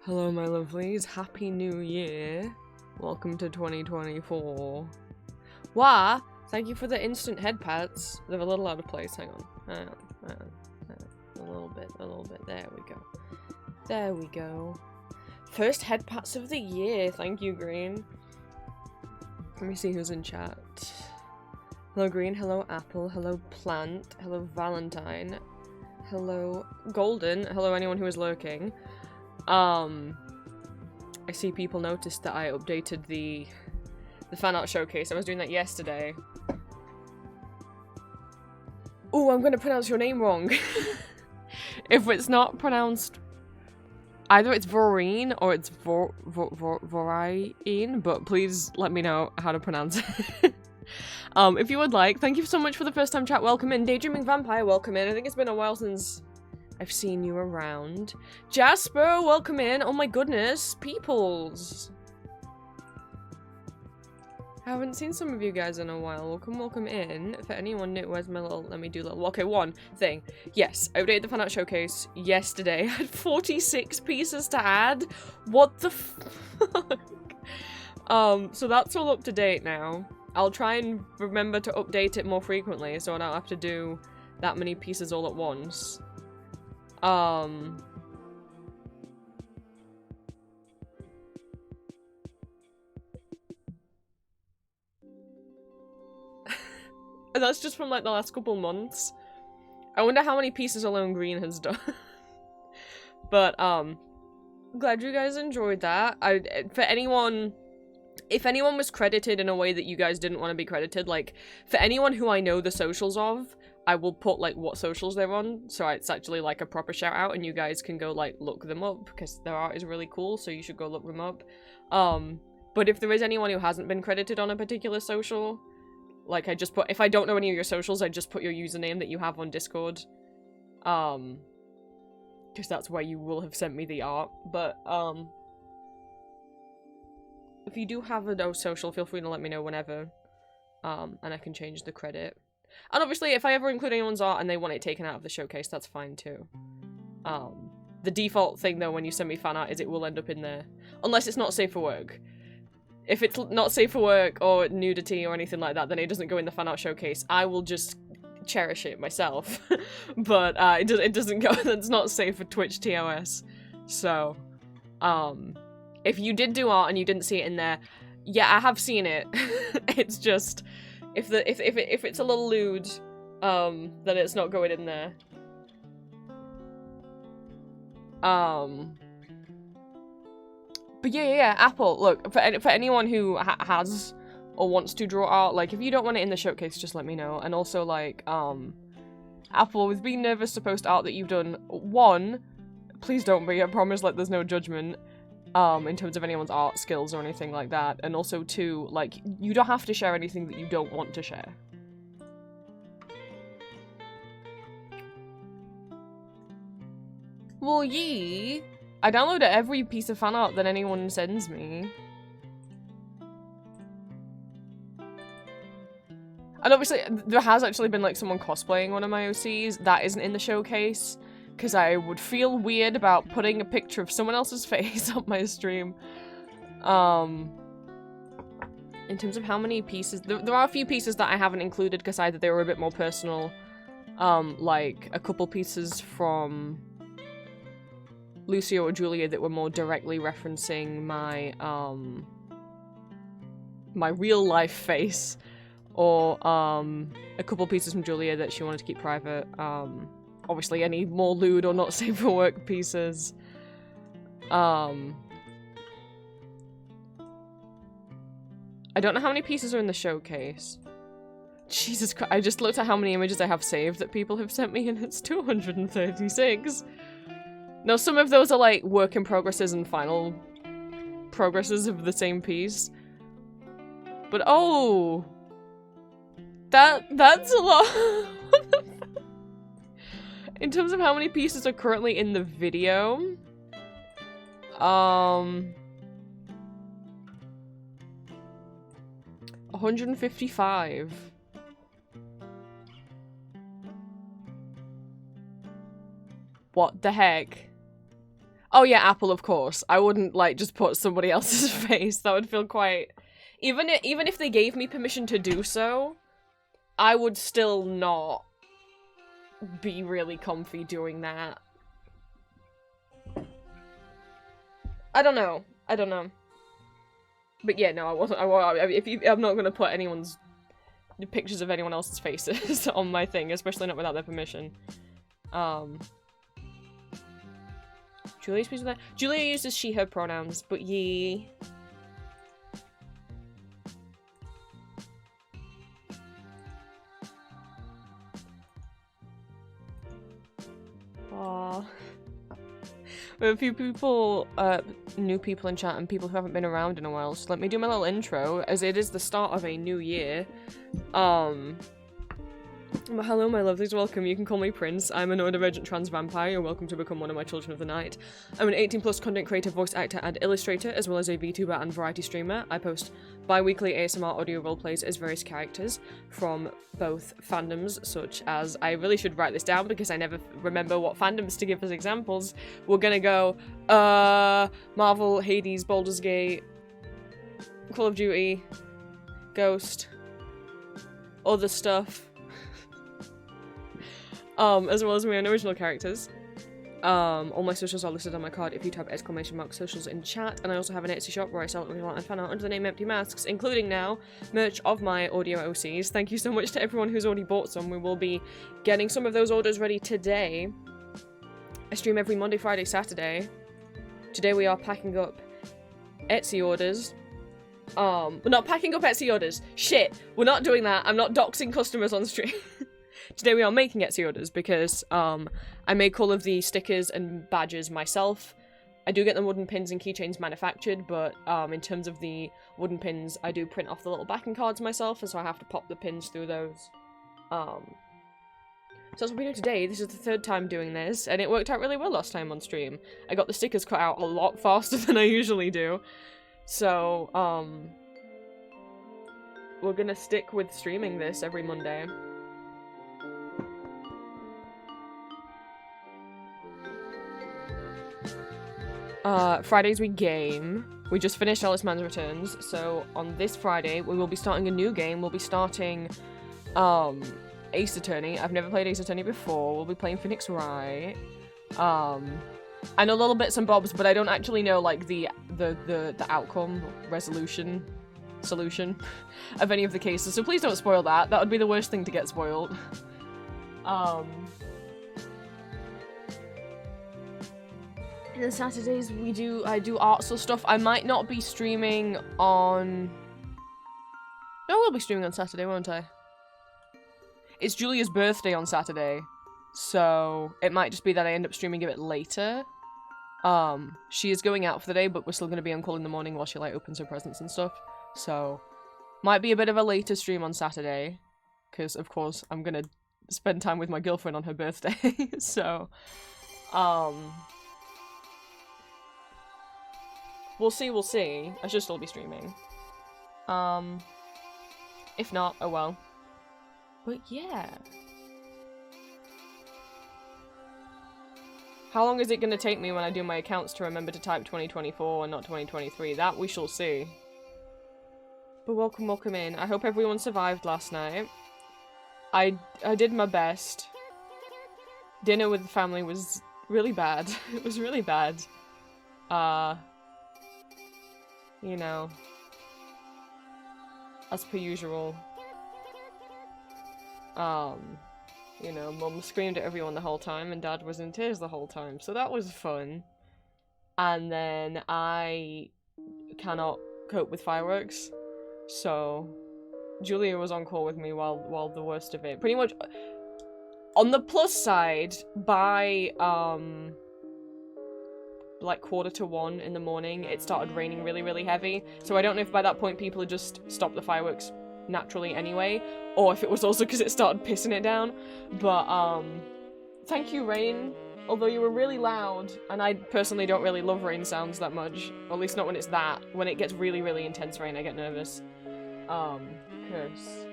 Hello my lovelies, happy new year. Welcome to 2024. Wah! Thank you for the instant head pats. They're a little out of place, hang on. A little bit, there we go. There we go. First head pats of the year, thank you Green. Let me see who's in chat. Hello Green, hello Apple, hello Plant, hello Valentine, hello Golden, hello anyone who is lurking. I see people noticed that I updated the fan art showcase. I was doing that yesterday. Ooh, I'm gonna pronounce your name wrong. If it's not pronounced, either it's Voreen or it's Vorine, but please let me know how to pronounce it. If you would like, thank you so much for the first time chat. Welcome in. Daydreaming Vampire, welcome in. I think it's been a while since I've seen you around. Jasper, welcome in. Oh my goodness, peoples. I haven't seen some of you guys in a while. Welcome in. For anyone new, where's my little, let me do little, okay, one thing. Yes, I updated the fan art showcase yesterday. I had 46 pieces to add. What the fuck? So that's all up to date now. I'll try and remember to update it more frequently so I don't have to do that many pieces all at once. And that's just from like the last couple months. I wonder how many pieces alone Green has done. But glad you guys enjoyed that. For anyone, if anyone was credited in a way that you guys didn't want to be credited, like for anyone who I know the socials of, I will put like what socials they're on, so it's actually like a proper shout out and you guys can go like look them up because their art is really cool, so you should go look them up. But if there is anyone who hasn't been credited on a particular social, like I just put, if I don't know any of your socials, I just put your username that you have on Discord. Because that's where you will have sent me the art. But if you do have a social, feel free to let me know whenever. And I can change the credit. And obviously, if I ever include anyone's art and they want it taken out of the showcase, that's fine too. The default thing though when you send me fan art is it will end up in there. Unless it's not safe for work. If it's not safe for work or nudity or anything like that, then it doesn't go in the fan art showcase. I will just cherish it myself. But it doesn't go, that's not safe for Twitch TOS. So, if you did do art and you didn't see it in there, yeah, I have seen it. It's just, if it's a little lewd, then it's not going in there. But yeah, Apple, look, for anyone who has or wants to draw art, like, if you don't want it in the showcase, just let me know. And also, like, Apple, with being nervous to post art that you've done, one, please don't be, I promise, like, there's no judgment, in terms of anyone's art skills or anything like that. And also, two, like, you don't have to share anything that you don't want to share. Well, yee. I download every piece of fan art that anyone sends me. And obviously, there has actually been, like, someone cosplaying one of my OCs. That isn't in the showcase, because I would feel weird about putting a picture of someone else's face on my stream. In terms of how many pieces... There are a few pieces that I haven't included, because either they were a bit more personal, like, a couple pieces from Lucio or Julia that were more directly referencing my, my real-life face, or, a couple pieces from Julia that she wanted to keep private, obviously any more lewd or not safe for work pieces. I don't know how many pieces are in the showcase. Jesus Christ, I just looked at how many images I have saved that people have sent me and it's 236. Now, some of those are, like, work in progresses and final progresses of the same piece. But, oh! That's a lot! In terms of how many pieces are currently in the video, 155. What the heck? Oh yeah, Apple, of course. I wouldn't, like, just put somebody else's face. That would feel quite... Even if they gave me permission to do so, I would still not be really comfy doing that. I don't know. But yeah, no, I wasn't. I'm not gonna put anyone's pictures of anyone else's faces on my thing, especially not without their permission. Julia speaks with that. Julia uses she/her pronouns, but ye. Aww. We have a few people, new people in chat and people who haven't been around in a while, so let me do my little intro, as it is the start of a new year. Hello, my lovelies, welcome. You can call me Prince. I'm a neurodivergent trans vampire. You're welcome to become one of my children of the night. I'm an 18+ content creator, voice actor, and illustrator, as well as a VTuber and variety streamer. I post bi-weekly ASMR audio roleplays as various characters from both fandoms, such as... I really should write this down because I never remember what fandoms to give as examples. We're gonna go, Marvel, Hades, Baldur's Gate, Call of Duty, Ghost, other stuff. As well as my own original characters. All my socials are listed on my card if you type !socials in chat, and I also have an Etsy shop where I sell original art and fan art under the name Empty Masks, including now merch of my audio OCs. Thank you so much to everyone who's already bought some. We will be getting some of those orders ready today. I stream every Monday, Friday, Saturday. Today we are packing up Etsy orders. We're not packing up Etsy orders. Shit, we're not doing that. I'm not doxing customers on stream. Today we are making Etsy orders because I make all of the stickers and badges myself. I do get the wooden pins and keychains manufactured, but in terms of the wooden pins, I do print off the little backing cards myself, and so I have to pop the pins through those. So that's what we're doing today. This is the third time doing this, and it worked out really well last time on stream. I got the stickers cut out a lot faster than I usually do. So, we're gonna stick with streaming this every Monday. Fridays we game. We just finished Alice Man's Returns, so on this Friday we will be starting a new game. We'll be starting, Ace Attorney. I've never played Ace Attorney before. We'll be playing Phoenix Wright. I know little bits and bobs, but I don't actually know, like, the outcome, resolution, solution of any of the cases, so please don't spoil that. That would be the worst thing to get spoiled. And then Saturdays I do arts or stuff. I might not be streaming on... No, I will be streaming on Saturday, won't I? It's Julia's birthday on Saturday, so it might just be that I end up streaming a bit later. She is going out for the day, but we're still going to be on call in the morning while she, like, opens her presents and stuff. So, might be a bit of a later stream on Saturday, because, of course, I'm going to spend time with my girlfriend on her birthday, so, we'll see. I should still be streaming. If not, oh well. But yeah. How long is it going to take me when I do my accounts to remember to type 2024 and not 2023? That we shall see. But welcome in. I hope everyone survived last night. I did my best. Dinner with the family was really bad. It was really bad. You know, as per usual. You know, Mum screamed at everyone the whole time and Dad was in tears the whole time, so that was fun. And then I cannot cope with fireworks, so Julia was on call with me while the worst of it. Pretty much, on the plus side, by, like 1:45 in the morning, it started raining really, really heavy, so I don't know if by that point people had just stopped the fireworks naturally anyway, or if it was also because it started pissing it down, but, thank you, rain, although you were really loud, and I personally don't really love rain sounds that much, or at least not when it's that. When it gets really, really intense rain, I get nervous, because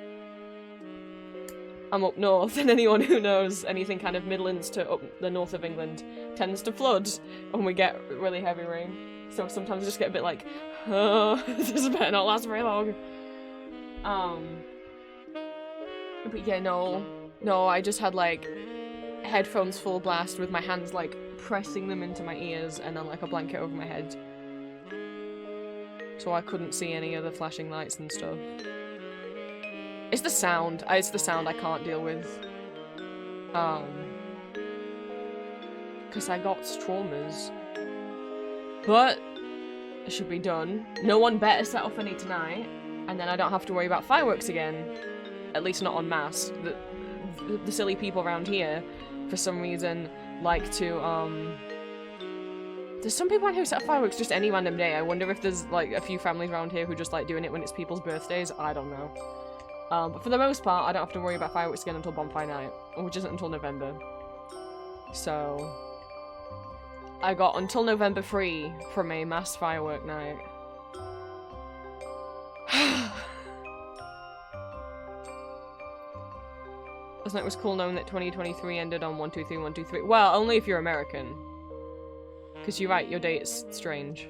I'm up north, and anyone who knows anything kind of Midlands to up the north of England tends to flood when we get really heavy rain. So sometimes I just get a bit like, oh, this better not last very long. But yeah, no, I just had like headphones full blast with my hands like pressing them into my ears and then like a blanket over my head. So I couldn't see any of the flashing lights and stuff. It's the sound. It's the sound I can't deal with. Because I got traumas. But it should be done. No one better set off any tonight, and then I don't have to worry about fireworks again. At least not en masse. The silly people around here, for some reason, like to, there's some people out here who set off fireworks just any random day. I wonder if there's, like, a few families around here who just like doing it when it's people's birthdays. I don't know. But for the most part, I don't have to worry about fireworks again until Bonfire Night, which isn't until November. So, I got until November free from a mass firework night. Last night was cool knowing that 2023 ended on 123 Well, only if you're American. Because you're right, your date's strange.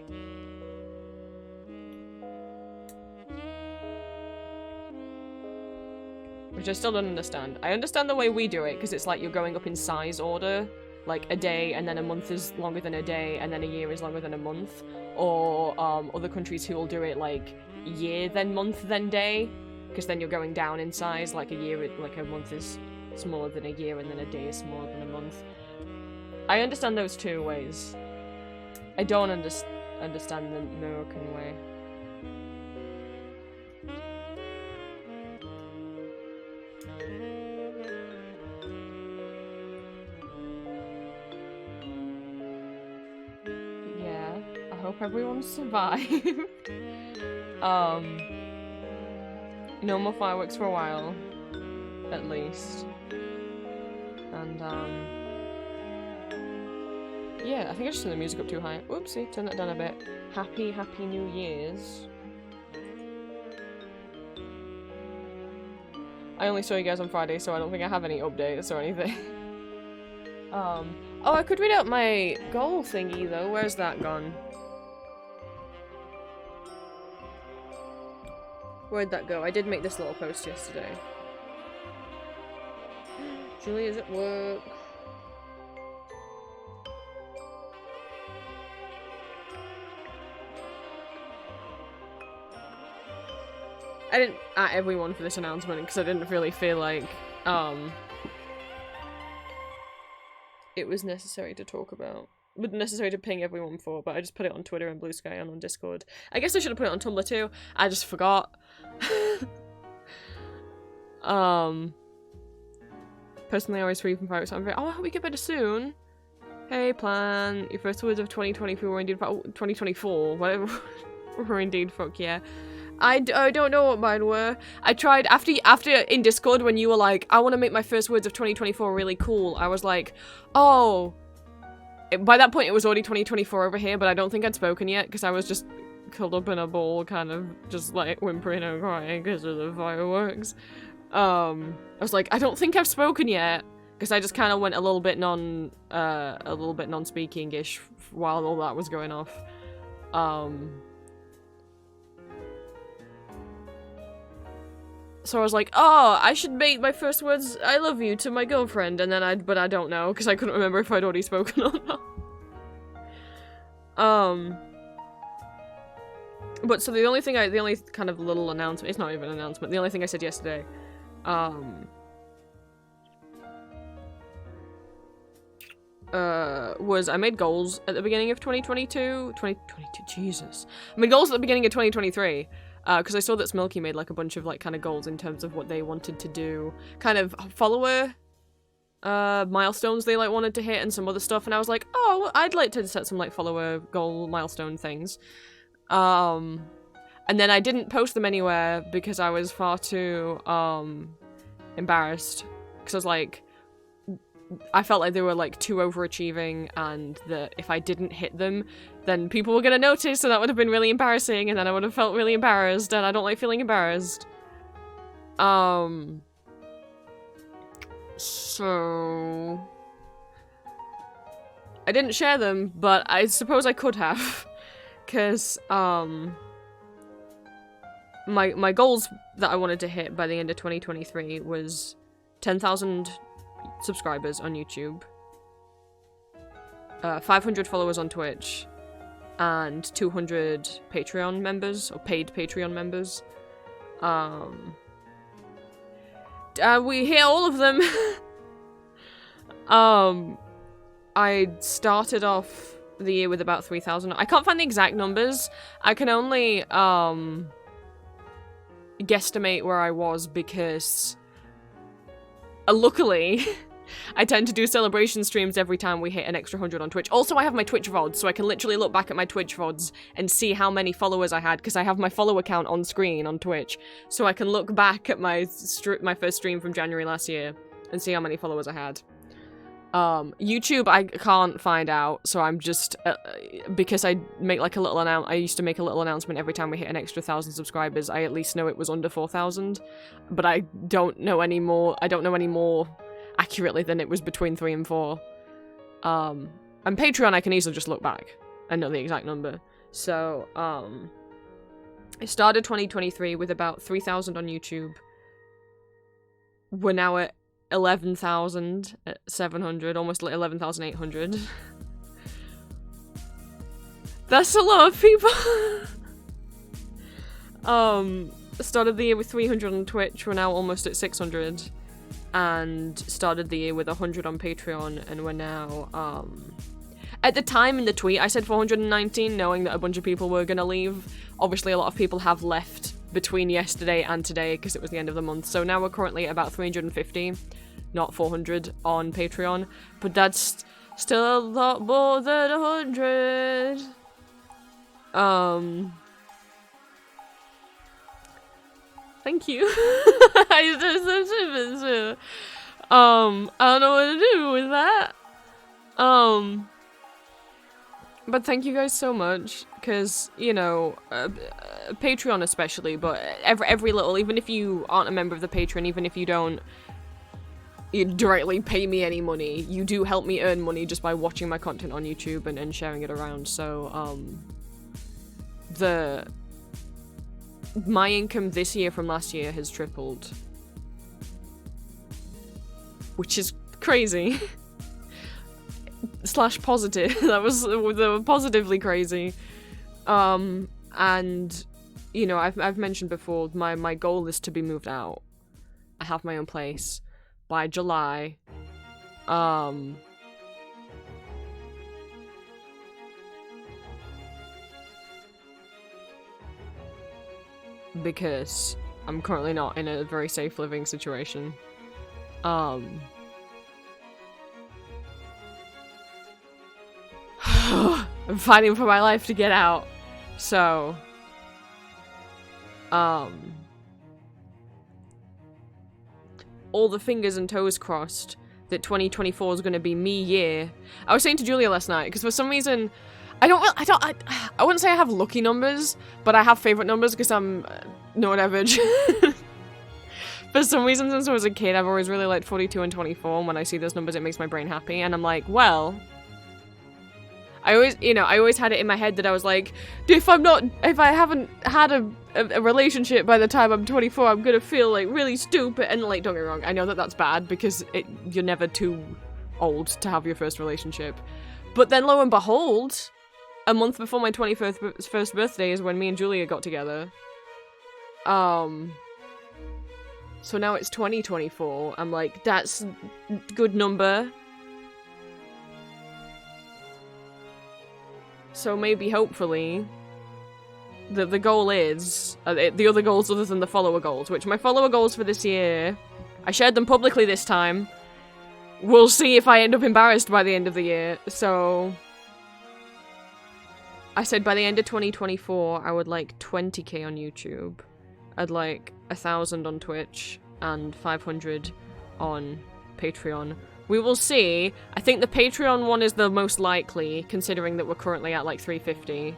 Which I still don't understand. I understand the way we do it, because it's like you're going up in size order. Like, a day, and then a month is longer than a day, and then a year is longer than a month. Or, other countries who will do it, like, year, then month, then day. Because then you're going down in size, like a month is smaller than a year, and then a day is smaller than a month. I understand those two ways. I don't understand the American way. I hope everyone survived. No more fireworks for a while, at least. And, yeah, I think I just turned the music up too high. Oopsie, turn that down a bit. Happy New Year's. I only saw you guys on Friday, so I don't think I have any updates or anything. Oh, I could read out my goal thingy, though. Where's that gone? Where'd that go? I did make this little post yesterday. Julia's at work. I didn't at everyone for this announcement because I didn't really feel like, it was necessary to talk about. Necessary to ping everyone for, but I just put it on Twitter and Blue Sky and on Discord. I guess I should have put it on Tumblr too. I just forgot. Personally, I always free from fireworks. I'm very. Oh, I hope we get better soon. Hey, plan. Your first words of 2023 were indeed 2024. Whatever. Were indeed fuck yeah. I don't know what mine were. I tried after in Discord when you were like, I want to make my first words of 2024 really cool. I was like, oh. By that point, it was already 2024 over here, but I don't think I'd spoken yet, because I was just curled up in a ball, kind of just, like, whimpering and crying because of the fireworks. I was like, I don't think I've spoken yet, because I just kind of went a little bit non-speaking-ish while all that was going off. So I was like, oh, I should make my first words, I love you, to my girlfriend, and then but I don't know, because I couldn't remember if I'd already spoken or not. But so the only kind of little announcement, it's not even an announcement, the only thing I said yesterday, was I made goals at the beginning of 2022, Jesus. I made goals at the beginning of 2023. Because I saw that Smilky made, like, a bunch of, like, kind of goals in terms of what they wanted to do. Kind of follower milestones they, like, wanted to hit and some other stuff. And I was like, oh, well, I'd like to set some, like, follower goal milestone things. And then I didn't post them anywhere because I was far too, embarrassed. Because I was like, I felt like they were, like, too overachieving and that if I didn't hit them, then people were gonna notice and that would have been really embarrassing and then I would have felt really embarrassed and I don't like feeling embarrassed. So... I didn't share them, but I suppose I could have. Because, my goals that I wanted to hit by the end of 2023 was 10,000 subscribers on YouTube, 500 followers on Twitch, and 200 Patreon members, or paid Patreon members. We hit all of them. I started off the year with about 3,000. I can't find the exact numbers. I can only, guesstimate where I was because, luckily, I tend to do celebration streams every time we hit an extra 100 on Twitch. Also, I have my Twitch VODs, so I can literally look back at my Twitch VODs and see how many followers I had, because I have my follow account on screen on Twitch, so I can look back at my first stream from January last year and see how many followers I had. YouTube, I can't find out, so I'm just, because I make like a little I used to make a little announcement every time we hit an extra 1,000 subscribers, I at least know it was under 4,000, but I don't know any more accurately than it was between 3 and 4. And Patreon, I can easily just look back and know the exact number. So, I started 2023 with about 3,000 on YouTube. We're now at 11,700, almost 11,800. That's a lot of people. Started the year with 300 on Twitch, we're now almost at 600. And started the year with 100 on Patreon, and we're now, at the time in the tweet, I said 419, knowing that a bunch of people were gonna leave. Obviously, a lot of people have left between yesterday and today, because it was the end of the month, so now we're currently at about 350, not 400, on Patreon, but that's still a lot more than 100. Thank you. I don't know what to do with that. But thank you guys so much, because, you know, Patreon especially, but every little, even if you aren't a member of the Patreon, even if you don't directly pay me any money, you do help me earn money just by watching my content on YouTube and sharing it around, so, my income this year from last year has tripled. Which is crazy. / positive. That was positively crazy. And, you know, I've mentioned before, my goal is to be moved out. I have my own place by July. Because I'm currently not in a very safe living situation. I'm fighting for my life to get out. So, all the fingers and toes crossed that 2024 is going to be me year. I was saying to Julia last night, because for some reason, I wouldn't say I have lucky numbers, but I have favorite numbers because I'm not average. For some reason, since I was a kid, I've always really liked 42 and 24, and when I see those numbers, it makes my brain happy, and I'm like, well, I always had it in my head that I was like, if I haven't had a relationship by the time I'm 24, I'm gonna feel, like, really stupid, and, like, don't get me wrong, I know that that's bad, because you're never too old to have your first relationship, but then lo and behold, a month before my 21st birthday is when me and Julia got together. So now it's 2024. I'm like, that's a good number. So maybe, hopefully, the goal is, the other goals other than the follower goals, which my follower goals for this year, I shared them publicly this time. We'll see if I end up embarrassed by the end of the year. So I said by the end of 2024, I would like 20k on YouTube. I'd like 1,000 on Twitch and 500 on Patreon. We will see. I think the Patreon one is the most likely, considering that we're currently at like 350.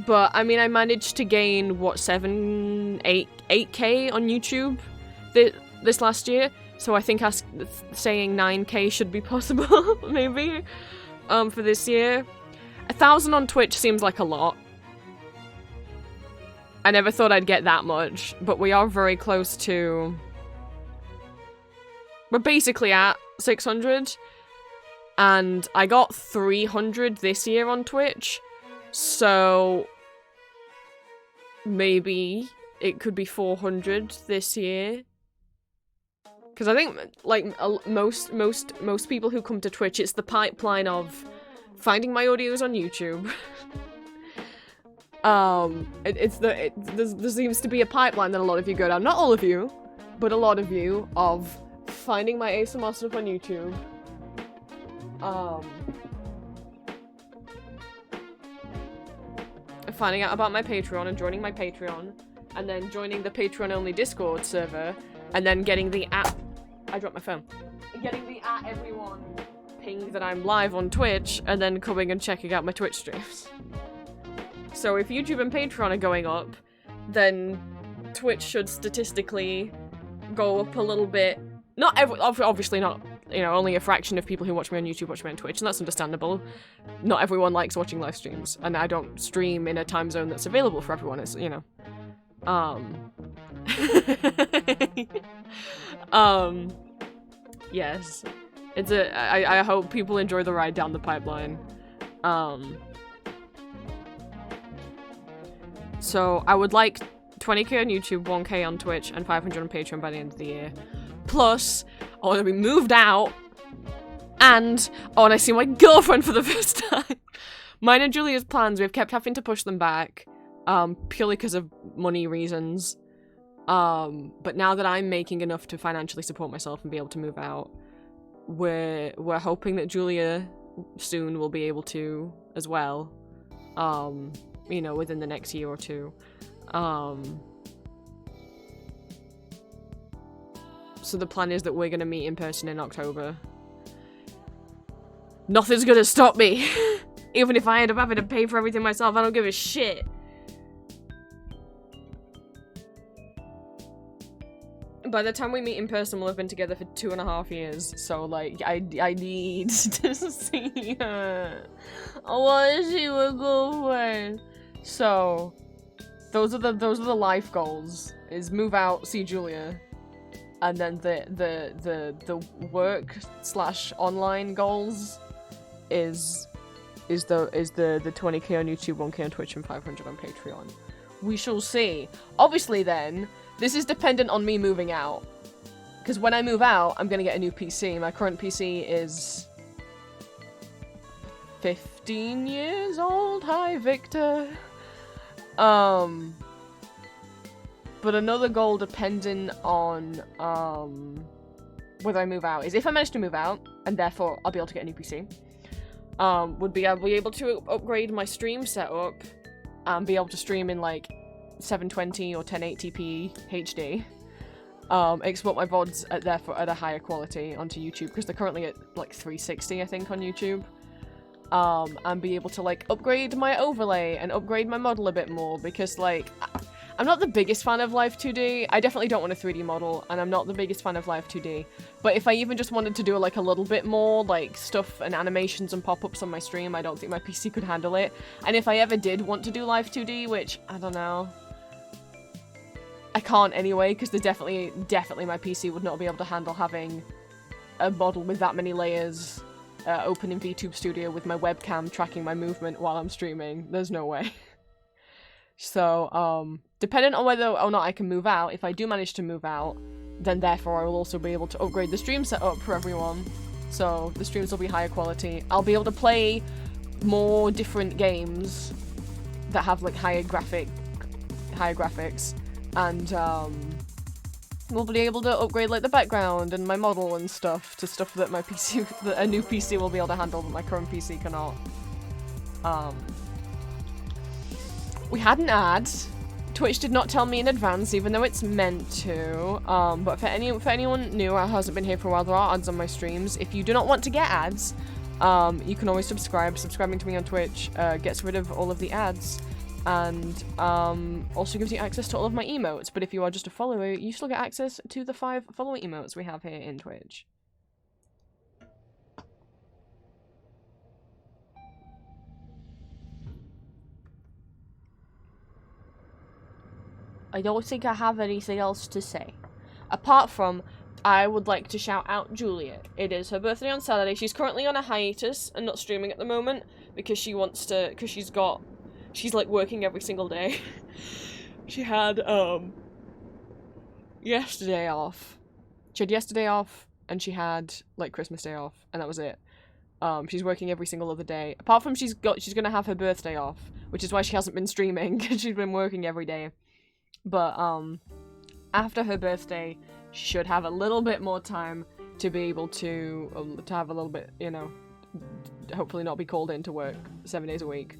But I mean, I managed to gain what, 8k on YouTube this last year, so I think saying 9k should be possible, maybe, for this year. 1,000 on Twitch seems like a lot. I never thought I'd get that much, but we are very close to... We're basically at 600, and I got 300 this year on Twitch, so maybe it could be 400 this year. Because I think, like, most people who come to Twitch, it's the pipeline of finding my audios on YouTube. There seems to be a pipeline that a lot of you go down. Not all of you, but a lot of you, of finding my ASMR stuff on YouTube. Finding out about my Patreon and joining my Patreon, and then joining the Patreon-only Discord server, and then getting the I dropped my phone. Getting the @everyone ping that I'm live on Twitch, and then coming and checking out my Twitch streams. So if YouTube and Patreon are going up, then Twitch should statistically go up a little bit. Obviously not, you know, only a fraction of people who watch me on YouTube watch me on Twitch, and that's understandable. Not everyone likes watching live streams, and I don't stream in a time zone that's available for everyone, it's, you know. Yes. It's I hope people enjoy the ride down the pipeline. So I would like 20k on YouTube, 1k on Twitch, and 500 on Patreon by the end of the year. Plus, I want to be moved out, and I want to see my girlfriend for the first time. Mine and Julia's plans, we've kept having to push them back, purely because of money reasons. But now that I'm making enough to financially support myself and be able to move out, we're hoping that Julia soon will be able to as well. You know, within the next year or two. So the plan is that we're gonna meet in person in October. Nothing's gonna stop me! Even if I end up having to pay for everything myself, I don't give a shit! By the time we meet in person, we'll have been together for 2.5 years, so, like, I need to see her. I wanna see my girlfriend. So, those are the life goals, is move out, see Julia, and then the work/online goals is the 20k on YouTube, 1k on Twitch, and 500 on Patreon. We shall see. Obviously then, this is dependent on me moving out. Because when I move out, I'm gonna get a new PC. My current PC is 15 years old. Hi, Victor. But another goal dependent on, whether I move out is if I manage to move out, and therefore I'll be able to get a new PC, would be I'll be able to upgrade my stream setup and be able to stream in, like, 720 or 1080p HD, export my VODs at a higher quality onto YouTube, because they're currently at, like, 360, I think, on YouTube. And be able to, like, upgrade my overlay and upgrade my model a bit more, because, like, I'm not the biggest fan of Live 2D. I definitely don't want a 3D model, and I'm not the biggest fan of Live 2D. But if I even just wanted to do, like, a little bit more, like, stuff and animations and pop-ups on my stream, I don't think my PC could handle it. And if I ever did want to do Live 2D, which, I don't know, I can't anyway, because there's definitely my PC would not be able to handle having a model with that many layers open in VTube Studio with my webcam tracking my movement while I'm streaming. There's no way. So, dependent on whether or not I can move out, if I do manage to move out, then therefore I will also be able to upgrade the stream setup for everyone. So, the streams will be higher quality. I'll be able to play more different games that have, like, higher graphics, and, we'll be able to upgrade, like, the background and my model and stuff to stuff that my PC, that a new PC will be able to handle that my current PC cannot. We had an ad. Twitch did not tell me in advance, even though it's meant to. But for anyone new who hasn't been here for a while, there are ads on my streams. If you do not want to get ads, you can always subscribe. Subscribing to me on Twitch gets rid of all of the ads. and also gives you access to all of my emotes. But if you are just a follower, you still get access to the 5 follower emotes we have here in Twitch. I don't think I have anything else to say. Apart from, I would like to shout out Julia. It is her birthday on Saturday. She's currently on a hiatus and not streaming at the moment because she wants to, because she's like working every single day. She had, yesterday off. She had yesterday off and she had, like, Christmas Day off, and that was it. She's working every single other day. Apart from she's gonna have her birthday off, which is why she hasn't been streaming, because she's been working every day. But, after her birthday, she should have a little bit more time to be able to have a little bit, you know, hopefully not be called in to work 7 days a week.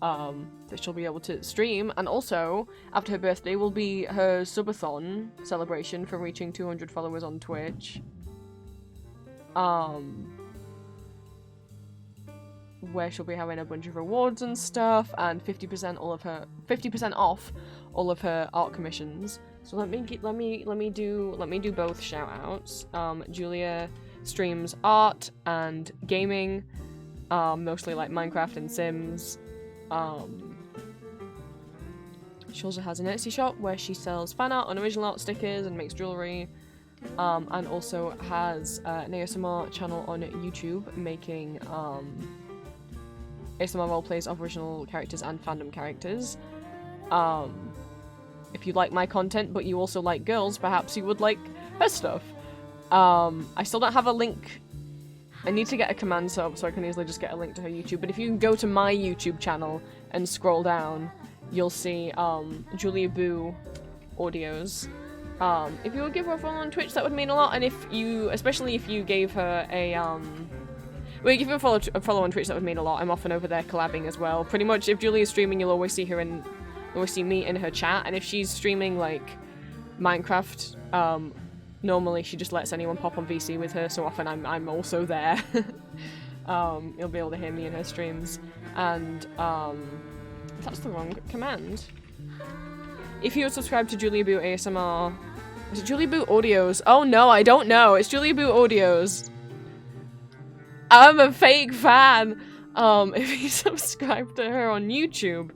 That she'll be able to stream, and also, after her birthday will be her subathon celebration for reaching 200 followers on Twitch. Where she'll be having a bunch of rewards and stuff, and 50% off all of her art commissions. So let me do both shout outs. Julia streams art and gaming, mostly like Minecraft and Sims. She also has an Etsy shop where she sells fan art and original art stickers and makes jewelry. And also has an ASMR channel on YouTube making ASMR roleplays of original characters and fandom characters. If you like my content but you also like girls, perhaps you would like her stuff. I still don't have a link. I need to get a command sub so I can easily just get a link to her YouTube, but if you go to my YouTube channel and scroll down, you'll see Julia Boo audios. If you would give her a follow on Twitch, that would mean a lot, and if you, especially if you gave her a, well, give her a follow on Twitch, that would mean a lot. I'm often over there collabing as well. Pretty much, if Julia's streaming, you'll always see her in, always see me in her chat, and if she's streaming, like, Minecraft, normally she just lets anyone pop on VC with her, so often I'm also there. You'll be able to hear me in her streams, and, that's the wrong command. If you would subscribe to Julia Boo ASMR... Is it Julia Boo Audios? Oh no, I don't know. It's Julia Boo Audios. I'm a fake fan. If you subscribe to her on YouTube,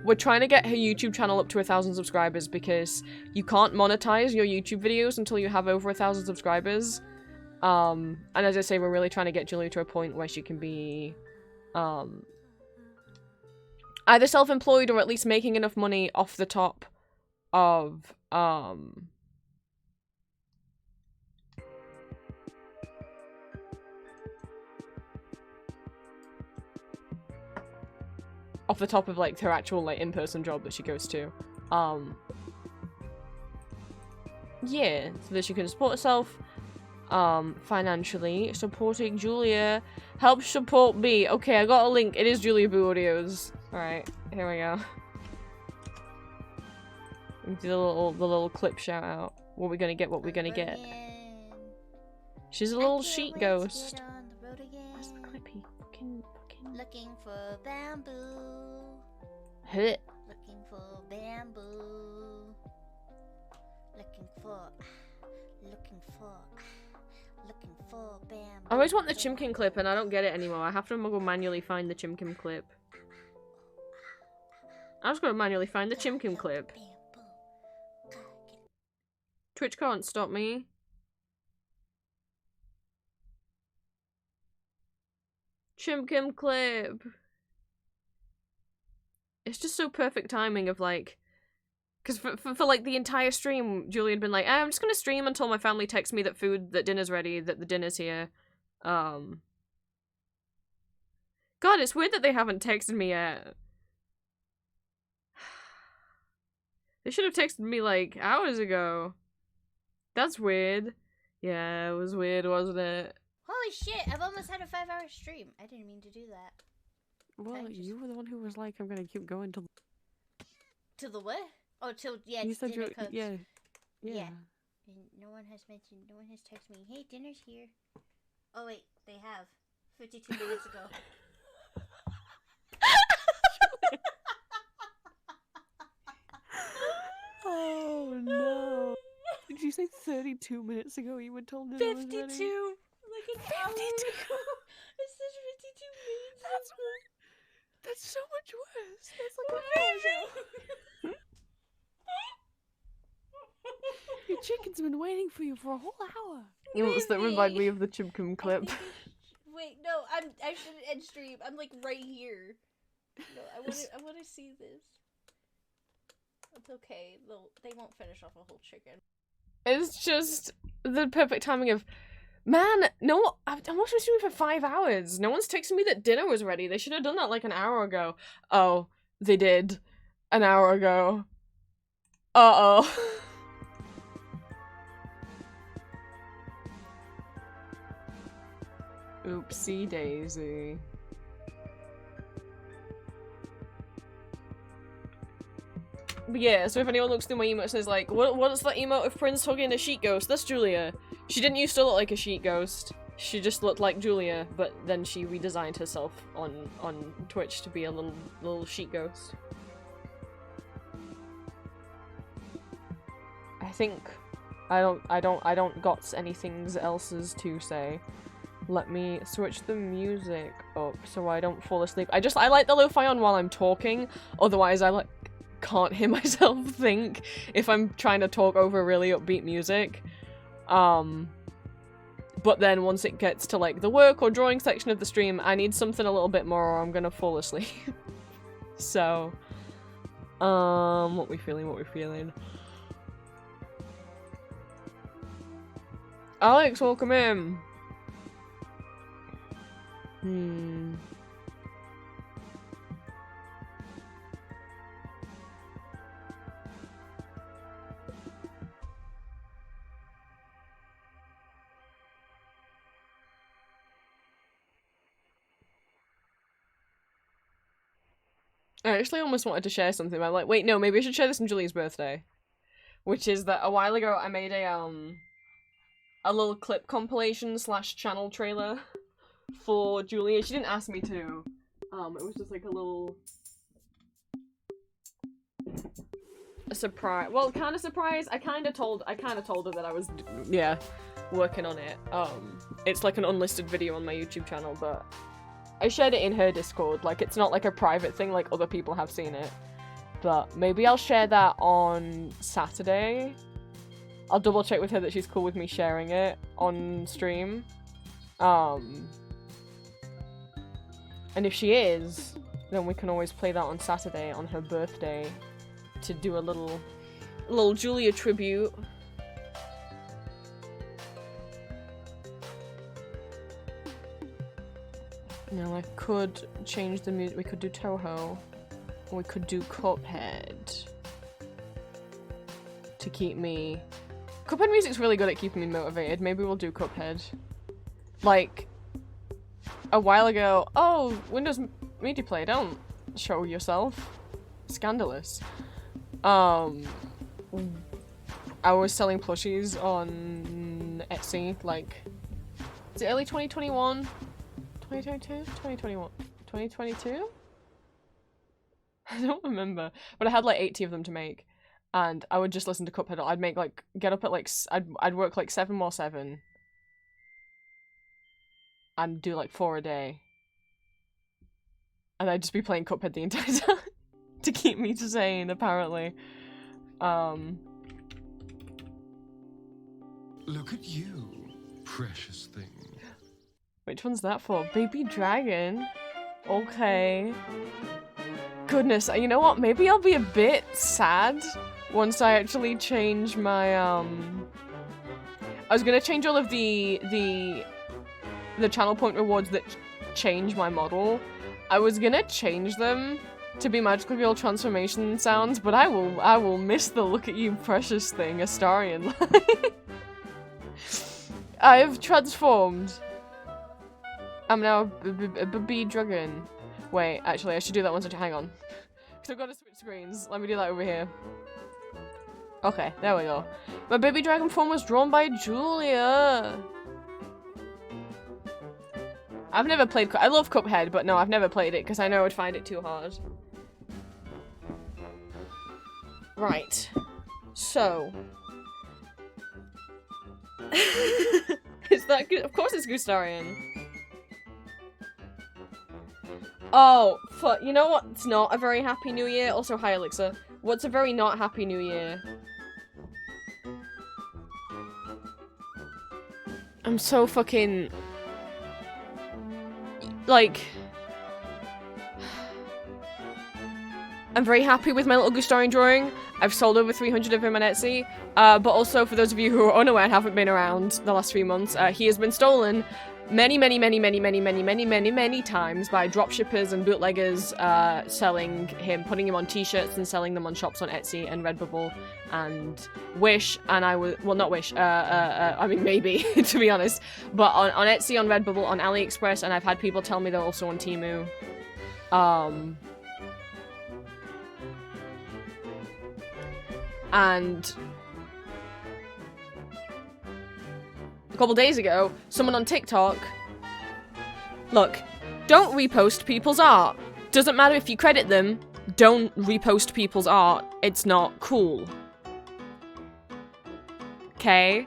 we're trying to get her YouTube channel up to 1,000 subscribers because you can't monetize your YouTube videos until you have over 1,000 subscribers. And as I say, we're really trying to get Julia to a point where she can be, either self-employed or at least making enough money off the top of, off the top of, like, her actual, like, in-person job that she goes to. Yeah, so that she can support herself, financially. Supporting Julia helps support me. Okay, I got a link. It is Julia Boo Audios. Alright, here we go. Do the little clip shout out. What we gonna get, what we gonna get. She's a little sheet ghost. Where's the clippy? Fucking. Looking for bamboo. Hit. Looking for bamboo. Looking for bamboo. I always want the Chimkin clip and I don't get it anymore. I have to go manually find the Chimkin clip. I'm just gonna manually find the Chimkin clip. Twitch can't stop me. Chimkin clip. It's just so perfect timing of, like, because for like the entire stream, Julie had been like, I'm just gonna stream until my family texts me that dinner's ready, that the dinner's here. God, it's weird that they haven't texted me yet. They should have texted me, like, hours ago. That's weird. Yeah, it was weird, wasn't it? Holy shit, I've almost had a 5-hour stream. I didn't mean to do that. Well, you were the one who was like, I'm gonna keep going till... Till the what? Oh, till, yeah, you said dinner cooks. Yeah. And no one has texted me, hey, dinner's here. Oh wait, they have. 52 minutes ago. Oh no. Did you say 32 minutes ago you were told dinner was 52! ready? Like an hour ago. It says 52 minutes. That's so much worse. That's like an hour ago. Your chicken's been waiting for you for a whole hour. Emotes that remind me of the Chimkum clip. Wait, no, I shouldn't end stream. I'm like right here. No, I wanna see this. It's okay. They won't finish off a whole chicken. It's just the perfect timing of, man, no, I'm watching stream for 5 hours. No one's texting me that dinner was ready. They should have done that like an hour ago. Oh, they did. An hour ago. Uh-oh. Oopsie daisy. But yeah, so if anyone looks through my emotes and is like, what's that emote of Prince hugging a sheet ghost? That's Julia. She didn't used to look like a sheet ghost. She just looked like Julia, but then she redesigned herself on Twitch to be a little sheet ghost. I think I don't got anything else's to say. Let me switch the music up so I don't fall asleep. I like the lo-fi on while I'm talking, otherwise I like can't hear myself think if I'm trying to talk over really upbeat music. But then once it gets to like the work or drawing section of the stream, I need something a little bit more or I'm gonna fall asleep. So, what we feeling? Alex, welcome in. I actually almost wanted to share something, but I'm like, wait, no, maybe I should share this on Julia's birthday. Which is that a while ago I made a little clip compilation / channel trailer for Julia. She didn't ask me to. It was just like a surprise. Well, kind of surprise. I kind of told her that I was, yeah, working on it. It's like an unlisted video on my YouTube channel, but I shared it in her Discord. Like, it's not like a private thing, like other people have seen it. But maybe I'll share that on Saturday. I'll double check with her that she's cool with me sharing it on stream. And if she is, then we can always play that on Saturday on her birthday to do a little Julia tribute. Now I could change the music. We could do Toho. Or we could do Cuphead. To keep me... Cuphead music's really good at keeping me motivated. Maybe we'll do Cuphead. Like, a while ago... Oh, Windows Media Player, don't show yourself. Scandalous. I was selling plushies on Etsy, like... Is it early 2021? 2022? 2021? 2022? I don't remember. But I had like 80 of them to make. And I would just listen to Cuphead. I'd make like, get up at like, I'd work like 7 more 7. And do like 4 a day. And I'd just be playing Cuphead the entire time. To keep me sane, apparently. Look at you, precious thing. Which one's that for? Baby Dragon? Okay. Goodness, you know what? Maybe I'll be a bit sad once I actually change my, I was gonna change all of the channel point rewards that change my model. I was gonna change them to be Magical Girl transformation sounds, but I will miss the look at you precious thing, Astarion. I've transformed. I'm now a baby dragon. Wait, actually, I should do that once. Hang on. Because I've got to switch screens. Let me do that over here. Okay, there we go. My baby dragon form was drawn by Julia. I've never played... I love Cuphead, but no, I've never played it because I know I would find it too hard. Right. So. Is that good? Of course it's Gustarian. Oh, fuck. You know what? It's not a very happy new year. Also, hi, Elixir. What's a very not happy new year? I'm so fucking... Like... I'm very happy with my little Gustarian drawing. I've sold over 300 of him on Etsy. But also, for those of you who are unaware and haven't been around the last few months, he has been stolen many times by dropshippers and bootleggers selling him, putting him on t-shirts and selling them on shops on Etsy and Redbubble and Wish, and I was, well, not Wish, I mean, maybe, to be honest, but on Etsy, on Redbubble, on AliExpress, and I've had people tell me they're also on Temu. And a couple days ago, someone on TikTok... Look, don't repost people's art. Doesn't matter if you credit them, don't repost people's art. It's not cool. Okay?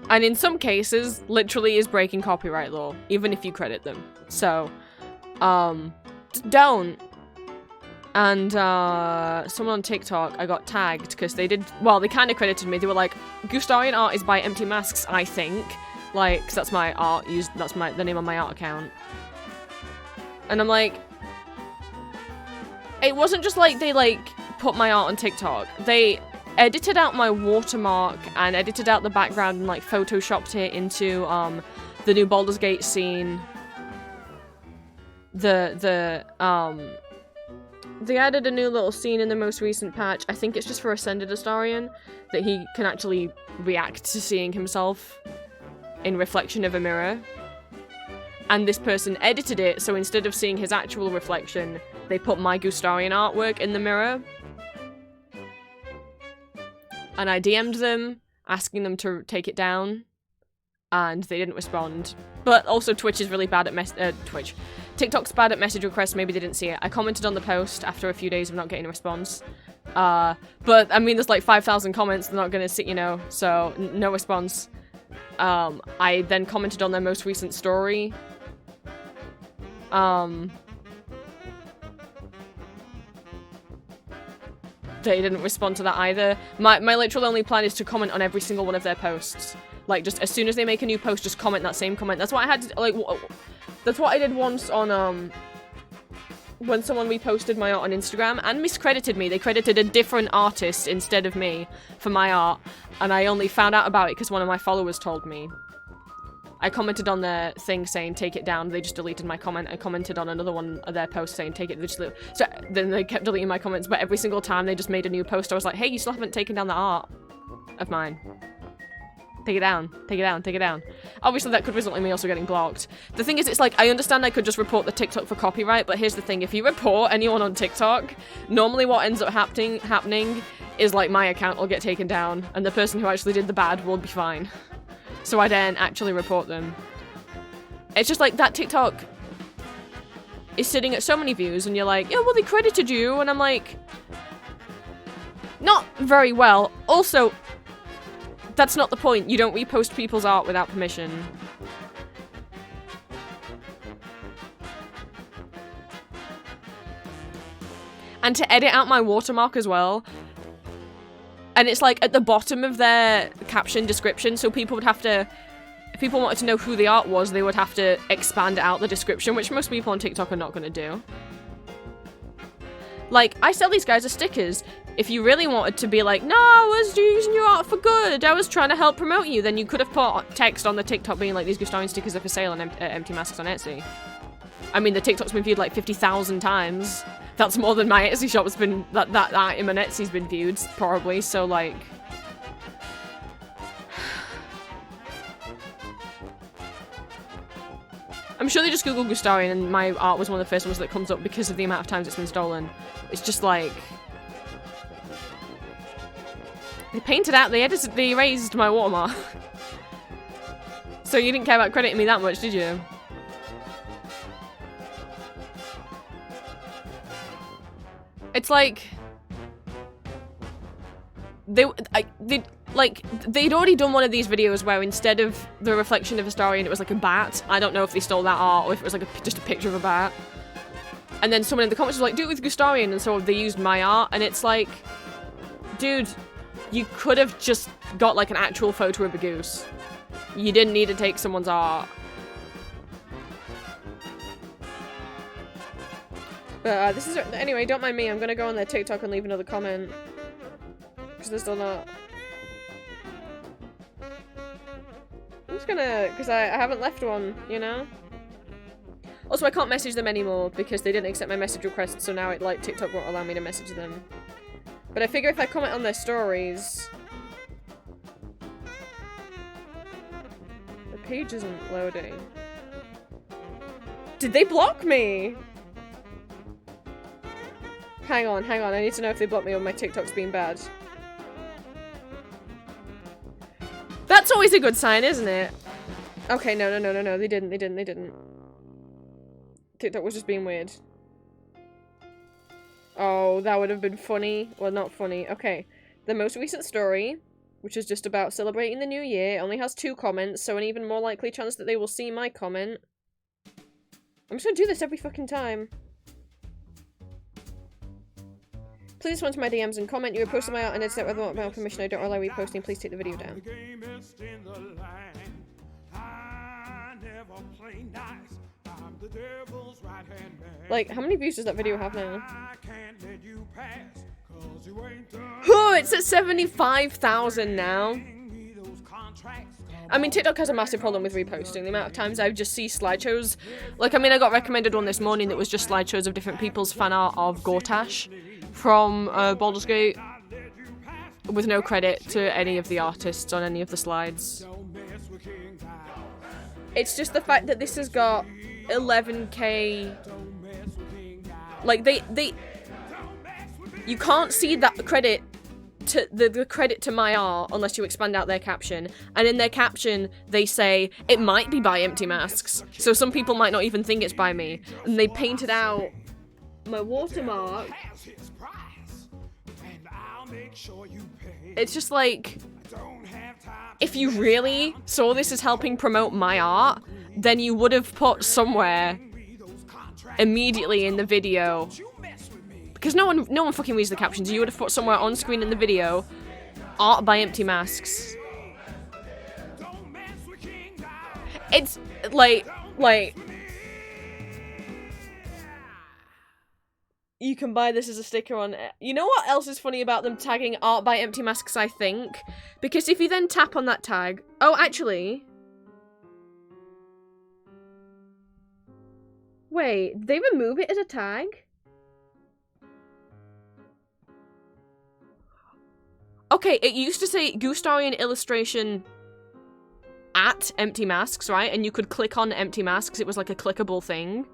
And in some cases, literally is breaking copyright law, even if you credit them. So, don't. And, someone on TikTok, I got tagged, because they did, well, they kind of credited me. They were like, Gustarian art is by Empty Masks, I think. Like, 'cause that's my art, that's the name on my art account. And I'm like, it wasn't just like they, like, put my art on TikTok. They edited out my watermark and edited out the background and, like, photoshopped it into, the new Baldur's Gate scene. They added a new little scene in the most recent patch. I think it's just for Ascended Astarion, that he can actually react to seeing himself in reflection of a mirror. And this person edited it, so instead of seeing his actual reflection, they put my Gustarian artwork in the mirror. And I DM'd them, asking them to take it down, and they didn't respond. But also Twitch is really bad at TikTok's bad at message requests, maybe they didn't see it. I commented on the post after a few days of not getting a response. But, I mean, there's like 5,000 comments, they're not gonna sit, you know, so no response. I then commented on their most recent story. They didn't respond to that either. My literal only plan is to comment on every single one of their posts. Like, just as soon as they make a new post, just comment that same comment. That's what I had to, like, that's what I did once on, when someone reposted my art on Instagram and miscredited me. They credited a different artist instead of me for my art, and I only found out about it because one of my followers told me. I commented on their thing saying take it down, they just deleted my comment. I commented on another one of their posts saying take it, so then they kept deleting my comments, but every single time they just made a new post, I was like, hey, you still haven't taken down the art of mine. Take it down, take it down, take it down. Obviously that could result in me also getting blocked. The thing is, it's like, I understand I could just report the TikTok for copyright, but here's the thing, if you report anyone on TikTok, normally what ends up happening is like my account will get taken down, and the person who actually did the bad will be fine. So I then actually report them. It's just like, that TikTok is sitting at so many views, and you're like, yeah, well, they credited you, and I'm like, not very well. Also, that's not the point. You don't repost people's art without permission. And to edit out my watermark as well. And it's like at the bottom of their caption description, so people would have to, if people wanted to know who the art was, they would have to expand out the description, which most people on TikTok are not going to do. Like, I sell these guys as stickers. If you really wanted to be like, no, I was using your art for good, I was trying to help promote you, then you could have put text on the TikTok being like, these Gustarian stickers are for sale on Empty Masks on Etsy. I mean, the TikTok's been viewed like 50,000 times. That's more than my Etsy shop's been, that item on Etsy's been viewed, probably, so like... I'm sure they just Googled Gustarian and my art was one of the first ones that comes up because of the amount of times it's been stolen. It's just like... They painted out, they erased my watermark. So you didn't care about crediting me that much, did you? it's like they'd already done one of these videos where instead of the reflection of Astarion, it was like a bat. I don't know if they stole that art or if it was like just a picture of a bat. And then someone in the comments was like, do it with Gustarion, and so they used my art, and it's like, dude, you could have just got like an actual photo of a goose. You didn't need to take someone's art. But this is, anyway, don't mind me, I'm gonna go on their TikTok and leave another comment. Because they're still not. I'm just gonna, because I haven't left one, you know? Also, I can't message them anymore because they didn't accept my message request, so now like TikTok won't allow me to message them. But I figure if I comment on their stories... The page isn't loading. Did they block me? Hang on, I need to know if they blocked me or my TikTok's being bad. That's always a good sign, isn't it? Okay, no, they didn't. TikTok was just being weird. Oh, that would have been funny. Well, not funny. Okay. The most recent story, which is just about celebrating the new year, only has 2 comments, so an even more likely chance that they will see my comment. I'm just gonna do this every fucking time. Please respond to my DMs and comment. You have posted my art on the internet without my permission. I don't allow reposting. Please take the video down. Like, how many views does that video have now? Oh, it's at 75,000 now. I mean, TikTok has a massive problem with reposting. The amount of times I just see slideshows. Like, I mean, I got recommended one this morning that was just slideshows of different people's fan art of Gortash from Baldur's Gate, with no credit to any of the artists on any of the slides. It's just the fact that this has got 11k. Like, you can't see that credit to the credit to my art unless you expand out their caption, and in their caption they say it might be by Empty Masks, so some people might not even think it's by me, and they painted out my watermark. It's just like, if you really saw this as helping promote my art, then you would have put somewhere immediately in the video, because no one fucking reads the captions. You would have put somewhere on screen in the video, art by Empty Masks. It's like you can buy this as a sticker on it. You know what else is funny about them tagging art by Empty Masks, I think? Because if you then tap on that tag, oh, actually, wait, did they remove it as a tag? Okay, it used to say Gustarion illustration at Empty Masks, right? And you could click on Empty Masks. It was like a clickable thing.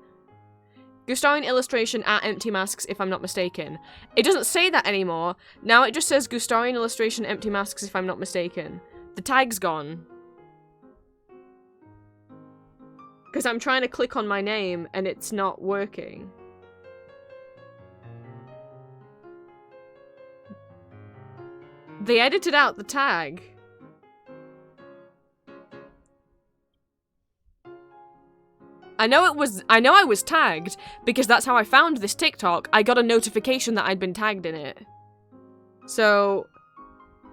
Gustarion illustration at Empty Masks, if I'm not mistaken. It doesn't say that anymore. Now it just says Gustarion illustration Empty Masks, if I'm not mistaken. The tag's gone. Because I'm trying to click on my name and it's not working. They edited out the tag. I know I was tagged because that's how I found this TikTok. I got a notification that I'd been tagged in it. So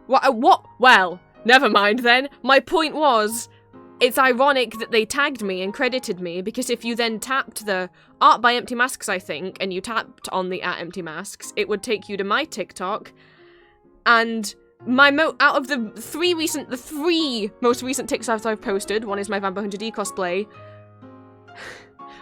what? Well, never mind then. My point was, it's ironic that they tagged me and credited me, because if you then tapped the art by Empty Masks, I think, and you tapped on the at Empty Masks, it would take you to my TikTok. And my out of the three most recent TikToks I've posted, one is my Vampire Hunter D cosplay,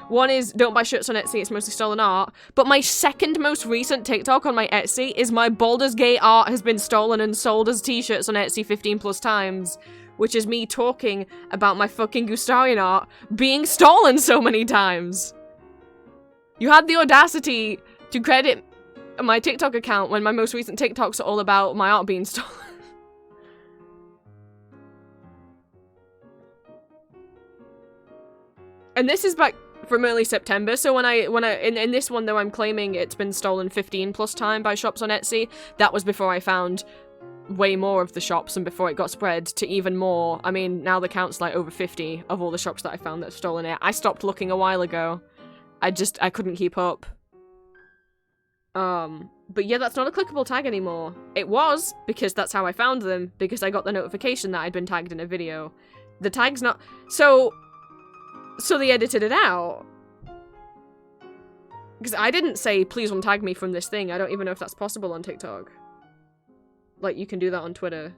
one is don't buy shirts on Etsy, it's mostly stolen art, but my second most recent TikTok on my Etsy is my Baldur's Gate art has been stolen and sold as t-shirts on Etsy 15+ times, which is me talking about my fucking Gustarion art being stolen so many times. You had the audacity to credit my TikTok account when my most recent TikToks are all about my art being stolen. And this is back from early September. So when I in this one though, I'm claiming it's been stolen 15+ time by shops on Etsy. That was before I found way more of the shops and before it got spread to even more. I mean, now the count's like over 50 of all the shops that I found that have stolen it. I stopped looking a while ago. I couldn't keep up. But yeah, that's not a clickable tag anymore. It was, because that's how I found them, because I got the notification that I'd been tagged in a video. The tag's not- So they edited it out. Because I didn't say, please untag me from this thing. I don't even know if that's possible on TikTok. Like, you can do that on Twitter.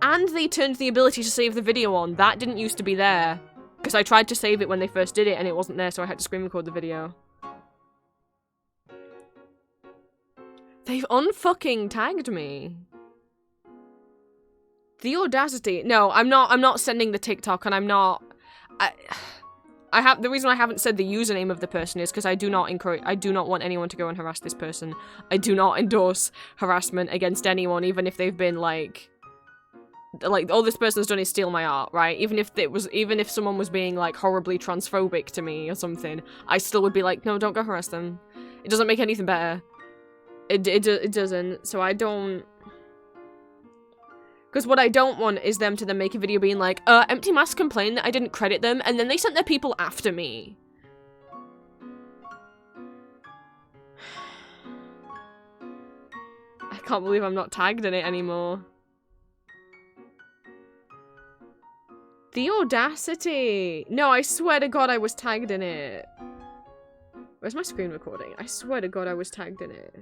And they turned the ability to save the video on. That didn't used to be there. Because I tried to save it when they first did it and it wasn't there, so I had to screen record the video. They've unfucking tagged me. The audacity. No, I'm not sending the TikTok, and I'm not... the reason I haven't said the username of the person is because I do not want anyone to go and harass this person. I do not endorse harassment against anyone, even if they've been like all this person's done is steal my art, right? Even if someone was being like horribly transphobic to me or something, I still would be like, no, don't go harass them. It doesn't make anything better. It doesn't. So I don't. Because what I don't want is them to then make a video being like, Empty Mask complained that I didn't credit them, and then they sent their people after me. I can't believe I'm not tagged in it anymore. The audacity! No, I swear to God I was tagged in it. Where's my screen recording? I swear to God I was tagged in it.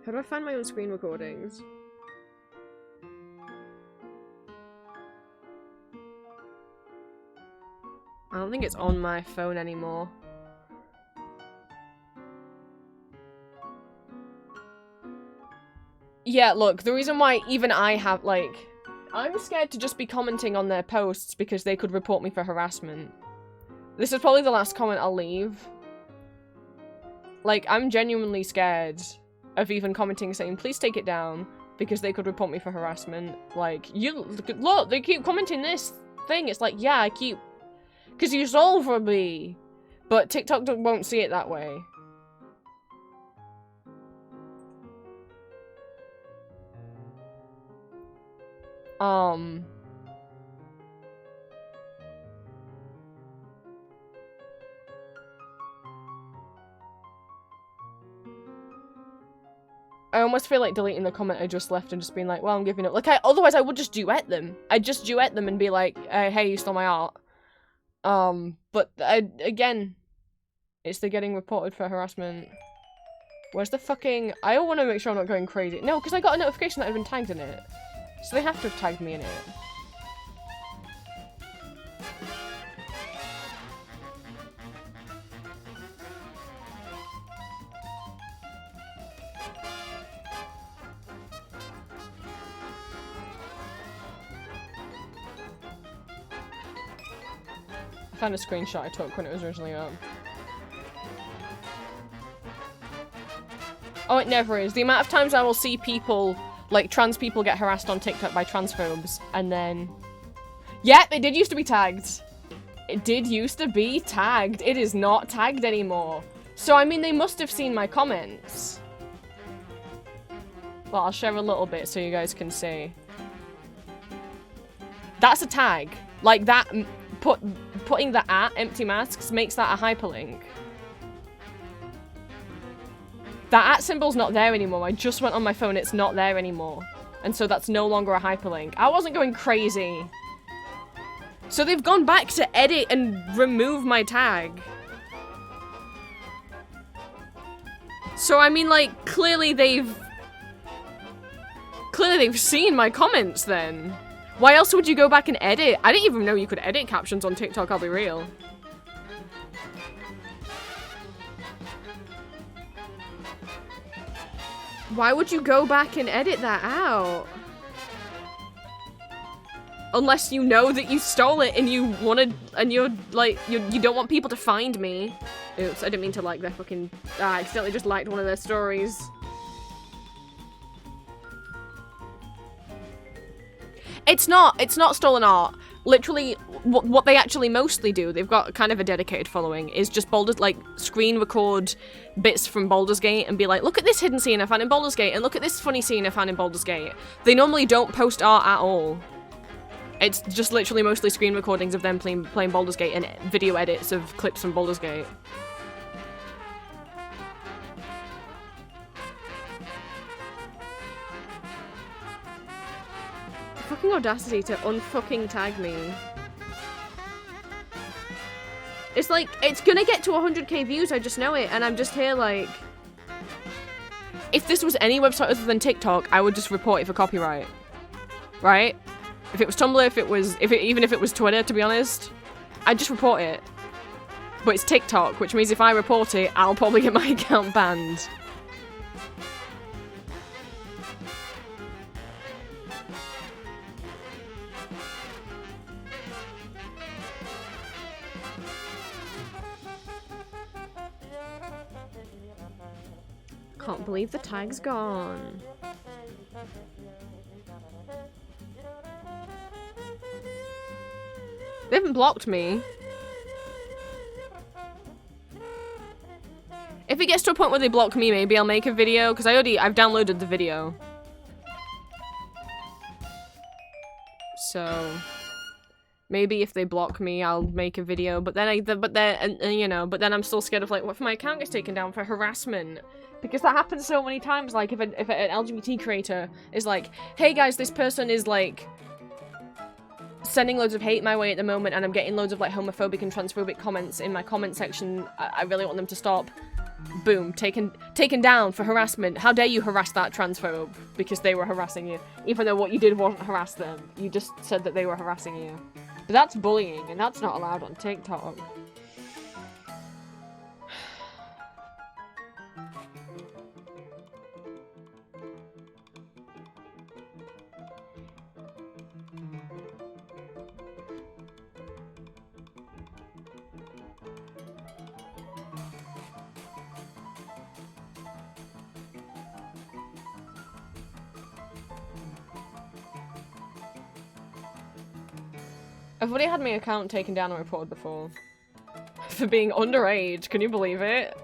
How do I find my own screen recordings? I don't think it's on my phone anymore. Yeah, look, the reason why even I have, like... I'm scared to just be commenting on their posts because they could report me for harassment. This is probably the last comment I'll leave. Like, I'm genuinely scared of even commenting saying, please take it down, because they could report me for harassment. Like, look, they keep commenting this thing. It's like, yeah, I keep... Because you solve for me. But TikTok won't see it that way. I almost feel like deleting the comment I just left and just being like, well, I'm giving up. Like, otherwise I would just duet them. I'd just duet them and be like, hey, you stole my art. But again, it's the getting reported for harassment. Where's the fucking... I want to make sure I'm not going crazy. No, because I got a notification that I've been tagged in it. So they have to have tagged me in it. I found a screenshot I took when it was originally up. Oh, it never is. The amount of times I will see people, like, trans people get harassed on TikTok by transphobes, and then... Yep, it did used to be tagged. It did used to be tagged. It is not tagged anymore. So, I mean, they must have seen my comments. Well, I'll share a little bit so you guys can see. That's a tag. Like, that... Putting the @empty masks makes that a hyperlink. That @ symbol's not there anymore. I just went on my phone, it's not there anymore. And so that's no longer a hyperlink. I wasn't going crazy. So they've gone back to edit and remove my tag. So I mean, like, clearly they've seen my comments then. Why else would you go back and edit? I didn't even know you could edit captions on TikTok, I'll be real. Why would you go back and edit that out? Unless you know that you stole it and you wanted, and you're like, you don't want people to find me. Oops, I didn't mean to like their fucking, I accidentally just liked one of their stories. It's not stolen art. Literally, what they actually mostly do, they've got kind of a dedicated following, is just screen record bits from Baldur's Gate and be like, look at this hidden scene I found in Baldur's Gate, and look at this funny scene I found in Baldur's Gate. They normally don't post art at all. It's just literally mostly screen recordings of them playing Baldur's Gate and video edits of clips from Baldur's Gate. Fucking audacity to unfucking tag me. It's like, it's gonna get to 100k views, I just know it, and I'm just here like... If this was any website other than TikTok, I would just report it for copyright. Right? If it was Tumblr, even if it was Twitter, to be honest, I'd just report it. But it's TikTok, which means if I report it, I'll probably get my account banned. Can't believe the tag's gone. They haven't blocked me. If it gets to a point where they block me, maybe I'll make a video, because I've downloaded the video. So maybe if they block me, I'll make a video, but then then I'm still scared of like, what if my account gets taken down for harassment? Because that happens so many times, like if an LGBT creator is like, hey guys, this person is like sending loads of hate my way at the moment and I'm getting loads of like homophobic and transphobic comments in my comment section, I really want them to stop. Boom, taken down for harassment. How dare you harass that transphobe because they were harassing you, even though what you did wasn't harass them. You just said that they were harassing you. But that's bullying and that's not allowed on TikTok. I've already had my account taken down and reported before. For being underage, can you believe it?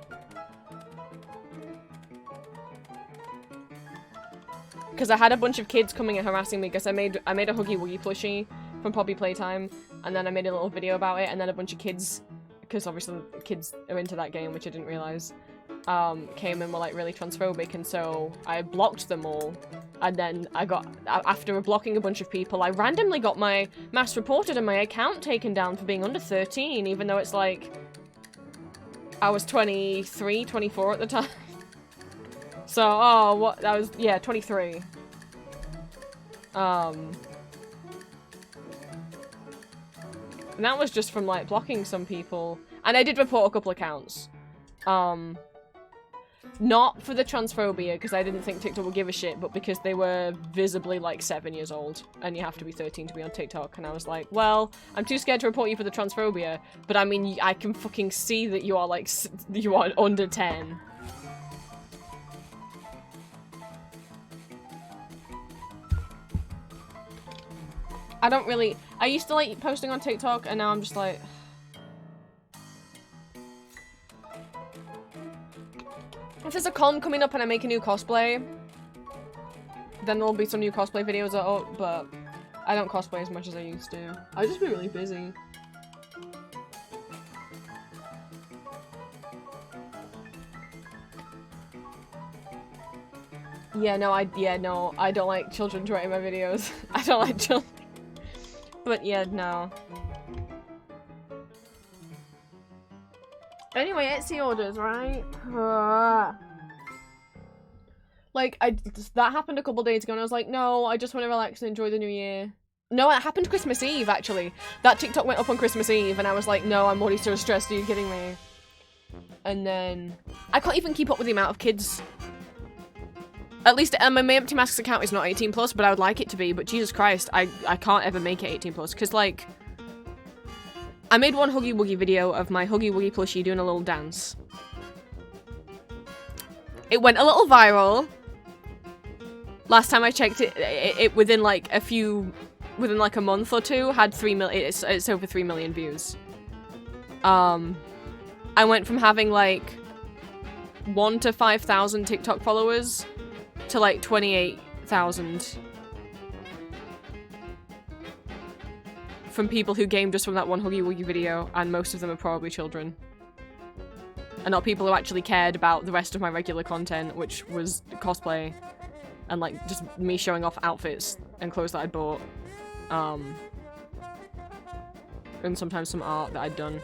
Because I had a bunch of kids coming and harassing me because I made a Huggy Wuggy plushie from Poppy Playtime, and then I made a little video about it, and then a bunch of kids, because obviously kids are into that game, which I didn't realise, came and were like really transphobic, and so I blocked them all. And then after blocking a bunch of people, I randomly got my mass reported and my account taken down for being under 13, even though it's like, I was 23, 24 at the time. So, yeah, 23. And that was just from like blocking some people. And I did report a couple accounts. Not for the transphobia, because I didn't think TikTok would give a shit, but because they were visibly like 7 years old, and you have to be 13 to be on TikTok, and I was like, well, I'm too scared to report you for the transphobia, but I mean, I can fucking see that you are like, you are under 10. I used to like posting on TikTok, and now I'm just like... If there's a con coming up and I make a new cosplay, then there'll be some new cosplay videos up, but I don't cosplay as much as I used to. I've just been really busy. No, I don't like children to write in my videos. I don't like children. But yeah, no. Anyway, Etsy orders, right? Like, that happened a couple days ago and I was like, no, I just want to relax and enjoy the new year. No, it happened Christmas Eve, actually. That TikTok went up on Christmas Eve and I was like, no, I'm already so stressed, are you kidding me? And then... I can't even keep up with the amount of kids At least my Empty Masks account is not 18 plus, but I would like it to be. But Jesus Christ, I can't ever make it 18 plus because like I made one Huggy Wuggy video of my Huggy Wuggy plushie doing a little dance. It went a little viral. Last time I checked it within like within like a month or two had 3 million. It's over 3 million views. I went from having like 1 to 5,000 TikTok followers to like 28,000 from people who game just from that one Huggy Wuggy video, and most of them are probably children. And not people who actually cared about the rest of my regular content, which was cosplay and like just me showing off outfits and clothes that I'd bought. And sometimes some art that I'd done.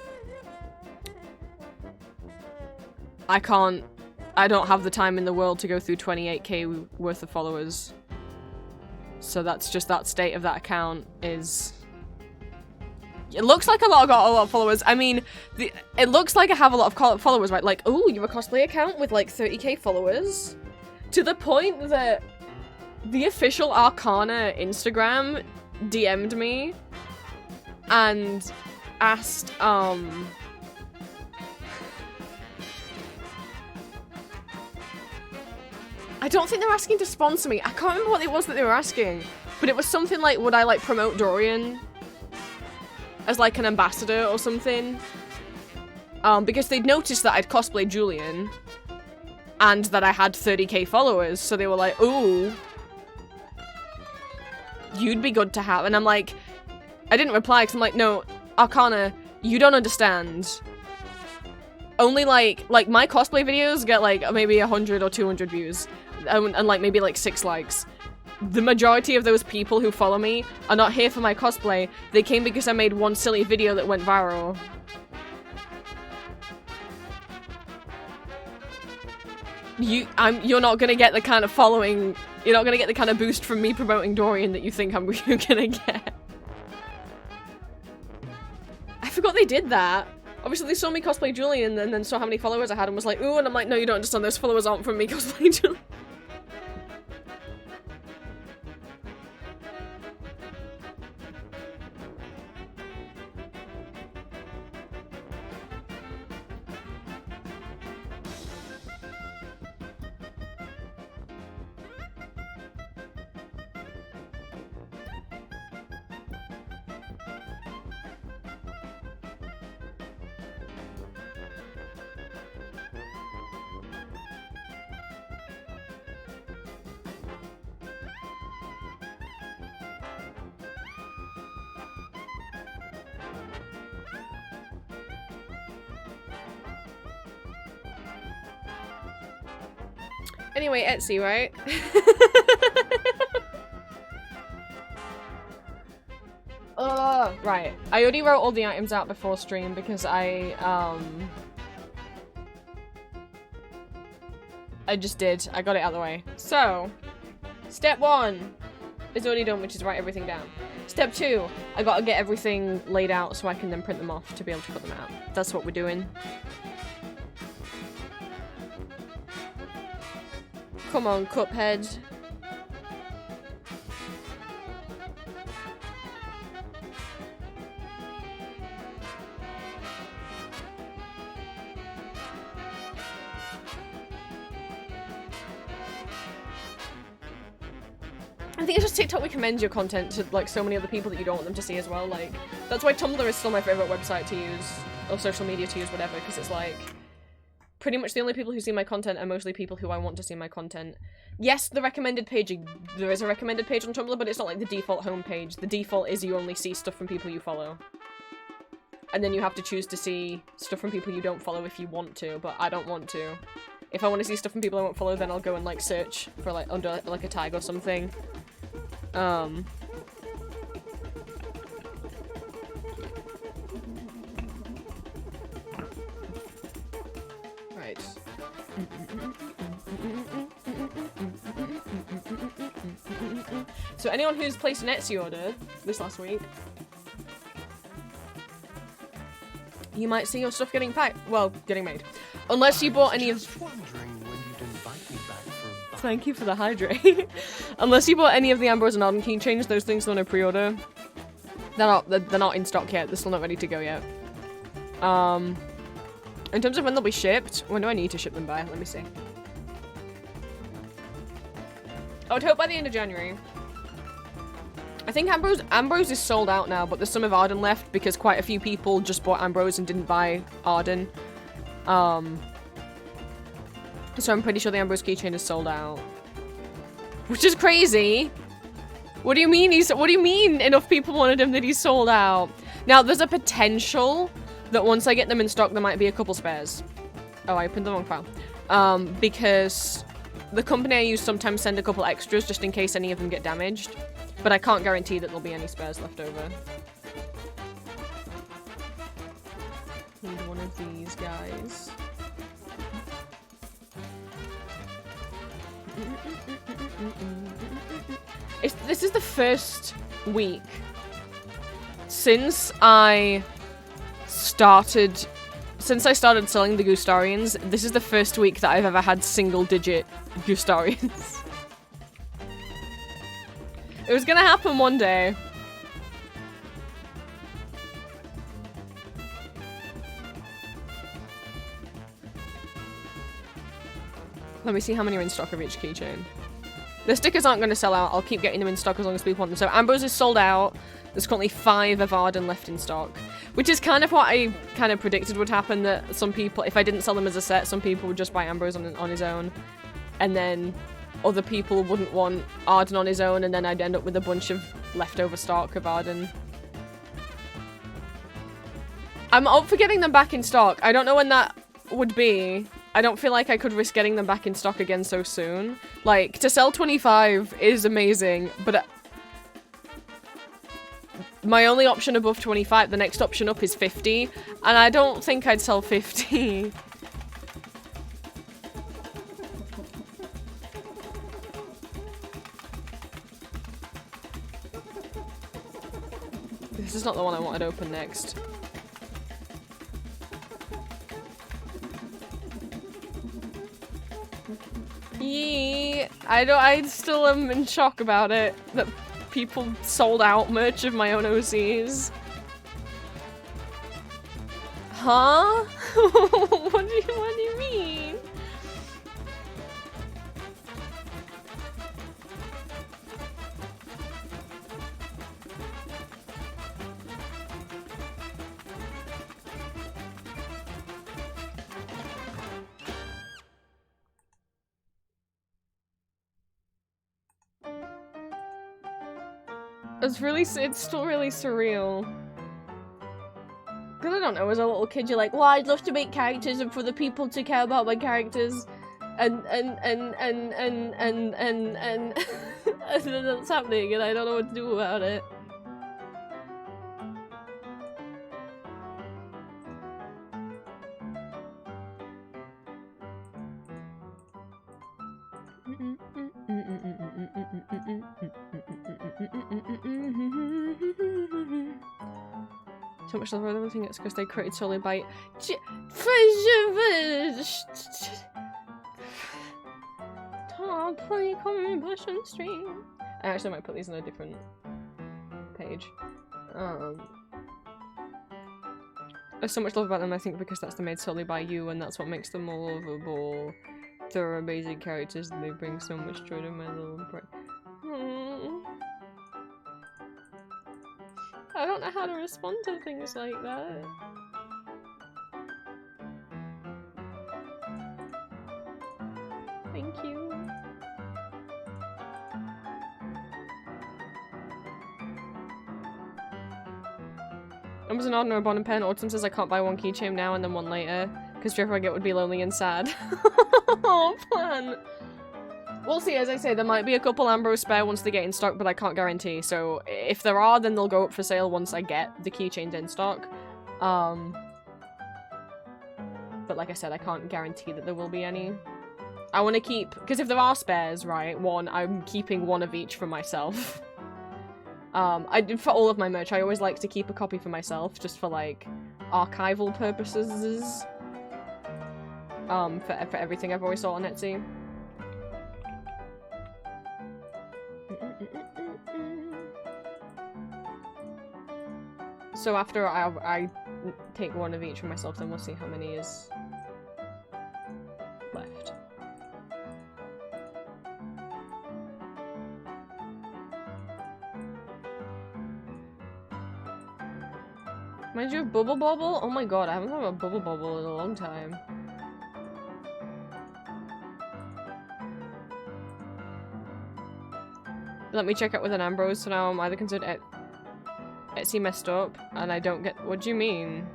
I don't have the time in the world to go through 28k worth of followers. So that's just that state of that account is... It looks like I got a lot of followers. I mean, it looks like I have a lot of followers, right? Like, oh, you're a cosplay account with like 30k followers? To the point that the official Arcana Instagram DM'd me and asked, I don't think they're asking to sponsor me. I can't remember what it was that they were asking. But it was something like, would I like promote Dorian as like an ambassador or something? Because they'd noticed that I'd cosplayed Julian and that I had 30k followers. So they were like, ooh, you'd be good to have. And I'm like, I didn't reply because I'm like, no, Arcana, you don't understand. Only like my cosplay videos get like maybe 100 or 200 views. And like maybe like 6 likes. The majority of those people who follow me are not here for my cosplay. They came because I made one silly video that went viral. You're not gonna get the kind of following, you're not gonna get the kind of boost from me promoting Dorian that you think you're gonna get. I forgot they did that. Obviously they saw me cosplay Julian and then saw how many followers I had and was like, ooh, and I'm like, no, you don't understand, those followers aren't from me cosplaying Julian. Anyway, Etsy, right? Right. I already wrote all the items out before stream because I just did. I got it out of the way. So, step 1 is already done, which is write everything down. Step 2, I gotta get everything laid out so I can then print them off to be able to put them out. That's what we're doing. Come on, Cuphead. I think it's just TikTok recommends your content to like so many other people that you don't want them to see as well. Like, that's why Tumblr is still my favorite website to use, or social media to use, whatever, because it's like pretty much the only people who see my content are mostly people who I want to see my content. Yes, the recommended page, there is a recommended page on Tumblr, but it's not like the default homepage. The default is you only see stuff from people you follow. And then you have to choose to see stuff from people you don't follow if you want to, but I don't want to. If I want to see stuff from people I won't follow, then I'll go and like search for like under like a tag or something. Right. So anyone who's placed an Etsy order this last week, you might see your stuff getting packed. Well, getting made. Unless you bought any of... wondering when you'd invite me back for a thank you for the hydrate. Unless you bought any of the Ambrose and Arden keychains, those things are on a pre-order. They're not in stock yet. They're still not ready to go yet. In terms of when they'll be shipped, when do I need to ship them by? Let me see. I would hope by the end of January. I think Ambrose is sold out now, but there's some of Arden left because quite a few people just bought Ambrose and didn't buy Arden. So I'm pretty sure the Ambrose keychain is sold out. Which is crazy. What do you mean what do you mean enough people wanted him that he's sold out? Now, there's a potential that once I get them in stock, there might be a couple spares. Oh, I opened the wrong file. Because the company I use sometimes send a couple extras just in case any of them get damaged. But I can't guarantee that there'll be any spares left over. Need one of these guys. This is the first week since I started selling the Gustarians. This is the first week that I've ever had single-digit Gustarians. It was gonna happen one day. Let me see how many are in stock of each keychain. The stickers aren't going to sell out. I'll keep getting them in stock as long as people want them. So Ambrose is sold out. There's currently 5 of Arden left in stock. Which is kind of what I kind of predicted would happen, that some people, if I didn't sell them as a set, some people would just buy Ambrose on his own. And then other people wouldn't want Arden on his own, and then I'd end up with a bunch of leftover stock of Arden. I'm up for getting them back in stock. I don't know when that would be. I don't feel like I could risk getting them back in stock again so soon. Like, to sell 25 is amazing, but my only option above 25, the next option up is 50, and I don't think I'd sell 50. This is not the one I wanted open next. Yeah, I still am in shock about it, that people sold out merch of my own OCs. Huh? What do you mean? It's still really surreal. Cause I don't know, as a little kid you're like, well, I'd love to make characters and for the people to care about my characters. And then that's happening and I don't know what to do about it. So much love for everything. It's because they created solely by play combustion stream. I actually might put these on a different page. There's so much love about them, I think, because that's made solely by you, and that's what makes them all lovable. They're amazing characters, and they bring so much joy to my little brain. I don't know how to respond to things like that. Thank you. I was an Arden or a Bon Pen. Autumn says I can't buy one keychain now and then one later, because whichever I get would be lonely and sad. Oh, plan. We'll see, as I say, there might be a couple Ambrose spare once they get in stock, but I can't guarantee. So if there are, then they'll go up for sale once I get the keychains in stock. But like I said, I can't guarantee that there will be any. I want to keep, because if there are spares, right, I'm keeping one of each for myself. For all of my merch, I always like to keep a copy for myself, just for, like, archival purposes. For everything I've always sold on Etsy. So after I take one of each for myself, then we'll see how many is left. Mind you have Bubble Bobble? Oh my god, I haven't thought about Bubble Bobble in a long time. Let me check out with an Ambrose, so now I'm either considered Etsy messed up, and I don't get- what do you mean?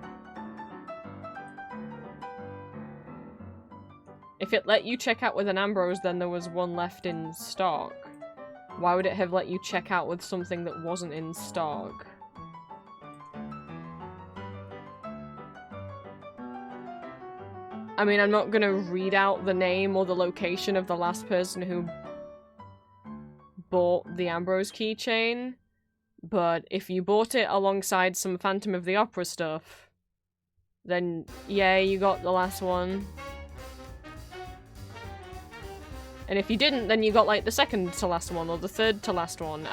If it let you check out with an Ambrose, then there was one left in stock. Why would it have let you check out with something that wasn't in stock? I mean, I'm not gonna read out the name or the location of the last person who bought the Ambrose keychain, but if you bought it alongside some Phantom of the Opera stuff, then yeah, you got the last one. And if you didn't, then you got like the second to last one or the third to last one.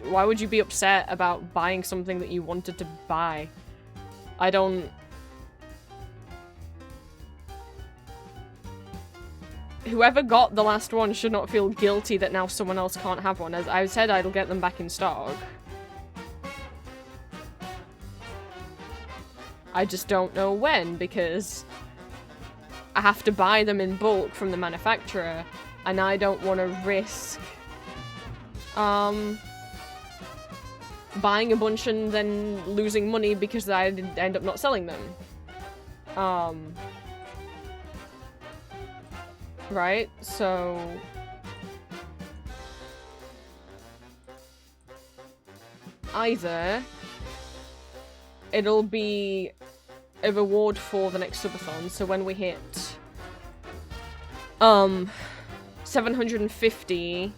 Why would you be upset about buying something that you wanted to buy? I don't... Whoever got the last one should not feel guilty that now someone else can't have one. As I said, I'll get them back in stock. I just don't know when, because I have to buy them in bulk from the manufacturer, and I don't want to risk buying a bunch and then losing money because I end up not selling them. Right? So... either it'll be a reward for the next subathon, so when we hit 750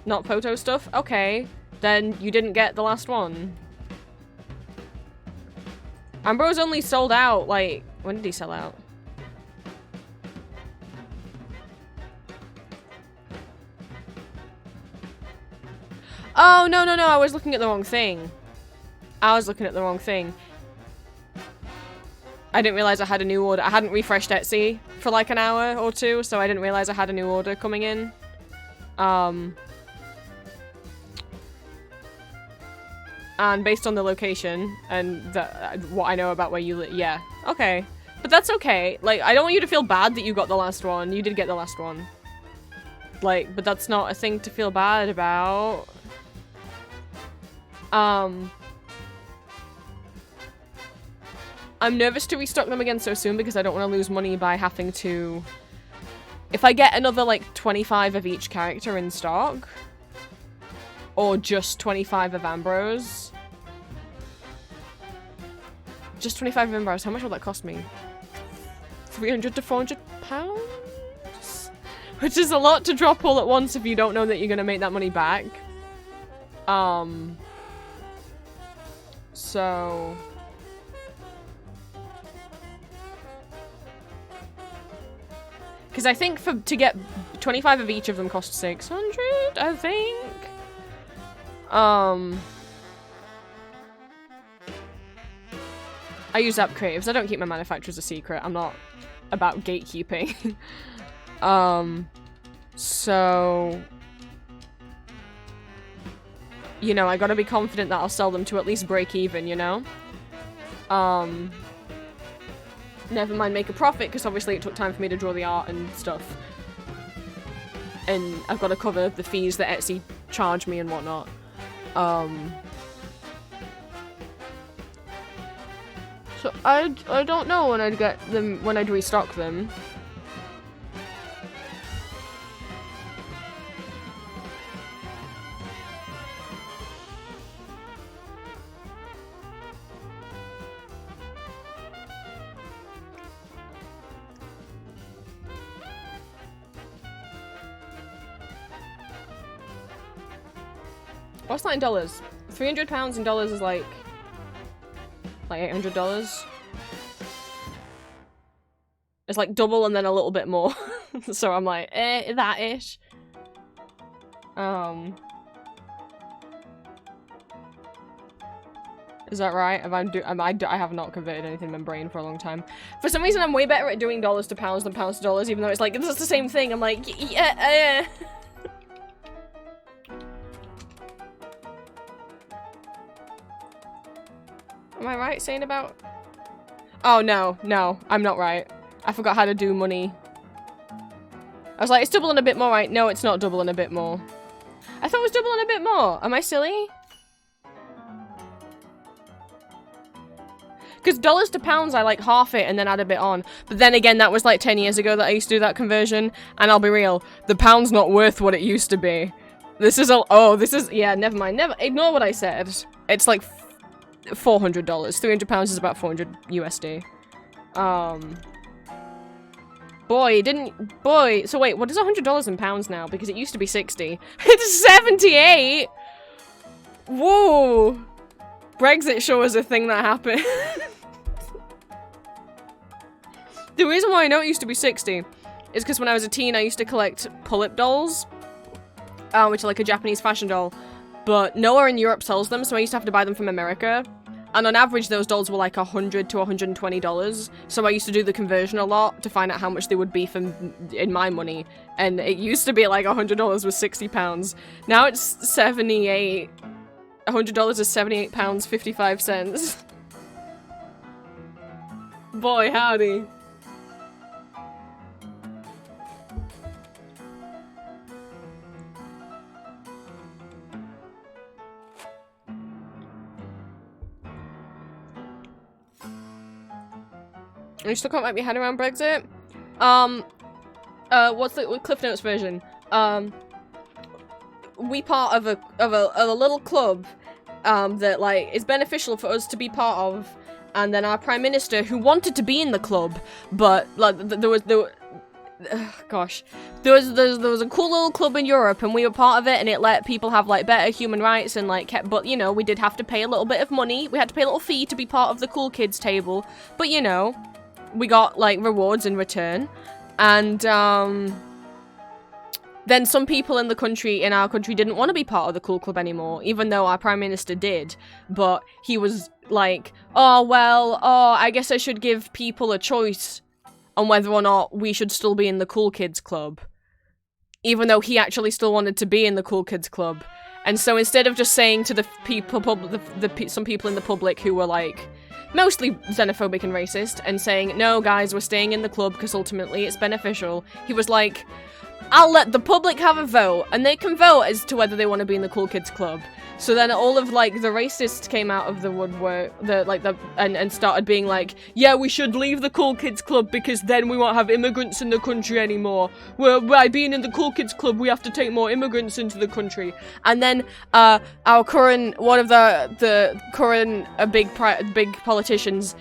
not photo stuff? Okay, then you didn't get the last one. Ambrose only sold out, like, when did he sell out? Oh, no, I was looking at the wrong thing. I didn't realize I had a new order. I hadn't refreshed Etsy for like an hour or two, so I didn't realize I had a new order coming in. And based on the location and what I know about where you live, yeah, okay. But that's okay. Like, I don't want you to feel bad that you got the last one. You did get the last one. Like, but that's not a thing to feel bad about. I'm nervous to restock them again so soon because I don't want to lose money by having to... If I get another, like, 25 of each character in stock, or just 25 of Ambrose... Just 25 of Ambrose, how much will that cost me? 300 to 400 pounds? Which is a lot to drop all at once if you don't know that you're gonna make that money back. So... Because I think to get 25 of each of them cost 600, I think. I use app creatives. I don't keep my manufacturers a secret. I'm not about gatekeeping. So... You know, I gotta be confident that I'll sell them to at least break even, you know? Never mind make a profit, because obviously it took time for me to draw the art and stuff. And I've got to cover the fees that Etsy charge me and whatnot. So I don't know when I'd get them, when I'd restock them. What's that in dollars? 300 pounds in dollars is like $800. It's like double and then a little bit more. So I'm like, that-ish. Is that right? I have not converted anything in my brain for a long time. For some reason, I'm way better at doing dollars to pounds than pounds to dollars, even though it's like, it's the same thing. I'm like, yeah, Am I right saying about... Oh, no, I'm not right. I forgot how to do money. I was like, it's doubling a bit more, right? No, it's not doubling a bit more. I thought it was doubling a bit more. Am I silly? Because dollars to pounds, I like half it and then add a bit on. But then again, that was like 10 years ago that I used to do that conversion. And I'll be real, the pound's not worth what it used to be. This is all- oh, this is- yeah, never mind. Ignore what I said. It's like $400. 300 pounds is about 400 USD. Boy, so wait, what is $100 in pounds now? Because it used to be 60. It's 78! Whoa! Brexit sure was a thing that happened. The reason why I know it used to be 60 is because when I was a teen, I used to collect pull-up dolls, which are like a Japanese fashion doll, but nowhere in Europe sells them, so I used to have to buy them from America. And on average, those dolls were like $100 to $120, so I used to do the conversion a lot to find out how much they would be in my money, and it used to be like $100 was 60 pounds. Now it's 78. $100 is 78 pounds 55 cents. Boy, howdy. You still can't wrap your head around Brexit? What's the Cliff Notes version? We part of a little club, that, like, is beneficial for us to be part of, and then our Prime Minister, who wanted to be in the club, but, like, there was a cool little club in Europe, and we were part of it, and it let people have, like, better human rights, and, like, but, you know, we did have to pay a little bit of money. We had to pay a little fee to be part of the cool kids table, but, you know, we got, like, rewards in return, and, then some people in our country didn't want to be part of the cool club anymore, even though our Prime Minister did, but he was like, I guess I should give people a choice on whether or not we should still be in the cool kids club, even though he actually still wanted to be in the cool kids club. And so instead of just saying to the people, some people in the public who were like, mostly xenophobic and racist, and saying, no guys, we're staying in the club because ultimately it's beneficial, he was like, I'll let the public have a vote, and they can vote as to whether they want to be in the cool kids club. So then all of, like, the racists came out of the woodwork, and started being like, yeah, we should leave the cool kids club because then we won't have immigrants in the country anymore. By being in the cool kids club, we have to take more immigrants into the country. And then, our current, one of the current big politicians,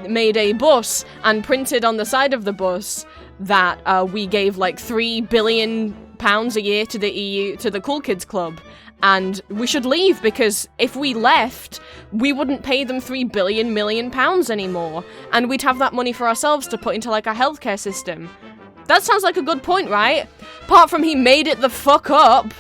made a bus and printed on the side of the bus that, we gave, like, £3 billion a year to the EU, to the cool kids club. And we should leave, because if we left, we wouldn't pay them £3 million anymore. And we'd have that money for ourselves to put into, like, our healthcare system. That sounds like a good point, right? Apart from he made it the fuck up.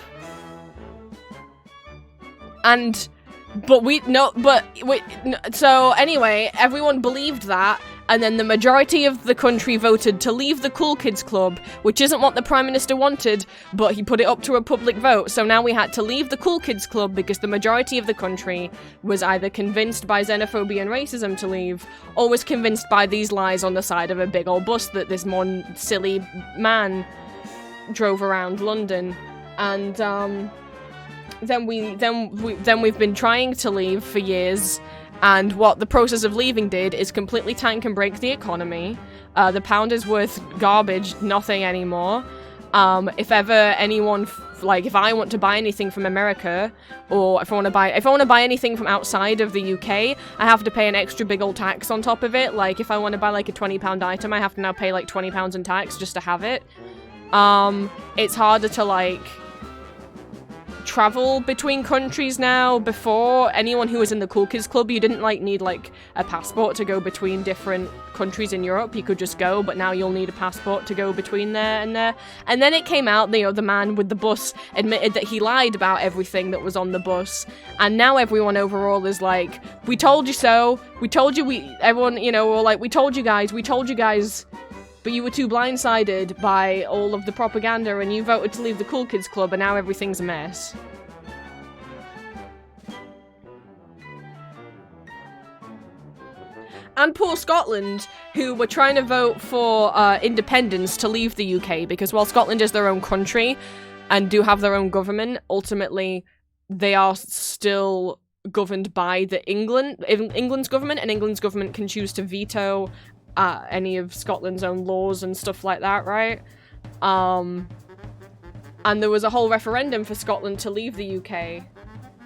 So anyway, everyone believed that, and then the majority of the country voted to leave the cool kids club, which isn't what the Prime Minister wanted, but he put it up to a public vote, so now we had to leave the cool kids club because the majority of the country was either convinced by xenophobia and racism to leave, or was convinced by these lies on the side of a big old bus that this one silly man drove around London. And, then we've been trying to leave for years, and what the process of leaving did is completely tank and break the economy. The pound is worth garbage, nothing anymore. If ever anyone, if I want to buy anything from America, or if I want to buy anything from outside of the UK, I have to pay an extra big old tax on top of it. Like, if I want to buy, like, a £20 item, I have to now pay, like, £20 in tax just to have it. It's harder to, like, travel between countries now. Before, anyone who was in the Cool Kids Club, you didn't like need like a passport to go between different countries in Europe. You could just go, but now you'll need a passport to go between there and there. And then it came out, you know, the man with the bus admitted that he lied about everything that was on the bus, and now everyone overall is like, we told you so, we told you, everyone, you know, we're like, we told you guys, but you were too blindsided by all of the propaganda and you voted to leave the Cool Kids Club and now everything's a mess. And poor Scotland, who were trying to vote for independence to leave the UK, because while Scotland is their own country and do have their own government, ultimately they are still governed by the England's government, and England's government can choose to veto any of Scotland's own laws and stuff like that, right? And there was a whole referendum for Scotland to leave the UK,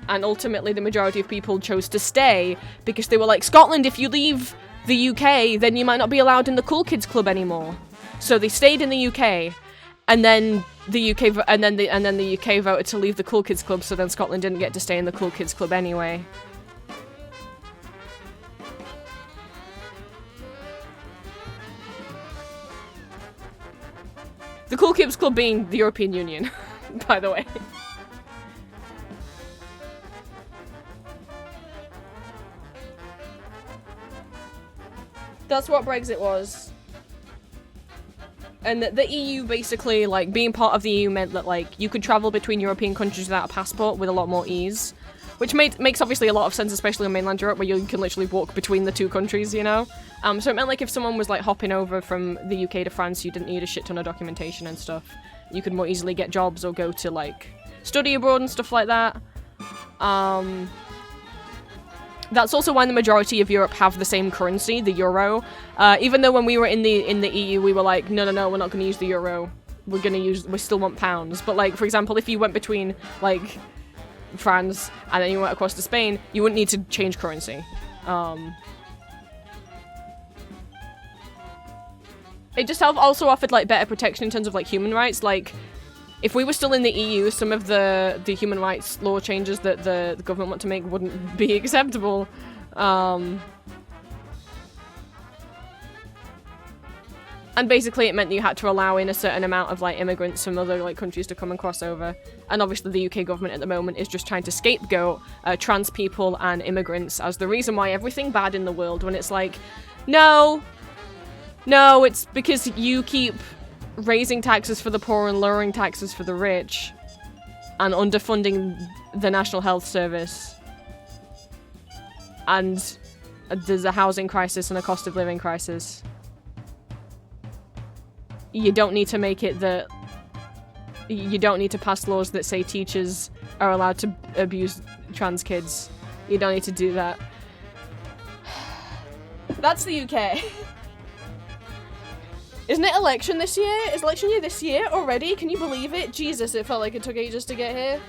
and ultimately the majority of people chose to stay because they were like, Scotland, if you leave the UK, then you might not be allowed in the Cool Kids Club anymore. So they stayed in the UK, and then the UK voted to leave the Cool Kids Club, so then Scotland didn't get to stay in the Cool Kids Club anyway. The Cool Kids Club being the European Union, by the way. That's what Brexit was. And the EU basically, like, being part of the EU meant that, like, you could travel between European countries without a passport with a lot more ease. Which makes obviously a lot of sense, especially in mainland Europe, where you can literally walk between the two countries, you know? So it meant, like, if someone was, like, hopping over from the UK to France, you didn't need a shit ton of documentation and stuff. You could more easily get jobs or go to, like, study abroad and stuff like that. That's also why the majority of Europe have the same currency, the euro. Even though when we were in the EU, we were like, no, we're not going to use the euro. We still want pounds. But, like, for example, if you went between, like, France and then you went across to Spain, you wouldn't need to change currency. It just also offered, like, better protection in terms of, like, human rights. Like, if we were still in the EU, some of the human rights law changes that the government want to make wouldn't be acceptable. And basically it meant that you had to allow in a certain amount of, like, immigrants from other, like, countries to come and cross over. And obviously the UK government at the moment is just trying to scapegoat trans people and immigrants as the reason why everything bad in the world, when it's like, no, it's because you keep raising taxes for the poor and lowering taxes for the rich and underfunding the National Health Service. And there's a housing crisis and a cost of living crisis. You don't need to make it that... You don't need to pass laws that say teachers are allowed to abuse trans kids. You don't need to do that. That's the UK. Isn't it election this year? Is election year this year already? Can you believe it? Jesus, it felt like it took ages to get here.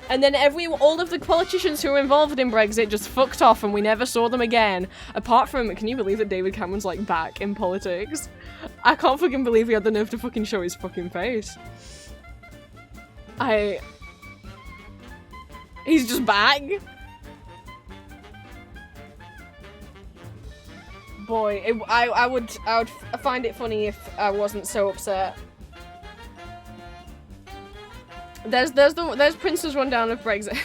And then all of the politicians who were involved in Brexit just fucked off and we never saw them again. Apart from, can you believe that David Cameron's, like, back in politics? I can't fucking believe he had the nerve to fucking show his fucking face. He's just back? Boy, I would find it funny if I wasn't so upset. There's Prince's rundown of Brexit.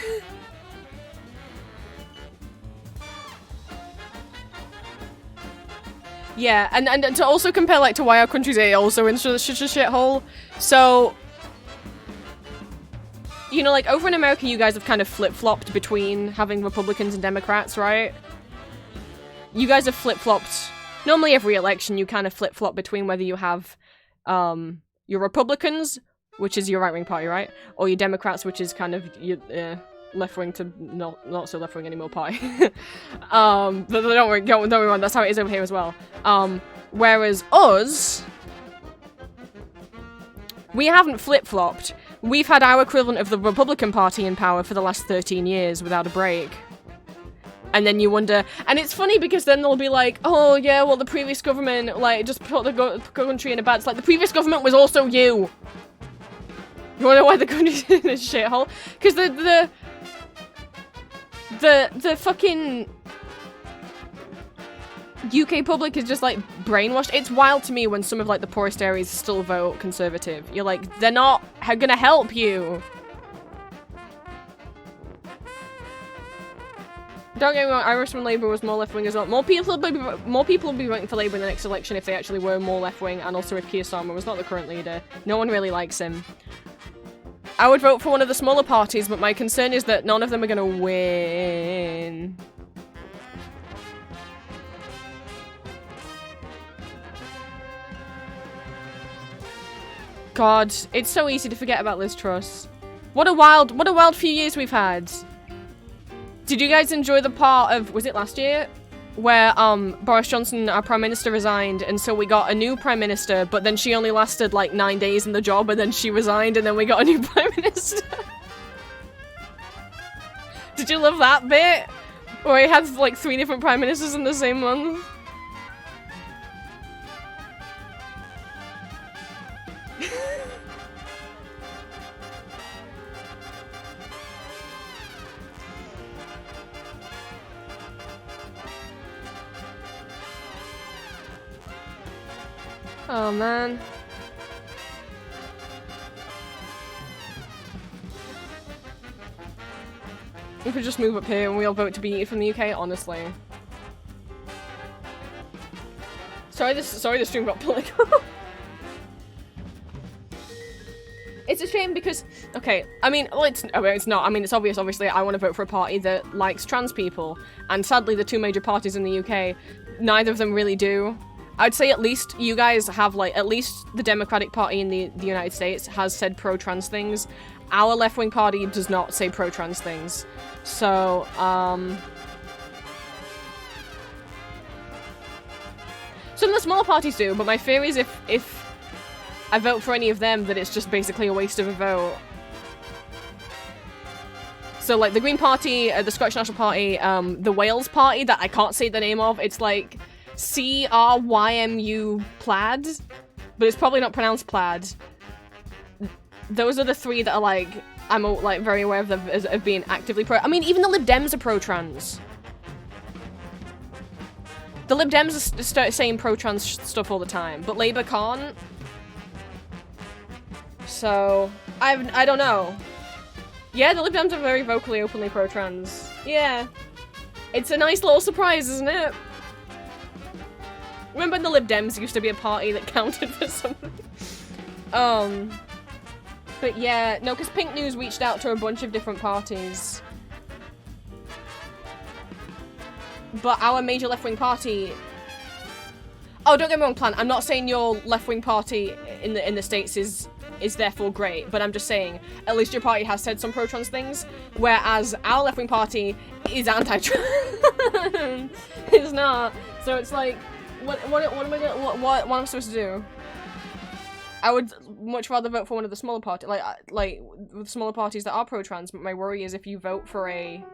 Yeah, and to also compare, like, to why our country's also in such a shithole. So, you know, like, over in America, you guys have kind of flip-flopped between having Republicans and Democrats, right? You guys have flip-flopped. Normally every election you kind of flip-flop between whether you have your Republicans, which is your right-wing party, right? Or your Democrats, which is kind of your left-wing to not so left-wing anymore party. But don't worry, that's how it is over here as well. Whereas us, we haven't flip-flopped. We've had our equivalent of the Republican Party in power for the last 13 years without a break. and then you wonder, and it's funny because then they'll be like, oh yeah, well the previous government, like, just put the country in a bad, it's like, the previous government was also you. You wanna know why the country's in a shithole? Because the fucking UK public is just like brainwashed. It's wild to me when some of like the poorest areas still vote Conservative. You're like, they're not gonna help you. Don't get me wrong, Irish when Labour was more left-wing as well. More people will be voting for Labour in the next election if they actually were more left-wing, and also if Keir Starmer was not the current leader. No one really likes him. I would vote for one of the smaller parties, but my concern is that none of them are gonna win. God, it's so easy to forget about Liz Truss. What a wild few years we've had. Did you guys enjoy the part of, was it last year? Where Boris Johnson, our Prime Minister, resigned, and so we got a new Prime Minister, but then she only lasted like 9 days in the job, and then she resigned, and then we got a new Prime Minister. Did you love that bit? Where he had like 3 different Prime Ministers in the same month? Oh man. We could just move up here and we all vote to be from the UK, honestly. Sorry the stream got political. It's a shame because, okay, I mean, well, it's not. I mean, it's obvious, obviously, I want to vote for a party that likes trans people. And sadly, the 2 major parties in the UK, neither of them really do. I'd say at least you guys have, like, at least the Democratic Party in the United States has said pro-trans things. Our left-wing party does not say pro-trans things. So, some of the smaller parties do, but my fear is if I vote for any of them, that it's just basically a waste of a vote. So, like, the Green Party, the Scottish National Party, the Wales Party, that I can't say the name of, it's like CRYMU plaid, but it's probably not pronounced plaid. Those are the 3 that are like, I'm like very aware of them as being actively pro. I mean, even the Lib Dems are pro-trans. The Lib Dems start saying pro-trans stuff all the time, but Labour can't. So, I don't know. Yeah, the Lib Dems are very vocally, openly pro-trans. Yeah. It's a nice little surprise, isn't it? Remember when the Lib Dems used to be a party that counted for something? But yeah, no, because Pink News reached out to a bunch of different parties. But our major left-wing party... Oh, don't get me wrong, Plan. I'm not saying your left-wing party in the States is therefore great, but I'm just saying, at least your party has said some pro-trans things, whereas our left-wing party is anti-trans. It's not. So it's like, what am I gonna, what am I supposed to do? I would much rather vote for one of the smaller parties, like the smaller parties that are pro-trans, but my worry is if you vote for a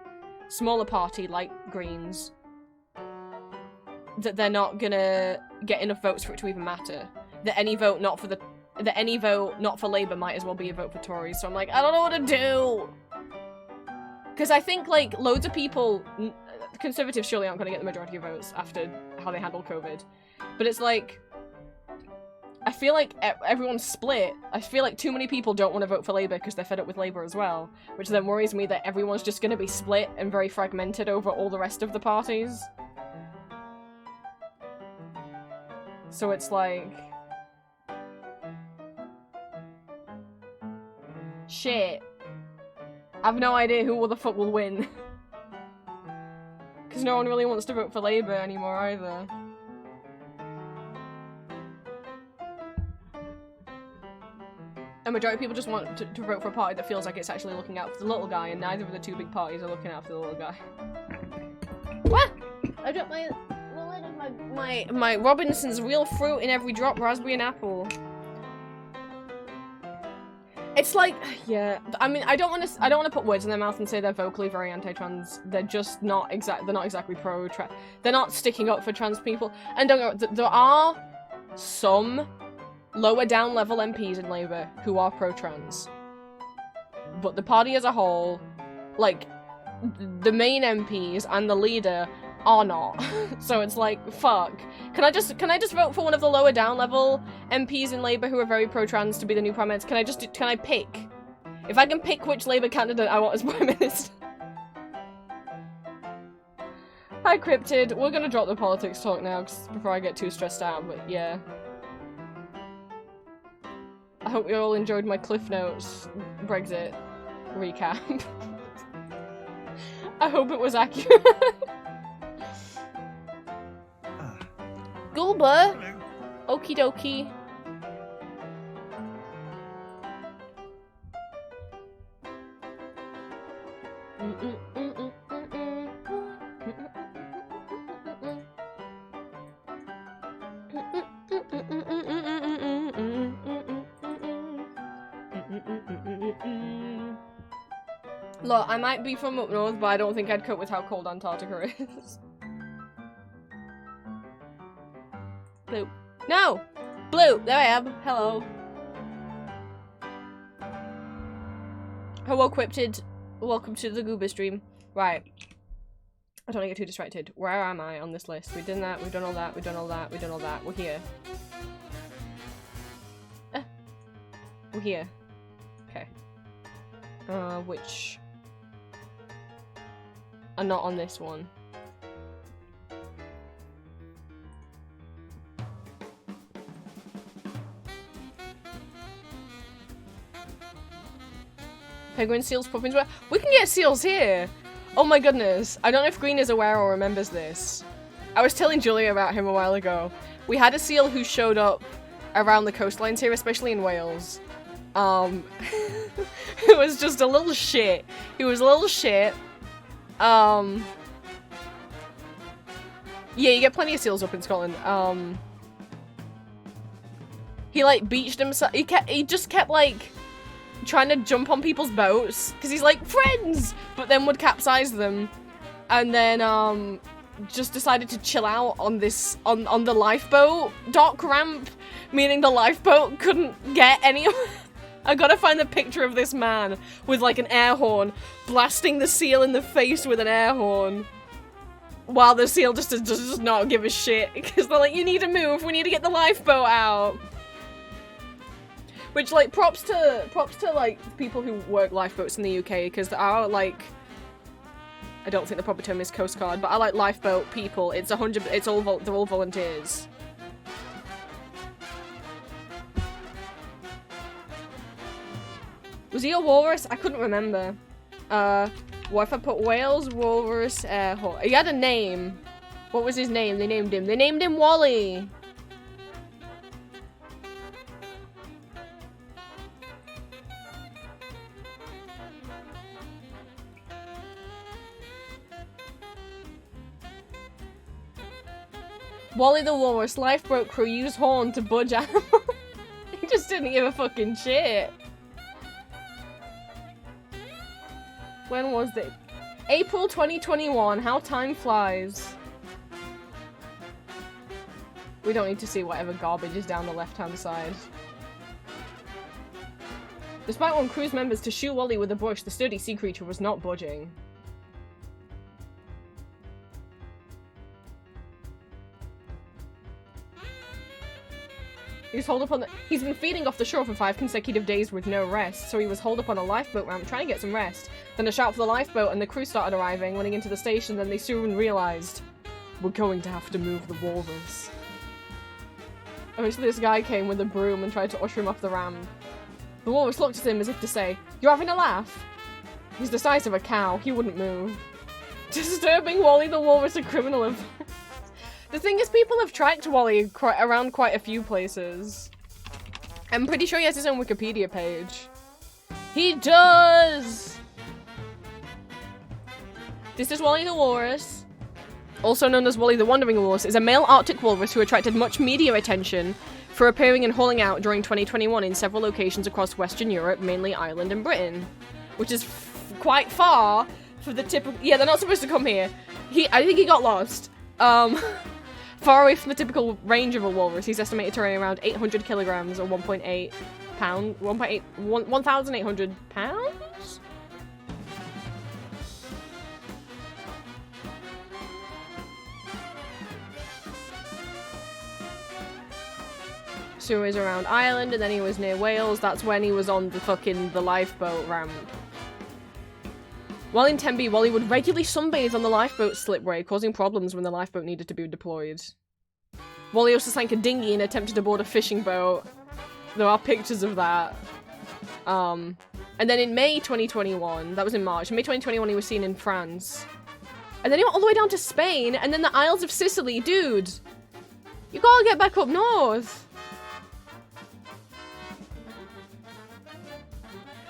smaller party like Greens, that they're not gonna get enough votes for it to even matter. That any vote not for Labour might as well be a vote for Tories, so I'm like, I don't know what to do! Because I think, like, loads of people, Conservatives surely aren't gonna get the majority of votes after how they handled COVID, but it's like, I feel like everyone's split. I feel like too many people don't want to vote for Labour because they're fed up with Labour as well, which then worries me that everyone's just gonna be split and very fragmented over all the rest of the parties. So it's like... Shit. I have no idea who the fuck will win. Because no one really wants to vote for Labour anymore either. A majority of people just want to vote for a party that feels like it's actually looking out for the little guy, and neither of the 2 big parties are looking out for the little guy. What? I dropped my Robinson's real fruit in every drop, raspberry and apple. It's like, yeah. I mean, I don't want to put words in their mouth and say they're vocally very anti-trans. They're just not They're not exactly pro-trans. They're not sticking up for trans people. And don't go. There are some lower down level MPs in Labour who are pro-trans, but the party as a whole, like the main MPs and the leader, are not. So it's like, fuck. Can I just vote for one of the lower down level MPs in Labour who are very pro-trans to be the new Prime Minister? Can I pick? If I can pick which Labour candidate I want as Prime Minister. Hi Cryptid, we're gonna drop the politics talk now before I get too stressed out, but yeah. I hope you all enjoyed my Cliff Notes Brexit recap. I hope it was accurate. Gulba! Okie dokie. Look, I might be from up north, but I don't think I'd cope with how cold Antarctica is. Blue. No! Blue! There I am. Hello. Hello, Cryptid. Welcome to the Gooba stream. Right. I don't want to get too distracted. Where am I on this list? We've done that, we've done all that, we've done all that, we've done all that. We're here. We're here. Okay. Which are not on this one. Penguin, seals, puffins. We can get seals here! Oh my goodness. I don't know if Green is aware or remembers this. I was telling Julia about him a while ago. We had a seal who showed up around the coastlines here, especially in Wales. It was just a little shit. He was a little shit. Yeah, you get plenty of seals up in Scotland. He like beached himself. He just kept like trying to jump on people's boats because he's like friends, but then would capsize them, and then just decided to chill out on this on the lifeboat dock ramp, meaning the lifeboat couldn't get anywhere. I gotta find the picture of this man with like an air horn blasting the seal in the face with an air horn, while the seal just does not give a shit because they're like, you need to move, we need to get the lifeboat out. Which, like, props to like people who work lifeboats in the UK, because there are like, I don't think the proper term is Coast Guard, but I like lifeboat people. They're all volunteers. Was he a walrus? I couldn't remember. What if I put Wales Walrus Air Horse? He had a name. What was his name? They named him Wally. Wally the Walrus, lifeboat crew, use horn to budge animal. He just didn't give a fucking shit. When was it? April 2021, how time flies. We don't need to see whatever garbage is down the left-hand side. Despite one crew's members to shoot Wally with a bush, the sturdy sea creature was not budging. He's been feeding off the shore for 5 consecutive days with no rest, so he was holed up on a lifeboat ramp trying to get some rest. Then a shout for the lifeboat and the crew started arriving, running into the station, then they soon realized, we're going to have to move the walrus. Eventually this guy came with a broom and tried to usher him off the ramp. The walrus looked at him as if to say, you're having a laugh? He's the size of a cow, he wouldn't move. Disturbing Wally the Walrus a criminal offense. The thing is, people have tracked Wally around quite a few places. I'm pretty sure he has his own Wikipedia page. He does! This is Wally the Walrus, also known as Wally the Wandering Walrus, is a male Arctic walrus who attracted much media attention for appearing and hauling out during 2021 in several locations across Western Europe, mainly Ireland and Britain. Which is quite far for the typical- yeah, they're not supposed to come here. I think he got lost. Far away from the typical range of a walrus. He's estimated to weigh around 800 kilograms or 1.8 pound, 1,800 pounds? So he was around Ireland and then he was near Wales. That's when he was on the lifeboat ramp. While in Tenby, Wally would regularly sunbathe on the lifeboat slipway, causing problems when the lifeboat needed to be deployed. Wally also sank a dinghy and attempted to board a fishing boat. There are pictures of that. And then in May 2021, that was in March, May 2021 he was seen in France. And then he went all the way down to Spain, and then the Isles of Sicily. Dude! You gotta get back up north!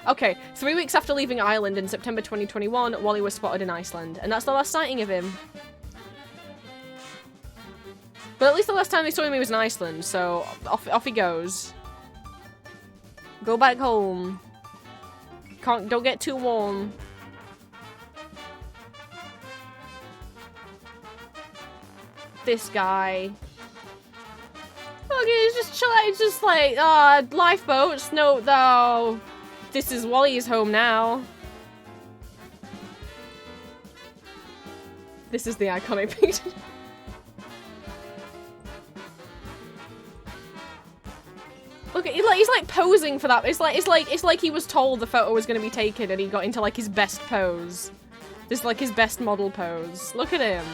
Okay, 3 weeks after leaving Ireland in September 2021, Wally was spotted in Iceland, and that's the last sighting of him. But at least the last time they saw him he was in Iceland, so off he goes. Go back home. Don't get too warm. This guy. Okay, he's just chilling, it's just like, lifeboats, no. This is Wally's home now. This is the iconic picture. Look, he's like posing for that. It's like he was told the photo was gonna be taken and he got into like his best pose. This is like his best model pose. Look at him.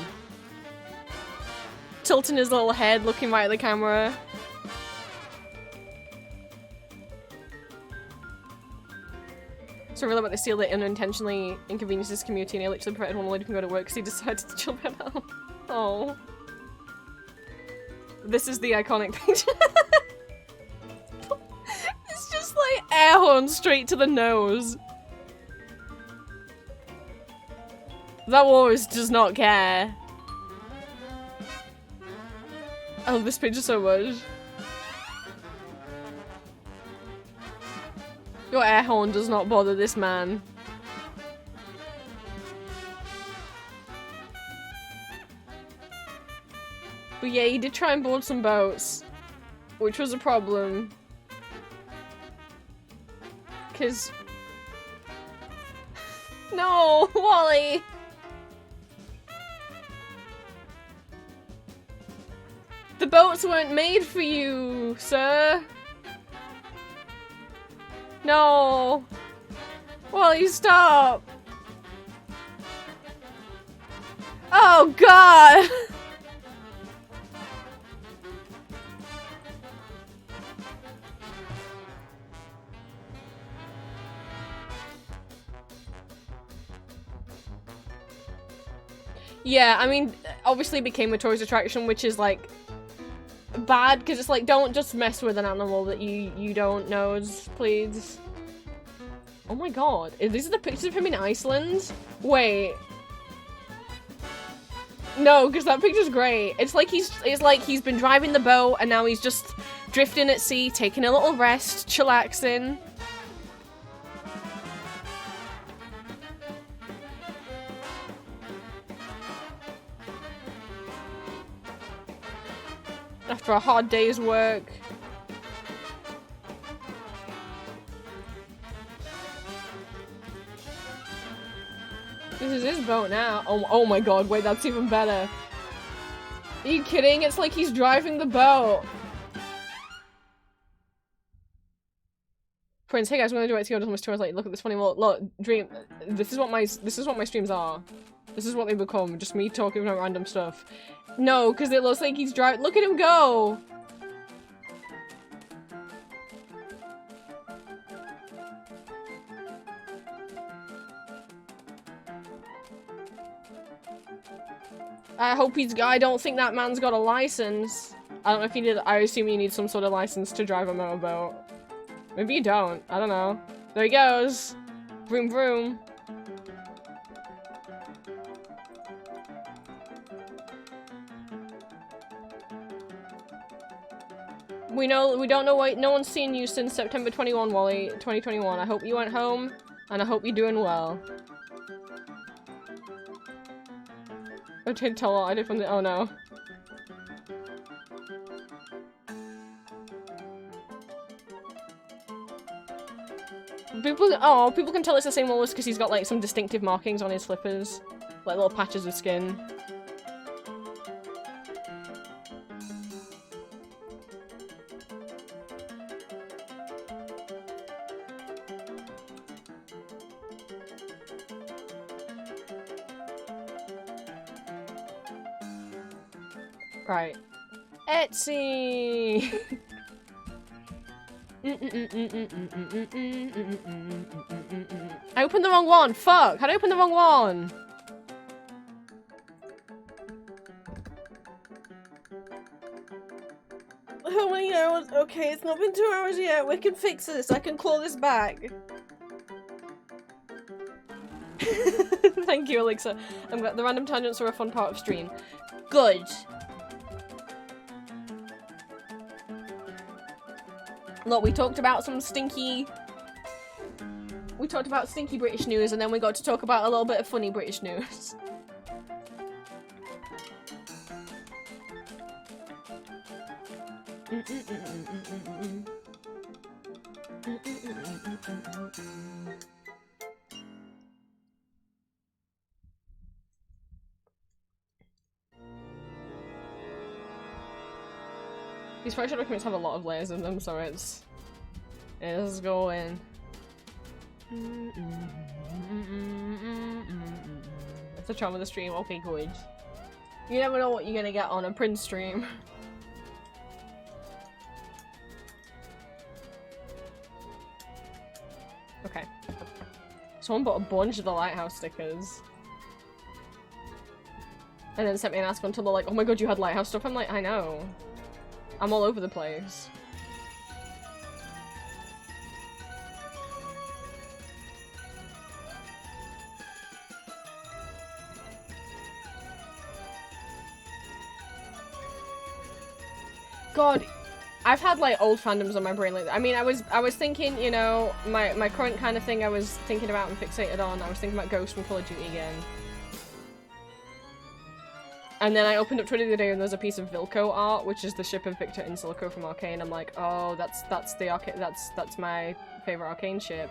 Tilting his little head, looking right at the camera. So really about the seal that unintentionally inconveniences community and he literally prevented one lady from going to work because he decided to chill out. Oh. This is the iconic picture. It's just like air horn straight to the nose. That walrus does not care. I love this picture so much. Your air horn does not bother this man. But yeah, he did try and board some boats, which was a problem. 'Cause... No, Wally! The boats weren't made for you, sir. No! Wally, stop! Oh god! Yeah, I mean, obviously it became a tourist attraction, which is like bad because it's like, don't just mess with an animal that you don't know, please. Oh my god, these are the pictures of him in Iceland? Wait. No, because that picture's great. It's like he's been driving the boat and now he's just drifting at sea, taking a little rest, chillaxing. After a hard day's work. This is his boat now. Oh my god, wait, that's even better. Are you kidding? It's like he's driving the boat. Prince, hey guys, we're gonna do it to go to my tours. Like, look at this funny look, Dream. This is what my streams are. This is what they become. Just me talking about random stuff. No, because it looks like he's driving. Look at him go! I hope I don't think that man's got a license. I don't know if he did. I assume you need some sort of license to drive a motorboat. Maybe you don't. I don't know. There he goes. Vroom vroom. We don't know why no one's seen you since September 21, Wally, 2021. I hope you went home, and I hope you're doing well. I did tell I did from the- oh no. People can tell it's the same Wallace because he's got like some distinctive markings on his flippers. Like little patches of skin. Right. Etsy! I opened the wrong one! Fuck! I opened the wrong one! How many hours? Okay, it's not been 2 hours yet. We can fix this. I can claw this back. Thank you, Alexa. I'm glad the random tangents are a fun part of stream. Good. Look, we talked about some stinky... We talked about stinky British news, and then we got to talk about a little bit of funny British news. These pressure documents have a lot of layers in them, so it's going. That's the charm of the stream. Okay, good. You never know what you're gonna get on a Prince stream. Okay. Someone bought a bunch of the lighthouse stickers. And then sent me an ask until they're like, oh my god, you had lighthouse stuff? I'm like, I know. I'm all over the place. God, I've had like old fandoms on my brain lately. I mean, I was thinking, you know, my current kind of thing I was thinking about and fixated on. I was thinking about Ghost from Call of Duty again. And then I opened up Twitter the other day and there's a piece of Vilco art, which is the ship of Victor in Silico from Arcane. I'm like, oh, that's the Arcane, that's my favorite Arcane ship.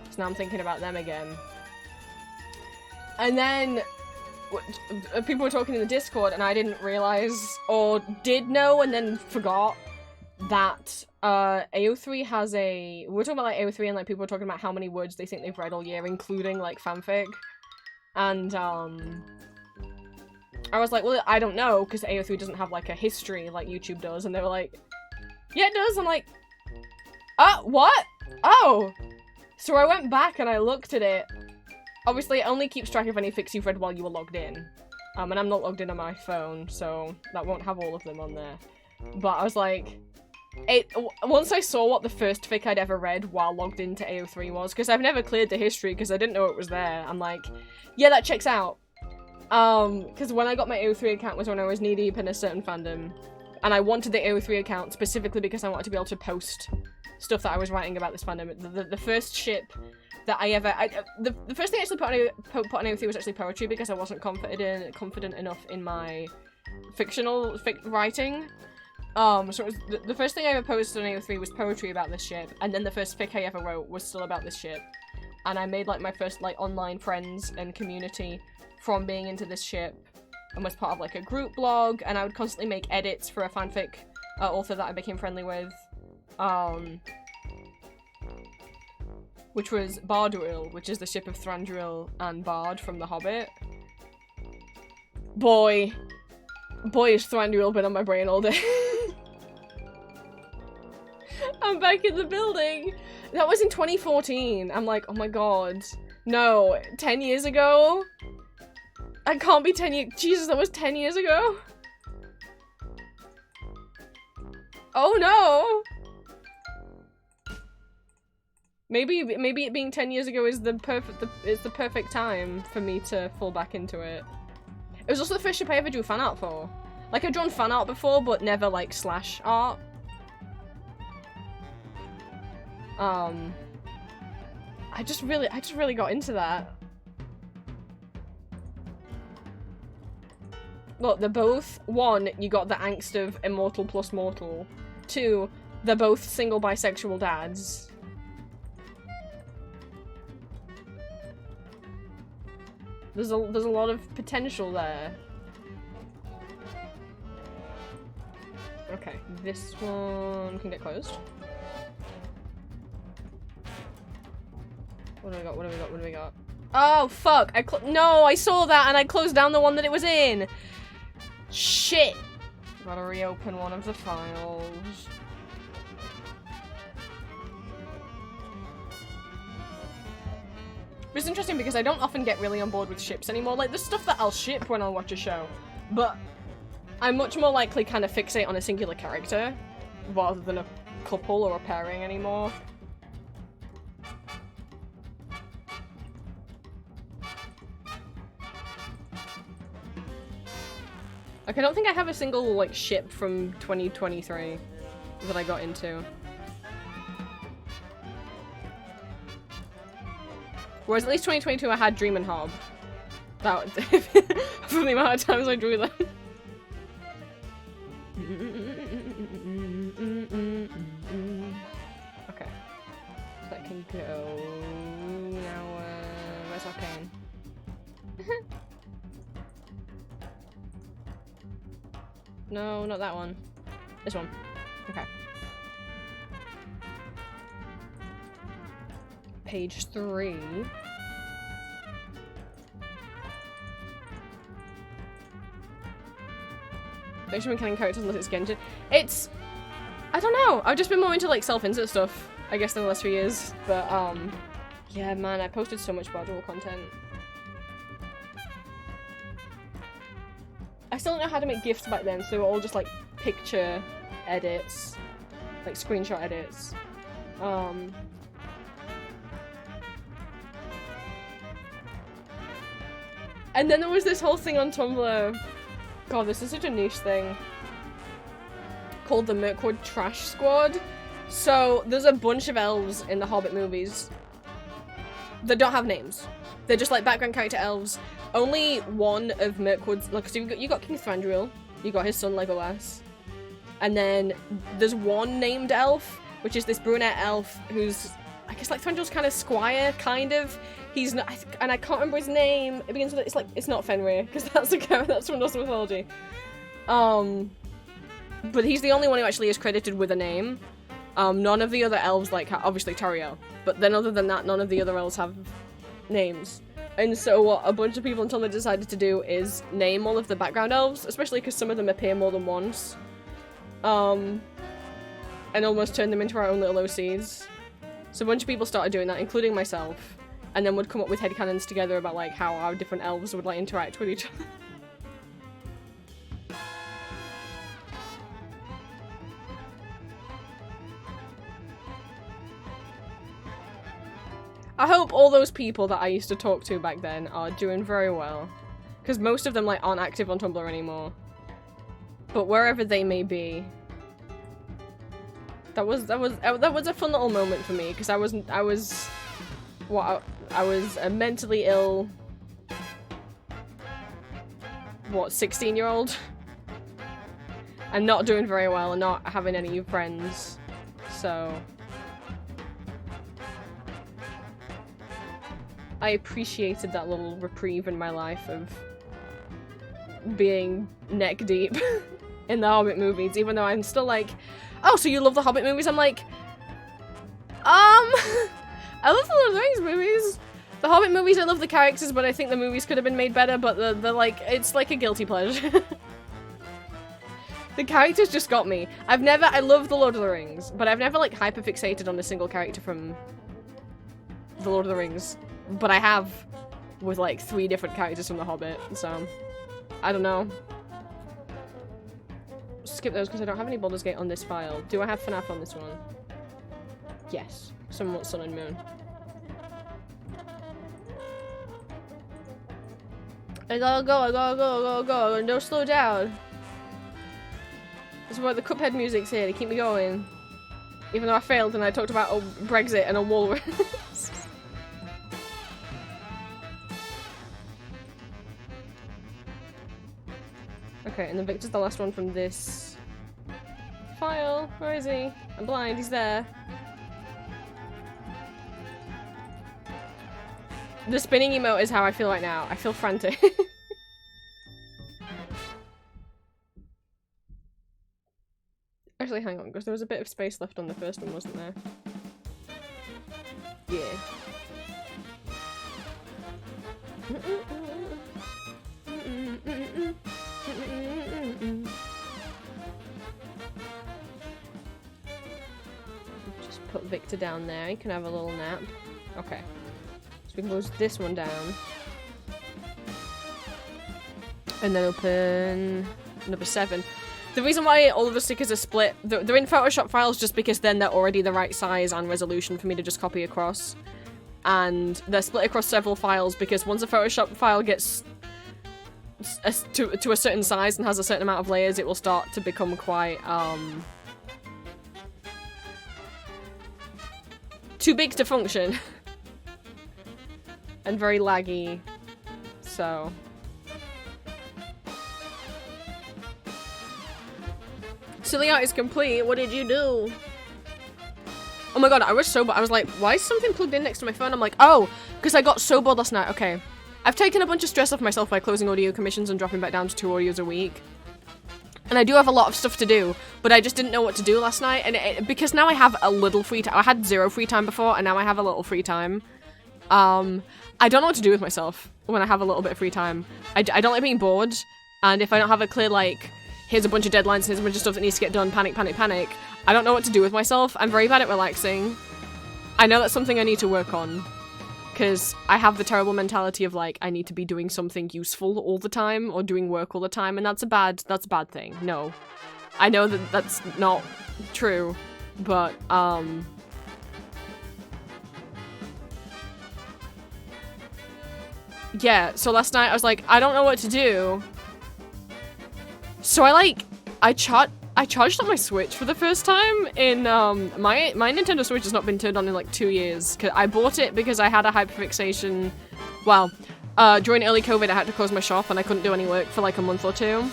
So now I'm thinking about them again. And then people were talking in the Discord and I didn't realize, or did know and then forgot, that AO3 has a... We're talking about like AO3 and like people were talking about how many words they think they've read all year, including like fanfic. And I was like, well, I don't know, because AO3 doesn't have, like, a history like YouTube does, and they were like, yeah, it does. I'm like, what? Oh! So I went back and I looked at it. Obviously, it only keeps track of any fics you've read while you were logged in. And I'm not logged in on my phone, so that won't have all of them on there. But I was like, once I saw what the first fic I'd ever read while logged into AO3 was, because I've never cleared the history because I didn't know it was there, I'm like, yeah, that checks out. Because when I got my AO3 account was when I was knee-deep in a certain fandom. And I wanted the AO3 account specifically because I wanted to be able to post stuff that I was writing about this fandom. The first ship that I ever... the first thing I actually put on AO3 was actually poetry because I wasn't confident enough in my fictional writing. So it was the first thing I ever posted on AO3 was poetry about this ship. And then the first fic I ever wrote was still about this ship. And I made like my first like online friends and community from being into this ship, and was part of like a group blog, and I would constantly make edits for a fanfic author that I became friendly with, which was Barduril, which is the ship of Thranduil and Bard from The Hobbit. Boy is Thranduil been on my brain all day. I'm back in the building! That was in 2014. I'm like, oh my god. No, 10 years ago? I can't be 10 years- Jesus, that was 10 years ago? Oh no! Maybe it being 10 years ago is the perfect time for me to fall back into it. It was also the first ship I ever drew fan art for. Like, I've drawn fan art before, but never, like, slash art. I just really got into that. Look, they're both, one, you got the angst of immortal plus mortal. Two, they're both single bisexual dads. There's a lot of potential there. Okay, this one can get closed. What do we got? What do we got? What do we got? Oh, fuck! No, I saw that and I closed down the one that it was in! Shit! Gotta reopen one of the files. It's interesting because I don't often get really on board with ships anymore. Like, there's stuff that I'll ship when I'll watch a show, but I'm much more likely kind of fixate on a singular character rather than a couple or a pairing anymore. Like, I don't think I have a single, like, ship from 2023 that I got into. Whereas at least 2022 I had Dream and Hob. That from the amount of times I drew them. Okay. So that can go. Now, where's Arcane? No, not that one. This one. Okay. Page 3. Basically canon characters unless it's Genshin. It's... I don't know. I've just been more into like self-insert stuff, I guess, in the last few years. But yeah, man, I posted so much Bardwell content. I still don't know how to make GIFs back then, so they were all just like picture edits, like screenshot edits. And then there was this whole thing on Tumblr. God, this is such a niche thing. Called the Mirkwood Trash Squad. So, there's a bunch of elves in the Hobbit movies that don't have names. They're just like background character elves. Only one of Mirkwood's, like, so you got King Thranduil, you got his son Legolas, and then there's one named elf, which is this brunette elf who's, I guess, like Thranduil's kind of squire, kind of. He's not, and I can't remember his name. It begins with, it's not Fenrir, because that's a character, that's from Norse mythology. But he's the only one who actually is credited with a name. None of the other elves, like, obviously Tariel, but then other than that, none of the other elves have names. And so what a bunch of people in Tumblr decided to do is name all of the background elves, especially because some of them appear more than once. And almost turn them into our own little OCs. So a bunch of people started doing that, including myself. And then would come up with headcanons together about like how our different elves would like interact with each other. I hope all those people that I used to talk to back then are doing very well. Because most of them like aren't active on Tumblr anymore. But wherever they may be. That was a fun little moment for me, because I was a mentally ill, 16-year-old? And not doing very well and not having any friends, so... I appreciated that little reprieve in my life of being neck deep in the Hobbit movies, even though I'm still like, oh, so you love the Hobbit movies? I'm like, I love the Lord of the Rings movies. The Hobbit movies, I love the characters, but I think the movies could have been made better, but they're like, it's like a guilty pleasure. The characters just got me. I love the Lord of the Rings, but I've never like hyperfixated on a single character from the Lord of the Rings. But I have with like 3 different characters from The Hobbit, so I don't know. Skip those because I don't have any Baldur's Gate on this file. Do I have FNAF on this one? Yes. Somewhat Sun and Moon. I gotta go, and don't slow down. This is why the Cuphead music's here to keep me going. Even though I failed and I talked about Brexit and a walrus. Okay, and then Victor's the last one from this file. Where is he? I'm blind, he's there. The spinning emote is how I feel right now. I feel frantic. Actually, hang on, because there was a bit of space left on the first one, wasn't there? Yeah. Just put Victor down there. He can have a little nap. Okay. So we can close this one down. And then open number 7. The reason why all of the stickers are split, they're in Photoshop files just because then they're already the right size and resolution for me to just copy across. And they're split across several files because once a Photoshop file gets to a certain size and has a certain amount of layers, it will start to become quite, too big to function. And very laggy, so... Silly art is complete, what did you do? Oh my god, I was so bored. I was like, why is something plugged in next to my phone? I'm like, oh, because I got so bored last night. Okay. I've taken a bunch of stress off myself by closing audio commissions and dropping back down to 2 audios a week. And I do have a lot of stuff to do, but I just didn't know what to do last night. And because now I have a little free time. I had 0 free time before, and now I have a little free time. I don't know what to do with myself when I have a little bit of free time. I don't like being bored, and if I don't have a clear, like, here's a bunch of deadlines, here's a bunch of stuff that needs to get done, panic, panic, panic, I don't know what to do with myself. I'm very bad at relaxing. I know that's something I need to work on, because I have the terrible mentality of, like, I need to be doing something useful all the time, or doing work all the time, and that's a bad thing. No. I know that that's not true, but, yeah, so last night I was like, I don't know what to do. So I charged up my Switch for the first time in, my Nintendo Switch has not been turned on in like 2 years. I bought it because I had a hyperfixation, well, during early COVID I had to close my shop and I couldn't do any work for like a month or 2.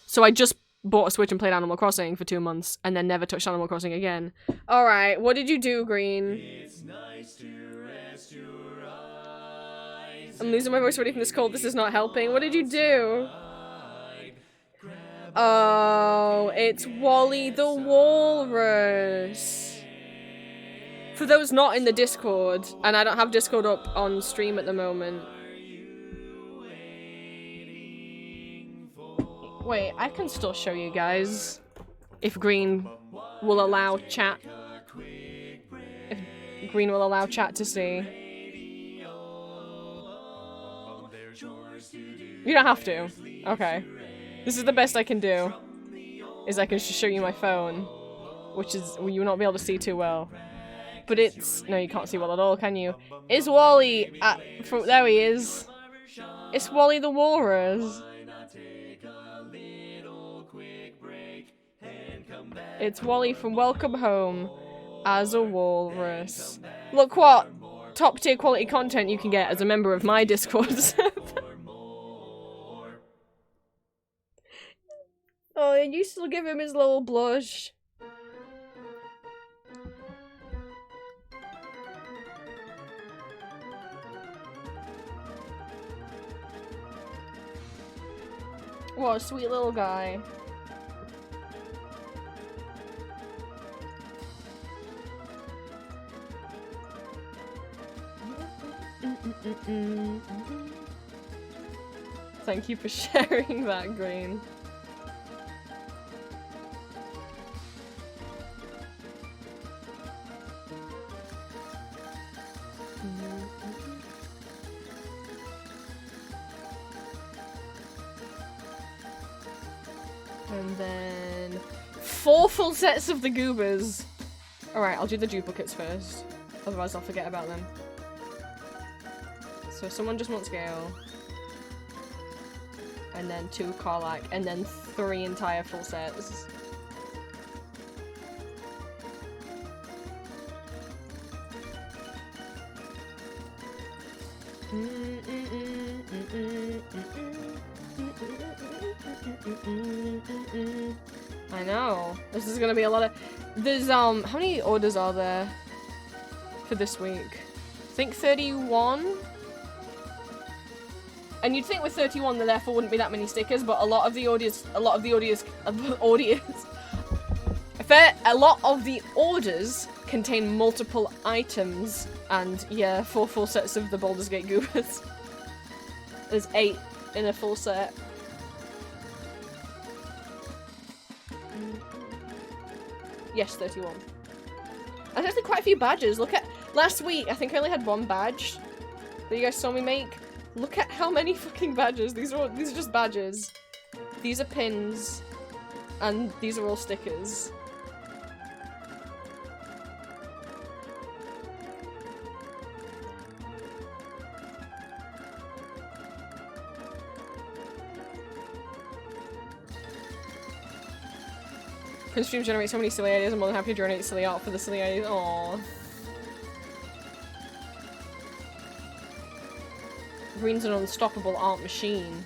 So I just bought a Switch and played Animal Crossing for 2 months and then never touched Animal Crossing again. Alright, what did you do, Green? It's nice to rest your eyes. I'm losing my voice already from this cold, this is not helping. What did you do? Oh, it's Wally the Walrus. For those not in the Discord, and I don't have Discord up on stream at the moment. Wait, I can still show you guys. If Green will allow chat. If Green will allow chat to see. You don't have to. Okay. This is the best I can do, is I can just show you my phone, which is, you will not be able to see too well. But it's, no, you can't see well at all, can you? It's Wally there he is. It's Wally the Walrus. It's Wally from Welcome Home as a walrus. Look what top tier quality content you can get as a member of my Discord server. Oh, and you still give him his little blush. What a sweet little guy. Thank you for sharing that, Green. And then 4 full sets of the goobers. Alright, I'll do the duplicates first. Otherwise I'll forget about them. So someone just wants Gale. And then 2 Karlach. And then 3 entire full sets. I know. This is gonna be a lot of. There's how many orders are there for this week? I think 31. And you'd think with 31 there therefore wouldn't be that many stickers, but a lot of the orders contain multiple items, and yeah, 4 full sets of the Baldur's Gate goobers. There's 8 in a full set. Yes, 31. There's actually quite a few badges. Look at last week. I think I only had 1 badge that you guys saw me make. Look at how many fucking badges. These are just badges. These are pins, and these are all stickers. Prince Stream generates so many silly ideas. I'm more than happy to generate silly art for the silly ideas. Aww. Green's an unstoppable art machine.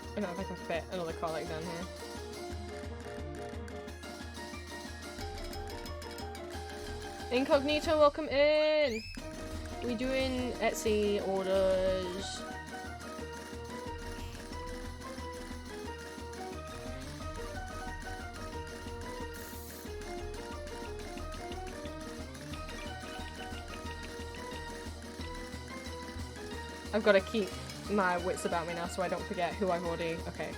I don't know if I can fit another colic down here. Incognito, welcome in! We doing Etsy orders. I've got to keep my wits about me now so I don't forget who I've already... Okay.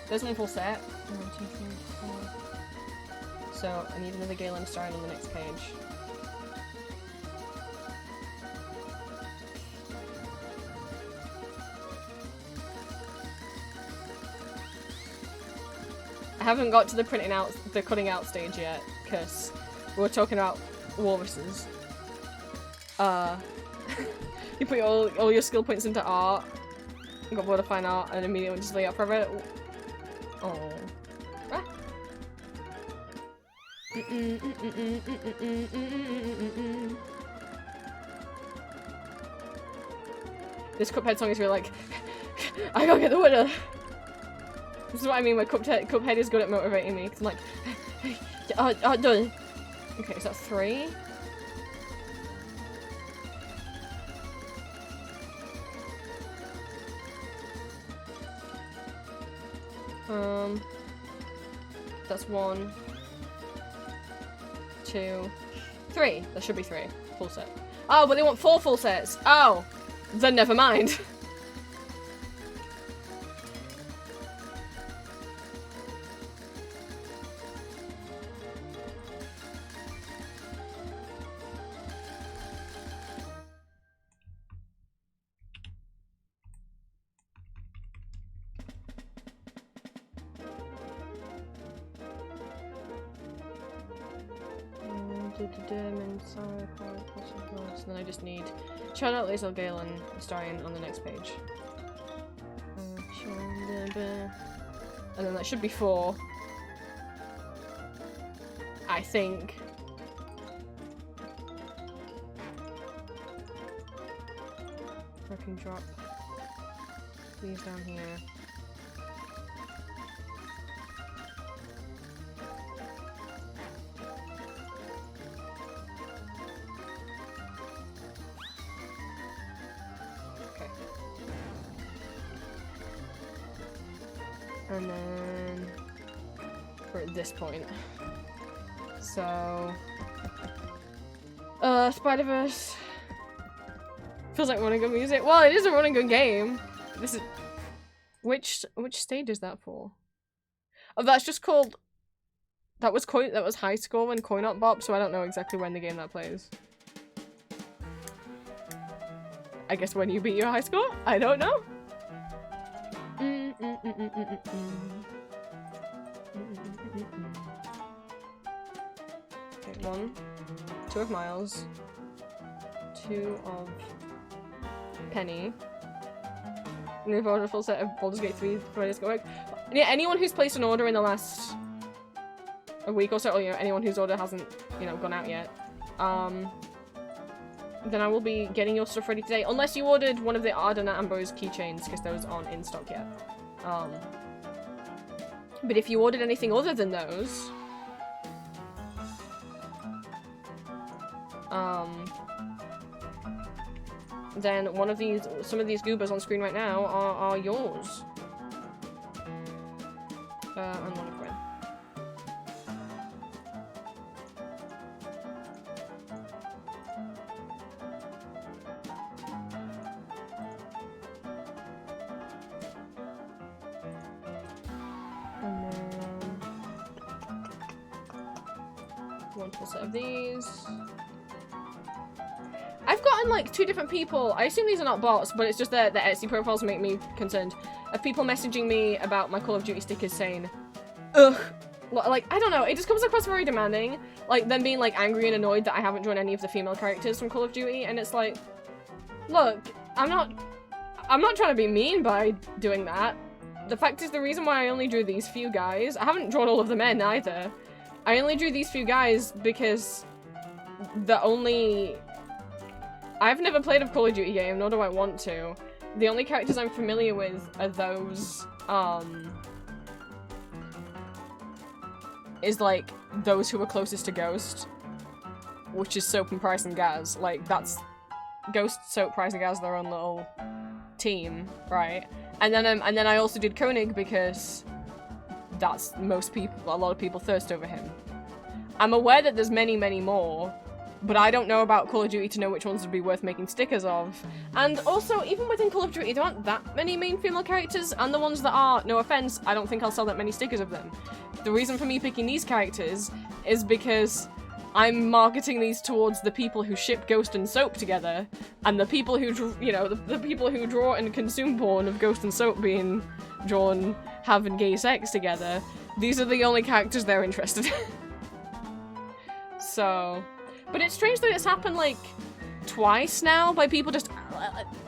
There's 1 full set. 1, 2, 3, 4. So I need another Galen starring on the next page. I haven't got to the cutting out stage yet, because we're talking about walruses. You put all your skill points into art, got bored of fine art, and immediately just lay out forever. Oh. Ah. This Cuphead song is really like, I gotta get the winner! This is what I mean when Cuphead is good at motivating me, because I'm like, done. Okay, is that 3? That's 1, 2, 3. There should be 3. Full set. Oh, but they want 4 full sets. Oh, then never mind. And then I just need shout out Lazel Galen starring on the next page. And then that should be 4. I think. I can drop these down here. And then we're at this point. So Spider-Verse feels like running good music. Well, it is a running good game. This is which stage is that for? Oh, that's just called that was high score when Coin Op Bop, so I don't know exactly when the game that plays. I guess when you beat your high score? I don't know. Okay, 1, 2 of Miles, 2 of Penny. Move order a full set of Baldur's Gate 3 ready to go. Yeah, anyone who's placed an order in the last a week or so, or, you know, anyone whose order hasn't, you know, gone out yet, then I will be getting your stuff ready today. Unless you ordered one of the Ardent Ambrose keychains, because those aren't in stock yet. But if you ordered anything other than those, then some of these goobers on screen right now are yours. And one of Gwen. And then one full set of these. I've gotten like 2 different people, I assume these are not bots, but it's just that the Etsy profiles make me concerned, of people messaging me about my Call of Duty stickers saying, ugh, like, I don't know, it just comes across very demanding, like them being like angry and annoyed that I haven't drawn any of the female characters from Call of Duty, and it's like, look, I'm not trying to be mean by doing that. The fact is, the reason why I only drew these few guys, I haven't drawn all of the men either, I only drew these few guys because I've never played a Call of Duty game, nor do I want to. The only characters I'm familiar with are those, is like those who are closest to Ghost, which is Soap and Price and Gaz. Like, that's Ghost, Soap, Price and Gaz, their own little team, right? And then I also did Koenig because that's a lot of people thirst over him. I'm aware that there's many, many more, but I don't know about Call of Duty to know which ones would be worth making stickers of. And also, even within Call of Duty, there aren't that many main female characters, and the ones that are, no offense, I don't think I'll sell that many stickers of them. The reason for me picking these characters is because I'm marketing these towards the people who ship Ghost and Soap together, and the people who, you know, the people who draw and consume porn of Ghost and Soap being drawn having gay sex together. These are the only characters they're interested in. So... But it's strange that it's happened, like, twice now, by people just,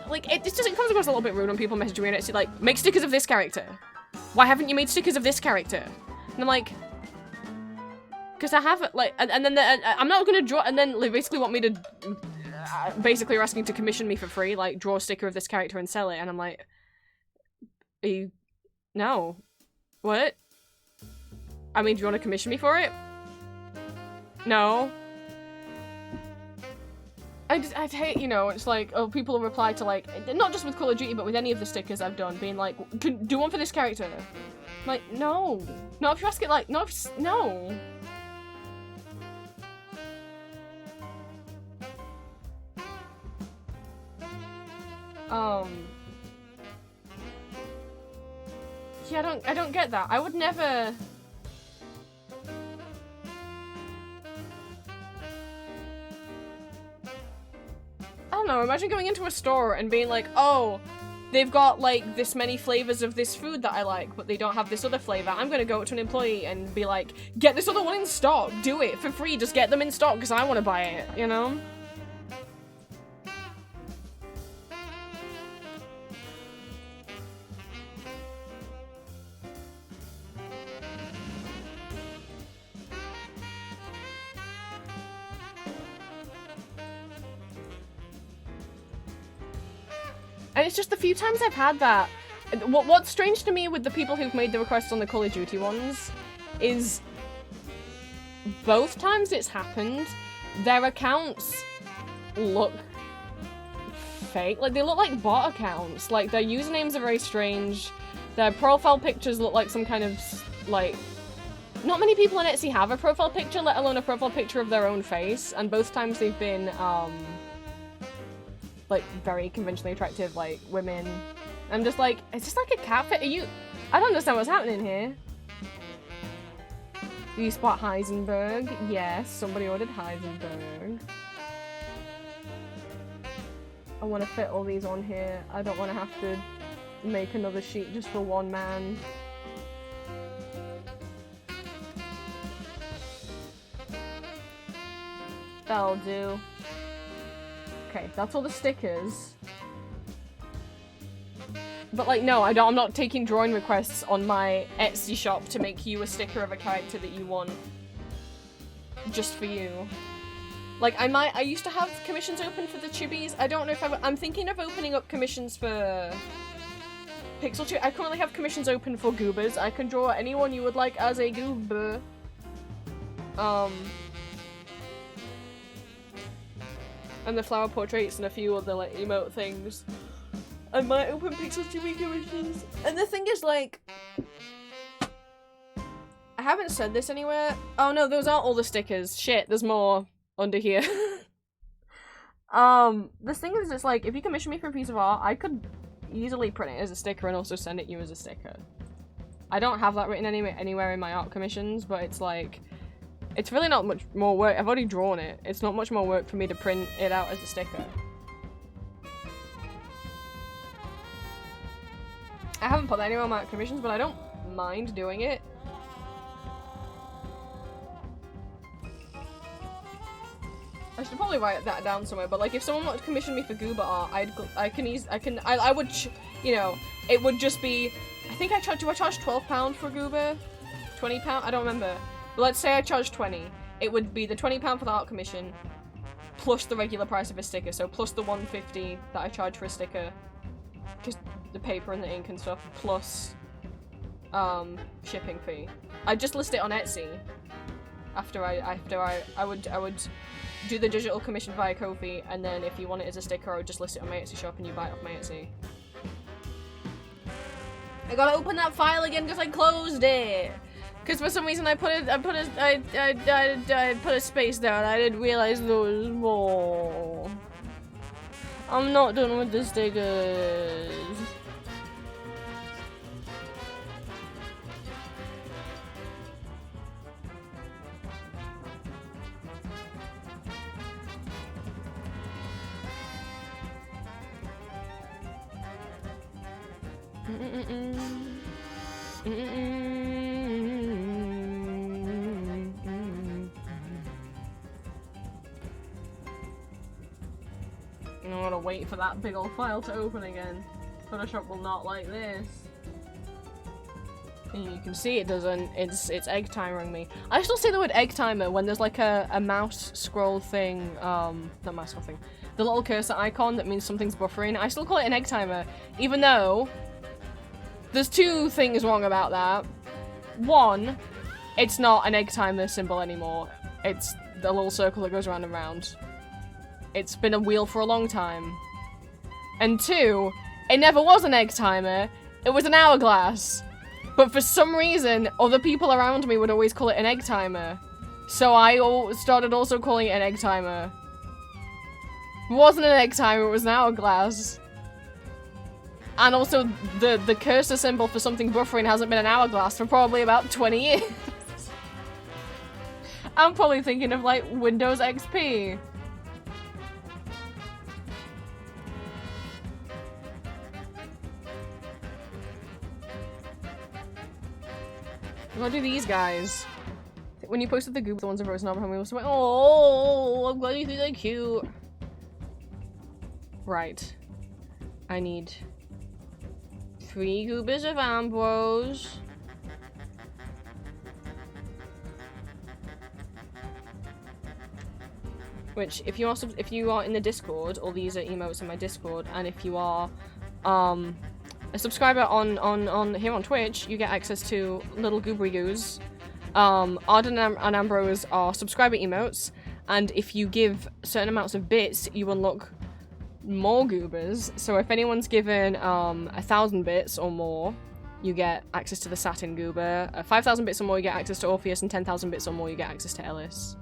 like, it comes across a little bit rude when people message me and it's like, make stickers of this character. Why haven't you made stickers of this character? And I'm like, because I haven't, like, and then I'm not gonna draw, and then they basically want me to, basically are asking to commission me for free, like, draw a sticker of this character and sell it, and I'm like, no. What? I mean, do you want to commission me for it? No. I'd hate, you know, it's like, oh, people will reply to, like, not just with Call of Duty, but with any of the stickers I've done, being like, do one for this character. I'm like, no. Not if you ask it, like, no. Yeah, I don't get that. I would never... I don't know, imagine going into a store and being like, oh, they've got, like, this many flavors of this food that I like, but they don't have this other flavor. I'm gonna go to an employee and be like, get this other one in stock, do it for free, just get them in stock because I want to buy it, you know? And it's just the few times I've had that. What's strange to me with the people who've made the requests on the Call of Duty ones is both times it's happened, their accounts look fake. Like, they look like bot accounts. Like, their usernames are very strange. Their profile pictures look like some kind of, like... Not many people on Etsy have a profile picture, let alone a profile picture of their own face. And both times they've been, like, very conventionally attractive, like, women. I'm just like, it's just like a catfit. I don't understand what's happening here. Do you spot Heisenberg? Yes, somebody ordered Heisenberg. I want to fit all these on here. I don't want to have to make another sheet just for one man. That'll do. Okay, that's all the stickers. But like, no, I'm not taking drawing requests on my Etsy shop to make you a sticker of a character that you want. Just for you. Like, I used to have commissions open for the chibis. I don't know if I'm thinking of opening up commissions for Pixel Chibi. I currently have commissions open for goobers. I can draw anyone you would like as a goober. And the flower portraits and a few other like emote things. I might open Pixel Chibi commissions. And the thing is, like, I haven't said this anywhere. Oh no, those aren't all the stickers. Shit, there's more under here. The thing is, it's like, if you commission me for a piece of art, I could easily print it as a sticker and also send it you as a sticker. I don't have that written anywhere in my art commissions, but it's like, it's really not much more work. I've already drawn it. It's not much more work for me to print it out as a sticker. I haven't put that anywhere on my art commissions, but I don't mind doing it. I should probably write that down somewhere, but like if someone wanted to commission me for goober art, I would, you know, it would just be, I think I charge £12 for a goober? £20? I don't remember. But let's say I charge 20. It would be the £20 for the art commission, plus the regular price of a sticker, so plus the $150 that I charge for a sticker, just the paper and the ink and stuff, plus shipping fee. I'd just list it on Etsy. After I would do the digital commission via Ko-fi, and then if you want it as a sticker, I would just list it on my Etsy shop and you buy it off my Etsy. I gotta open that file again because I closed it. Because for some reason I put a space there and I didn't realize there was more. I'm not done with the stickers. I gotta wait for that big old file to open again. Photoshop will not like this. And you can see it doesn't. It's egg timering me. I still say the word egg timer when there's like a mouse scroll thing. Not mouse scroll thing. The little cursor icon that means something's buffering. I still call it an egg timer, even though there's two things wrong about that. One, it's not an egg timer symbol anymore. It's the little circle that goes around and round. It's been a wheel for a long time. And two, it never was an egg timer. It was an hourglass. But for some reason, other people around me would always call it an egg timer. So I started also calling it an egg timer. It wasn't an egg timer, it was an hourglass. And also, the cursor symbol for something buffering hasn't been an hourglass for probably about 20 years. I'm probably thinking of, like, Windows XP. I'm gonna do these guys. When you posted the goop, the ones of Rose and Abraham, we also went, oh, I'm glad you think they're cute. Right. I need 3 goobers of Ambrose. Which, if you are in the Discord, all these are emotes in my Discord, and if you are a subscriber on here on Twitch, you get access to little goobery goos. Arden and Ambrose are subscriber emotes, and if you give certain amounts of bits, you unlock more goobers. So if anyone's given 1,000 bits or more, you get access to the Satin Goober. 5,000 bits or more, you get access to Orpheus, and 10,000 bits or more, you get access to Ellis.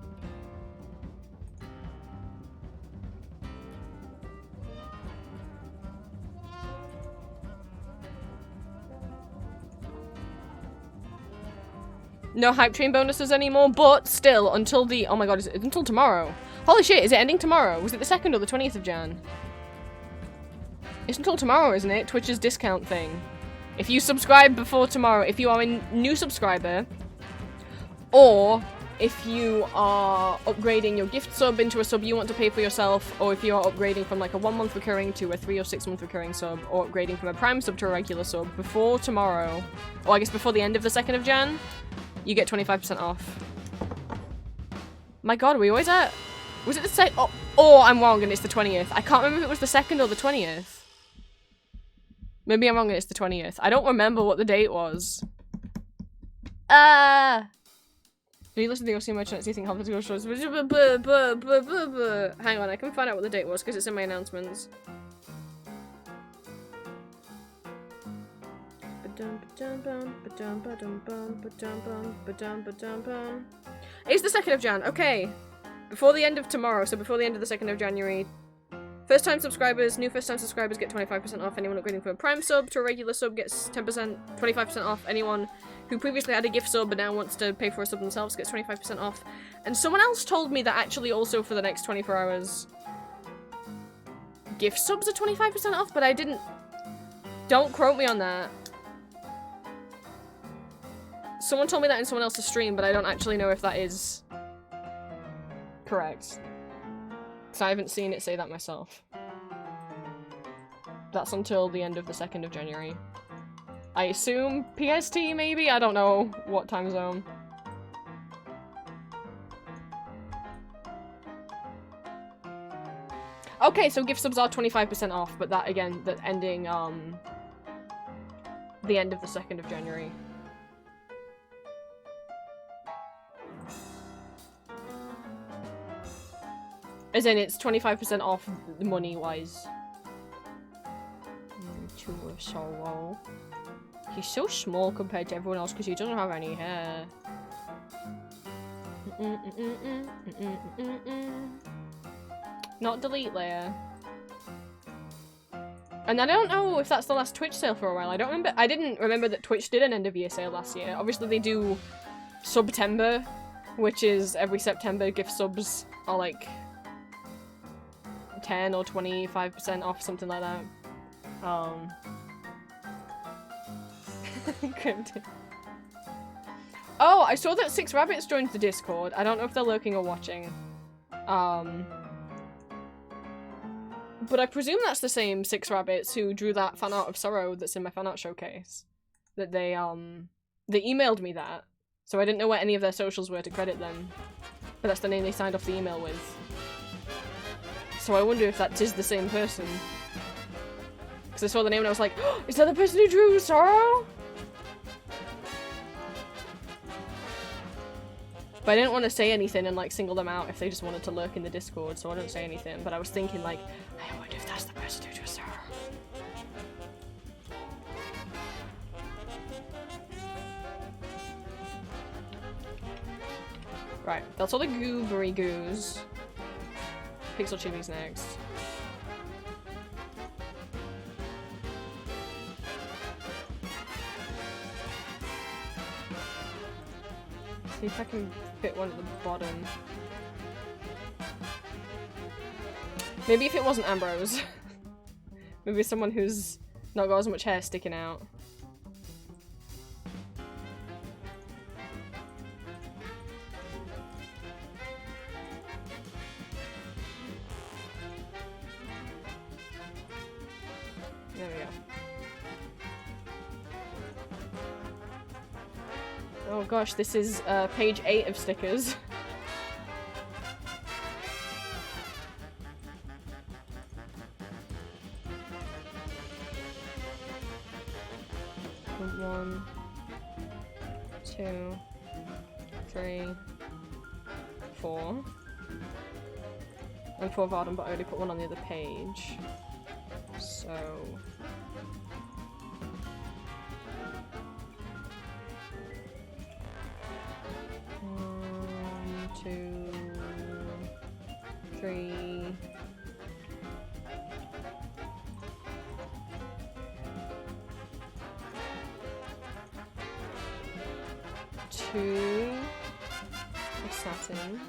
No hype train bonuses anymore, but still, until the- oh my god, until tomorrow. Holy shit, is it ending tomorrow? Was it the 2nd or the 20th of Jan? It's until tomorrow, isn't it? Twitch's discount thing. If you subscribe before tomorrow, if you are a new subscriber, or if you are upgrading your gift sub into a sub you want to pay for yourself, or if you are upgrading from like a 1 month recurring to a 3 or 6 month recurring sub, or upgrading from a prime sub to a regular sub before tomorrow, or I guess before the end of the 2nd of Jan, you get 25% off. My god, we always at... Was it the 2nd? Oh, I'm wrong and it's the 20th. I can't remember if it was the 2nd or the 20th. Maybe I'm wrong and it's the 20th. I don't remember what the date was. Do you listen to your merchants? Do you think Half-Life shows? Hang on, I can find out what the date was because it's in my announcements. It's the 2nd of Jan. Okay. Before the end of tomorrow, so before the end of the 2nd of January. First-time subscribers, new first-time subscribers get 25% off. Anyone upgrading from a prime sub to a regular sub gets 25% off. Anyone who previously had a gift sub but now wants to pay for a sub themselves gets 25% off. And someone else told me that actually also for the next 24 hours, gift subs are 25% off, but I didn't... Don't quote me on that. Someone told me that in someone else's stream, but I don't actually know if that is correct. Because I haven't seen it say that myself. That's until the end of the 2nd of January. I assume PST, maybe? I don't know what time zone. Okay, so gift subs are 25% off, but that, again, that ending, the end of the 2nd of January. As in, it's 25% off money-wise. Two of sorrow. He's so small compared to everyone else because he doesn't have any hair. Not delete layer. And I don't know if that's the last Twitch sale for a while. I don't remember. I didn't remember that Twitch did an end of year sale last year. Obviously they do September, which is every September gift subs are like 10 or 25% off, something like that. Oh, I saw that 6 Rabbits joined the Discord. I don't know if they're lurking or watching. But I presume that's the same 6 Rabbits who drew that fan art of Sorrow that's in my fan art showcase. That they emailed me that. So I didn't know where any of their socials were to credit them. But that's the name they signed off the email with. So I wonder if that is the same person. Because I saw the name and I was like, oh, is that the person who drew Sorrow? But I didn't want to say anything and like single them out if they just wanted to lurk in the Discord, so I didn't say anything. But I was thinking like, I wonder if that's the person who drew Sorrow. Right, that's all the goobery goos. Pixel Chibi's next. See if I can fit one at the bottom. Maybe if it wasn't Ambrose. Maybe someone who's not got as much hair sticking out. There we go. Oh gosh, this is page 8 of stickers. One, 2, 3, 4. And 4 Varden, but I already put one on the other page. So... 1, 2, 3. Two of satin.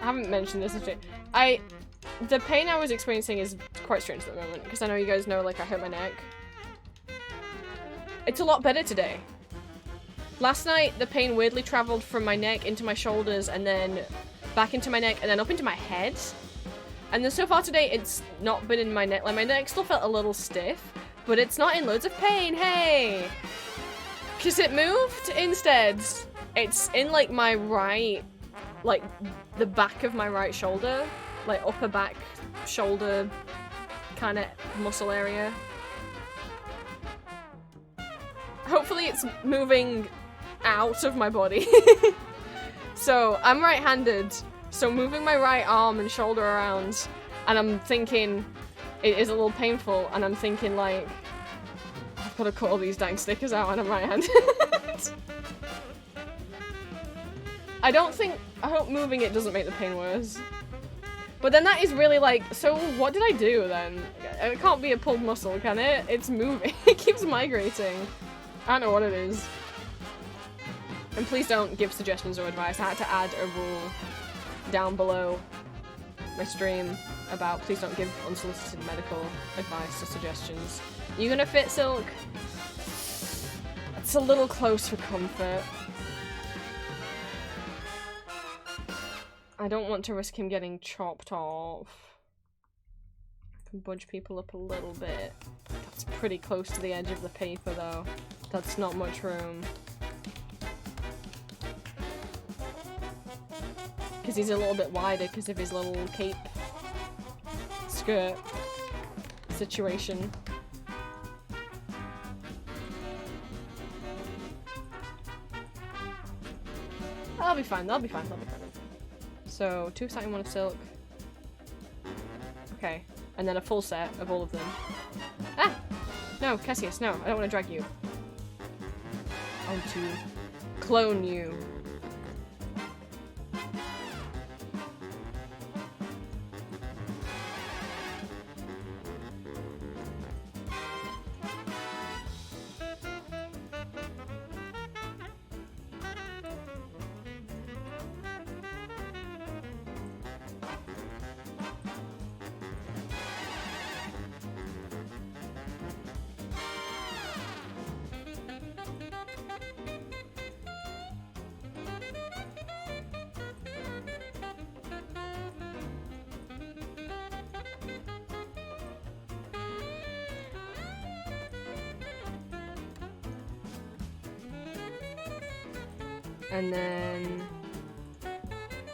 I haven't mentioned this. The pain I was experiencing is quite strange at the moment, because I know you guys know, like, I hurt my neck. It's a lot better today. Last night, the pain weirdly traveled from my neck into my shoulders, and then back into my neck, and then up into my head. And then so far today, it's not been in my neck. Like, my neck still felt a little stiff, but it's not in loads of pain, hey! Because it moved instead. It's in, like, my right, like, the back of my right shoulder. Like, upper back shoulder kind of muscle area. Hopefully it's moving out of my body. So, I'm right-handed, so moving my right arm and shoulder around, and I'm thinking it is a little painful, and I'm thinking, like, I've got to cut all these dang stickers out and I'm right-handed. I hope moving it doesn't make the pain worse. But then that is really like, so what did I do then? It can't be a pulled muscle, can it? It's moving. It keeps migrating. I don't know what it is. And please don't give suggestions or advice. I had to add a rule down below my stream about please don't give unsolicited medical advice or suggestions. You gonna fit, Silk? It's a little close for comfort. I don't want to risk him getting chopped off. I can budge people up a little bit. That's pretty close to the edge of the paper though. That's not much room. Because he's a little bit wider because of his little cape skirt situation. I'll be fine, they'll be fine, they'll be fine. So, 2 satin, 1 of silk. Okay. And then a full set of all of them. Ah! No, Cassius, no, I don't want to drag you. I want to clone you. And then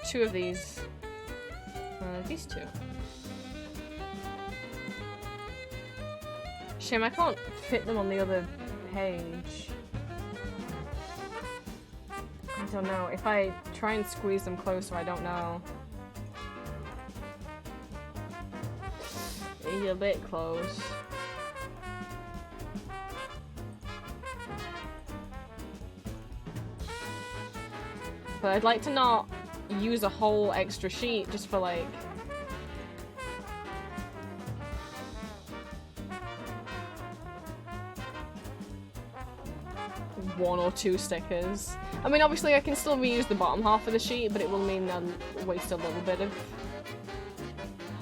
2 of these. These 2. Shame I can't fit them on the other page. I don't know. If I try and squeeze them closer, I don't know. You're a bit close. But I'd like to not use a whole extra sheet just for like... one or 2 stickers. I mean, obviously I can still reuse the bottom half of the sheet, but it will mean I'll waste a little bit of...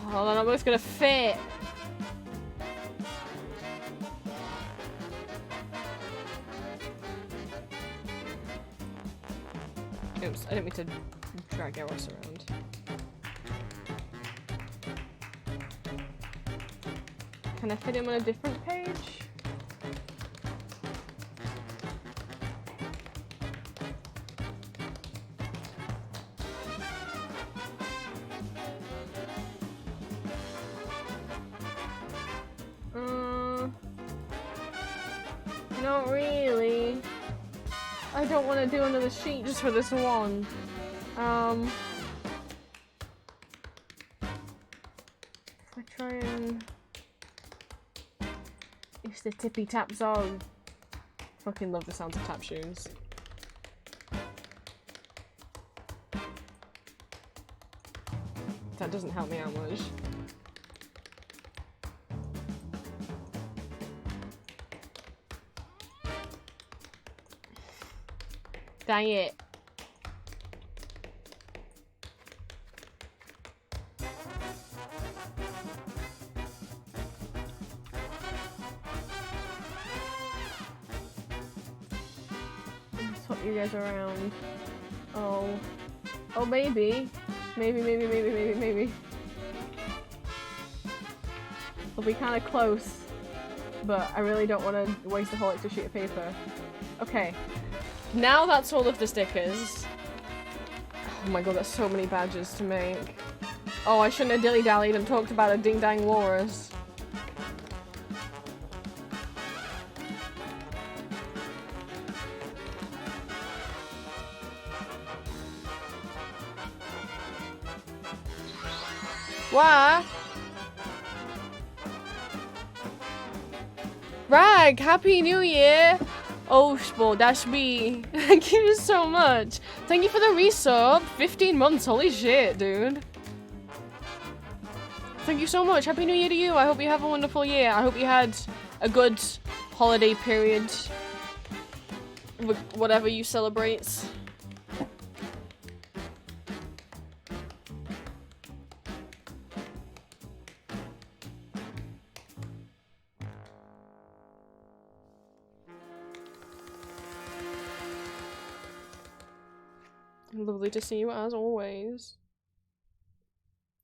Oh, they're not both gonna fit! Oops, I didn't mean to drag Eros around. Can I fit him on a different page? Not really. I don't want to do another sheet just for this one. If I try and use the tippy tap song. Fucking love the sounds of tap shoes. That doesn't help me out much. Dang it. you guys around. Oh. Oh, maybe. Maybe. We'll be kind of close. But I really don't want to waste a whole extra sheet of paper. Okay. Now that's all of the stickers. Oh my god, that's so many badges to make. Oh, I shouldn't have dilly-dallied and talked about a ding-dang walrus. What? Rag, Happy New Year! Oh, sport, that's me. Thank you so much. Thank you for the resub. 15 months, holy shit, dude. Thank you so much. Happy New Year to you. I hope you have a wonderful year. I hope you had a good holiday period. Whatever you celebrate. Lovely to see you as always.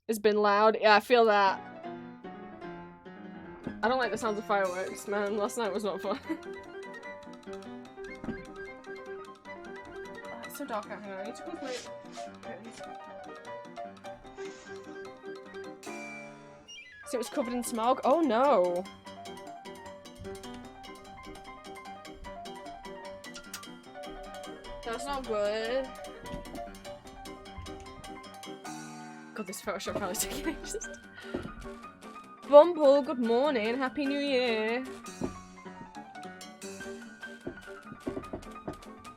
It's been loud. Yeah, I feel that. I don't like the sounds of fireworks, man. Last night was not fun. Oh, it's so dark out here. I need to close my curtains. So it was covered in smog? Oh no! That's not good. God, this Photoshop probably taking ages. Bumble, good morning. Happy New Year.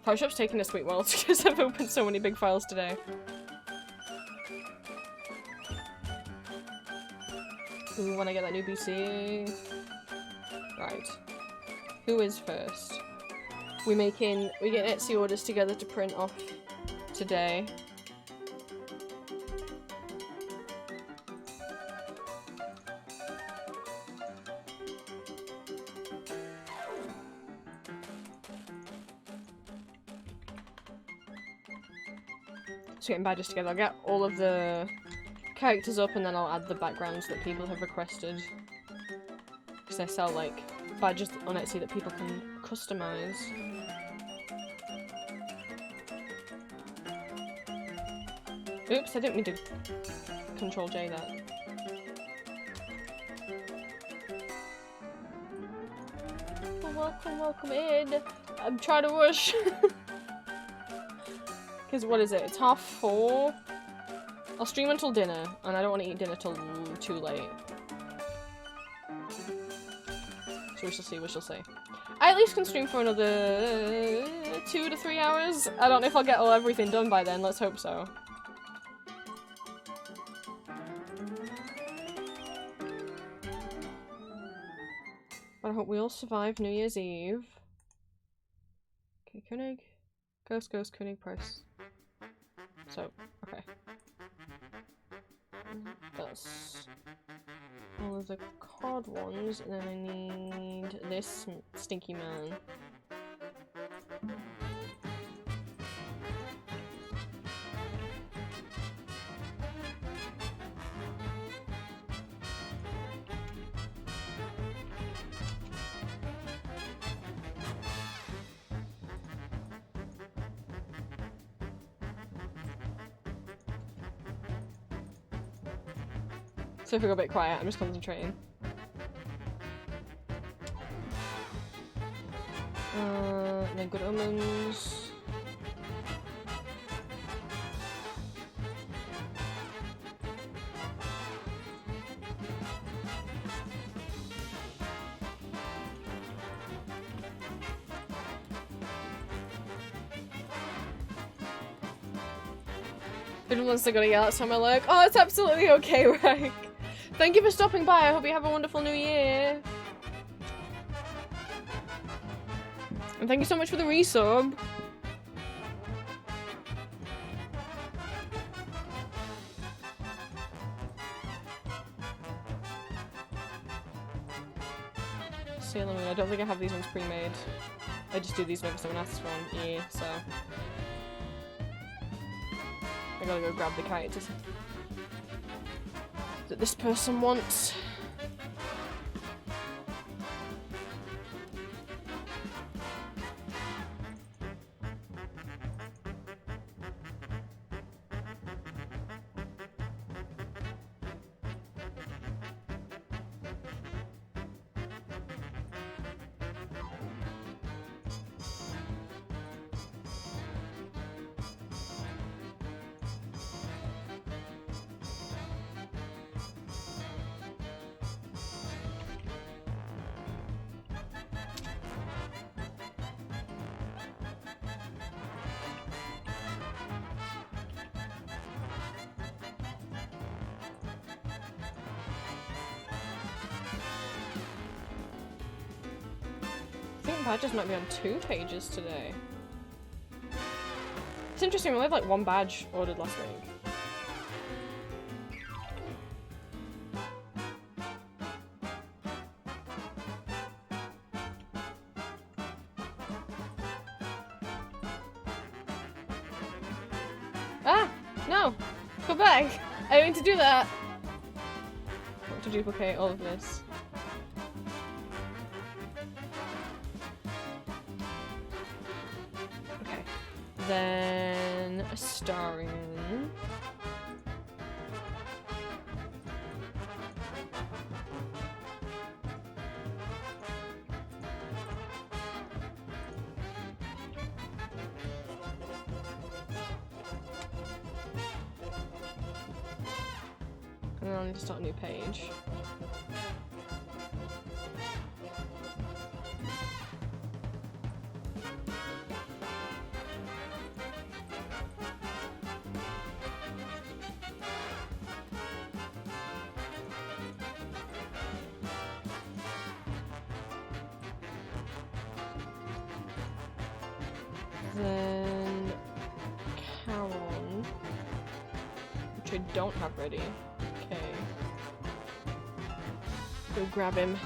Photoshop's taking a sweet while because I've opened so many big files today. Ooh, when I get that new PC. Right. Who is first? We get Etsy orders together to print off today. Getting badges together. I'll get all of the characters up and then I'll add the backgrounds that people have requested. Because I sell like badges on Etsy that people can customize. Oops, I didn't mean to Control J that. Welcome in. I'm trying to rush. Because what is it? It's 4:30. I'll stream until dinner, and I don't want to eat dinner till too late. So we shall see. I at least can stream for another 2 to 3 hours. I don't know if I'll get everything done by then, let's hope so. But I hope we all survive New Year's Eve. Okay, König. Ghost, König, Price. So, okay. That's all of the card ones, and then I need this stinky man. So if I go a bit quiet, I'm just concentrating. And then Good Omens. Good ones are gonna yell at someone like, oh, it's absolutely okay, right? Thank you for stopping by. I hope you have a wonderful new year. And thank you so much for the resub. Sailor Moon. I don't think I have these ones pre-made. I just do these whenever someone asks for one. Yeah, so I gotta go grab the characters that this person wants. I think badges might be on 2 pages today. It's interesting, we only have like 1 badge ordered last week. Ah! No! Go back! I didn't mean to do that! I want to duplicate all of this. Okay. Then a starring. And then I'll need to start a new page. Then Caron, which I don't have ready. Okay. Go grab him.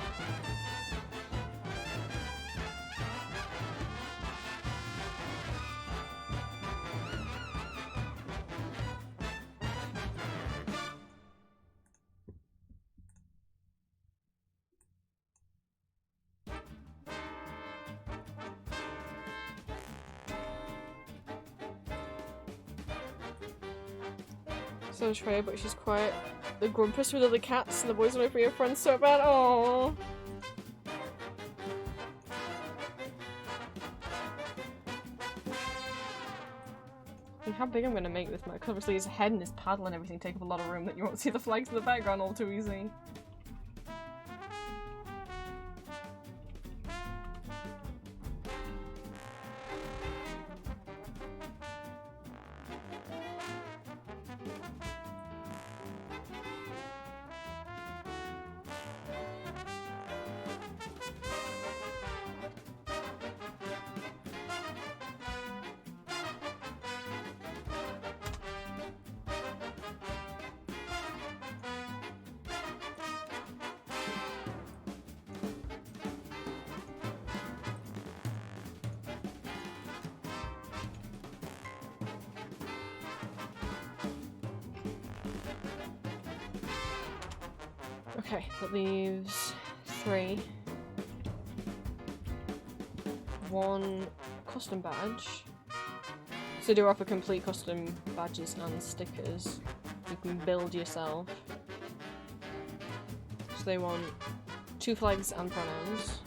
So Shreya, but she's quiet. The grumpus with other cats and the boys away from your friends so bad. Oh. How big I'm gonna make this map? 'Cause obviously his head and his paddle and everything take up a lot of room that you won't see the flags in the background all too easy. Okay, that leaves 3. 1 custom badge. So do offer complete custom badges and stickers. You can build yourself. So they want 2 flags and pronouns.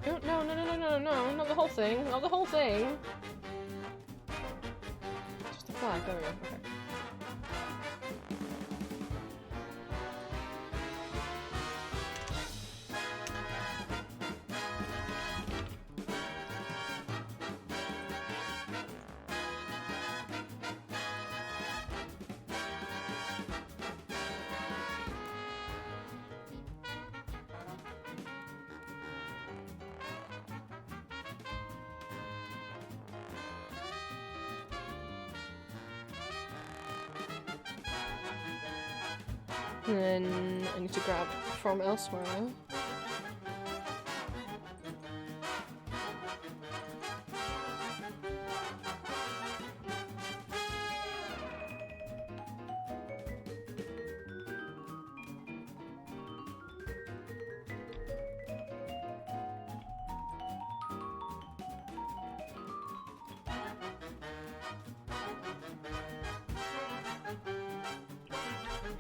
Oh, no, no, no, no, no, no, not the whole thing, not the whole thing. Just the flag, there we go, okay. And then I need to grab from elsewhere.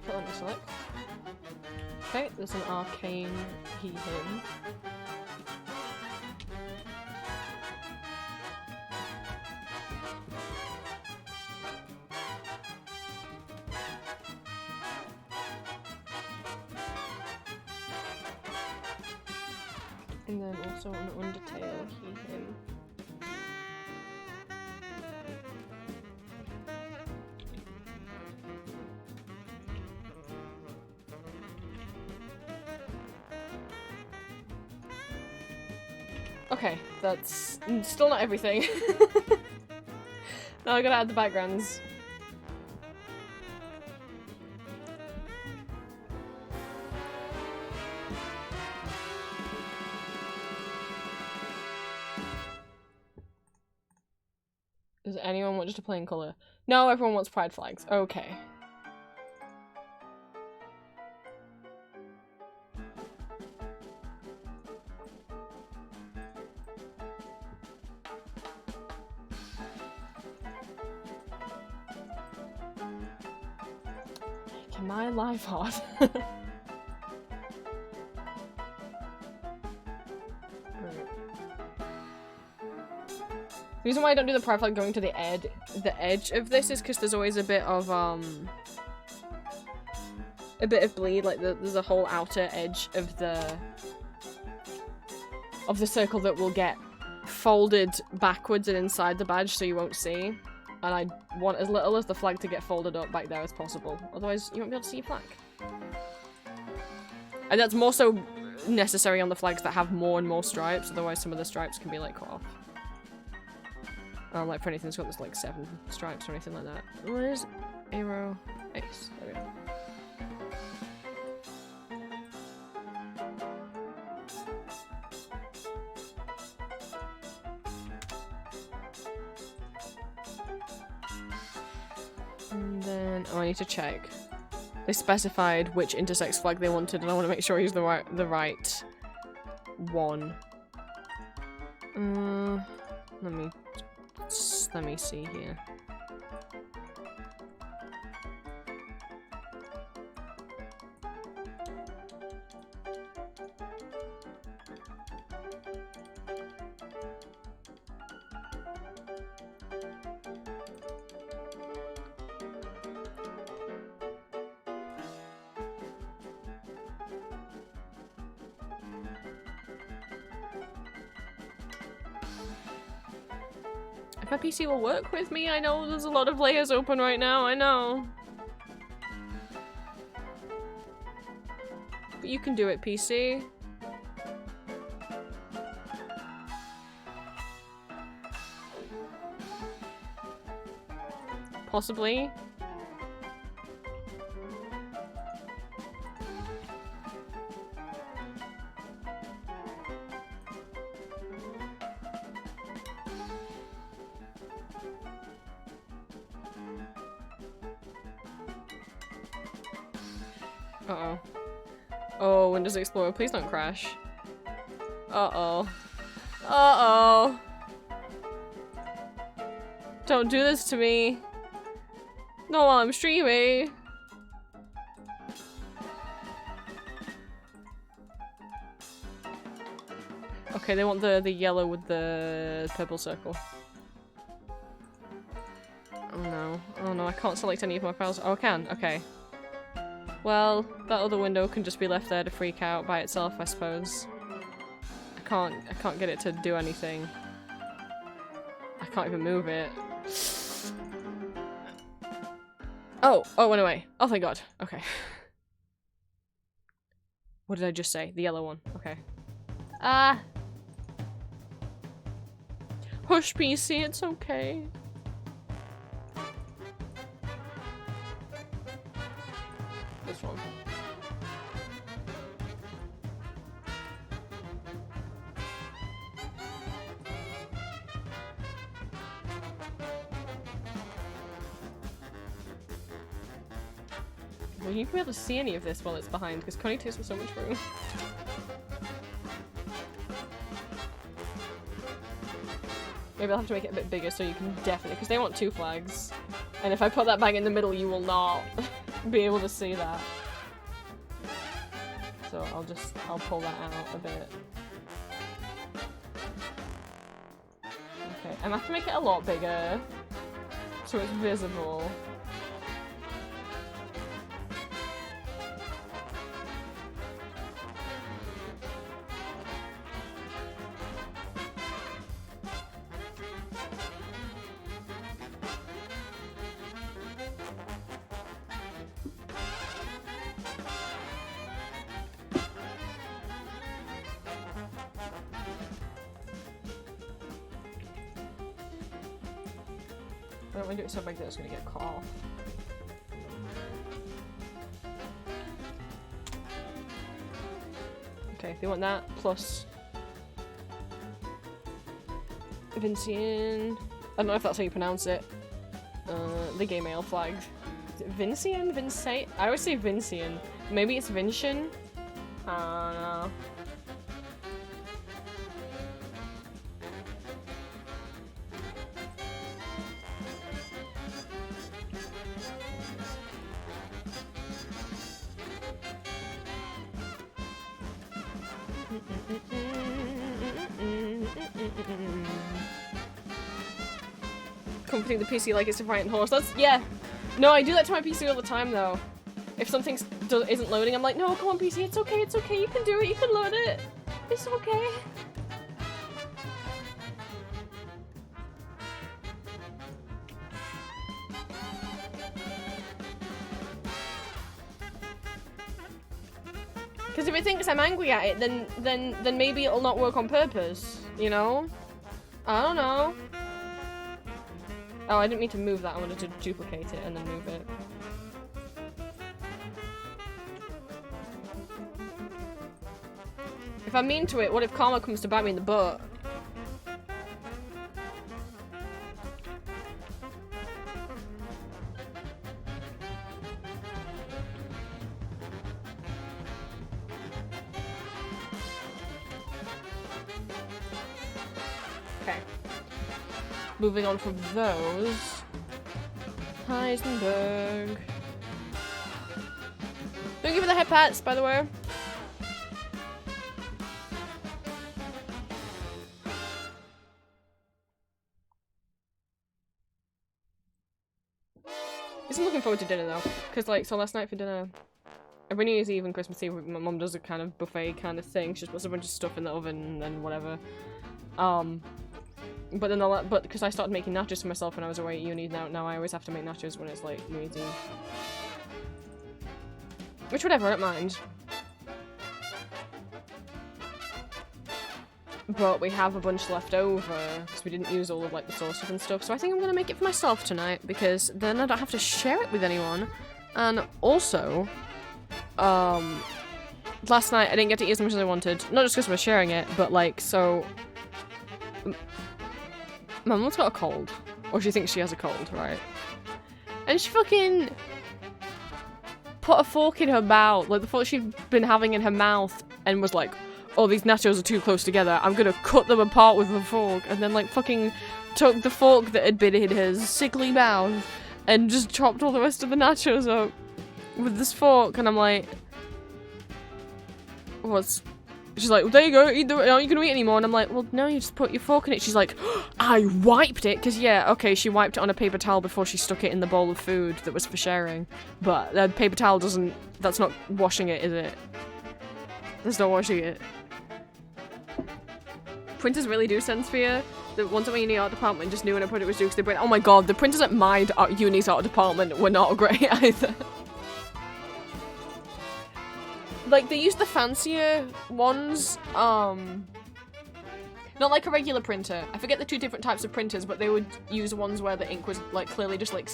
Let me select. Okay, there's an arcane he him. And then also an Undertale he him. Okay, that's still not everything. Now I gotta add the backgrounds. Does anyone want just to play in colour? No, everyone wants pride flags. Okay. Making my life hard. The reason why I don't do the pride flag going to the edge of this is because there's always a bit of bleed, like there's a whole outer edge of the circle that will get folded backwards and inside the badge so you won't see. And I want as little as the flag to get folded up back there as possible, otherwise you won't be able to see your flag. And that's more so necessary on the flags that have more and more stripes, otherwise some of the stripes can be like cut off. Like for anything that's got this like 7 stripes or anything like that. Where's arrow ace? There we go. And then I need to check. They specified which intersex flag they wanted, and I want to make sure I use the right one. Let me see here. If my PC will work with me, I know there's a lot of layers open right now, I know. But you can do it, PC. Possibly. Uh-oh. Oh, Windows Explorer, please don't crash. Uh-oh. Uh-oh. Don't do this to me. Not while I'm streaming. Okay, they want the yellow with the purple circle. Oh no. Oh no, I can't select any of my files. Oh, I can. Okay. Well, that other window can just be left there to freak out by itself, I suppose. I can't get it to do anything. I can't even move it. Oh, went away. Oh, thank God. Okay. What did I just say? The yellow one. Okay. Ah. Hush, PC, it's okay. This one. Well, you can be able to see any of this while it's behind, because Connie takes up so much room. Maybe I'll have to make it a bit bigger so you can definitely, because they want 2 flags. And if I put that bag in the middle, you will not be able to see that. So I'll pull that out a bit. Okay, I'm gonna have to make it a lot bigger so it's visible. I don't want to do it so big that it's going to get cut off. Okay, they want that, plus Vincian. I don't know if that's how you pronounce it. The gay male flag. Is it Vincian? Vincent? I always say Vincian. Maybe it's Vincian? I don't know. Comforting the PC like it's a frightened horse. That's, yeah. No, I do that to my PC all the time though. If something isn't loading, I'm like, no, come on PC, it's okay, you can do it, you can load it. It's okay. Because if it thinks I'm angry at it, then maybe it'll not work on purpose, you know? I don't know. Oh, I didn't mean to move that. I wanted to duplicate it and then move it. If I'm mean to it, what if karma comes to bite me in the butt? Okay. Moving on from those. Heisenberg. Don't give me the head pats, by the way. I'm looking forward to dinner though, because like, so last night for dinner, every New Year's Eve and Christmas Eve, my mum does a kind of buffet kind of thing. She just puts a bunch of stuff in the oven and then whatever. But then but because I started making nachos for myself when I was away at uni, now I always have to make nachos when it's like New Year's Eve. Which whatever, I don't mind. But we have a bunch left over because we didn't use all of like the sauces and stuff, so I think I'm gonna make it for myself tonight because then I don't have to share it with anyone. And also, last night I didn't get to eat as much as I wanted, not just because we're sharing it, but like, so my mum's got a cold, or she thinks she has a cold, right? And she fucking put a fork in her mouth, like the fork she'd been having in her mouth, and was like, oh, these nachos are too close together, I'm gonna cut them apart with the fork, and then like fucking took the fork that had been in her sickly mouth and just chopped all the rest of the nachos up with this fork, and I'm like, what's She's like, well, there you go, eat the, aren't you gonna eat anymore? And I'm like, well, no, you just put your fork in it. She's like, I wiped it, because yeah, okay, she wiped it on a paper towel before she stuck it in the bowl of food that was for sharing. But the paper towel doesn't, that's not washing it, is it? That's not washing it. Printers really do sense for you. The ones at my uni art department just knew when I put it was due because they bring, oh my god, the printers at my uni's art department were not great either. Like, they used the fancier ones, not like a regular printer. I forget the two different types of printers, but they would use ones where the ink was, like, clearly just, like,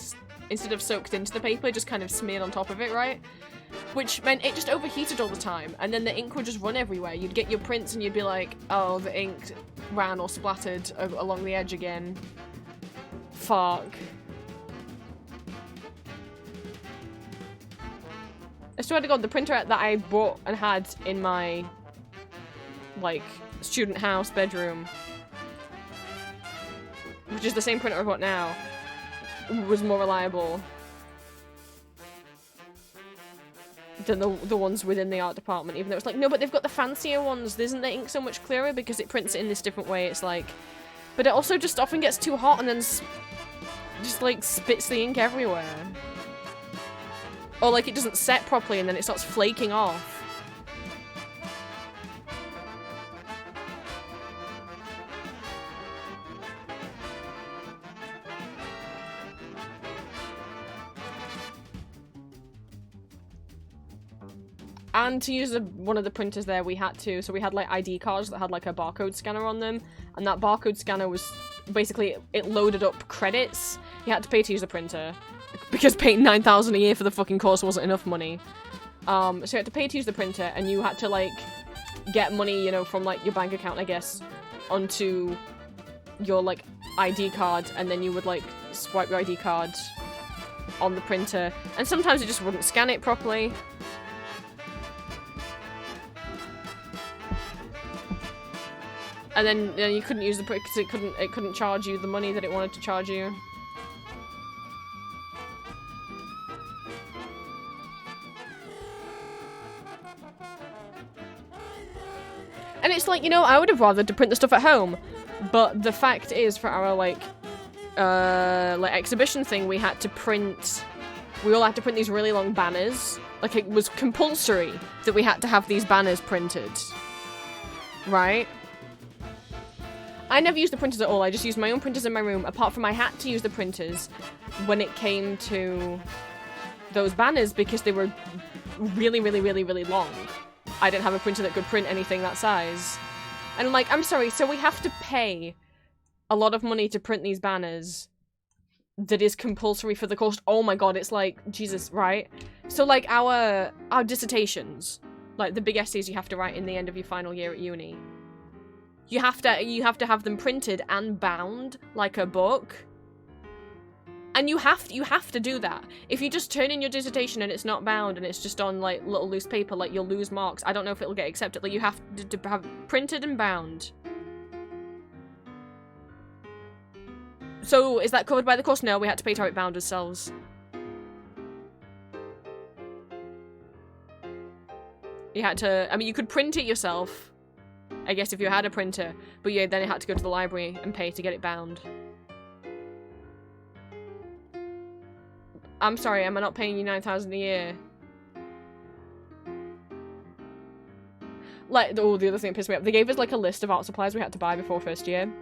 instead of soaked into the paper, just kind of smeared on top of it, right? Which meant it just overheated all the time, and then the ink would just run everywhere. You'd get your prints and you'd be like, oh, the ink ran or splattered along the edge again. Fuck. I swear to god, the printer that I bought and had in my, like, student house bedroom, which is the same printer I've got now, was more reliable than the ones within the art department, even though it's like, no, but they've got the fancier ones. Isn't the ink so much clearer because it prints it in this different way? It's like, but it also just often gets too hot and then just, like, spits the ink everywhere. Or, like, it doesn't set properly and then it starts flaking off. And to use one of the printers there, we had to, so we had, like, ID cards that had, like, a barcode scanner on them, and that barcode scanner was, basically, it loaded up credits. You had to pay to use the printer, because paying $9,000 a year for the fucking course wasn't enough money. So you had to pay to use the printer, and you had to, like, get money, you know, from, like, your bank account, I guess, onto your, like, ID card, and then you would, like, swipe your ID card on the printer, and sometimes it just wouldn't scan it properly. And then you couldn't use the print because it couldn't charge you the money that it wanted to charge you. And it's like, you know, I would have rathered to print the stuff at home, but the fact is, for our like exhibition thing, we had to print. We all had to print these really long banners. Like, it was compulsory that we had to have these banners printed, right? I never used the printers at all. I just used my own printers in my room, apart from I had to use the printers when it came to those banners because they were really, really, really, really long. I didn't have a printer that could print anything that size. And I'm like, I'm sorry, so we have to pay a lot of money to print these banners that is compulsory for the course. Oh my god, it's like, Jesus, right? So like our dissertations, like the big essays you have to write in the end of your final year at uni, you have to have them printed and bound like a book. And you have to do that. If you just turn in your dissertation and it's not bound and it's just on like little loose paper, like you'll lose marks. I don't know if it'll get accepted. Like you have to have printed and bound. So is that covered by the course? No, we had to pay to have it bound ourselves. You had to, I mean, you could print it yourself, I guess, if you had a printer, but yeah, then you had to go to the library and pay to get it bound. I'm sorry, am I not paying you $9,000 a year? Like, oh, the other thing that pissed me off, they gave us like a list of art supplies we had to buy before first year.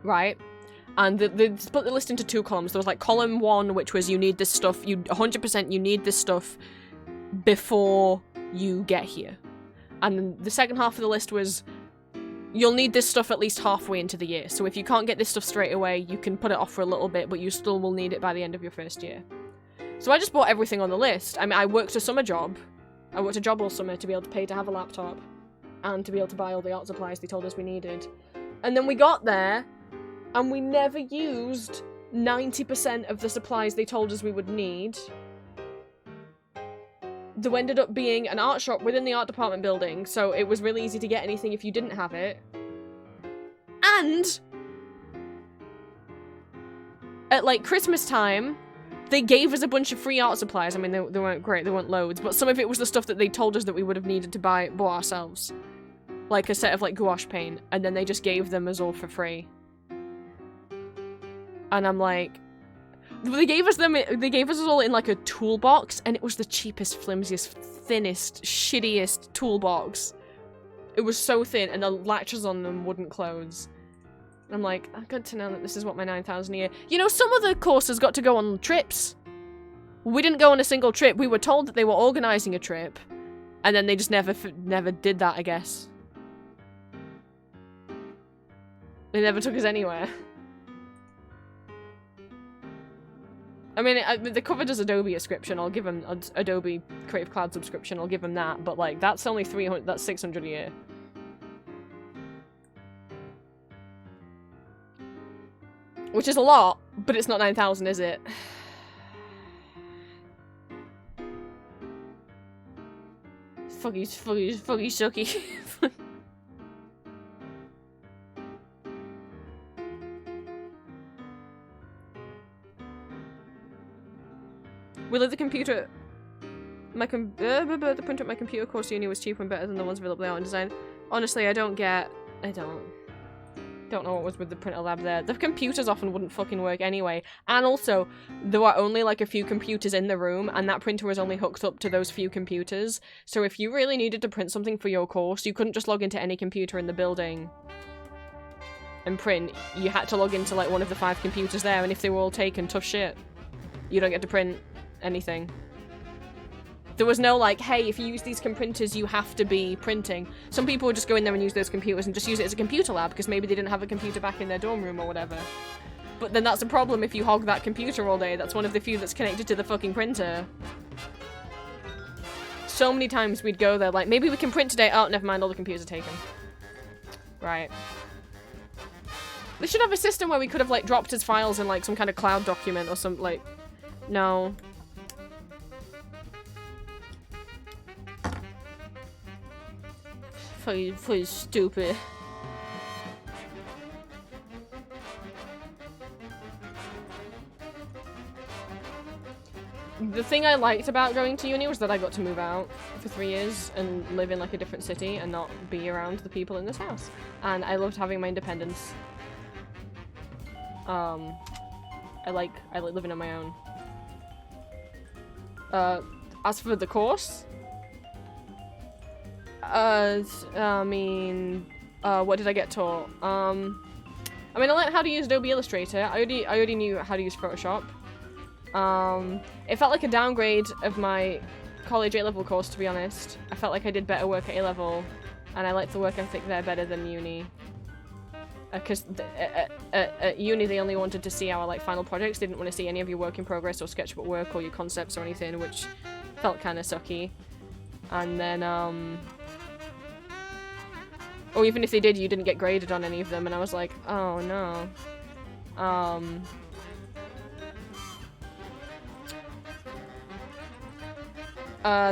Right? And they split the list into two columns. There was like column 1, which was you need this stuff, 100% you need this stuff before you get here. And then the second half of the list was, you'll need this stuff at least halfway into the year. So if you can't get this stuff straight away, you can put it off for a little bit, but you still will need it by the end of your first year. So I just bought everything on the list. I mean, I worked a summer job. I worked a job all summer to be able to pay to have a laptop and to be able to buy all the art supplies they told us we needed. And then we got there, and we never used 90% of the supplies they told us we would need. There ended up being an art shop within the art department building, so it was really easy to get anything if you didn't have it. And at like Christmas time, they gave us a bunch of free art supplies. I mean, they weren't great, they weren't loads, but some of it was the stuff that they told us that we would have needed to buy ourselves. Like a set of like gouache paint, and then they just gave them us all for free. And I'm like, they gave us all in like a toolbox, and it was the cheapest, flimsiest, thinnest, shittiest toolbox. It was so thin, and the latches on them wouldn't close. And I'm like, oh, good to know that this is what my 9,000 a year. You know, some of the courses got to go on trips. We didn't go on a single trip. We were told that they were organizing a trip, and then they just never did that, I guess. They never took us anywhere. I mean, they covered as Adobe subscription. I'll give them Adobe Creative Cloud subscription. I'll give them that. But like, that's only 300. That's 600 a year. Which is a lot, but it's not 9,000, is it? Fuggy sucky. Will the computer... the printer at my computer course uni was cheaper and better than the ones available out in design. Honestly, I don't know what was with the printer lab there. The computers often wouldn't fucking work anyway. And also, there were only like a few computers in the room, and that printer was only hooked up to those few computers. So if you really needed to print something for your course, you couldn't just log into any computer in the building and print. You had to log into like one of the 5 computers there, and if they were all taken, tough shit. You don't get to print anything. There was no like, hey, if you use these printers, you have to be printing. Some people would just go in there and use those computers and just use it as a computer lab because maybe they didn't have a computer back in their dorm room or whatever. But then that's a problem if you hog that computer all day. That's one of the few that's connected to the fucking printer. So many times we'd go there like, maybe we can print today. Oh, never mind, all the computers are taken. Right. They should have a system where we could have like dropped his files in like some kind of cloud document or some like... No. Fucking stupid. The thing I liked about going to uni was that I got to move out for 3 years and live in like a different city and not be around the people in this house. And I loved having my independence. I like living on my own. As for the course, I mean, what did I get taught? I mean, I learned how to use Adobe Illustrator. I already knew how to use Photoshop. It felt like a downgrade of my college A-level course, to be honest. I felt like I did better work at A-level, and I liked the work ethic there better than uni. Because at uni they only wanted to see our like final projects. They didn't want to see any of your work in progress or sketchbook work or your concepts or anything, which felt kind of sucky. And then or even if they did, you didn't get graded on any of them, and I was like, oh no.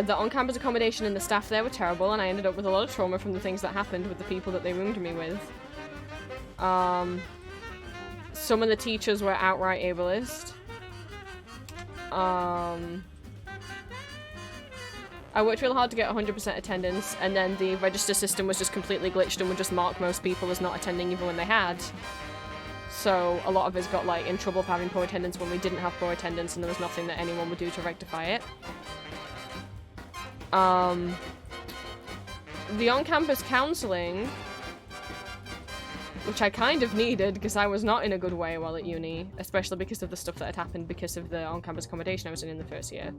The on-campus accommodation and the staff there were terrible, and I ended up with a lot of trauma from the things that happened with the people that they roomed me with. Some of the teachers were outright ableist. I worked real hard to get 100% attendance, and then the register system was just completely glitched and would just mark most people as not attending even when they had. So a lot of us got like in trouble for having poor attendance when we didn't have poor attendance, and there was nothing that anyone would do to rectify it. The on-campus counselling, which I kind of needed because I was not in a good way while at uni, especially because of the stuff that had happened because of the on-campus accommodation I was in the first year.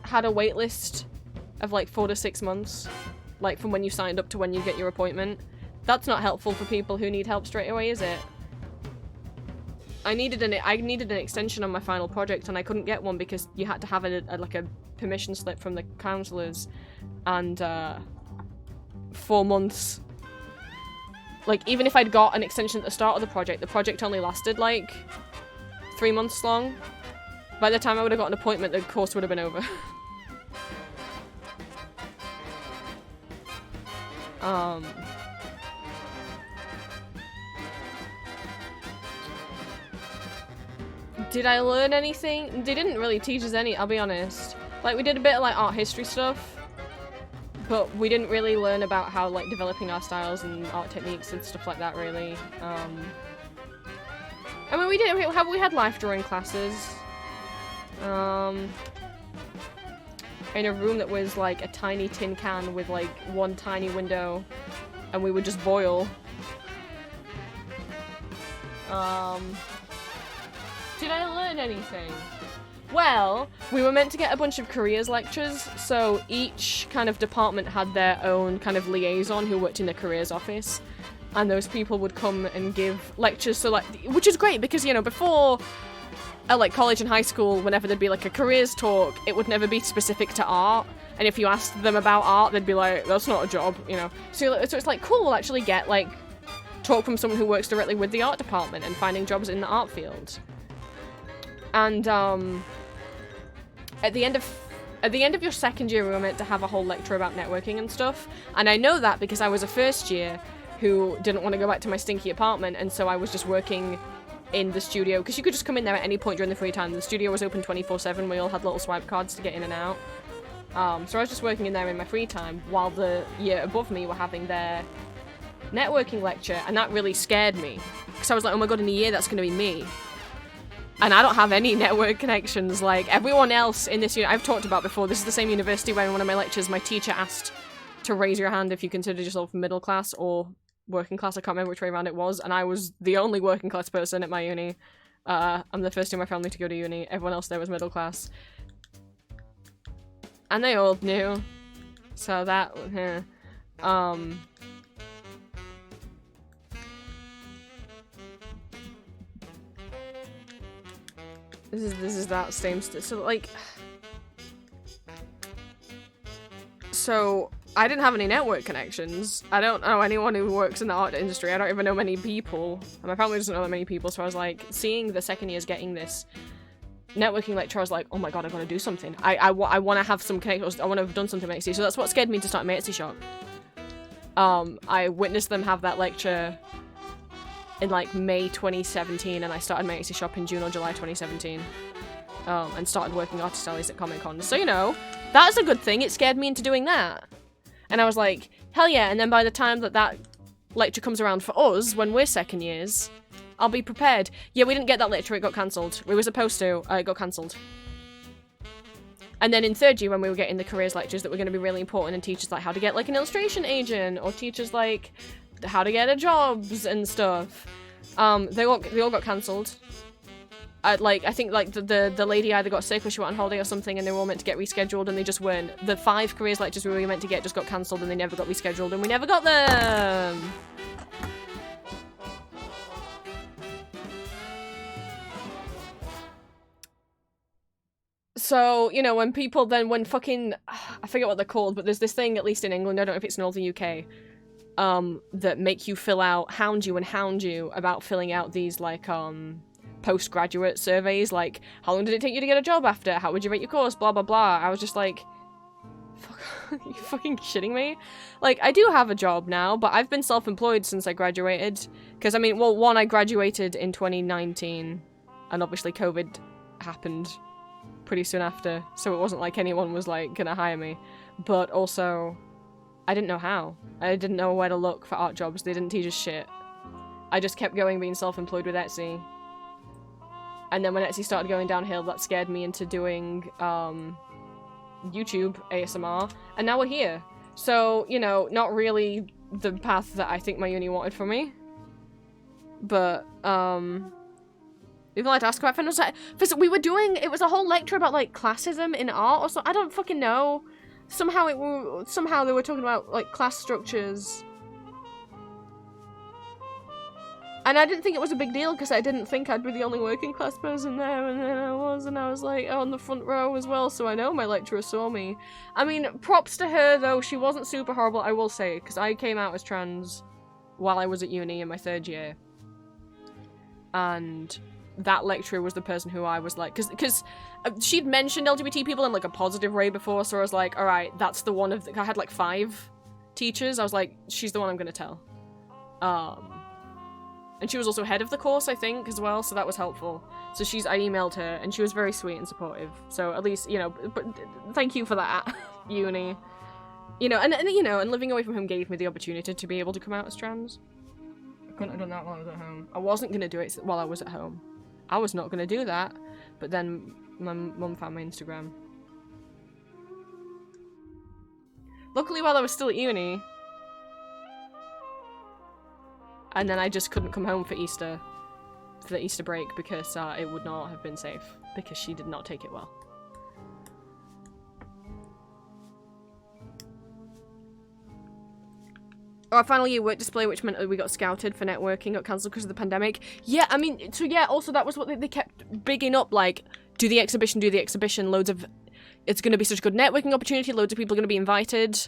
Had a wait list of like 4 to 6 months, like from when you signed up to when you get your appointment. That's not helpful for people who need help straight away, is it? I needed an extension on my final project, and I couldn't get one because you had to have like a permission slip from the counsellors, and 4 months. Like, even if I'd got an extension at the start of the project only lasted like 3 months long. By the time I would have got an appointment, the course would have been over. Did I learn anything? They didn't really teach us any, I'll be honest. Like, we did a bit of, like, art history stuff, but we didn't really learn about how, like, developing our styles and art techniques and stuff like that, really. I mean, we had life drawing classes. In a room that was, like, a tiny tin can with, like, one tiny window, and we would just boil. Did I learn anything? Well, we were meant to get a bunch of careers lectures, so each kind of department had their own kind of liaison who worked in the careers office, and those people would come and give lectures, so like, which is great because, you know, before like college and high school, whenever there'd be like a careers talk, it would never be specific to art, and if you asked them about art, they'd be like, that's not a job, you know. So it's like, cool, we'll actually get like talk from someone who works directly with the art department and finding jobs in the art field. And at the end of your second year, we were meant to have a whole lecture about networking and stuff. And I know that because I was a first year who didn't want to go back to my stinky apartment, and so I was just working in the studio, because you could just come in there at any point during the free time. The studio was open 24/7. We all had little swipe cards to get in and out. So I was just working in there in my free time while the year above me were having their networking lecture, and that really scared me. Because I was like, oh my god, in a year that's going to be me. And I don't have any network connections like everyone else in this I've talked about before. This is the same university where in one of my lectures my teacher asked to raise your hand if you considered yourself middle class or working class. I can't remember which way around it was, and I was the only working class person at my uni. I'm the first in my family to go to uni. Everyone else there was middle class. And they all knew. So that, This is that same so like, so I didn't have any network connections. I don't know anyone who works in the art industry. I don't even know many people. And my family doesn't know that many people, so I was like, seeing the second years getting this networking lecture, I was like, oh my god, I gotta do something. I want to have some connections. I want to have done something next year. So that's what scared me to start my Etsy shop. I witnessed them have that lecture in like May 2017, and I started my Etsy shop in June or July 2017. And started working artist alleys at Comic Con. So, you know, that's a good thing. It scared me into doing that. And I was like, hell yeah. And then by the time that lecture comes around for us, when we're second years, I'll be prepared. Yeah, we didn't get that lecture. It got cancelled. We were supposed to. It got cancelled. And then in third year, when we were getting the careers lectures that were going to be really important and teach us like how to get like an illustration agent, or teach us like how to get a jobs and stuff, they all got cancelled. I think like the lady either got sick or she went on holiday or something, and they were all meant to get rescheduled, and they just weren't. The 5 careers lectures we were meant to get just got cancelled, and they never got rescheduled, and we never got them. So, you know, when people then, when fucking, I forget what they're called, but there's this thing, at least in England, I don't know if it's in all the UK, that make you fill out, hound you about filling out these, like, postgraduate surveys, like, how long did it take you to get a job after? How would you rate your course? Blah, blah, blah. I was just like, fuck, are you fucking shitting me? Like, I do have a job now, but I've been self-employed since I graduated. Because, I mean, well, one, I graduated in 2019, and obviously COVID happened pretty soon after, so it wasn't like anyone was, like, gonna hire me. But also, I didn't know how. I didn't know where to look for art jobs. They didn't teach us shit. I just kept going being self-employed with Etsy. And then when Etsy started going downhill, that scared me into doing, YouTube ASMR. And now we're here. So, you know, not really the path that I think my uni wanted for me. But, people like to ask about fun. We were doing, it was a whole lecture about, like, classism in art or something. I don't fucking know. Somehow they were talking about, like, class structures. And I didn't think it was a big deal, because I didn't think I'd be the only working class person there, and then I was, and I was, like, on the front row as well, so I know my lecturer saw me. I mean, props to her, though, she wasn't super horrible, I will say, because I came out as trans while I was at uni in my 3rd year. And that lecturer was the person who I was like, because she'd mentioned LGBT people in, like, a positive way before, so I was like, alright, that's the one of I had, like, 5 teachers, I was like, she's the one I'm gonna tell. And she was also head of the course, I think, as well, so that was helpful. So I emailed her, and she was very sweet and supportive. So at least, you know, but thank you for that, uni. You know, and living away from home gave me the opportunity to be able to come out as trans. I couldn't have done that while I was at home. I wasn't going to do it while I was at home. I was not going to do that, but then my mum found my Instagram. Luckily, while I was still at uni, and then I just couldn't come home for Easter, for the Easter break, because it would not have been safe, because she did not take it well. Our final year work display, which meant we got scouted for networking, got cancelled because of the pandemic. Yeah, I mean, so yeah, also that was what they kept bigging up, like, do the exhibition, loads of... It's going to be such a good networking opportunity, loads of people are going to be invited.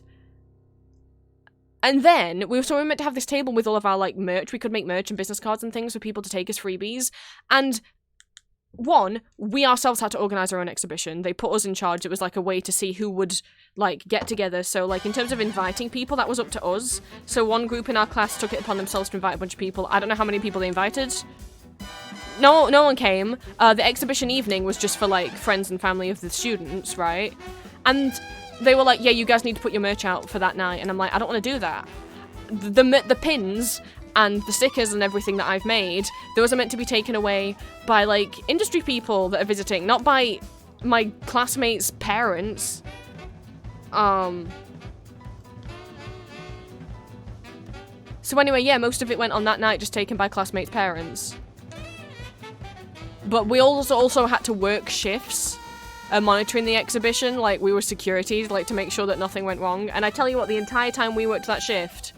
And then, we were meant to have this table with all of our, like, merch. We could make merch and business cards and things for people to take as freebies. And... one, we ourselves had to organise our own exhibition. They put us in charge. It was like a way to see who would, like, get together. So, like, in terms of inviting people, that was up to us. So one group in our class took it upon themselves to invite a bunch of people. I don't know how many people they invited. No one came. The exhibition evening was just for, like, friends and family of the students, right? And they were like, yeah, you guys need to put your merch out for that night. And I'm like, I don't want to do that. The pins... and the stickers and everything that I've made, those are meant to be taken away by, like, industry people that are visiting, not by my classmates' parents. So anyway, yeah, most of it went on that night, just taken by classmates' parents. But we also had to work shifts, monitoring the exhibition, like, we were security, like, to make sure that nothing went wrong. And I tell you what, the entire time we worked that shift,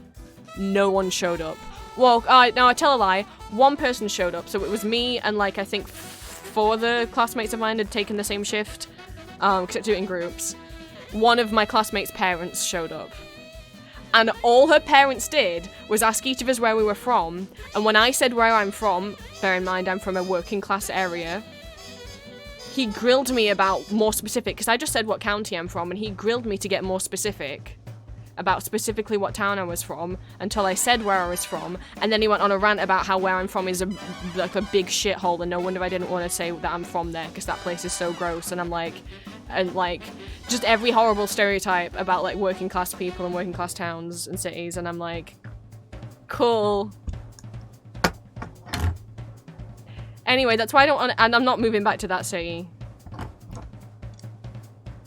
no one showed up. Well, no, I tell a lie. One person showed up, so it was me and, like, I think 4 other classmates of mine had taken the same shift, because I do it in groups. One of my classmates' parents showed up. And all her parents did was ask each of us where we were from, and when I said where I'm from, bear in mind I'm from a working class area, he grilled me about more specific, because I just said what county I'm from, and he grilled me to get more specific about specifically what town I was from until I said where I was from, and then he went on a rant about how where I'm from is like a big shithole, and no wonder I didn't want to say that I'm from there because that place is so gross. And I'm like, and like just every horrible stereotype about like working class people and working class towns and cities, and I'm like, cool. Anyway, that's why I don't want, and I'm not moving back to that city.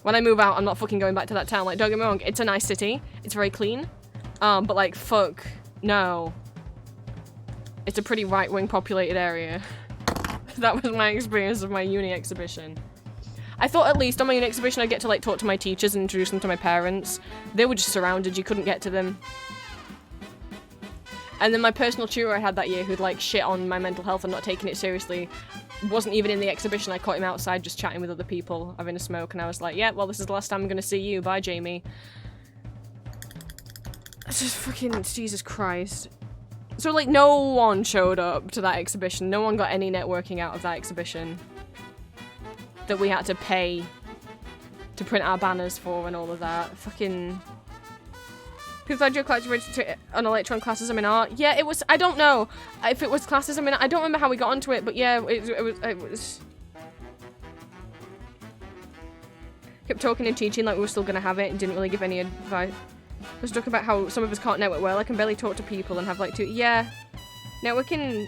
When I move out, I'm not fucking going back to that town. Like, don't get me wrong, it's a nice city. It's very clean. But like, fuck, no. It's a pretty right-wing populated area. That was my experience of my uni exhibition. I thought at least on my uni exhibition I'd get to like talk to my teachers and introduce them to my parents. They were just surrounded, you couldn't get to them. And then my personal tutor I had that year who'd like shit on my mental health and not taking it seriously wasn't even in the exhibition. I caught him outside just chatting with other people, having a smoke, and I was like, yeah, well, this is the last time I'm gonna see you. Bye, Jamie. It's just fucking Jesus Christ. So, like, no one showed up to that exhibition. No one got any networking out of that exhibition that we had to pay to print our banners for and all of that. Fucking... People thought your classroom on electron classism in art. Yeah, it was. I don't know if it was classism in art. I don't remember how we got onto it, but yeah, it was. Kept talking and teaching like we were still gonna have it, and didn't really give any advice. I was talking about how some of us can't network well. I can barely talk to people and have like yeah, networking.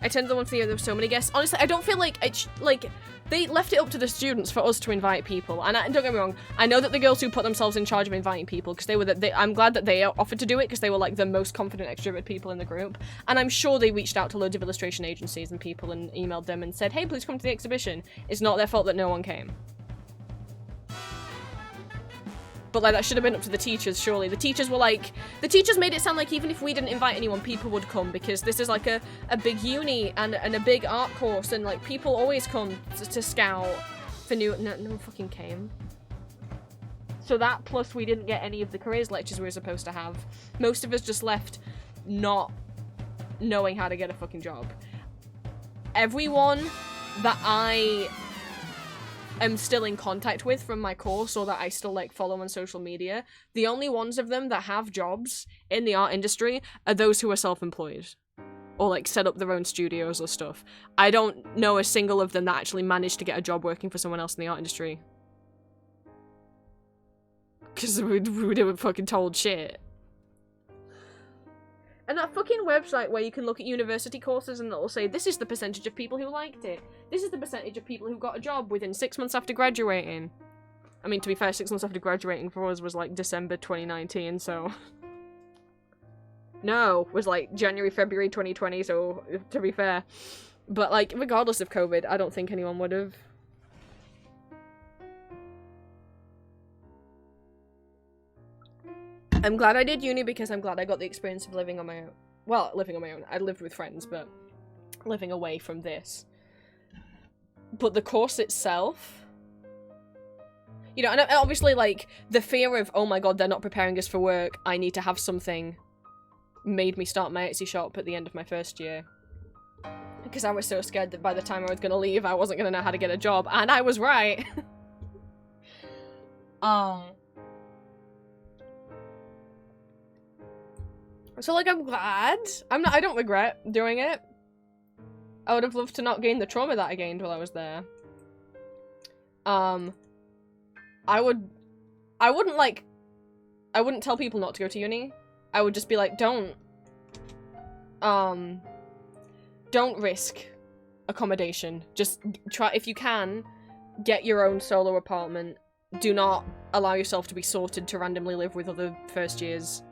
I attended the one for the year there were so many guests. Honestly, I don't feel like it's like. They left it up to the students for us to invite people, and don't get me wrong, I know that the girls who put themselves in charge of inviting people, because they were I'm glad that they offered to do it, because they were like the most confident extrovert people in the group, and I'm sure they reached out to loads of illustration agencies and people and emailed them and said, hey, please come to the exhibition. It's not their fault that no one came. But like that should have been up to the teachers, surely. The teachers were like, the teachers made it sound like even if we didn't invite anyone, people would come, because this is like a big uni and a big art course, and like people always come to scout for no one fucking came. So that plus we didn't get any of the careers lectures we were supposed to have. Most of us just left not knowing how to get a fucking job. Everyone that I am still in contact with from my course or that I still like follow on social media, the only ones of them that have jobs in the art industry are those who are self-employed or like set up their own studios or stuff. I don't know a single of them that actually managed to get a job working for someone else in the art industry. Because we were fucking told shit. And that fucking website where you can look at university courses and it'll say, this is the percentage of people who liked it. This is the percentage of people who got a job within 6 months after graduating. I mean, to be fair, 6 months after graduating for us was like December 2019, so... No, was like January, February 2020, so to be fair. But like, regardless of COVID, I don't think anyone would have. I'm glad I did uni because I'm glad I got the experience of living on my own. Well, living on my own. I lived with friends, but living away from this. But the course itself... You know, and obviously, like, the fear of, oh my god, they're not preparing us for work, I need to have something, made me start my Etsy shop at the end of my first year. Because I was so scared that by the time I was gonna leave, I wasn't gonna know how to get a job. And I was right! So, like, I'm glad. I don't regret doing it. I would have loved to not gain the trauma that I gained while I was there. I wouldn't tell people not to go to uni. I would just be like, don't risk accommodation. Just try, if you can, get your own solo apartment. Do not allow yourself to be sorted to randomly live with other first years.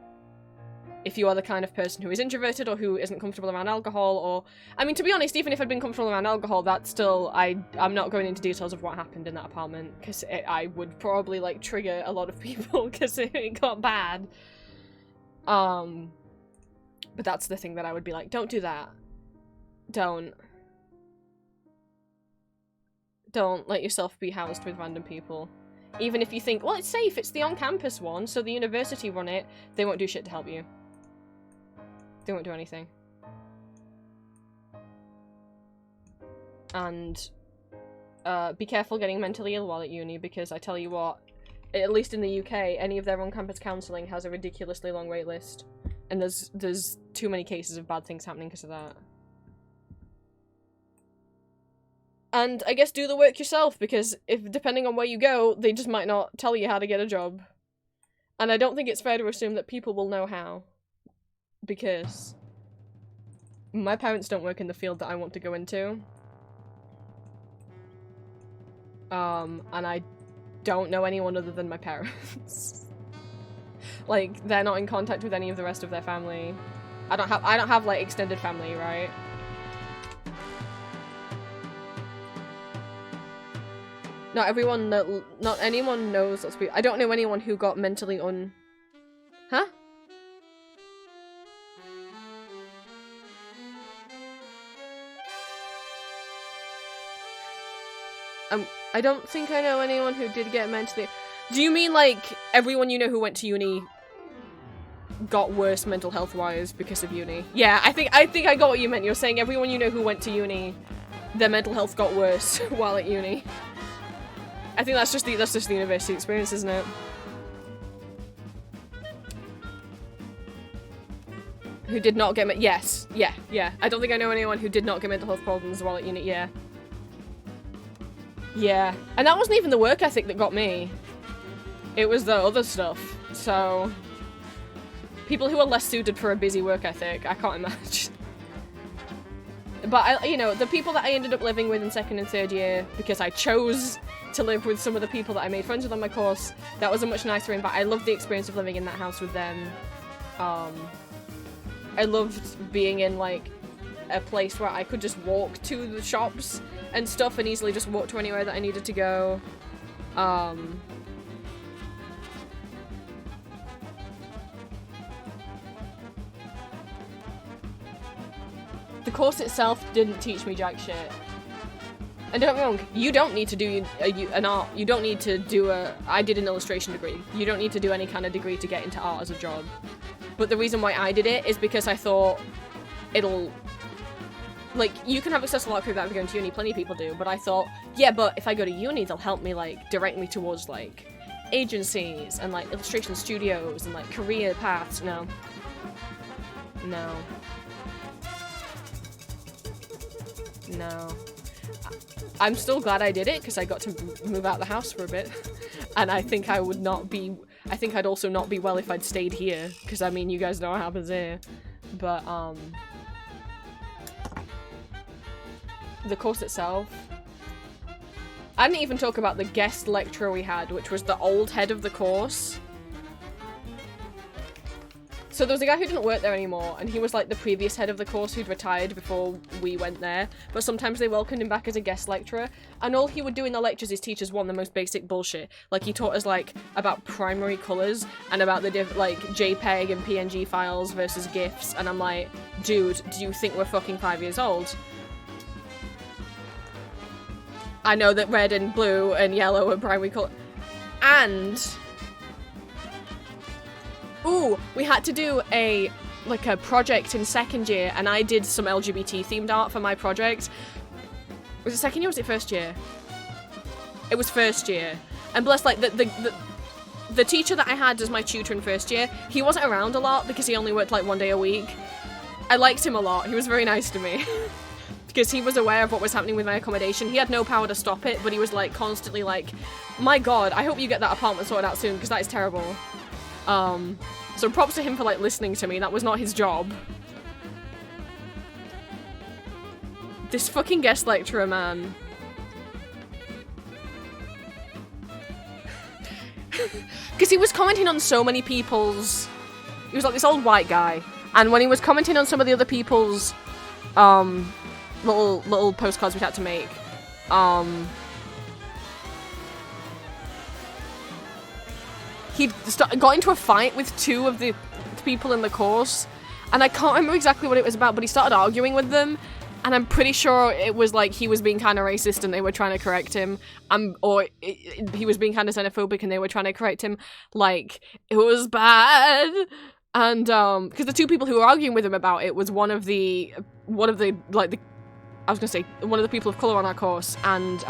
If you are the kind of person who is introverted or who isn't comfortable around alcohol, or... I mean, to be honest, even if I'd been comfortable around alcohol, that's still... I'm not going into details of what happened in that apartment, because I would probably, like, trigger a lot of people, because it got bad. But that's the thing that I would be like, don't do that. Don't let yourself be housed with random people. Even if you think, well, it's safe, it's the on-campus one, so the university run it, they won't do shit to help you. They won't do anything. And be careful getting mentally ill while at uni, because I tell you what, at least in the UK, any of their on-campus counselling has a ridiculously long wait list. And there's too many cases of bad things happening because of that. And I guess do the work yourself, because if depending on where you go, they just might not tell you how to get a job. And I don't think it's fair to assume that people will know how. Because my parents don't work in the field that I want to go into. And I don't know anyone other than my parents. Like, they're not in contact with any of the rest of their family. I don't have like extended family, right? Not anyone knows what's I don't know anyone who got mentally Huh? I don't think I know anyone who did get mentally... Do you mean, like, everyone you know who went to uni got worse mental health-wise because of uni? Yeah, I think I got what you meant. You're saying everyone you know who went to uni, their mental health got worse while at uni. I think that's just the university experience, isn't it? Who did not get yes, yeah. I don't think I know anyone who did not get mental health problems while at uni, yeah. Yeah, and that wasn't even the work ethic that got me. It was the other stuff, so... People who are less suited for a busy work ethic, I can't imagine. But, you know, the people that I ended up living with in second and third year, because I chose to live with some of the people that I made friends with on my course, that was a much nicer environment. I loved the experience of living in that house with them. I loved being in, like, a place where I could just walk to the shops and stuff and easily just walk to anywhere that I needed to go. The course itself didn't teach me jack shit. And don't get me wrong, you don't need to do an art, you don't need to do I did an illustration degree. You don't need to do any kind of degree to get into art as a job. But the reason why I did it is because I thought like, you can have access to a lot of code without going to uni, plenty of people do, but I thought, yeah, but if I go to uni, they'll help me, like, direct me towards, like, agencies, and, like, illustration studios, and, like, career paths. No. No. No. I'm still glad I did it, because I got to move out the house for a bit, and I think I would not be, I think I'd also not be well if I'd stayed here, because, I mean, you guys know what happens here, but, the course itself. I didn't even talk about the guest lecturer we had, which was the old head of the course. So there was a guy who didn't work there anymore, and he was like the previous head of the course who'd retired before we went there, but sometimes they welcomed him back as a guest lecturer, and all he would do in the lectures is teach us the most basic bullshit. Like, he taught us, like, about primary colours, and about the like, JPEG and PNG files versus GIFs, and I'm like, dude, do you think we're fucking 5 years old? I know that red and blue and yellow are primary color. And... ooh, we had to do a project in second year, and I did some LGBT themed art for my project. Was it second year or was it first year? It was first year. And bless, like, the teacher that I had as my tutor in first year, he wasn't around a lot because he only worked, like, 1 day a week. I liked him a lot. He was very nice to me. Because he was aware of what was happening with my accommodation. He had no power to stop it, but he was, like, constantly like, my god, I hope you get that apartment sorted out soon, because that is terrible. So props to him for, like, listening to me. That was not his job. This fucking guest lecturer, man. Because he was commenting on so many people's... He was, like, this old white guy. And when he was commenting on some of the other people's, little postcards we had to make, he got into a fight with 2 of the people in the course, and I can't remember exactly what it was about, but he started arguing with them, and I'm pretty sure it was like he was being kind of racist and they were trying to correct him, or he was being kind of xenophobic and they were trying to correct him. Like, it was bad. And because the 2 people who were arguing with him about it was one of the people of color on our course, and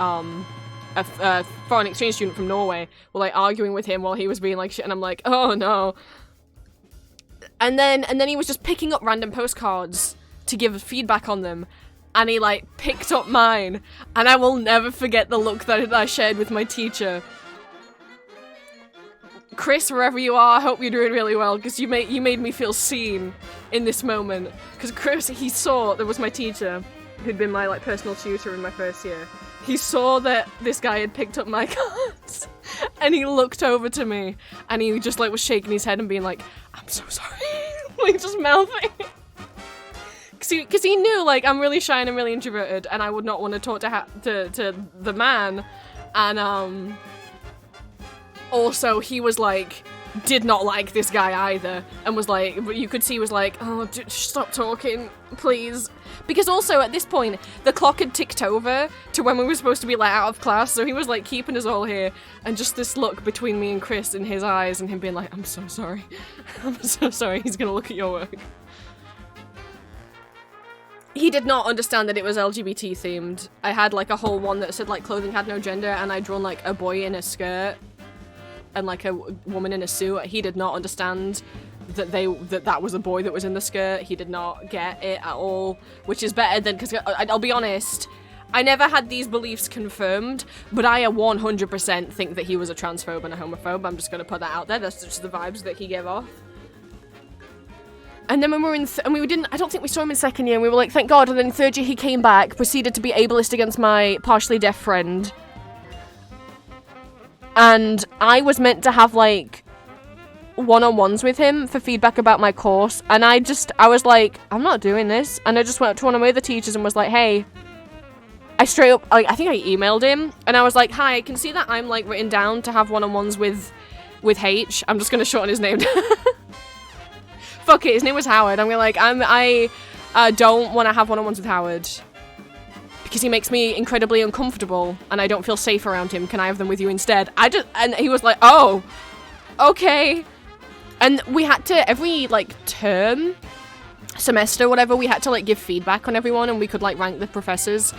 a foreign exchange student from Norway were, like, arguing with him while he was being like shit, and I'm like, oh no. And then he was just picking up random postcards to give feedback on them, and he, like, picked up mine, and I will never forget the look that I shared with my teacher. Chris, wherever you are, I hope you're doing really well, because you made me feel seen in this moment. Because Chris, he saw, that was my teacher, who'd been my, like, personal tutor in my first year. He saw that this guy had picked up my cards, and he looked over to me, and he just, like, was shaking his head and being like, I'm so sorry. Like, just mouthing. Because he knew, like, I'm really shy and I'm really introverted, and I would not want to talk to the man, and, also, he was, like, did not like this guy either, and was like, but you could see he was like, oh, stop talking, please. Because also, at this point, the clock had ticked over to when we were supposed to be let out of class, so he was, like, keeping us all here, and just this look between me and Chris in his eyes, and him being like, I'm so sorry. I'm so sorry, he's gonna look at your work. He did not understand that it was LGBT themed. I had, like, a whole one that said, like, clothing had no gender, and I'd drawn, like, a boy in a skirt and, like, a woman in a suit. He did not understand that that was a boy that was in the skirt. He did not get it at all, which is better than, because I'll be honest, I never had these beliefs confirmed, but I 100% think that he was a transphobe and a homophobe. I'm just gonna put that out there. That's just the vibes that he gave off. And then when we were in, I don't think we saw him in second year, and we were like, thank God, and then in third year he came back, proceeded to be ableist against my partially deaf friend. And I was meant to have, like, one-on-ones with him for feedback about my course, and I was like, I'm not doing this, and I just went up to one of my other teachers and was like, hey, I straight up, like, I think I emailed him, and I was like, hi, I can see that I'm, like, written down to have one-on-ones with H. I'm just gonna shorten his name down. Fuck it, his name was Howard. I'm gonna, like, I don't want to have one-on-ones with Howard. Because he makes me incredibly uncomfortable, and I don't feel safe around him. Can I have them with you instead? And he was like, oh, okay. And we had to, every, like, term, semester, whatever, we had to like give feedback on everyone and we could like rank the professors.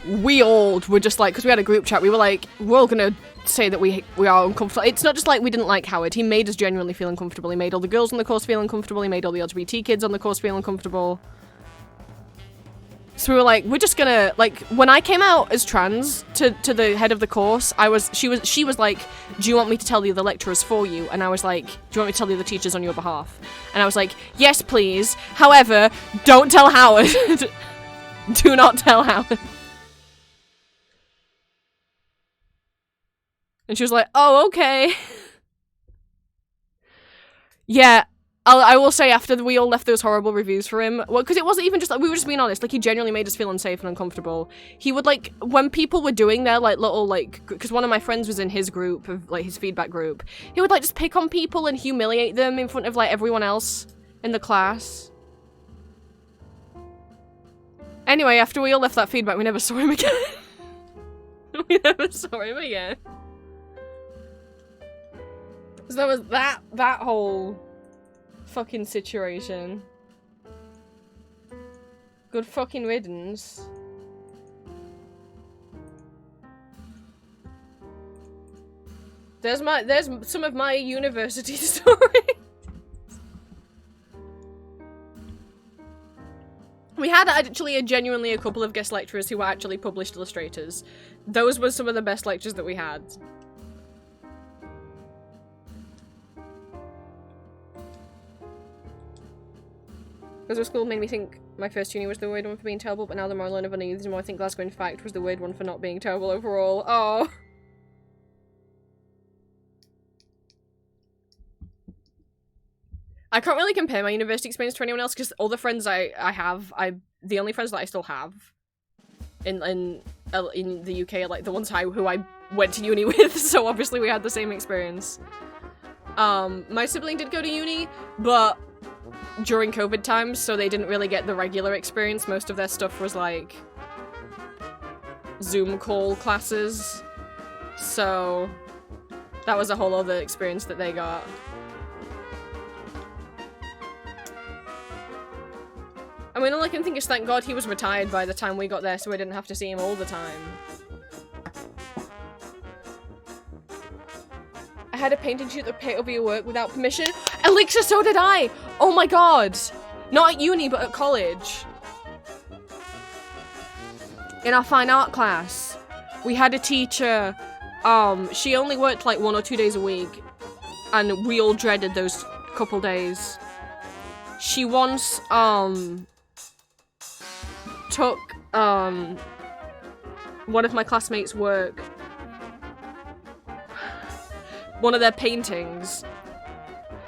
We all were just like, because we had a group chat, we were like, we're all gonna say that we are uncomfortable. It's not just like we didn't like Howard, he made us genuinely feel uncomfortable. He made all the girls on the course feel uncomfortable, he made all the LGBT kids on the course feel uncomfortable. So we were like, we're just gonna, like, when I came out as trans to the head of the course, she was like, do you want me to tell the other lecturers for you? And I was like, do you want me to tell the other teachers on your behalf? And I was like, yes, please. However, don't tell Howard. Do not tell Howard. And she was like, oh, okay. Yeah. I will say, after we all left those horrible reviews for him, well, because it wasn't even just like, we were just being honest, like, he genuinely made us feel unsafe and uncomfortable. He would, like, when people were doing their, like, little, like, because one of my friends was in his group, of, like, his feedback group, he would, like, just pick on people and humiliate them in front of, like, everyone else in the class. Anyway, after we all left that feedback, we never saw him again. We never saw him again. So that was that whole fucking situation. Good fucking riddance. There's some of my university story. We had actually genuinely a couple of guest lecturers who were actually published illustrators. Those were some of the best lectures that we had. Glasgow School made me think my first uni was the weird one for being terrible, but now the more I learn of any, the more I think Glasgow in fact was the weird one for not being terrible overall. Oh. I can't really compare my university experience to anyone else because all the friends I have, the only friends that I still have in the UK are like the ones who I went to uni with, so obviously we had the same experience. My sibling did go to uni, but during COVID times, so they didn't really get the regular experience. Most of their stuff was like Zoom call classes, so that was a whole other experience that they got. I mean, all I can think is thank God he was retired by the time we got there, so I didn't have to see him all the time. I had a painting shoot that paid over your work without permission. Elixir, so did I! Oh my god! Not at uni, but at college. In our fine art class, we had a teacher, she only worked like 1 or 2 days a week, and we all dreaded those couple days. She once, took, one of my classmates' work, one of their paintings.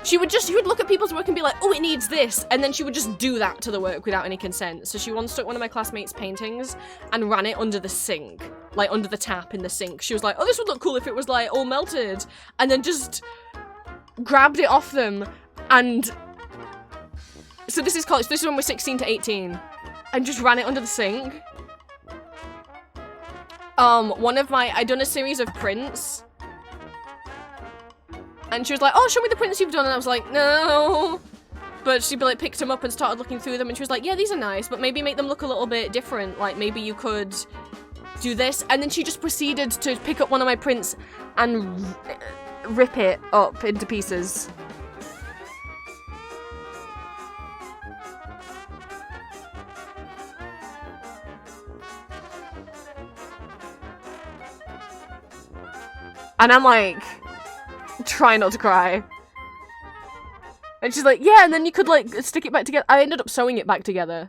She would look at people's work and be like, oh, it needs this, and then she would just do that to the work without any consent. So she once took one of my classmates' paintings and ran it under the sink, like under the tap in the sink. She was like, oh, this would look cool if it was like all melted, and then just grabbed it off them, and so this is college, this is when we're 16 to 18, and just ran it under the sink. I'd done a series of prints, and she was like, oh, show me the prints you've done, and I was like, no. But she'd be like, picked them up and started looking through them, and she was like, yeah, these are nice, but maybe make them look a little bit different, like maybe you could do this. And then she just proceeded to pick up one of my prints and rip it up into pieces. And I'm like, try not to cry. And she's like, yeah, and then you could like stick it back together. I ended up sewing it back together.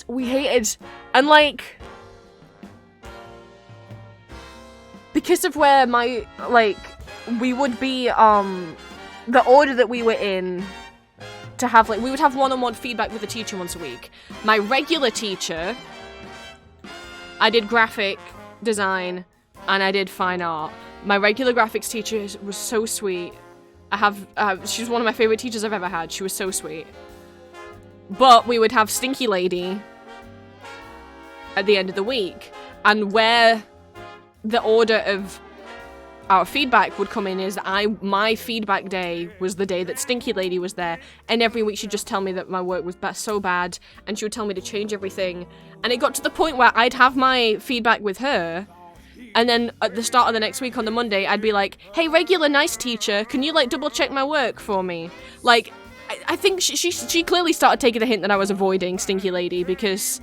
We hated, and like, because of where my, like, we would be, the order that we were in to have, like, we would have one-on-one feedback with the teacher once a week. My regular teacher, I did graphic design, and I did fine art. My regular graphics teacher was so sweet. She was one of my favorite teachers I've ever had. She was so sweet. But we would have Stinky Lady at the end of the week, and where the order of our feedback would come in is that my feedback day was the day that Stinky Lady was there, and every week she'd just tell me that my work was so bad, and she would tell me to change everything, and it got to the point where I'd have my feedback with her, and then at the start of the next week on the Monday, I'd be like, hey, regular nice teacher, can you, like, double check my work for me? Like, I think she clearly started taking the hint that I was avoiding Stinky Lady, because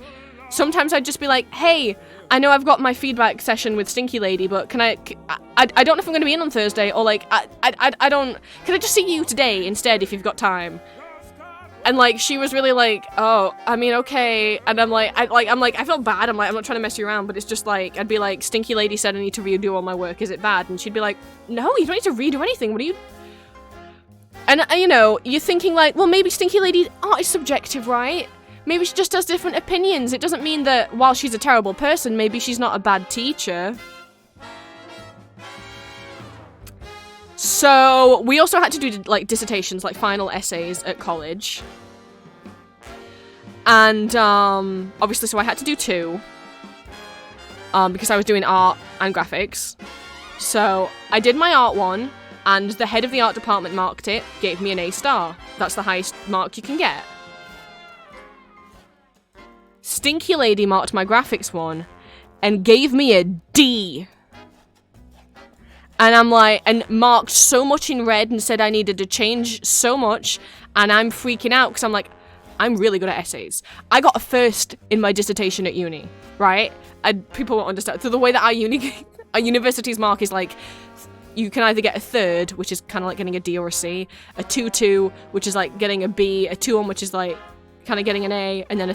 sometimes I'd just be like, hey, I know I've got my feedback session with Stinky Lady, but can I don't know if I'm going to be in on Thursday, or like, I don't, can I just see you today instead if you've got time? And like, she was really like, oh, I mean, okay, and I'm like, I felt bad, I'm not trying to mess you around, but it's just like, I'd be like, Stinky Lady said I need to redo all my work, is it bad? And she'd be like, no, you don't need to redo anything, what are you... And, you know, you're thinking like, well, maybe Stinky Lady's art is subjective, right? Maybe she just has different opinions. It doesn't mean that while she's a terrible person, maybe she's not a bad teacher. So, we also had to do, like, dissertations, like, final essays at college. And, obviously, so I had to do 2. Because I was doing art and graphics. So, I did my art one, and the head of the art department marked it, gave me an A star. That's the highest mark you can get. Stinky Lady marked my graphics one and gave me a D. And I'm like, and marked so much in red and said I needed to change so much, and I'm freaking out because I'm like, I'm really good at essays. I got a first in my dissertation at uni, right? And people won't understand. So the way that our university's mark is like, you can either get a 3rd, which is kind of like getting a D or a C, a 2-2, which is like getting a B, a 2-1, which is like kind of getting an A, and then a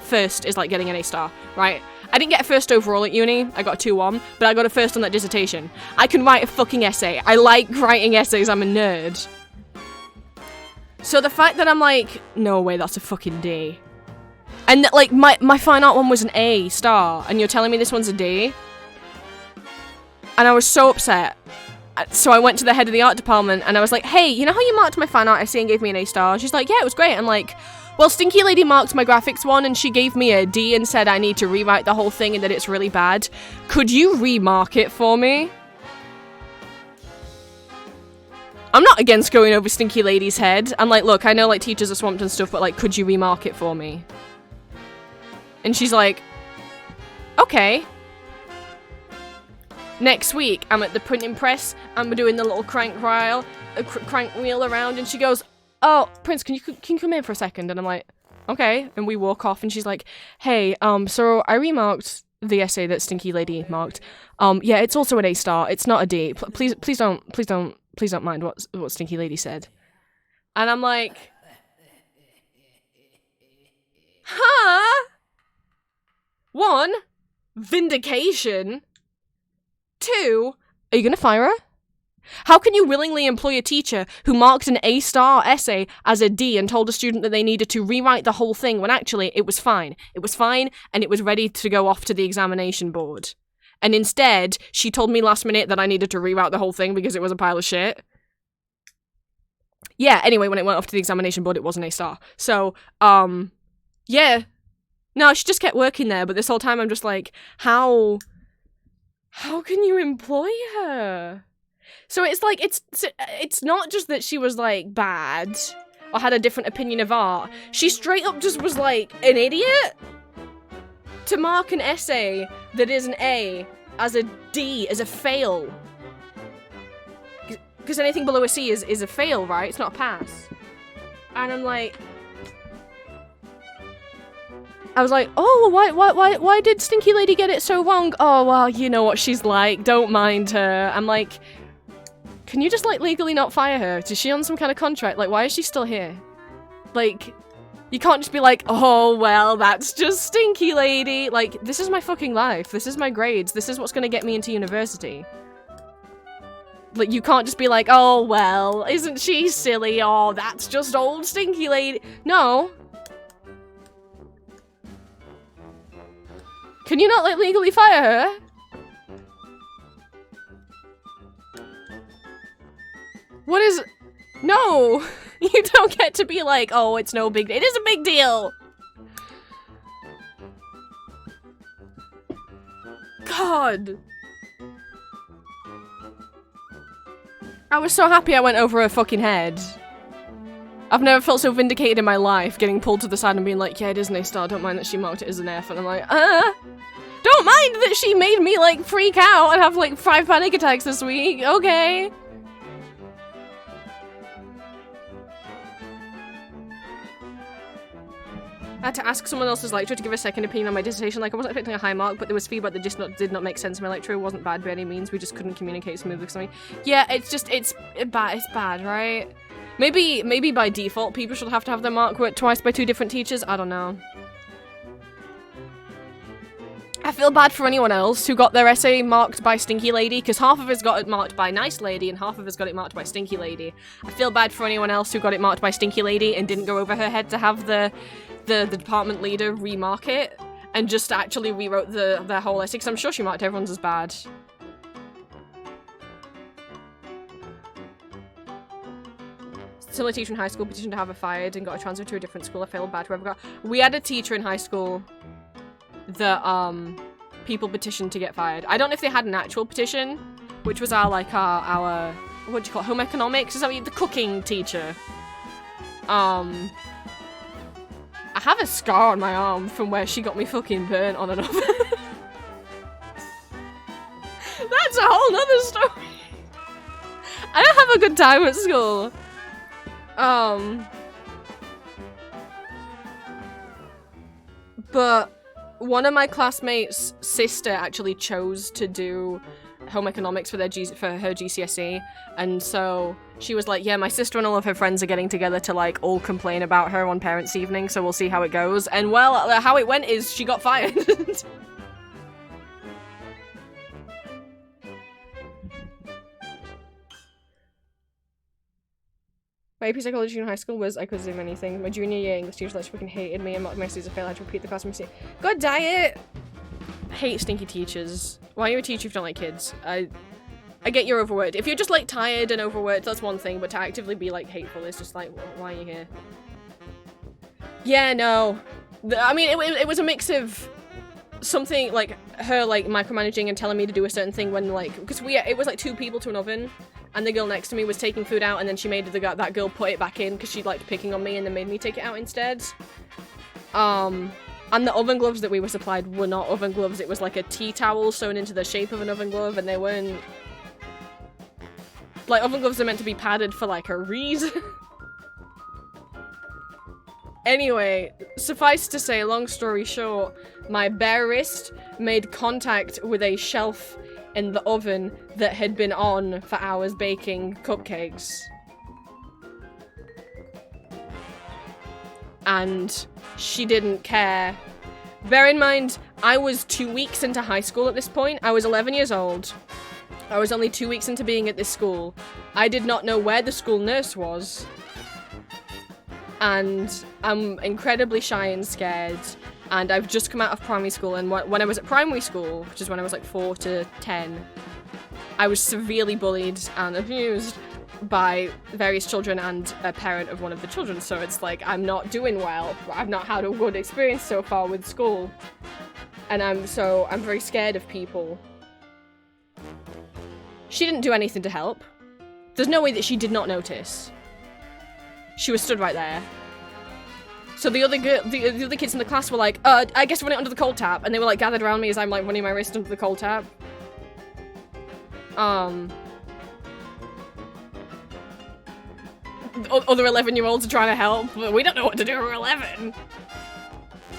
first is like getting an A star, right? I didn't get a first overall at uni, I got a 2-1, but I got a first on that dissertation. I can write a fucking essay. I like writing essays, I'm a nerd. So the fact that I'm like, no way, that's a fucking D. And that, like, my fine art one was an A star, and you're telling me this one's a D? And I was so upset. So I went to the head of the art department, and I was like, hey, you know how you marked my fine art essay and gave me an A star? And she's like, yeah, it was great. I'm like, well, Stinky Lady marked my graphics one, and she gave me a D and said I need to rewrite the whole thing and that it's really bad. Could you remark it for me? I'm not against going over Stinky Lady's head. I'm like, look, I know, like, teachers are swamped and stuff, but, like, could you remark it for me? And she's like, okay. Next week, I'm at the printing press, and we're doing the little crank wheel around, and she goes, oh, Prince, can you come in for a second? And I'm like, okay. And we walk off, and she's like, hey, so I remarked the essay that Stinky Lady marked. Yeah, it's also an A star. It's not a D. Please don't mind what Stinky Lady said. And I'm like, huh? 1, vindication. 2, are you gonna fire her? How can you willingly employ a teacher who marked an A-star essay as a D and told a student that they needed to rewrite the whole thing when actually it was fine? It was fine, and it was ready to go off to the examination board. And instead, she told me last minute that I needed to rewrite the whole thing because it was a pile of shit. Yeah, anyway, when it went off to the examination board, it was an A-star. So, yeah. No, she just kept working there, but this whole time I'm just like, how can you employ her? So it's like, it's not just that she was, like, bad or had a different opinion of art. She straight up just was, like, an idiot to mark an essay that is an A as a D, as a fail. Because anything below a C is a fail, right? It's not a pass. And I'm like... I was like, oh, why did Stinky Lady get it so wrong? Oh, well, you know what she's like. Don't mind her. I'm like... Can you just, like, legally not fire her? Is she on some kind of contract? Like, why is she still here? Like, you can't just be like, oh, well, that's just Stinky Lady. Like, this is my fucking life. This is my grades. This is what's gonna get me into university. Like, you can't just be like, oh, well, isn't she silly? Oh, that's just old Stinky Lady. No. Can you not, like, legally fire her? What is... No! You don't get to be like, oh, it's no big deal. It is a big deal! God. I was so happy I went over her fucking head. I've never felt so vindicated in my life, getting pulled to the side and being like, yeah, it is an A star, don't mind that she marked it as an F, and I'm like, don't mind that she made me, like, freak out and have, like, 5 panic attacks this week, okay. I had to ask someone else's lecturer to give a second opinion on my dissertation. Like, I wasn't expecting a high mark, but there was feedback that just did not make sense. My lecturer wasn't bad by any means. We just couldn't communicate smoothly. Yeah, it's bad, right? Maybe by default, people should have to have their mark worked twice by 2 different teachers. I don't know. I feel bad for anyone else who got their essay marked by Stinky Lady, because half of us got it marked by Nice Lady and half of us got it marked by Stinky Lady. I feel bad for anyone else who got it marked by Stinky Lady and didn't go over her head to have the department leader remark it and just actually rewrote their whole essay, because I'm sure she marked everyone's as bad. Similar teacher in high school petitioned to have her fired and got a transfer to a different school. I felt bad whoever got. We had a teacher in high school that people petitioned to get fired. I don't know if they had an actual petition, which was our what do you call it, home economics? Is that the cooking teacher? I have a scar on my arm from where she got me fucking burnt on and off. That's a whole nother story. I don't have a good time at school. But one of my classmates' sister actually chose to do home economics for her GCSE, and so she was like, yeah, my sister and all of her friends are getting together to like all complain about her on parents' evening, so we'll see how it goes. And well, how it went is she got fired. My AP psychology in high school was I could do many things. My junior year English teacher like freaking hated me and mocked my students. I failed. I had to repeat the classroom. God diet! I hate stinky teachers. Why are you a teacher if you don't like kids? I get you're overworked. If you're just like tired and overworked, that's one thing, but to actively be like hateful is just like, why are you here? Yeah, no. I mean, it was a mix of something like her like micromanaging and telling me to do a certain thing when like, because it was like 2 people to an oven. And the girl next to me was taking food out, and then she made that girl put it back in because she liked picking on me, and then made me take it out instead. And the oven gloves that we were supplied were not oven gloves. It was like a tea towel sewn into the shape of an oven glove, and they weren't. Like, oven gloves are meant to be padded for like a reason. Anyway, suffice to say, long story short, my bare wrist made contact with a shelf in the oven that had been on for hours baking cupcakes. And she didn't care. Bear in mind, I was 2 weeks into high school at this point. I was 11 years old. I was only 2 weeks into being at this school. I did not know where the school nurse was. And I'm incredibly shy and scared. And I've just come out of primary school, and when I was at primary school, which is when I was like 4 to 10, I was severely bullied and abused by various children and a parent of one of the children, so it's like, I'm not doing well. I've not had a good experience so far with school. And I'm very scared of people. She didn't do anything to help. There's no way that she did not notice. She was stood right there. So the other kids in the class were like, I guess run it under the cold tap, and they were like gathered around me as I'm like running my wrist under the cold tap. Other 11-year-olds are trying to help, but we don't know what to do. We're 11.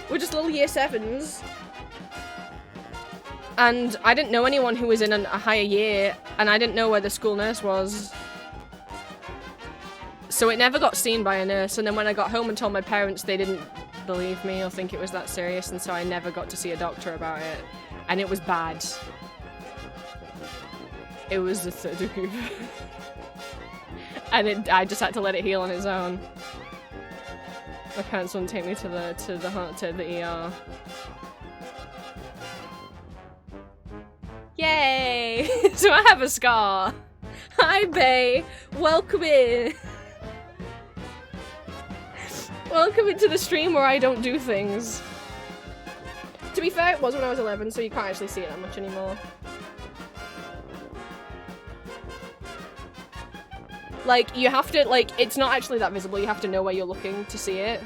We're just little year 7s. And I didn't know anyone who was in a higher year, and I didn't know where the school nurse was. So it never got seen by a nurse, and then when I got home and told my parents, they didn't believe me or think it was that serious, and so I never got to see a doctor about it. And it was bad. It was the 3rd degree. And I just had to let it heal on its own. My parents wouldn't take me to the ER. Yay! So I have a scar. Hi, Bae. Welcome in. Welcome into the stream where I don't do things. To be fair, it was when I was 11, so you can't actually see it that much anymore. Like, you have to, like, it's not actually that visible, you have to know where you're looking to see it.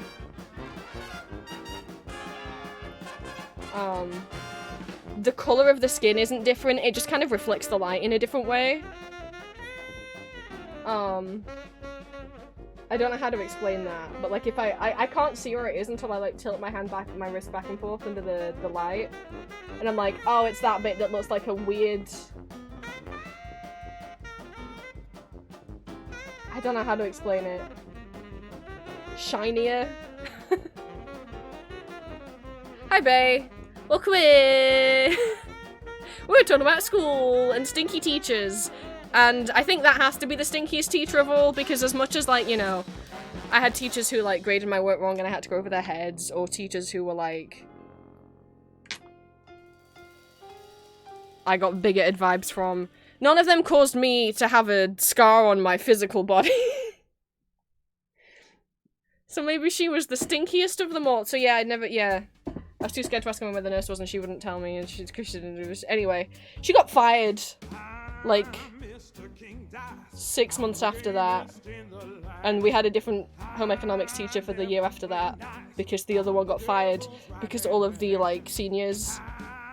The color of the skin isn't different, it just kind of reflects the light in a different way. I don't know how to explain that, but like if I can't see where it is until I like tilt my hand back, my wrist back and forth under the light. And I'm like, oh, it's that bit that looks like a weird... I don't know how to explain it. Shinier. Hi, Bae. Welcome in. We're talking about school and stinky teachers. And I think that has to be the stinkiest teacher of all, because as much as, like, you know, I had teachers who, like, graded my work wrong and I had to go over their heads, or teachers who were, like... I got bigoted vibes from. None of them caused me to have a scar on my physical body. So maybe she was the stinkiest of them all. So yeah, I was too scared to ask her where the nurse was and she wouldn't tell me, and because she didn't do it. Anyway, she got fired, like, 6 months after that, and we had a different home economics teacher for the year after that, because the other one got fired, because all of the, like, seniors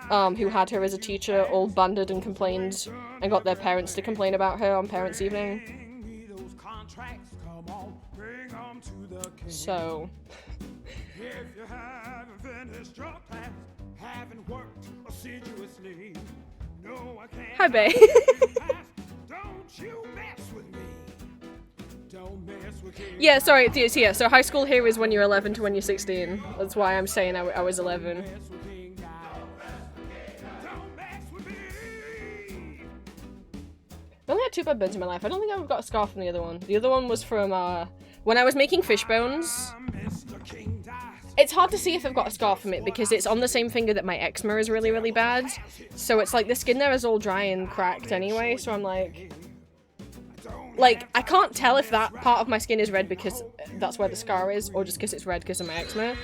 who had her as a teacher all banded and complained, and got their parents to complain about her on Parents' Evening. So... Hi, Bae. Yeah, sorry, yeah, so high school here is when you're 11 to when you're 16. That's why I'm saying I was 11. I only had 2 bad burns in my life. I don't think I've got a scar from the other one. The other one was from, when I was making fish bones. It's hard to see if I've got a scar from it because it's on the same finger that my eczema is really, really bad. So it's like the skin there is all dry and cracked anyway, so I'm like... Like, I can't tell if that part of my skin is red because that's where the scar is, or just because it's red because of my eczema.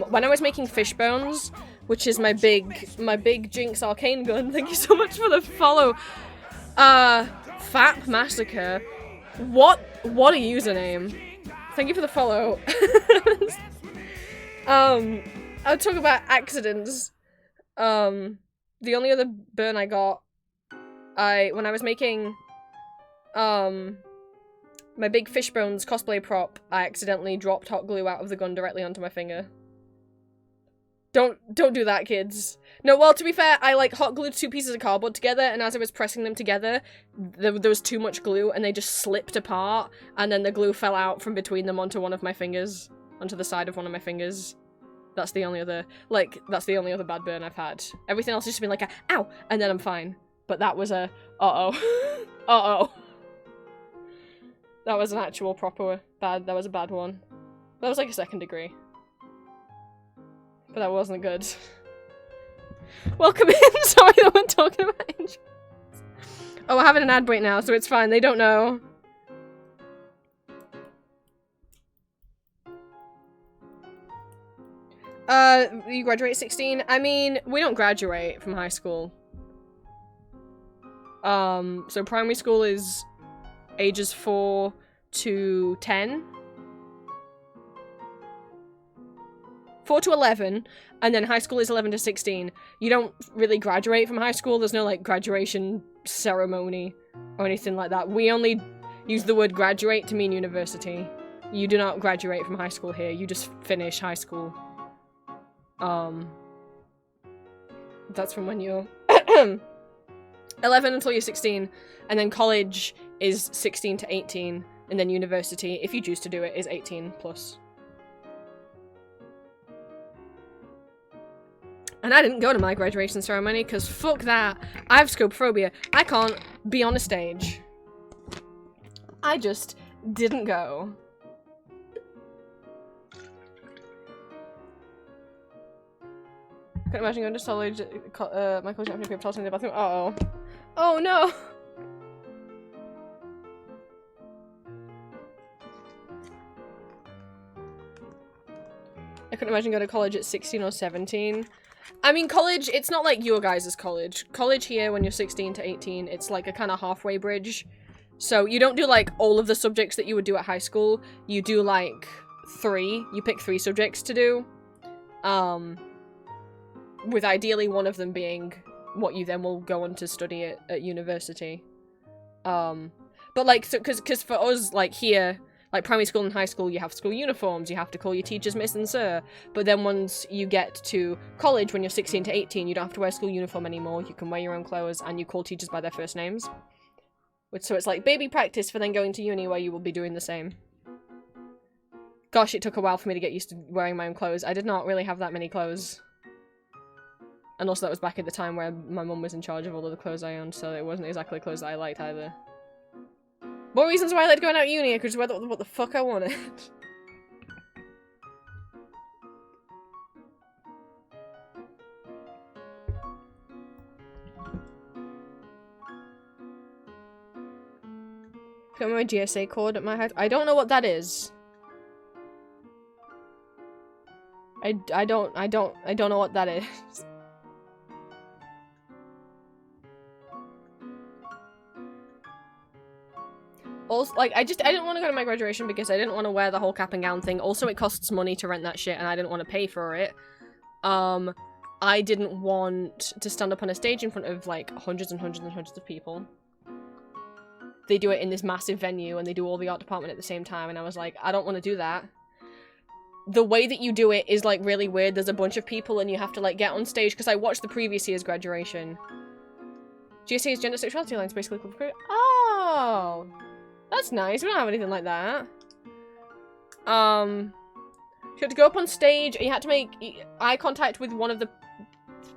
When I was making fish bones, which is my big Jinx arcane gun, thank you so much for the follow. Fap Massacre. What a username. Thank you for the follow. I'll talk about accidents. The only other burn I got, when I was making, my big Fishbones cosplay prop, I accidentally dropped hot glue out of the gun directly onto my finger. Don't do that, kids. No, well, to be fair, I, like, hot glued 2 pieces of cardboard together, and as I was pressing them together, there was too much glue, and they just slipped apart, and then the glue fell out from between them onto one of my fingers. Onto the side of one of my fingers. That's the only other bad burn I've had. Everything else has just been like a, ow, and then I'm fine. But that was a, uh-oh. Uh-oh. That was an actual proper bad, that was a bad one. That was like a 2nd degree. But that wasn't good. Welcome in! Sorry that we're talking about injuries. Oh, we're having an ad break now, so it's fine, they don't know. You graduate at 16? I mean, we don't graduate from high school. So primary school is ages 4 to 10. 4 to 11, and then high school is 11 to 16. You don't really graduate from high school, there's no, like, graduation ceremony or anything like that. We only use the word graduate to mean university. You do not graduate from high school here, you just finish high school. That's from when you're 11 until you're 16, and then college is 16 to 18, and then university, if you choose to do it, is 18 plus. And I didn't go to my graduation ceremony, because fuck that. I have scopophobia. I can't be on a stage. I just didn't go. I couldn't imagine going to college, my college after paper tossing in the bathroom. Uh-oh. Oh no! I couldn't imagine going to college at 16 or 17. I mean, college, it's not like your guys' college. College here, when you're 16 to 18, it's like a kind of halfway bridge. So you don't do like all of the subjects that you would do at high school. You do like 3. You pick 3 subjects to do. With ideally one of them being what you then will go on to study at university. But like, so, cause for us, like here, like primary school and high school, you have school uniforms, you have to call your teachers Miss and Sir. But then once you get to college, when you're 16 to 18, you don't have to wear school uniform anymore. You can wear your own clothes and you call teachers by their first names. So it's like baby practice for then going to uni where you will be doing the same. Gosh, it took a while for me to get used to wearing my own clothes. I did not really have that many clothes. And also that was back at the time where my mum was in charge of all of the clothes I owned, so it wasn't exactly clothes that I liked either. More reasons why I liked going out uni, I could just wear what the fuck I wanted. Got my GSA cord at my head. I don't know what that is. I don't know what that is. Also, like, I didn't want to go to my graduation because I didn't want to wear the whole cap and gown thing. Also, it costs money to rent that shit, and I didn't want to pay for it. I didn't want to stand up on a stage in front of, like, hundreds and hundreds and hundreds of people. They do it in this massive venue, and they do all the art department at the same time, and I was like, I don't want to do that. The way that you do it is, like, really weird. There's a bunch of people, and you have to, like, get on stage, because I watched the previous year's graduation. GSA is gender sexuality lines, basically. Oh! That's nice. We don't have anything like that. You had to go up on stage, and you had to make eye contact with one of the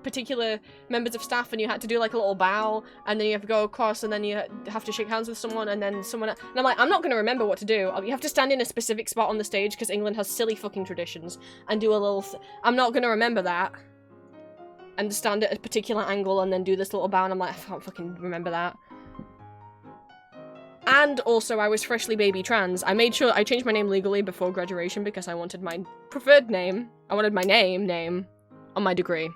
particular members of staff, and you had to do like a little bow, and then you have to go across, and then you have to shake hands with someone, and then someone and I'm like, I'm not gonna remember what to do. You have to stand in a specific spot on the stage, because England has silly fucking traditions, and do a little I'm not gonna remember that. And stand at a particular angle, and then do this little bow, and I'm like, I can't fucking remember that. And also, I was freshly baby trans. I made sure I changed my name legally before graduation because I wanted my preferred name. I wanted my name on my degree.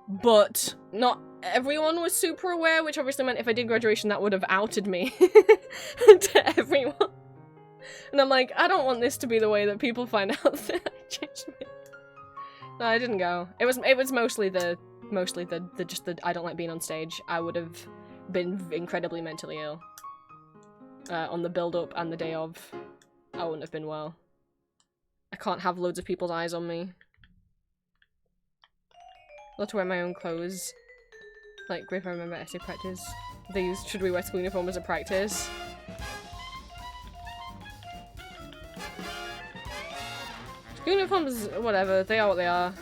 But not everyone was super aware, which obviously meant if I did graduation, that would have outed me to everyone. And I'm like, I don't want this to be the way that people find out that I changed my... No, I didn't go. It was mostly the I don't like being on stage. I would have been incredibly mentally ill. On the build-up and the day of. I wouldn't have been well. I can't have loads of people's eyes on me. I'll have to wear my own clothes. Like, if I remember essay practice. They used, should we wear school uniform as a practice? School uniforms, whatever, they are what they are.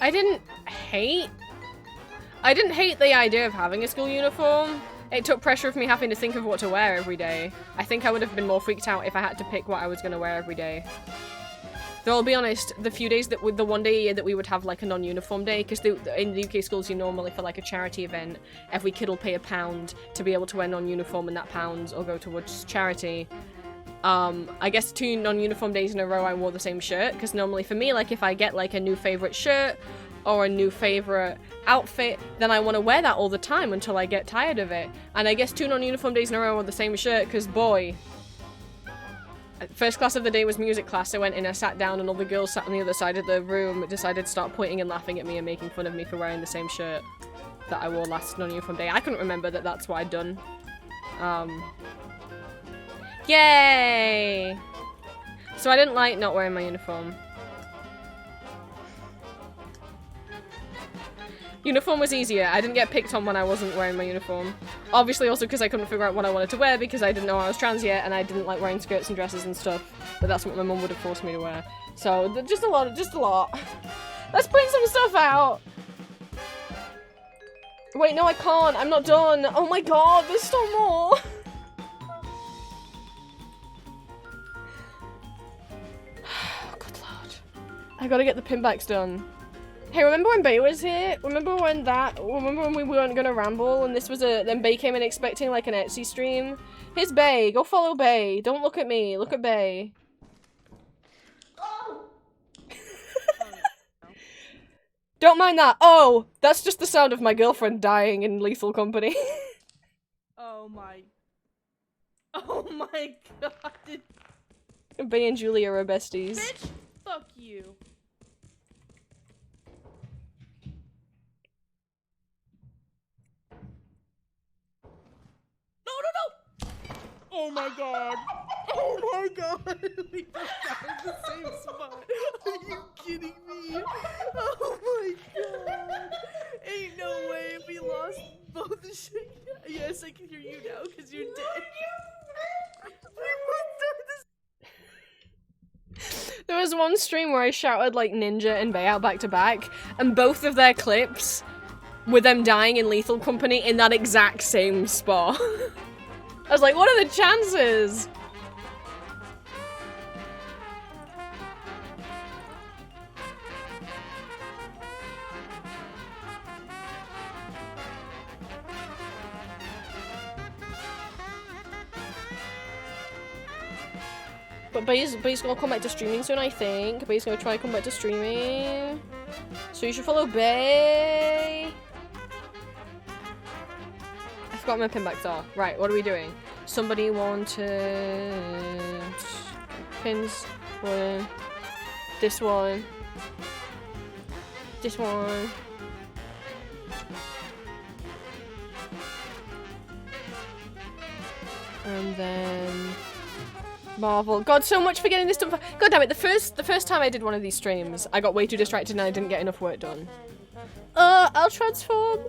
I didn't hate the idea of having a school uniform. It took pressure of me having to think of what to wear every day. I think I would have been more freaked out if I had to pick what I was going to wear every day. Though I'll be honest, the few days that the one day a year that we would have like a non-uniform day, because in the UK schools you normally, for like a charity event, every kid will pay £1 to be able to wear non-uniform, and that £1 will go towards charity. I guess 2 non-uniform days in a row I wore the same shirt, because normally for me, like, if I get like a new favourite shirt or a new favourite outfit, then I want to wear that all the time until I get tired of it. And I guess 2 non-uniform days in a row wore the same shirt, because boy, first class of the day was music class. I went in, I sat down, and all the girls sat on the other side of the room decided to start pointing and laughing at me and making fun of me for wearing the same shirt that I wore last non-uniform day. I couldn't remember that that's what I'd done. Yay! So I didn't like not wearing my uniform. Uniform was easier. I didn't get picked on when I wasn't wearing my uniform. Obviously also because I couldn't figure out what I wanted to wear because I didn't know I was trans yet, and I didn't like wearing skirts and dresses and stuff. But that's what my mum would have forced me to wear. So, just a lot. Let's print some stuff out! Wait, no I can't. I'm not done. Oh my god, there's still more! I gotta get the pinbacks done. Hey, remember when Bay was here? Remember when we weren't gonna ramble and then Bay came in expecting like an Etsy stream? Here's Bay. Go follow Bay. Don't look at me. Look at Bay. Don't mind that. Oh, that's just the sound of my girlfriend dying in Lethal Company. Oh my. Oh my god. Bay and Julia are besties. Bitch, fuck you. No, no, no! Oh my god. Oh my god. We just died in the same spot. Are you kidding me? Oh my god. Ain't no way if we lost both the shit. Yes, I can hear you now because you're dead. We both died this. There was one stream where I shouted like Ninja and Bay out back to back, and both of their clips were them dying in Lethal Company in that exact same spot. I was like, what are the chances? But Bay's gonna come back to streaming soon, I think. Bay's gonna try to come back to streaming. So you should follow Bay. I forgot my pinbacks are. Right, what are we doing? Somebody wanted pins. One. This one. This one. And then Marvel. God, so much for getting this done. God damn it! The first time I did one of these streams, I got way too distracted and I didn't get enough work done. I'll transform.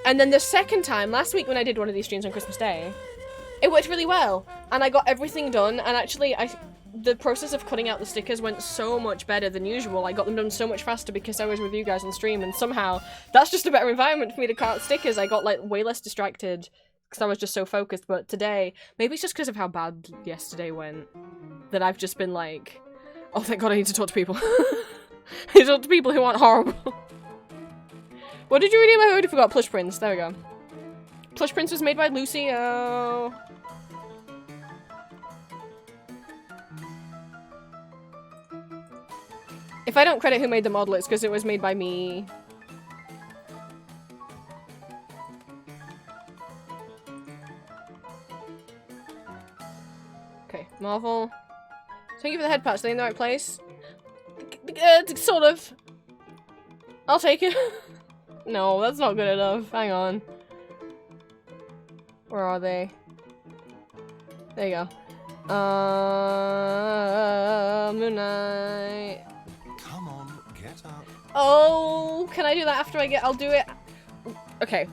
And then the second time, last week when I did one of these streams on Christmas Day, it worked really well, and I got everything done. And actually, the process of cutting out the stickers went so much better than usual. I got them done so much faster because I was with you guys on stream, and somehow that's just a better environment for me to cut out stickers. I got like way less distracted because I was just so focused. But today, maybe it's just because of how bad yesterday went, that I've just been like, oh thank god I need to talk to people. I need to talk to people who aren't horrible. What did you redeem? I already forgot. Plush Prince. There we go. Plush Prince was made by Lucio. If I don't credit who made the model, it's because it was made by me. Okay, Marvel. Thank you for the head patch. Are they in the right place? Sort of. I'll take it. No, that's not good enough. Hang on. Where are they? There you go. Moon Knight. Come on, get up. Oh, can I do that after I'll do it. Okay.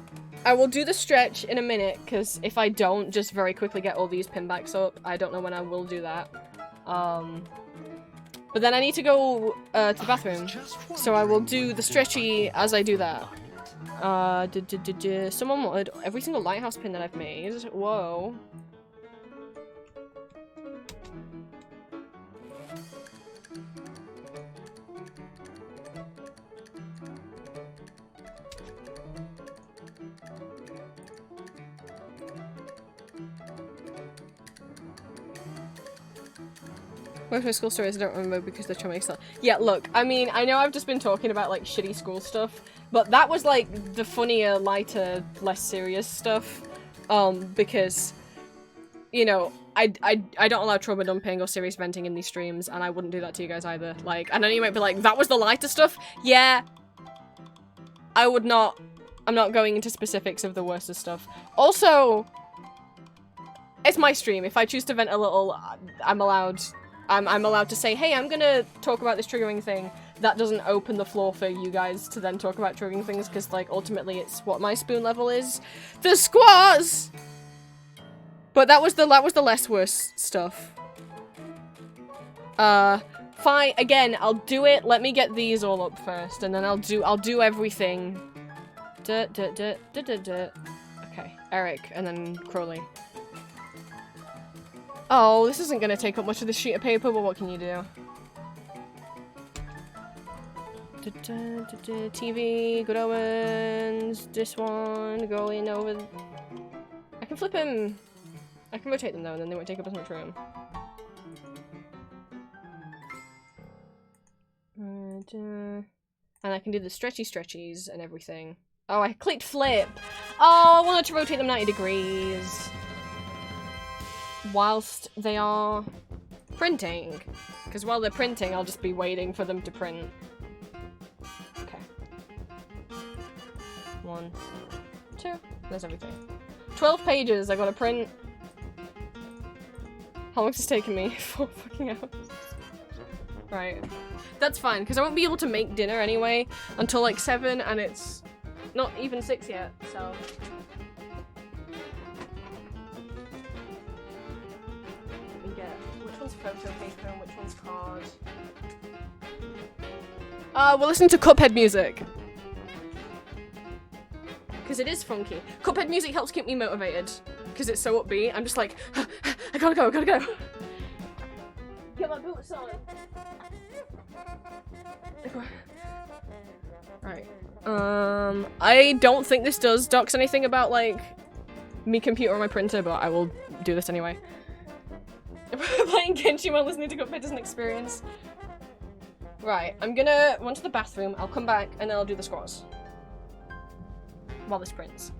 I will do the stretch in a minute, because if I don't just very quickly get all these pinbacks up, I don't know when I will do that. But then I need to go to the bathroom, so I will do the stretchy as I do that. Someone wanted every single lighthouse pin that I've made. Whoa. Most of my school stories I don't remember because they're traumatic stuff. Yeah, look, I mean, I know I've just been talking about, like, shitty school stuff, but that was, like, the funnier, lighter, less serious stuff, because, you know, I don't allow trauma dumping or serious venting in these streams, and I wouldn't do that to you guys either. Like, I know you might be like, that was the lighter stuff? Yeah. I would not. I'm not going into specifics of the worst of stuff. Also, it's my stream. If I choose to vent a little, I'm allowed to say, hey, I'm gonna talk about this triggering thing. That doesn't open the floor for you guys to then talk about triggering things, because, like, ultimately it's what my spoon level is. The squats! But that was the less worse stuff. Fine, again, I'll do it. Let me get these all up first, and then I'll do everything. Okay, Eric, and then Crowley. Oh, this isn't gonna take up much of this sheet of paper, but what can you do? TV, Good Omens, this one, going over... I can flip him... I can rotate them though, and then they won't take up as much room. And I can do the stretchies and everything. Oh, I clicked flip. Oh, I wanted to rotate them 90 degrees. Whilst they are printing. Because while they're printing, I'll just be waiting for them to print. Okay. 1, 2. There's everything. 12 pages I gotta print. How long has this taken me? 4 fucking hours. Right. That's fine, because I won't be able to make dinner anyway until like 7, and it's not even 6 yet, so. Let me get, which one's photo paper and which one's card? We'll listen to Cuphead music. Because it is funky. Cuphead music helps keep me motivated. Because it's so upbeat, I'm just like, I gotta go. Get my boots on. Right. I don't think this does docs anything about, like, me computer or my printer, but I will do this anyway. Playing Genshin while listening to Cuphead is an experience. Right, I'm gonna run to the bathroom, I'll come back, and then I'll do the scores. While this prints.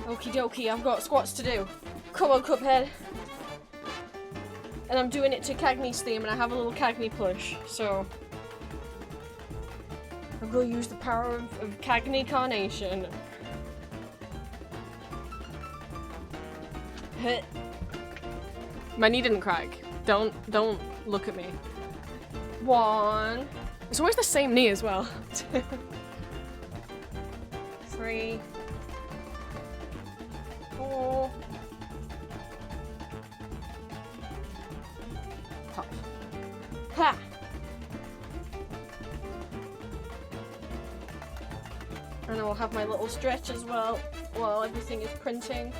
Okie dokie, I've got squats to do. Come on, Cuphead. And I'm doing it to Cagney's theme, and I have a little Cagney plush, so... I'm gonna use the power of Cagney Carnation. My knee didn't crack. Don't look at me. 1. It's always the same knee as well. 3. 4. Pop. Ha! And I will have my little stretch as well while everything is printing.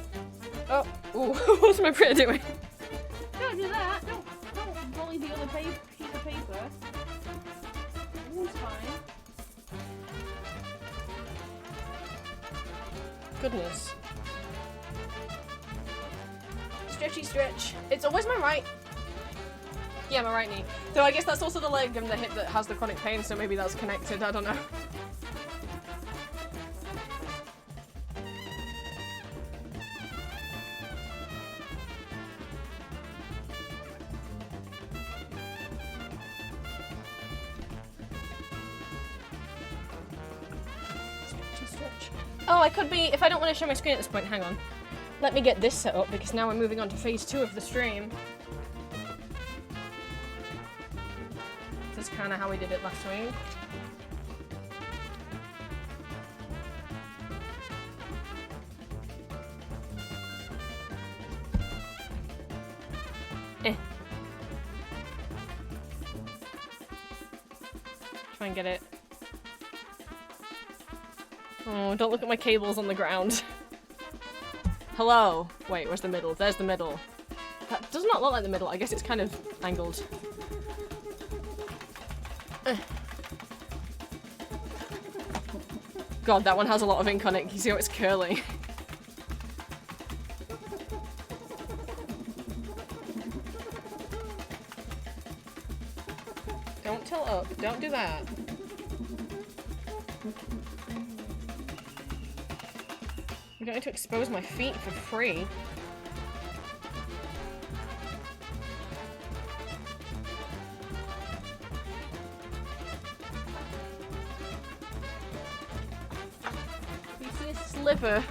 Oh, ooh, what's my printer doing? Don't do that! Don't bully the other piece of paper. It's fine. Goodness. Stretchy stretch. It's always my right. Yeah, my right knee. So I guess that's also the leg and the hip that has the chronic pain, so maybe that's connected, I don't know. Oh, I could be, if I don't want to share my screen at this point, hang on. Let me get this set up, because now we're moving on to phase 2 of the stream. This is kind of how we did it last week. Try and get it. Oh, don't look at my cables on the ground. Hello. Wait, where's the middle? There's the middle. That does not look like the middle. I guess it's kind of angled. God, that one has a lot of ink on it. You see how it's curling? Don't tilt up. Don't do that. You don't need to expose my feet for free. You see a sliver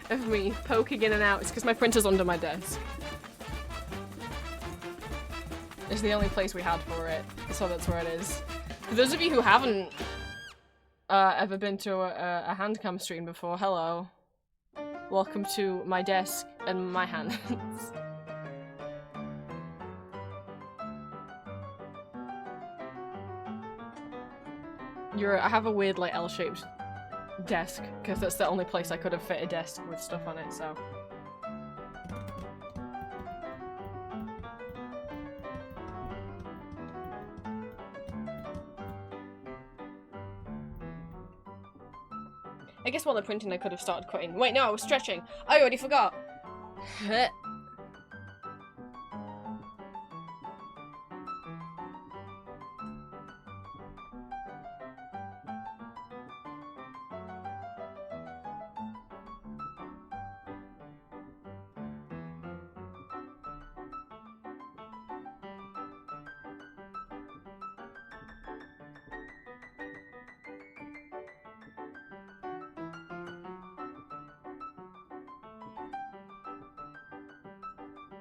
of me poking in and out. It's because my printer's under my desk. It's the only place we had for it, so that's where it is. For those of you who haven't ever been to a handcam stream before, hello. Welcome to my desk and my hands. I have a weird like L-shaped desk because that's the only place I could have fit a desk with stuff on it, so. I guess while they're printing I could have started cutting. Wait, no, I was stretching. I already forgot.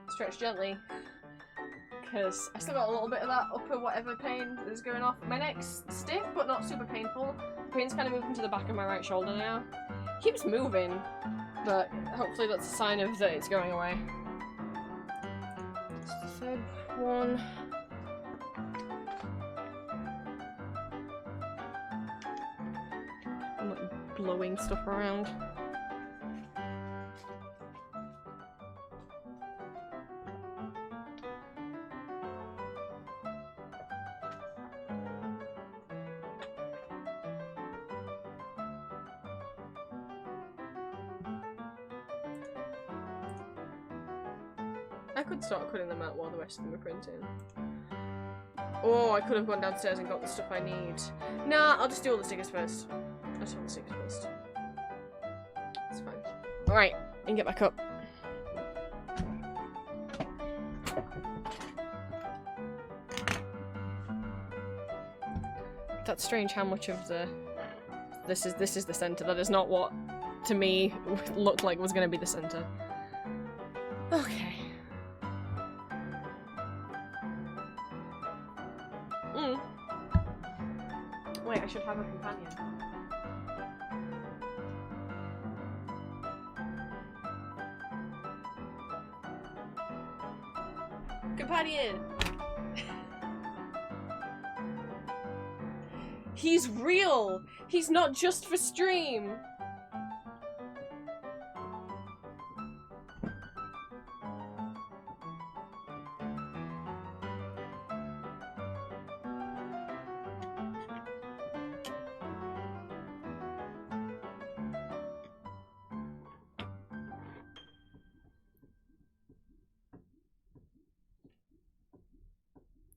Stretch gently, because I still got a little bit of that upper whatever pain that is going off. My neck's stiff but not super painful. The pain's kind of moving to the back of my right shoulder now. It keeps moving, but hopefully that's a sign of that it's going away. It's the third one. I'm like blowing stuff around. I could start cutting them out while the rest of them are printing. Oh, I could have gone downstairs and got the stuff I need. Nah, I'll just do all the stickers first. I'll just do all the stickers first. It's fine. Alright. And get back up. That's strange how much of the... This is the center. That is not what, to me, looked like was gonna be the center. Okay. Wait, I should have a companion. Companion! He's real! He's not just for stream!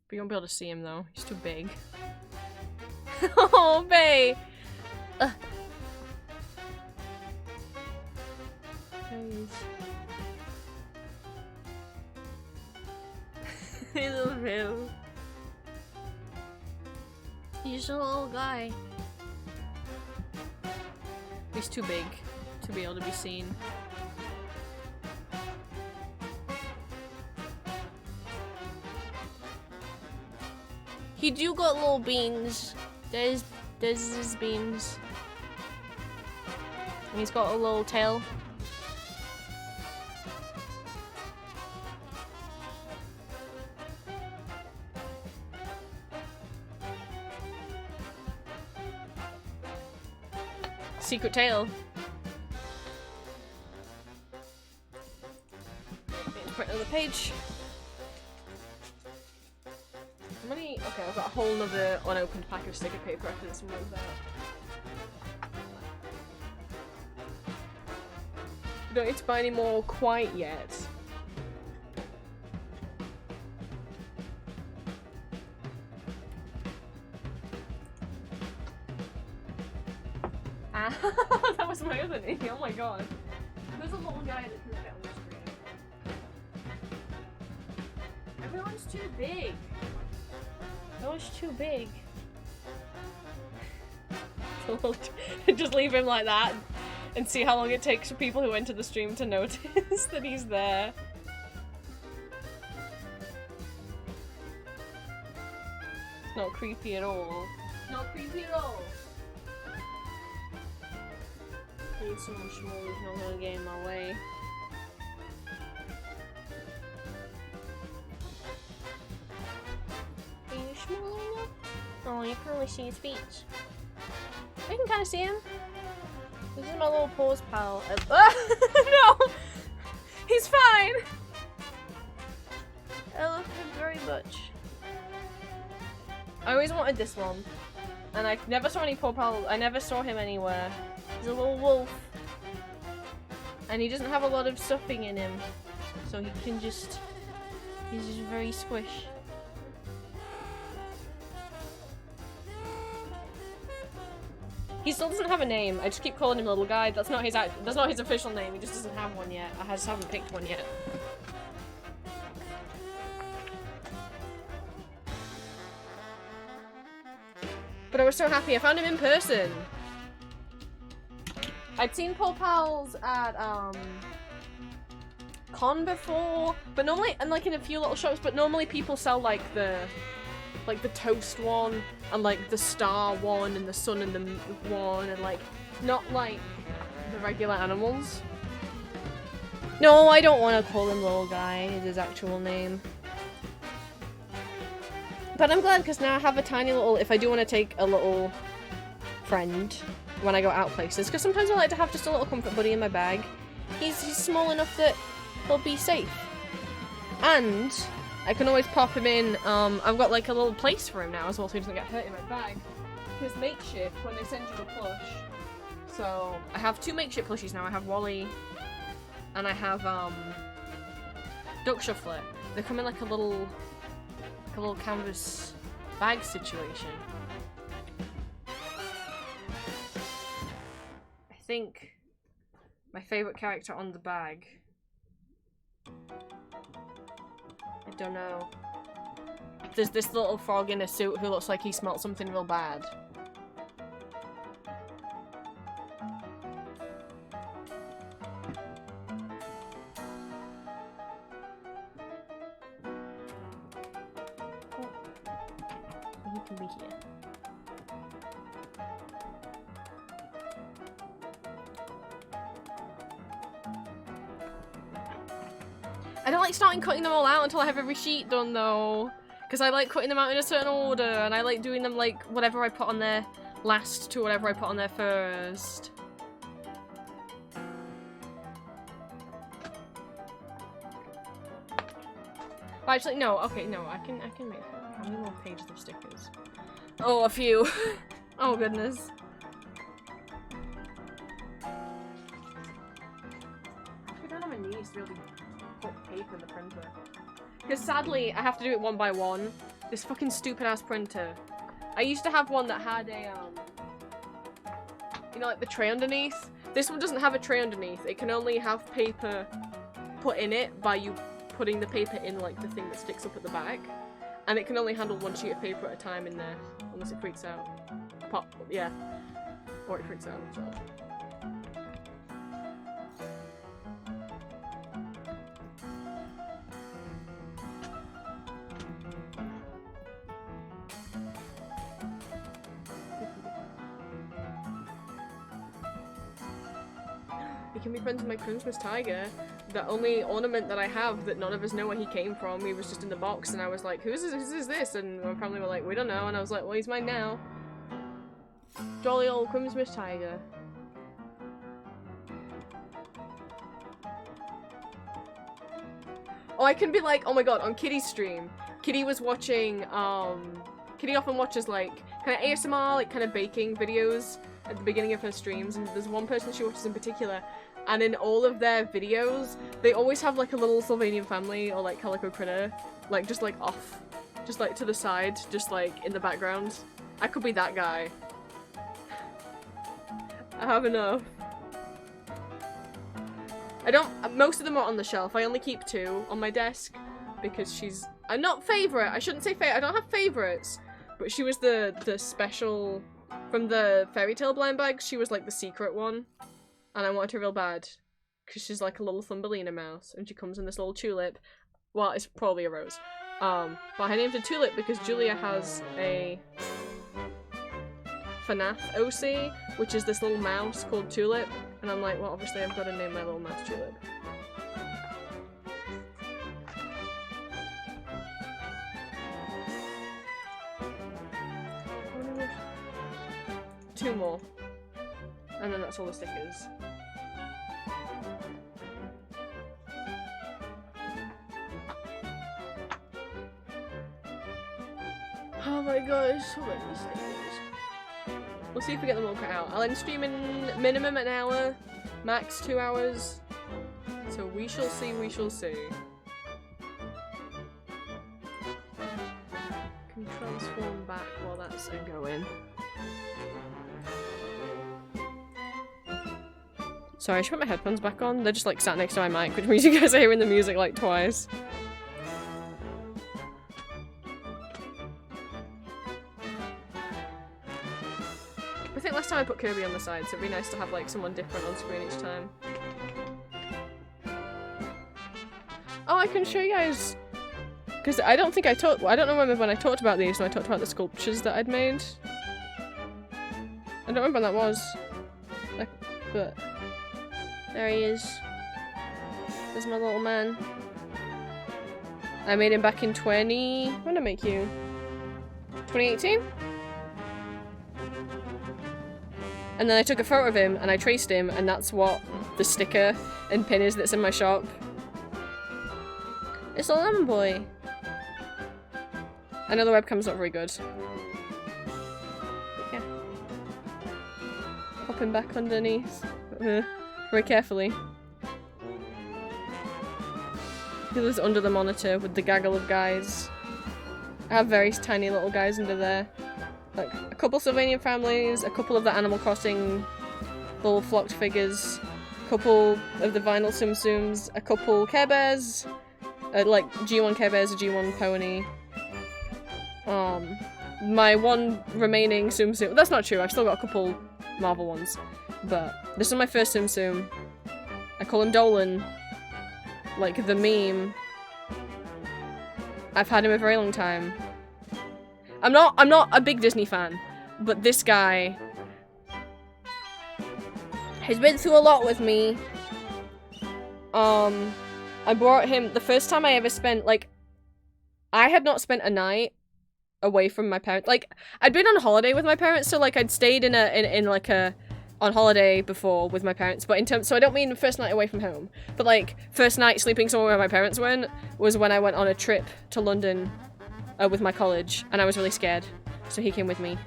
But you won't be able to see him though. He's too big. Oh, bae! Please. I love him. He's a little guy. He's too big to be able to be seen. He do got little beans. There's his beans. And he's got a little tail. Secret tail. Print another page. How many? Okay, I've got a whole nother unopened pack of sticker paper after this one runs out. Don't need to buy any more quite yet. Ah, that was my other name. Oh my god. There's a little guy that can fit on the screen. Everyone's too big. Everyone's too big. Just leave him like that and see how long it takes for people who enter the stream to notice that he's there. It's not creepy at all. Not creepy at all. Need someone small who's not gonna get in my way. Are you small enough? Oh, you can only see his feet. I can kind of see him. This is my little paws pal. No! He's fine! I love him very much. I always wanted this one. And I never saw any paw pal. I never saw him anywhere. He's a little wolf. And he doesn't have a lot of stuffing in him. So he can just... He's just very squish. He still doesn't have a name. I just keep calling him little guy. That's not his official name. He just doesn't have one yet. I just haven't picked one yet. But I was so happy. I found him in person. I'd seen paw pals at con before, but normally, and like in a few little shops, but normally people sell like the toast one and like the star one and the sun and the one and like not like the regular animals. No, I don't want to call him little guy. Is his actual name. But I'm glad because now I have a tiny little. If I do want to take a little friend when I go out places, because sometimes I like to have just a little comfort buddy in my bag. He's small enough that he'll be safe, and I can always pop him in. I've got like a little place for him now as well, so he doesn't get hurt in my bag. His makeshift when they send you a plush. So I have two makeshift plushies now. I have Wally, and I have Duck Shuffler. They come in like a little canvas bag situation. I think My favourite character on the bag. I don't know. There's this little frog in a suit who looks like he smelt something real bad. He can be here. I don't like starting cutting them all out until I have every sheet done though. Because I like cutting them out in a certain order, and I like doing them like whatever I put on there last to whatever I put on there first. But actually, no, okay, no, I can make how many more pages of stickers? Oh, a few. Oh goodness. I don't have my knees to really put paper in the printer. Because sadly, I have to do it one by one. This fucking stupid ass printer. I used to have one that had a, you know, like the tray underneath? This one doesn't have a tray underneath. It can only have paper put in it by you putting the paper in, like, the thing that sticks up at the back. And it can only handle one sheet of paper at a time in there, unless it freaks out. Pop, yeah. Or it freaks out, so. He can be friends with my Christmas tiger. The only ornament that I have that none of us know where he came from. He was just in the box, and I was like, whose is this? And my family were like, we don't know. And I was like, well, he's mine now. Jolly old Christmas tiger. Oh, I can be like, oh my god, on Kitty's stream, Kitty was watching, Kitty often watches like, kind of ASMR, like kind of baking videos at the beginning of her streams, and there's one person she watches in particular, and in all of their videos, they always have like a little Sylvanian family or like Calico Critter, like just like off, just like to the side, just like in the background. I could be that guy. I have enough. I don't, most of them are on the shelf. I only keep 2 on my desk because she's, I'm not favorite. I shouldn't say favorite. I don't have favorites, but she was the special from the fairy tale blind bag. She was like the secret one, and I wanted her real bad because she's like a little Thumbelina mouse, and she comes in this little tulip. Well, it's probably a rose. But I named her Tulip because Julia has a FNAF OC, which is this little mouse called Tulip. And I'm like, well, obviously I've got to name my little mouse Tulip. Two more. And then that's all the stickers. Oh my gosh, so many stickers. We'll see if we get them all cut out. I'll end stream in minimum an hour, max 2 hours. So we shall see, we shall see. Can transform back while that's going. Sorry, I should put my headphones back on. They're just like sat next to my mic, which means you guys are hearing the music like twice. I think last time I put Kirby on the side, so it'd be nice to have like someone different on screen each time. Oh, I can show you guys, because I don't think I don't remember when I talked about these when I talked about the sculptures that I'd made. I don't remember when that was, but there he is. There's my little man. I made him back in when did I make you? 2018? And then I took a photo of him and I traced him, and that's what the sticker and pin is that's in my shop. It's a lemon boy. I know the webcam's not very good. Yeah. Pop him back underneath. Very carefully. He lives under the monitor with the gaggle of guys. I have very tiny little guys under there. Like, a couple Sylvanian families, a couple of the Animal Crossing little flocked figures, couple of the vinyl Tsum Tsums, a couple Care Bears, like G1 Care Bears, a G1 Pony. My one remaining Tsum Tsum. That's not true. I've still got a couple Marvel ones, but this is my first Tsum Tsum. I call him Dolan, like the meme. I've had him a very long time. I'm not a big Disney fan, but this guy has been through a lot with me. I brought him the first time I ever spent, like, I had not spent a night away from my parents. Like, I'd been on holiday with my parents, so like I'd stayed in on holiday before with my parents, but in terms, so I don't mean first night away from home, but like first night sleeping somewhere where my parents went was when I went on a trip to London with my college, and I was really scared, so he came with me.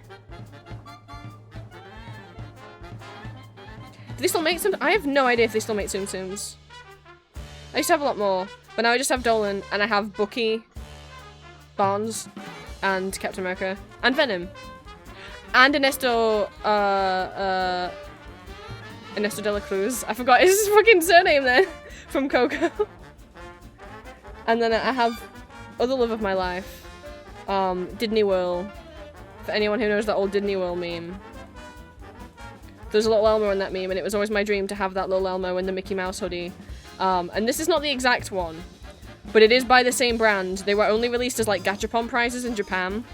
Do they still make Tsum? I have no idea if they still make Tsum Tsums. I used to have a lot more, but now I just have Dolan, and I have Bucky, Barnes, and Captain America, and Venom. And Ernesto de la Cruz. I forgot his fucking surname then, from Coco. And then I have other love of my life, Disney Whirl. For anyone who knows that old Disney Whirl meme. There's a little Elmo in that meme, and it was always my dream to have that little Elmo in the Mickey Mouse hoodie. And this is not the exact one, but it is by the same brand. They were only released as like gachapon prizes in Japan.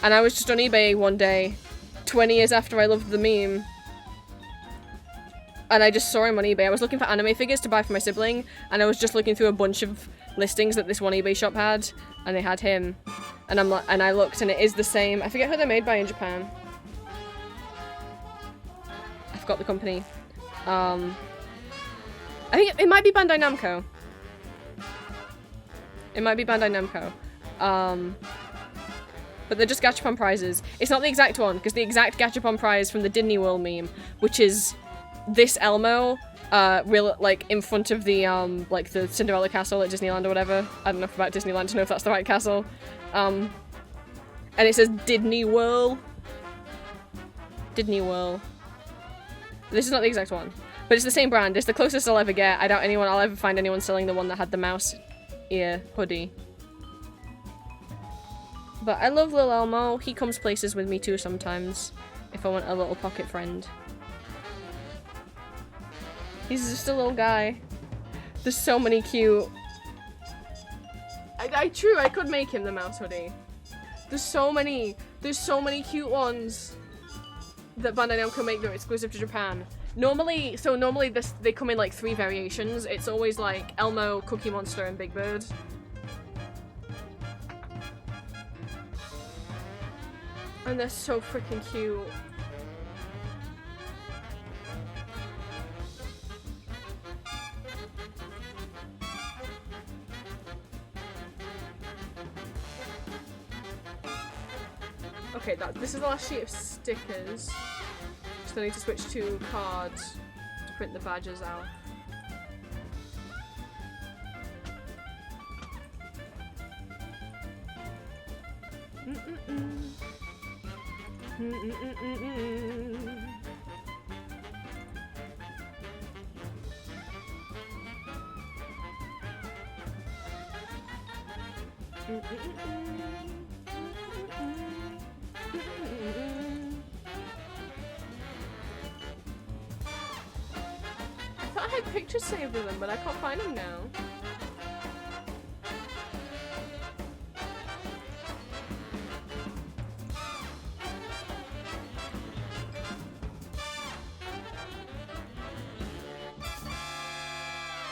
And I was just on eBay one day, 20 years after I loved the meme, and I just saw him on eBay. I was looking for anime figures to buy for my sibling, and I was just looking through a bunch of listings that this one eBay shop had, and they had him. And I looked, and it is the same. I forget who they're made by in Japan. I forgot the company. I think it might be Bandai Namco. It might be Bandai Namco. But they're just gachapon prizes. It's not the exact one, because the exact gachapon prize from the Disney World meme, which is this Elmo, real, like, in front of the, like, the Cinderella castle at Disneyland or whatever. I don't know enough about Disneyland to know if that's the right castle. And it says Disney World. Disney World. This is not the exact one. But it's the same brand. It's the closest I'll ever get. I doubt I'll ever find anyone selling the one that had the mouse ear hoodie. But I love Lil Elmo. He comes places with me too sometimes, if I want a little pocket friend. He's just a little guy. There's so many cute... True, I could make him the mouse hoodie. There's so many cute ones that Bandai Namco make that are exclusive to Japan. Normally they come in like 3 variations. It's always like Elmo, Cookie Monster, and Big Bird. And they're so freaking cute. Okay, this is the last sheet of stickers. Just I need to switch to cards to print the badges out. I thought I had pictures saved of them, but I can't find them now.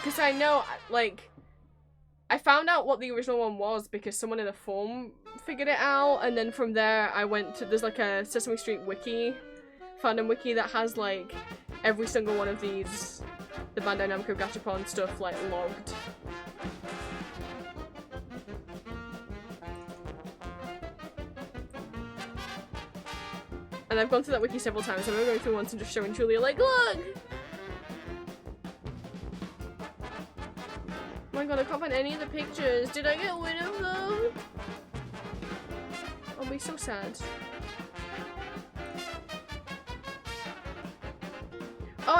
Because I know, like, I found out what the original one was because someone in a forum figured it out, and then from there I went to, there's like a Sesame Street wiki, fandom wiki that has like every single one of these, the Bandai Namco Gachapon stuff, like, logged. And I've gone through that wiki several times. I remember going through once and just showing Julia, like, look! Oh my god, I can't find any of the pictures. Did I get rid of them? I'll be so sad. Oh,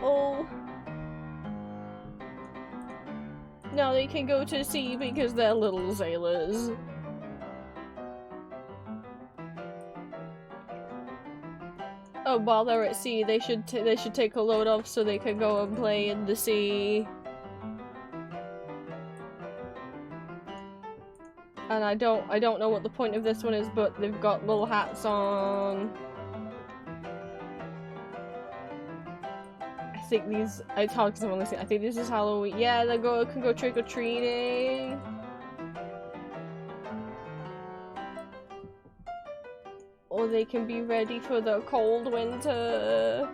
Oh. Now they can go to sea because they're little sailors. Oh, while they're at sea, they should take a load off so they can go and play in the sea. And I don't know what the point of this one is, but they've got little hats on. I think these, it's hard because I'm only saying, I think this is Halloween. Yeah, they can go trick-or-treating. Or they can be ready for the cold winter.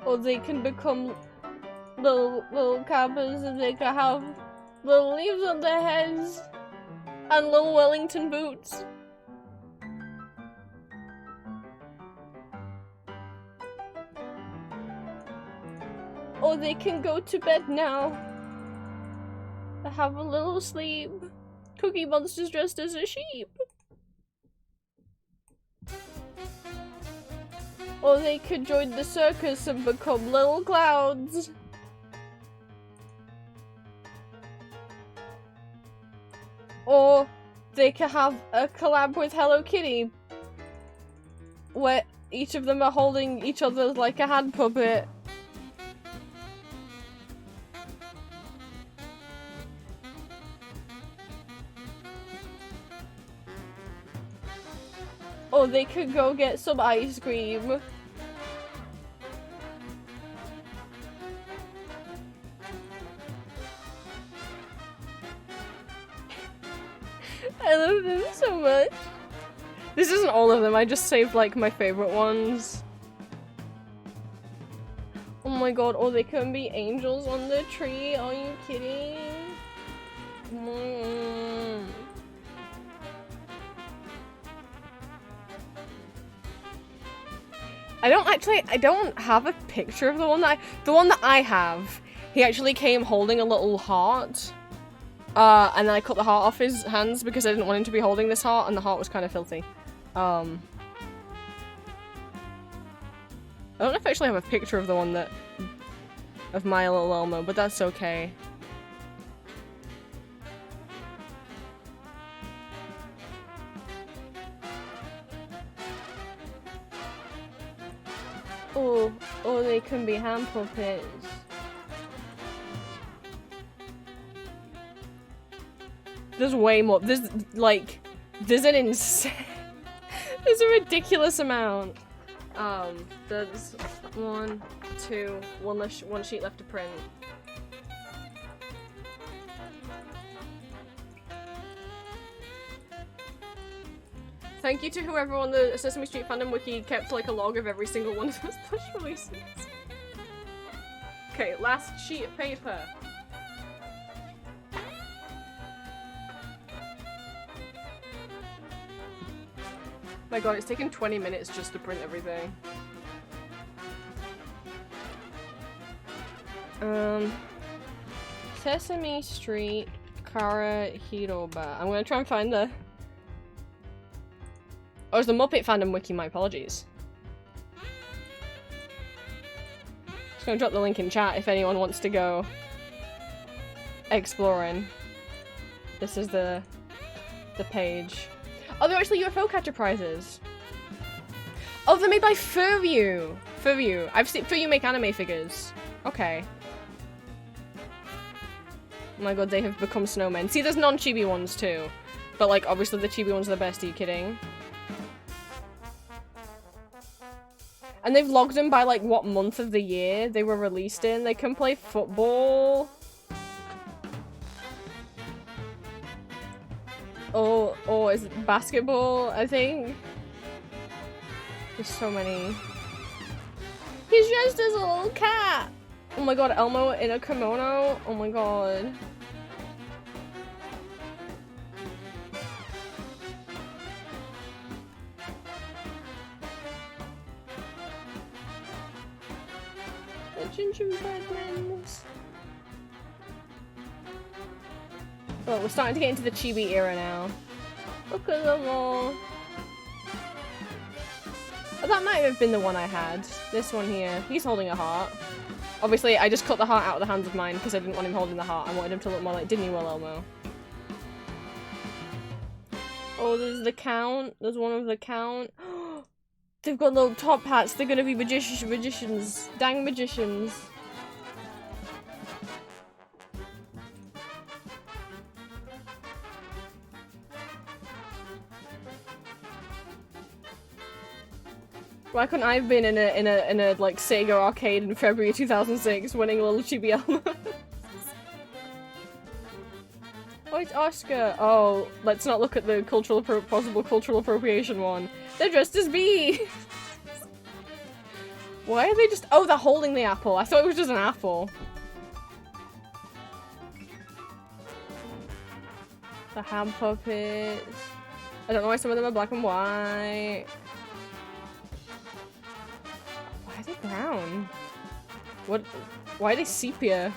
Or they can become little campers and they can have little leaves on their heads and little Wellington boots. Or they can go to bed now. Have a little sleep. Cookie Monster's dressed as a sheep. Or they could join the circus and become little clowns. Or they could have a collab with Hello Kitty, where each of them are holding each other like a hand puppet. Or they could go get some ice cream. I love them so much. This isn't all of them, I just saved like my favorite ones. Oh my god, or they can be angels on the tree, are you kidding? I don't have a picture of the one that I have. He actually came holding a little heart. And then I cut the heart off his hands because I didn't want him to be holding this heart, and the heart was kind of filthy. I don't know if I actually have a picture of the one of my little Elmo, but that's okay. Or they can be hand puppets. There's way more. There's an insane. There's a ridiculous amount. There's one sheet left to print. Thank you to whoever on the Sesame Street fandom wiki kept like a log of every single one of those push releases. Okay, last sheet of paper. My god, it's taken 20 minutes just to print everything. Sesame Street Kara Hiroba. I'm gonna try and find the... Oh, it's the Muppet fandom wiki, my apologies. Just gonna drop the link in chat if anyone wants to go exploring. This is the page. Oh, they're actually UFO catcher prizes. Oh, they're made by Furview. Furview. I've seen Furview make anime figures. Okay. Oh my god, they have become snowmen. See, there's non-chibi ones too. But like, obviously the chibi ones are the best, are you kidding? And they've logged them by like what month of the year they were released in. They can play football. Oh, is it basketball, I think? There's so many. He's dressed as a little cat! Oh my god, Elmo in a kimono? Oh my god. The gingerbread men's. Oh, we're starting to get into the chibi era now. Look at them all. That might have been the one I had. This one here. He's holding a heart. Obviously, I just cut the heart out of the hands of mine because I didn't want him holding the heart. I wanted him to look more like Disney World Elmo. Oh, there's the Count. There's one of the Count. They've got little top hats. They're gonna be magicians. Dang magicians. Why couldn't I have been in a like Sega arcade in February 2006 winning a little chibi Elmo? Oh, it's Oscar. Oh, let's not look at the possible cultural appropriation one. They're dressed as bees. Why are they just- oh, they're holding the apple. I thought it was just an apple. The ham puppets. I don't know why some of them are black and white. Why are they brown? What? Why are they sepia?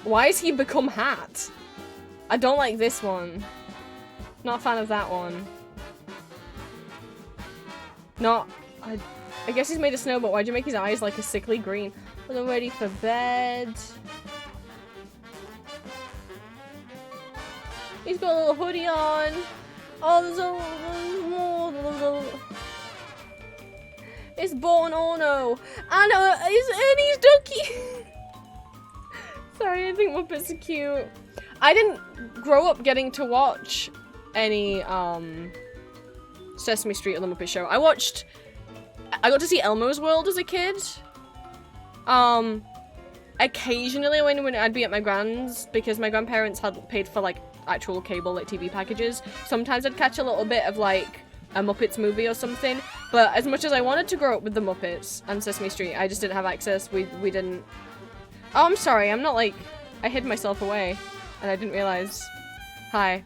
Why has he become hat? I don't like this one. Not a fan of that one. Not- I guess he's made of snow, but why'd you make his eyes like a sickly green? Well, they're ready for bed. He's got a little hoodie on. Oh, there's more. It's Born Ono. And Ernie's Ducky. Sorry, I think Muppets are cute. I didn't grow up getting to watch any, Sesame Street or The Muppet Show. I got to see Elmo's World as a kid. Occasionally when I'd be at my grand's, because my grandparents had paid for, like, actual cable, like, TV packages. Sometimes I'd catch a little bit of, like, a Muppets movie or something. But as much as I wanted to grow up with the Muppets and Sesame Street, I just didn't have access. We didn't... Oh, I'm sorry. I'm not, like... I hid myself away. And I didn't realize. Hi.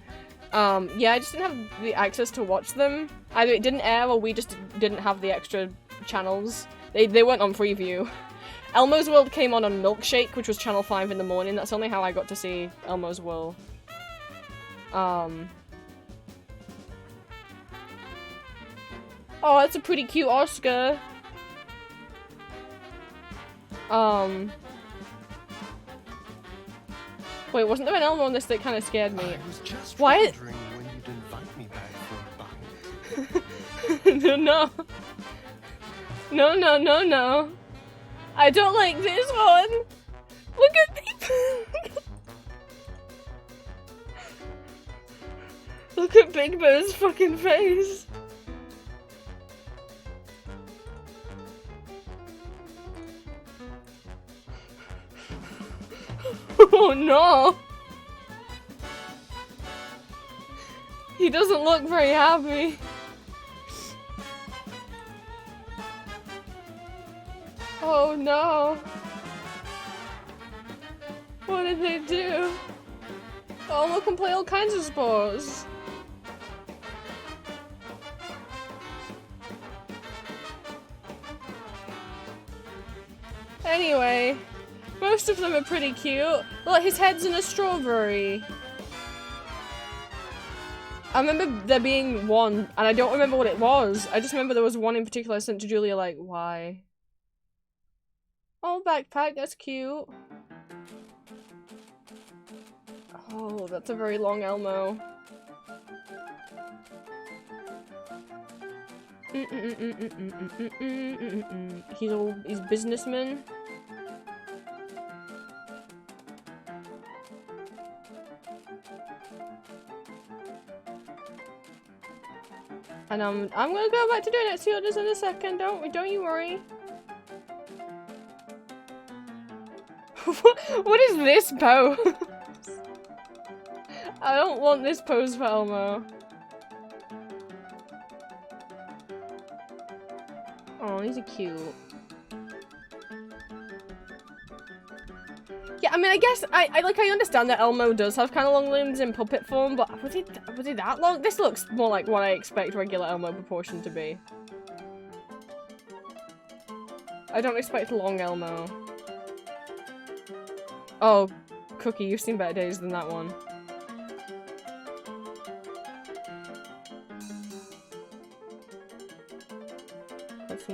Yeah, I just didn't have the access to watch them. Either it didn't air or we just didn't have the extra channels. They weren't on Freeview. Elmo's World came on Milkshake, which was Channel 5 in the morning. That's only how I got to see Elmo's World. Oh, that's a pretty cute Oscar. Wait, wasn't there an Elmo on this that kind of scared me? I was just Why? wondering when you'd invite me back for a bite. No. No. I don't like this one. Look at the... Look at Big Bird's fucking face. Oh no! He doesn't look very happy. Oh no! What did they do? Oh, look and play all kinds of sports. Anyway, most of them are pretty cute. Look, his head's in a strawberry. I remember there being one, and I don't remember what it was. I just remember there was one in particular I sent to Julia, like, why? Oh, backpack, that's cute. Oh, that's a very long Elmo. He's businessman. And I'm gonna go back to doing it to in a second. Don't you worry. What is this pose? I don't want this pose for Elmo. Oh, these are cute. Yeah, I mean, I guess I understand that Elmo does have kind of long limbs in puppet form, but was it that long? This looks more like what I expect regular Elmo proportion to be. I don't expect long Elmo. Oh, Cookie, you've seen better days than that one.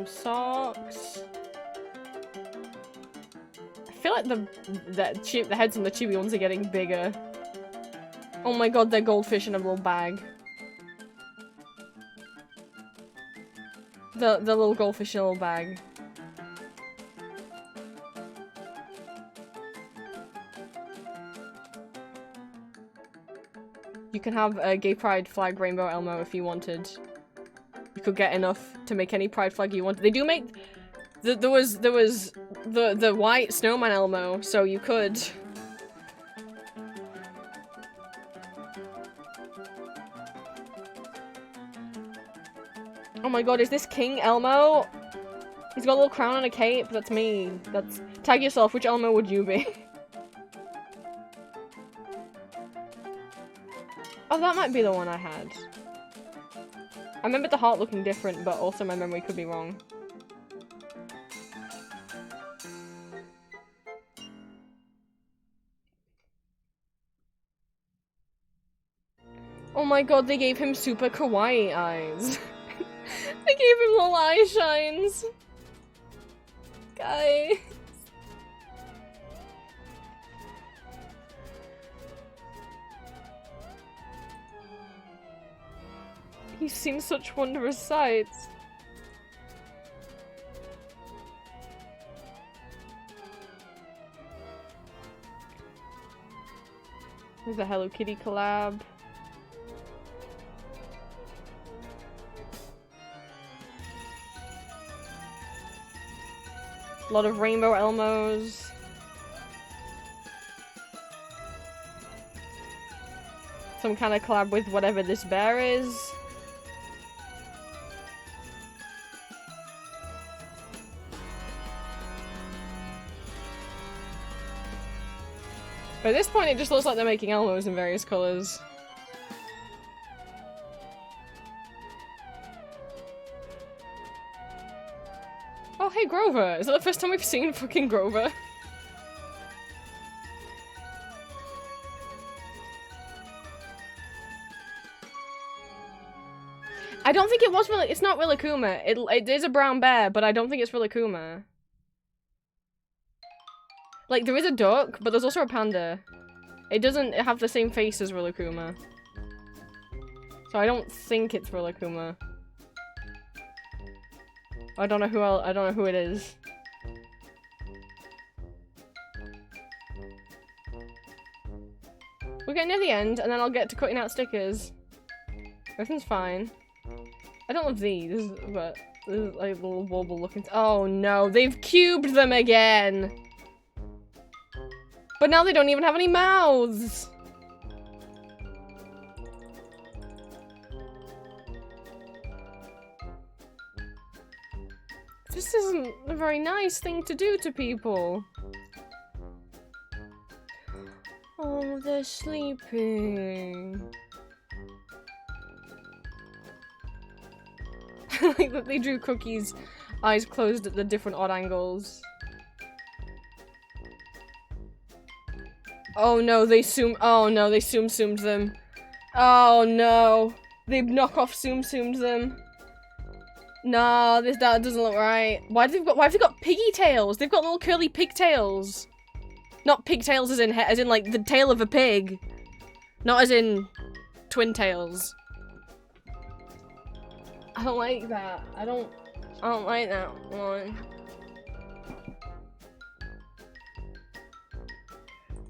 some socks. I feel like the heads on the chibi ones are getting bigger. Oh my god, they're goldfish in a little bag. The little goldfish in a little bag. You can have a gay pride flag rainbow Elmo if you wanted. You could get enough to make any pride flag you wanted. They do make... There was the white snowman Elmo, so you could... Oh my god, is this King Elmo? He's got a little crown and a cape. That's me. That's... Tag yourself. Which Elmo would you be? Oh, that might be the one I had. I remember the heart looking different, but also my memory could be wrong. Oh my god, they gave him super kawaii eyes. They gave him little eye shines. Guys. He's seen such wondrous sights. There's a Hello Kitty collab. A lot of rainbow Elmos. Some kind of collab with whatever this bear is. But at this point, it just looks like they're making Elmos in various colors. Oh, hey, Grover! Is that the first time we've seen fucking Grover? I don't think it was really- it's not Rillakkuma. It is a brown bear, but I don't think it's Rillakkuma. Like, there is a duck, but there's also a panda. It doesn't have the same face as Rillakkuma. So I don't think it's Rillakkuma. I don't know who it is. We're getting near the end, and then I'll get to cutting out stickers. Everything's fine. I don't love these, but there's like little wobble looking. Oh no, they've cubed them again! But now they don't even have any mouths! This isn't a very nice thing to do to people. Oh, they're sleeping. Like that they drew Cookie's eyes closed at the different odd angles. Oh no, they zoom-zoomed them. Oh no. They knockoff zoom-zoomed them. No, that doesn't look right. Why have they got piggy tails? They've got little curly pigtails. Not pigtails as in like the tail of a pig. Not as in twin tails. I don't like that. I don't like that one.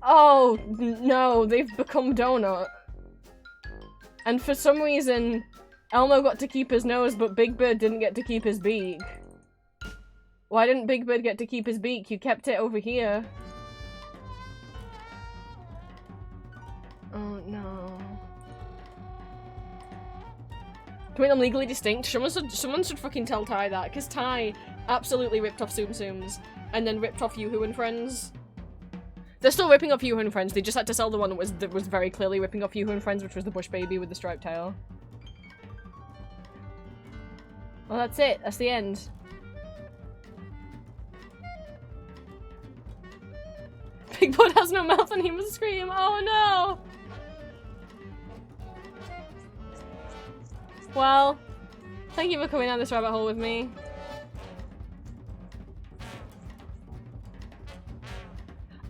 Oh, no, they've become Donut. And for some reason, Elmo got to keep his nose, but Big Bird didn't get to keep his beak. Why didn't Big Bird get to keep his beak? You kept it over here. Oh, no. Can we make them legally distinct? Someone should fucking tell Ty that, because Ty absolutely ripped off Tsum Tsums, and then ripped off Yoo-Hoo and Friends. They're still ripping off Yoo-Hoo and Friends, they just had to sell the one that was very clearly ripping off Yoo-Hoo and Friends, which was the bush baby with the striped tail. Well, that's it. That's the end. Big Bird has no mouth and he must scream. Oh no! Well, thank you for coming down this rabbit hole with me.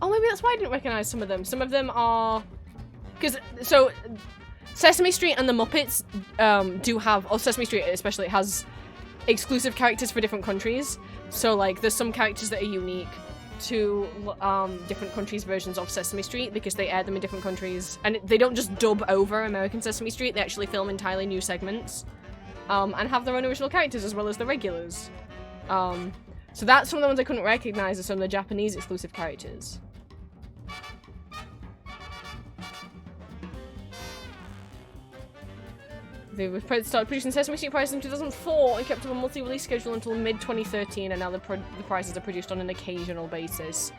Oh, maybe that's why I didn't recognize some of them. Some of them are... Because, so, Sesame Street and the Muppets do have... Or Sesame Street especially has exclusive characters for different countries. So, like, there's some characters that are unique to different countries' versions of Sesame Street because they air them in different countries. And they don't just dub over American Sesame Street, they actually film entirely new segments. And have their own original characters as well as the regulars. So that's some of the ones I couldn't recognize as some of the Japanese exclusive characters. They started producing Sesame Street prizes in 2004 and kept up a monthly release schedule until mid-2013, and now the prizes are produced on an occasional basis.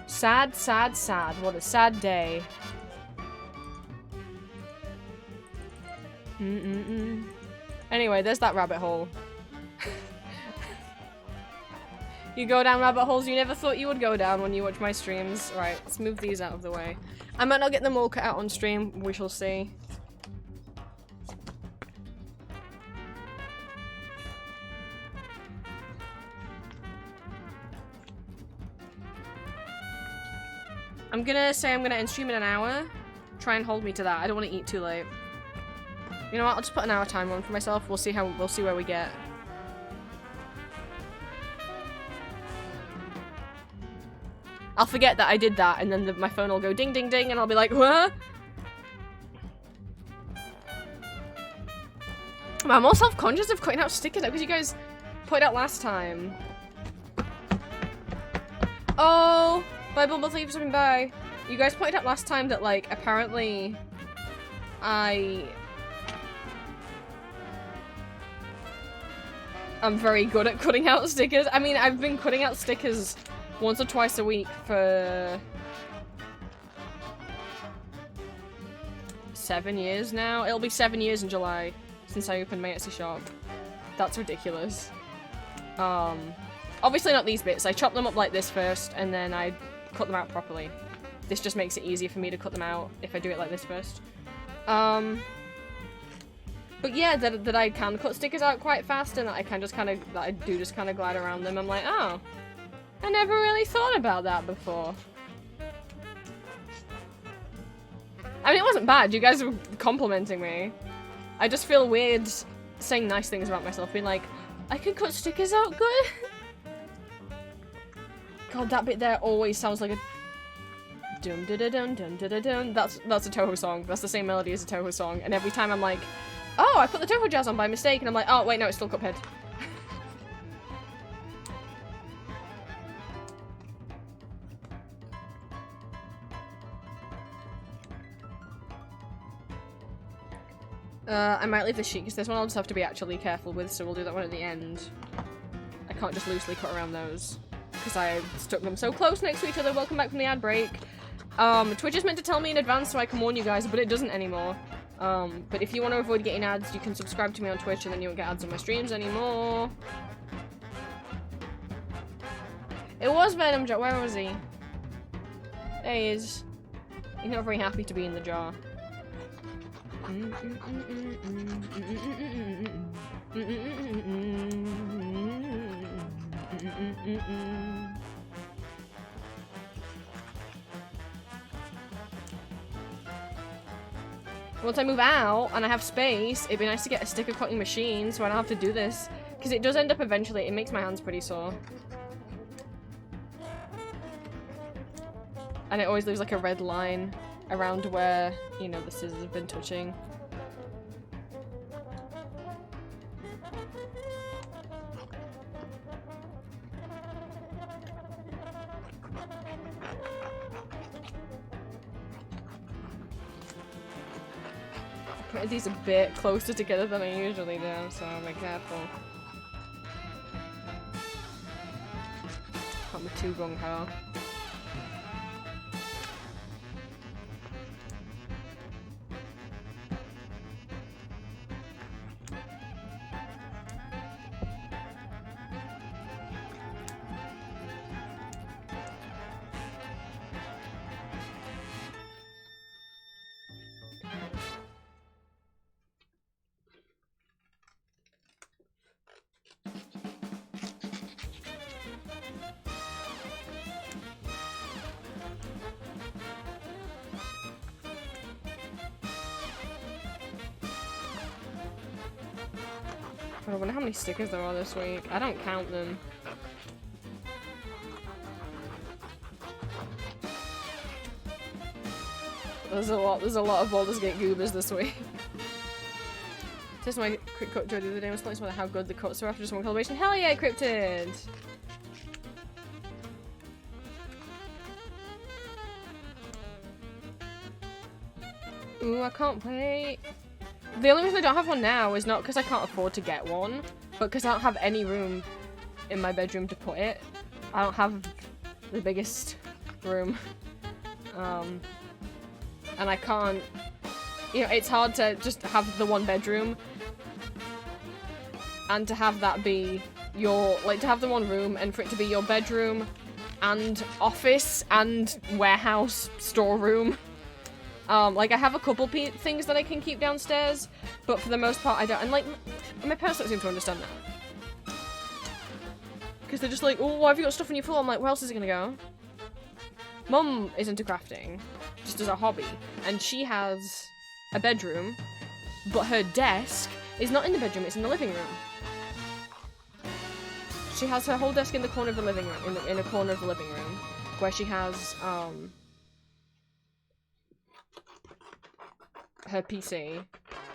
Sad, sad, sad. What a sad day. Anyway, there's that rabbit hole. You go down rabbit holes you never thought you would go down when you watch my streams. Right, let's move these out of the way. I might not get them all cut out on stream, we shall see. I'm gonna say I'm gonna end stream in an hour. Try and hold me to that. I don't want to eat too late. You know what? I'll just put an hour timer on for myself. We'll see where we get. I'll forget that I did that, and then my phone will go ding ding ding, and I'll be like, what? I'm more self-conscious of cutting out stickers because you guys pointed out last time. Oh, bye Bumble, thank you for stopping by. You guys pointed out last time that, like, apparently I'm very good at cutting out stickers. I mean, I've been cutting out stickers once or twice a week for 7 years now. It'll be 7 years in July since I opened my Etsy shop. That's ridiculous. Obviously not these bits. I chop them up like this first and then I cut them out properly. This just makes it easier for me to cut them out if I do it like this first. But yeah, that I can cut stickers out quite fast and that I can just kind of, that I do just kind of glide around them. I'm like, oh, I never really thought about that before. I mean, it wasn't bad. You guys were complimenting me. I just feel weird saying nice things about myself, being like, I can cut stickers out good. God, that bit there always sounds like a dum da da dum dum da da dum. That's a Toho song. That's the same melody as a Toho song. And every time I'm like, oh, I put the Toho jazz on by mistake, and I'm like, oh wait, no, it's still Cuphead. I might leave the sheet because this one I'll just have to be actually careful with, so we'll do that one at the end. I can't just loosely cut around those because I stuck them so close next to each other. Welcome back from the ad break. Twitch is meant to tell me in advance so I can warn you guys, but it doesn't anymore. But if you want to avoid getting ads, you can subscribe to me on Twitch and then you won't get ads on my streams anymore. It was Venom Jar. Where was he? There he is. He's not very happy to be in the jar. Once I move out and I have space, it'd be nice to get a sticker cutting machine so I don't have to do this. Because it does end up eventually, it makes my hands pretty sore. And it always leaves like a red line around where, you know, the scissors have been touching. Put these a bit closer together than I usually do, so I'll be careful. Can't be too gung-ho. I wonder how many stickers there are this week. I don't count them. There's a lot of Baldur's Gate goobers this week. Just my quick cut joy the other day. I was telling someone how good the cuts were after just one calibration. Hell yeah, Cryptid! Ooh, I can't wait. The only reason I don't have one now is not because I can't afford to get one, but because I don't have any room in my bedroom to put it. I don't have the biggest room. And I can't, you know, it's hard to just have the one bedroom and to have that be your, like, to have the one room and for it to be your bedroom and office and warehouse storeroom. Like, I have a couple things that I can keep downstairs, but for the most part I don't, and like, my parents don't seem to understand that. Because they're just like, oh, why have you got stuff on your floor? I'm like, where else is it gonna go? Mum is into crafting, just as a hobby, and she has a bedroom, but her desk is not in the bedroom, it's in the living room. She has her whole desk in the corner of the living room, in a corner of the living room, where she has, her PC,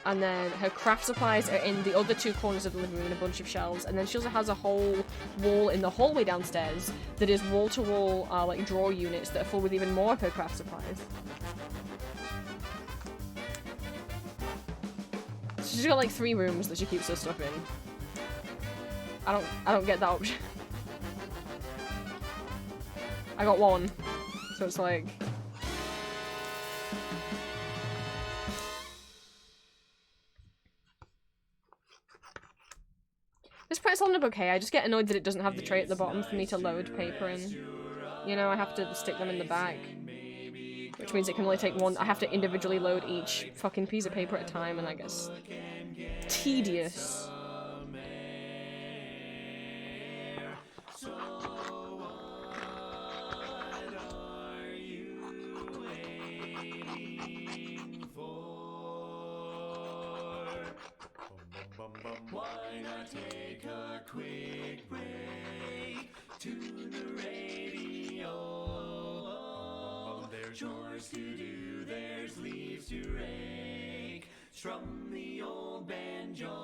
and then her craft supplies are in the other two corners of the living room in a bunch of shelves, and then she also has a whole wall in the hallway downstairs that is wall-to-wall, like, drawer units that are full with even more of her craft supplies. She's got, like, 3 rooms that she keeps her stuff in. I don't get that option. I got 1, so it's like... This pretzel in a bouquet, I just get annoyed that it doesn't have the tray at the bottom for me to load paper in. You know, I have to stick them in the bag. Which means it can only take one. I have to individually load each fucking piece of paper at a time, and I guess... tedious. Why not take a quick break? Tune the radio. There's chores to do, there's leaves to rake. Strum the old banjo.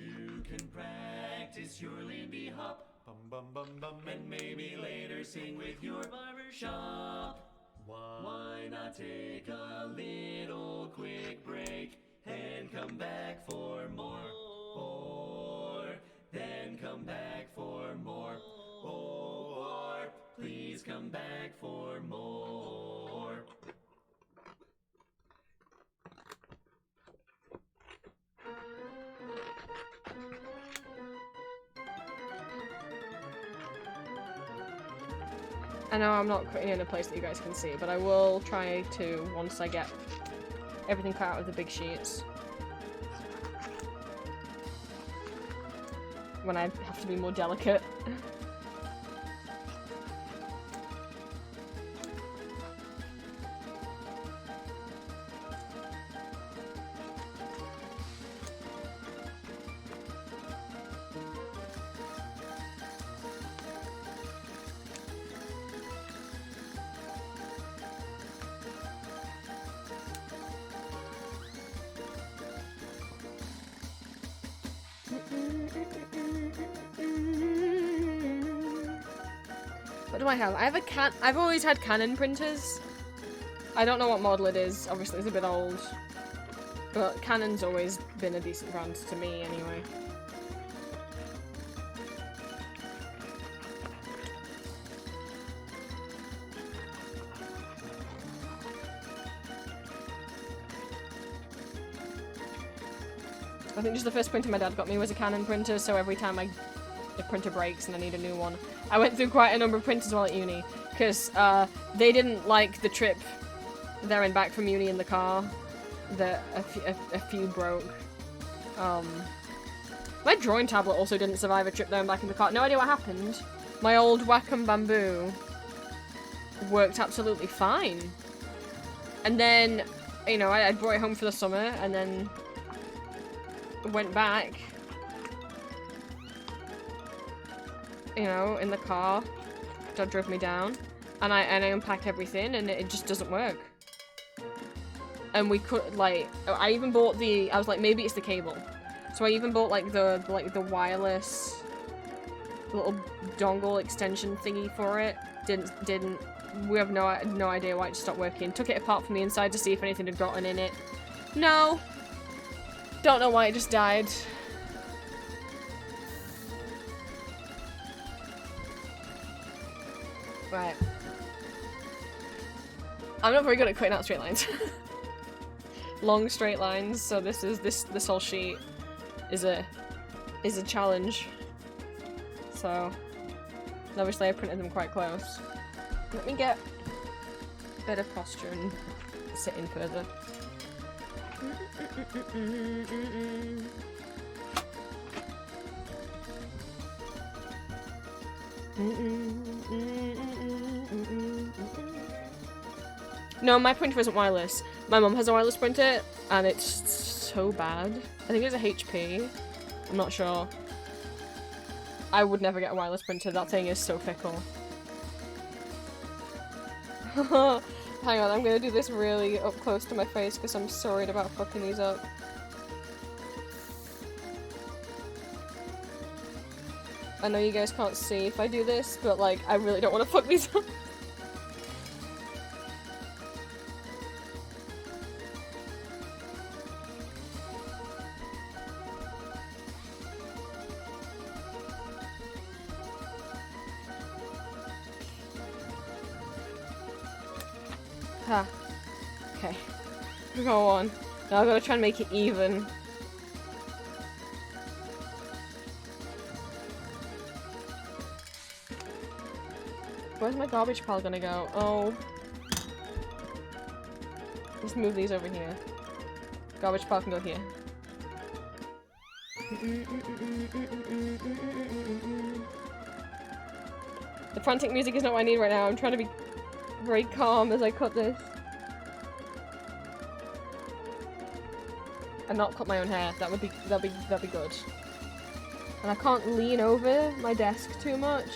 You can practice your Lindy hop. And maybe later sing with your barbershop. Why not take a little quick break? And come back for more, then come back for more, please come back for more. I know I'm not putting in a place that you guys can see, but I will try to once I get everything cut out of the big sheets. When I have to be more delicate. What do I have? I have I've always had Canon printers. I don't know what model it is. Obviously, it's a bit old. But Canon's always been a decent brand to me, anyway. I think just the first printer my dad got me was a Canon printer, so every time the printer breaks and I need a new one. I went through quite a number of printers while at uni, because they didn't like the trip there and back from uni in the car. A few broke. My drawing tablet also didn't survive a trip there and back in the car. No idea what happened. My old Wacom Bamboo worked absolutely fine. And then, you know, I brought it home for the summer, and then went back, you know, in the car. Dad drove me down, and I unpack everything, and it just doesn't work. And we could, like, I even bought the, I was like, maybe it's the cable. So I even bought, like, the wireless little dongle extension thingy for it. Didn't, we have no idea why it just stopped working. Took it apart from the inside to see if anything had gotten in it. No! Don't know why it just died. Right. I'm not very good at cutting out straight lines. Long straight lines, so this whole sheet is a challenge. So obviously I printed them quite close. Let me get better posture and sit in further. No, my printer isn't wireless. My mum has a wireless printer, and it's so bad. I think it's a HP. I'm not sure. I would never get a wireless printer. That thing is so fickle. Hang on, I'm gonna do this really up close to my face because I'm so worried about fucking these up. I know you guys can't see if I do this, but like, I really don't want to fuck these up. Ha. Okay. Go on. Now I've got to try and make it even. Where's my garbage pile gonna go? Oh. Let's move these over here. Garbage pile can go here. The frantic music is not what I need right now. I'm trying to be very calm as I cut this. And not cut my own hair. That'd be good. And I can't lean over my desk too much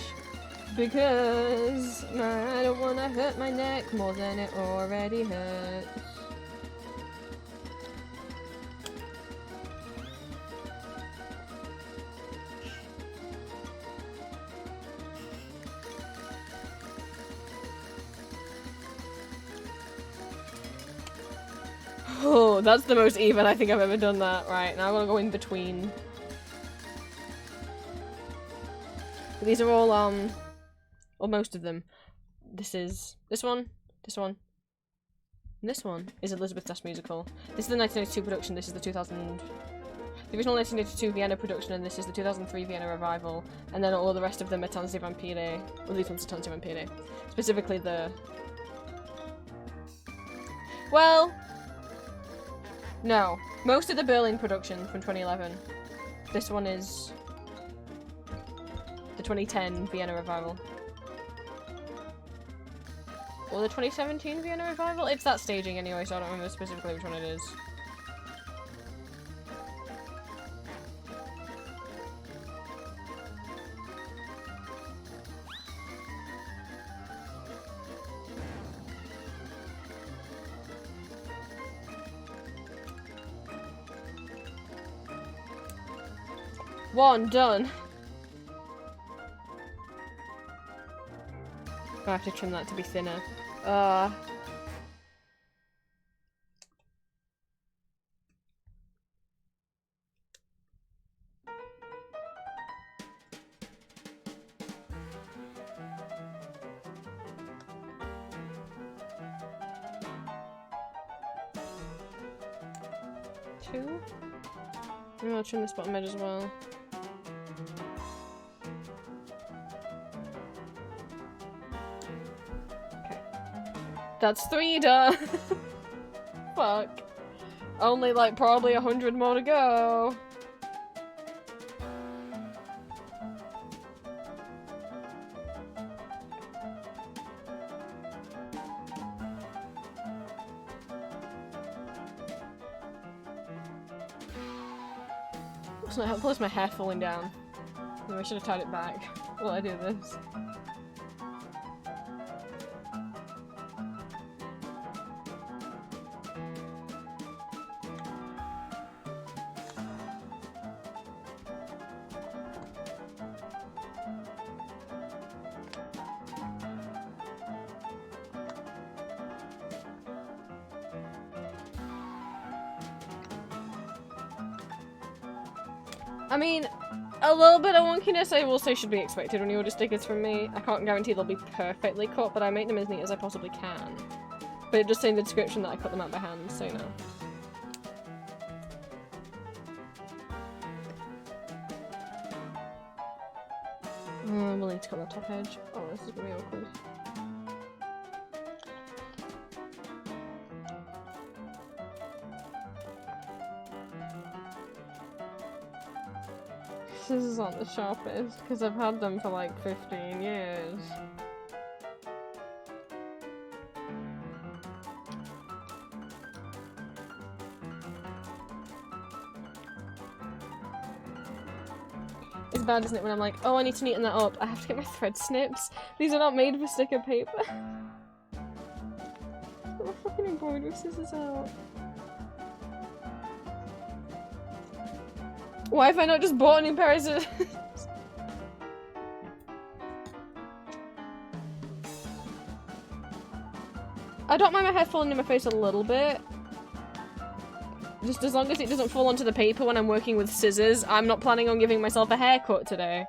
because I don't want to hurt my neck more than it already hurts. Oh, that's the most even I think I've ever done that. Right, now I'm gonna go in between. These are all, or most of them. This one, and this one is Elizabeth Das Musical. This is the 1982 production, this is the 2000... The original 1982 Vienna production, and this is the 2003 Vienna revival. And then all the rest of them are Tanzi Vampire. Well, these ones are Tanzi Vampire. Specifically the... Well... No. Most of the Berlin production from 2011. This one is... the 2010 Vienna revival. Or the 2017 Vienna revival? It's that staging anyway, so I don't remember specifically which one it is. One done. I have to trim that to be thinner. Two? I'm gonna trim this bottom edge as well. That's 3 done. Fuck. Only like probably 100 more to go. Plus my hair falling down. Maybe I should have tied it back while I do this. I mean, a little bit of wonkiness I will say should be expected when you order stickers from me. I can't guarantee they'll be perfectly cut, but I make them as neat as I possibly can. But it does say in the description that I cut them out by hand, so you know. We'll need to cut the top edge. Oh, this is gonna be awkward. Scissors aren't the sharpest, because I've had them for like 15 years. It's bad, isn't it, when I'm like, oh, I need to neaten that up. I have to get my thread snips. These are not made for sticker paper. Got my fucking embroidery scissors out. Why have I not just bought a new pair of scissors? I don't mind my hair falling in my face a little bit. Just as long as it doesn't fall onto the paper when I'm working with scissors, I'm not planning on giving myself a haircut today.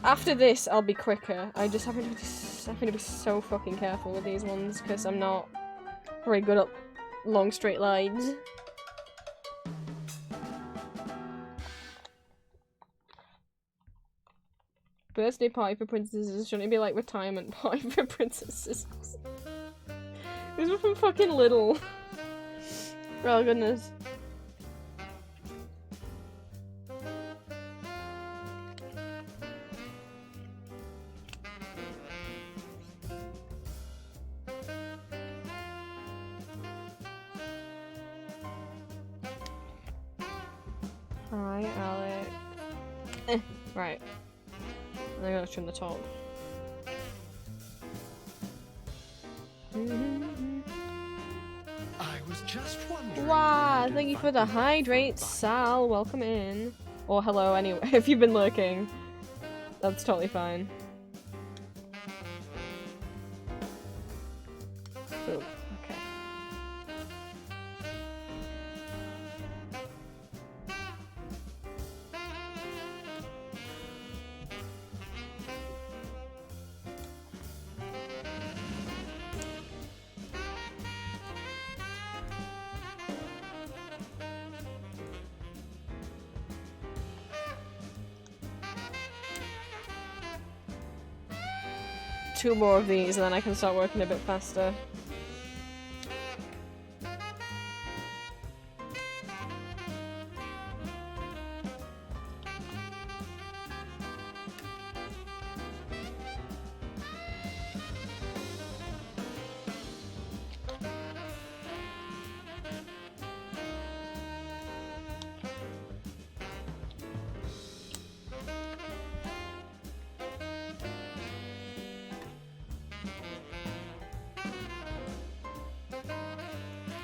After this, I'll be quicker. I just having to be so fucking careful with these ones because I'm not very good at long straight lines. Birthday party for princesses shouldn't it be like retirement party for princesses? These were from fucking Little. Oh goodness. Hi, Alex. Right. I'm gonna trim the top. I was just wondering. Wow, thank you for the hydrate, Sal. Welcome in. Or hello, anyway, if you've been lurking. That's totally fine. Ooh, okay. Two more of these and then I can start working a bit faster.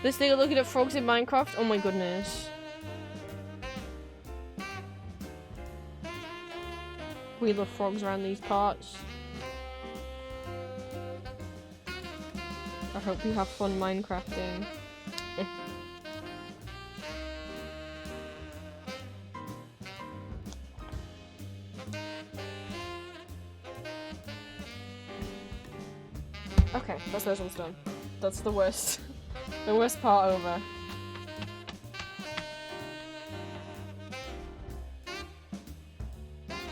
This thing looking at frogs in Minecraft? Oh my goodness. We love frogs around these parts. I hope you have fun Minecrafting. Okay, that's those ones done. That's the worst. The worst part over.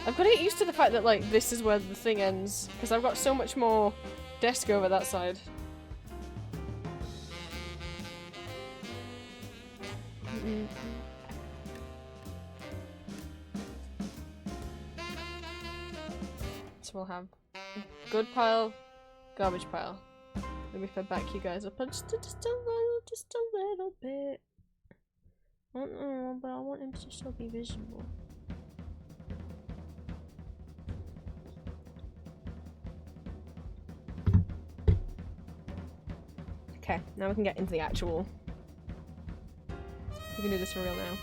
I've got to get used to the fact that, like, this is where the thing ends, because I've got so much more desk over that side. So we'll have good pile, garbage pile. Maybe if I back you guys up just a little bit. But I want him to still be visible. Okay, now we can get into the actual. We can do this for real now.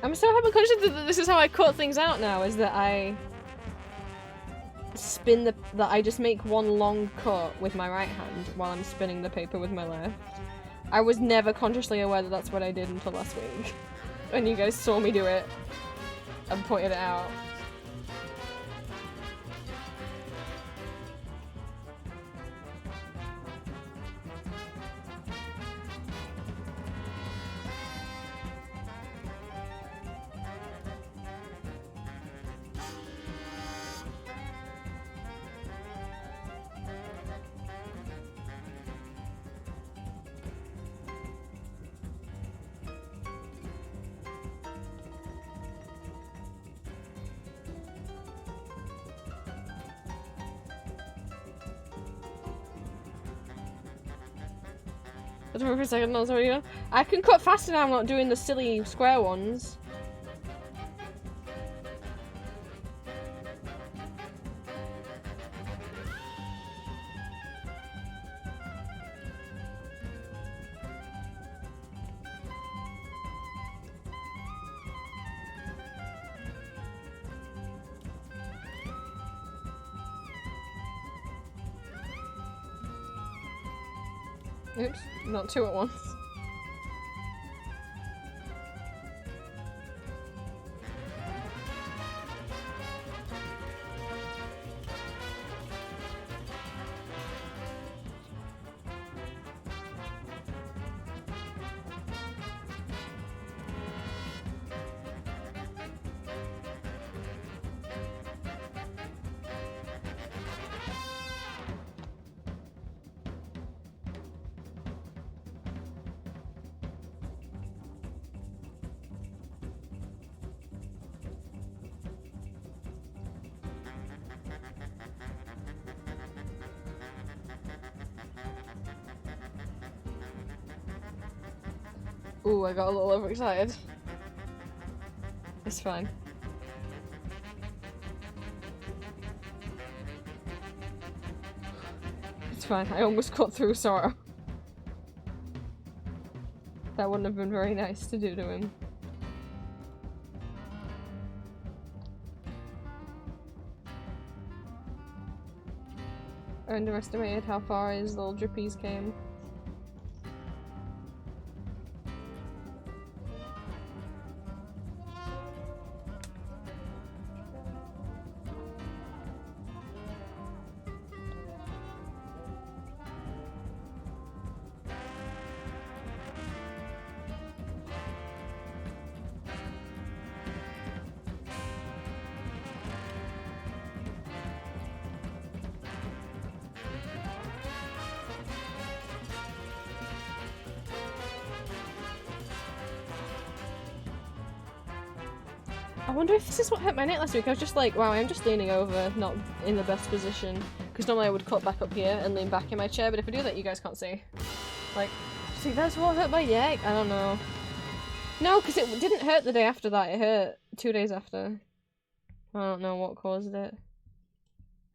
I'm so hyper-conscious that this is how I cut things out now, is that I spin that I just make one long cut with my right hand while I'm spinning the paper with my left. I was never consciously aware that that's what I did until last week. When you guys saw me do it and pointed it out. For a second, no, sorry, you know. I can cut faster now, I'm not doing the silly square ones. Oops, not two at once. Ooh, I got a little overexcited. It's fine. It's fine, I almost cut through Sora. That wouldn't have been very nice to do to him. I underestimated how far his little drippies came. I wonder if this is what hurt my neck last week. I was just like, wow, I'm just leaning over, not in the best position. Because normally I would cut back up here and lean back in my chair, but if I do that, you guys can't see. Like, see, that's what hurt my neck? I don't know. No, because it didn't hurt the day after that. It hurt 2 days after. I don't know what caused it.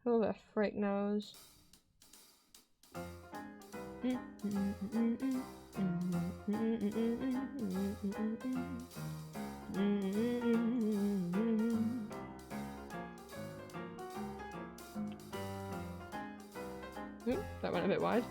Who the frick knows? That went a bit wide.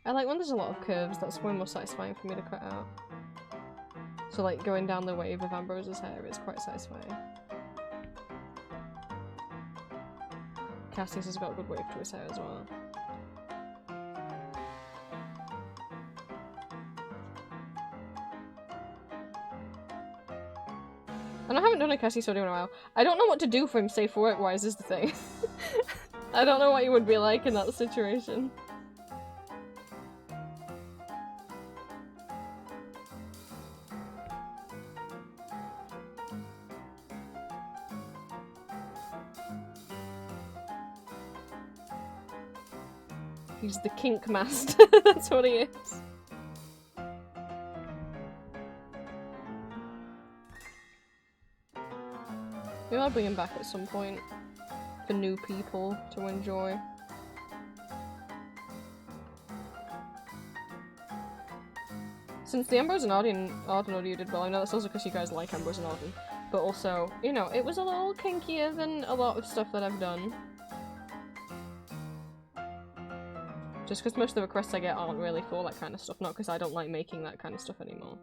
I like when there's a lot of curves, that's way more satisfying for me to cut out. So like going down the wave of Ambrose's hair is quite satisfying. Cassie's has got a good wave to his hair as well. And I haven't done a Cassie studio in a while. I don't know what to do for him safe for work wise is the thing. I don't know what he would be like in that situation. He's the kink master, that's what he is. Maybe I'll bring him back at some point for new people to enjoy. Since the Ambrose and Arden audio did well, I know that's also because you guys like Ambrose and Arden, but also, you know, it was a little kinkier than a lot of stuff that I've done. Just because most of the requests I get aren't really for that kind of stuff, not because I don't like making that kind of stuff anymore.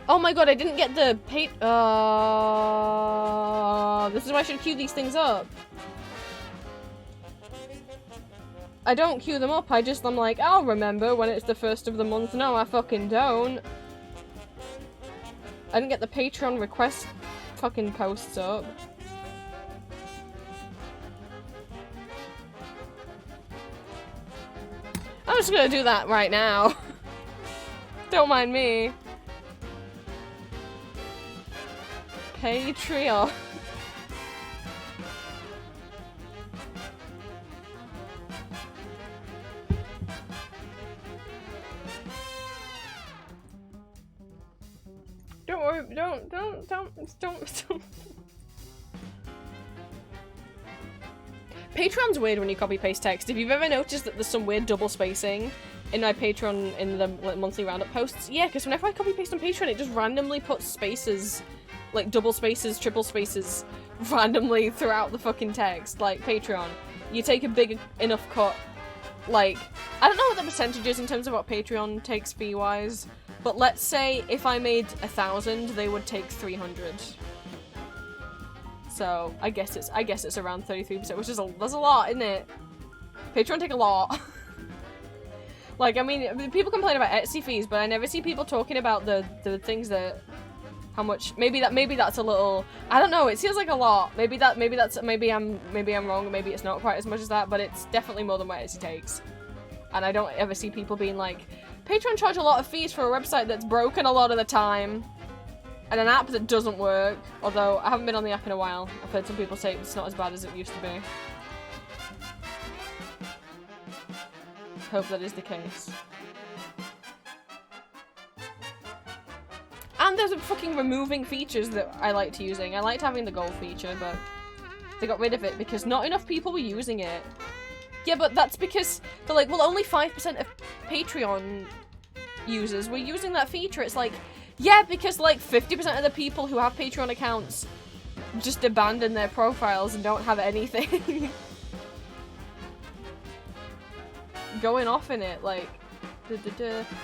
Oh my god, I didn't get the this is why I should queue these things up. I don't queue them up, I'm like, I'll remember when it's the first of the month. No, I fucking don't. I didn't get the Patreon request fucking posts up. I'm just gonna do that right now. Don't mind me. Patreon. Don't worry, don't. Patreon's weird when you copy paste text. If you've ever noticed that there's some weird double spacing in my Patreon in the monthly roundup posts, yeah, because whenever I copy paste on Patreon, it just randomly puts spaces, like double spaces, triple spaces, randomly throughout the fucking text. Like Patreon, you take a big enough cut. Like, I don't know what the percentage is in terms of what Patreon takes fee-wise, but let's say if I made 1,000, they would take 300. So I guess it's around 33%, which is there's a lot, isn't it? Patreon take a lot. Like, I mean, people complain about Etsy fees, but I never see people talking about the things that how much. Maybe that's a little. I don't know. It feels like a lot. Maybe I'm wrong. Maybe it's not quite as much as that, but it's definitely more than what Etsy takes. And I don't ever see people being like, Patreon charge a lot of fees for a website that's broken a lot of the time, and an app that doesn't work. Although I haven't been on the app in a while. I've heard some people say it's not as bad as it used to be. Hope that is the case. And there's fucking removing features that I liked using. I liked having the gold feature, but they got rid of it because not enough people were using it. Yeah, but that's because they're like, well, only 5% of Patreon users were using that feature. It's like, yeah, because like 50% of the people who have Patreon accounts just abandon their profiles and don't have anything. Going off in it, like,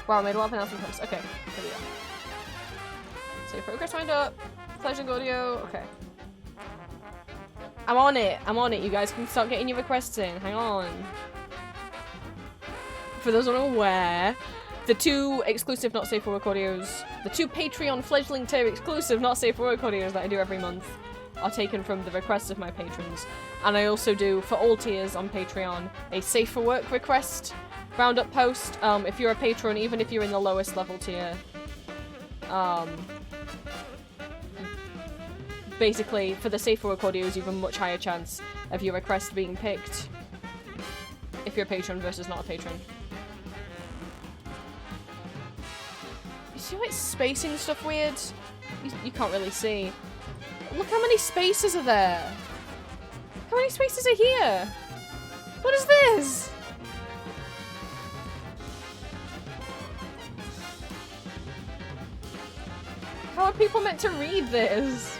wow, I made a lot of announcements. Okay, here we go. So progress wind up, Pleasure audio, okay. I'm on it, you guys can start getting your requests in, hang on. For those unaware, the two exclusive Not Safe for Work audios, the two Patreon fledgling tier exclusive Not Safe for Work audios that I do every month are taken from the requests of my patrons. And I also do, for all tiers on Patreon, a Safe for Work request roundup post. If you're a patron, even if you're in the lowest level tier, basically, for the Safe for Work audios, you have a much higher chance of your request being picked if you're a patron versus not a patron. You see why it's spacing stuff weird? You can't really see. Look how many spaces are there! How many spaces are here? What is this? How are people meant to read this?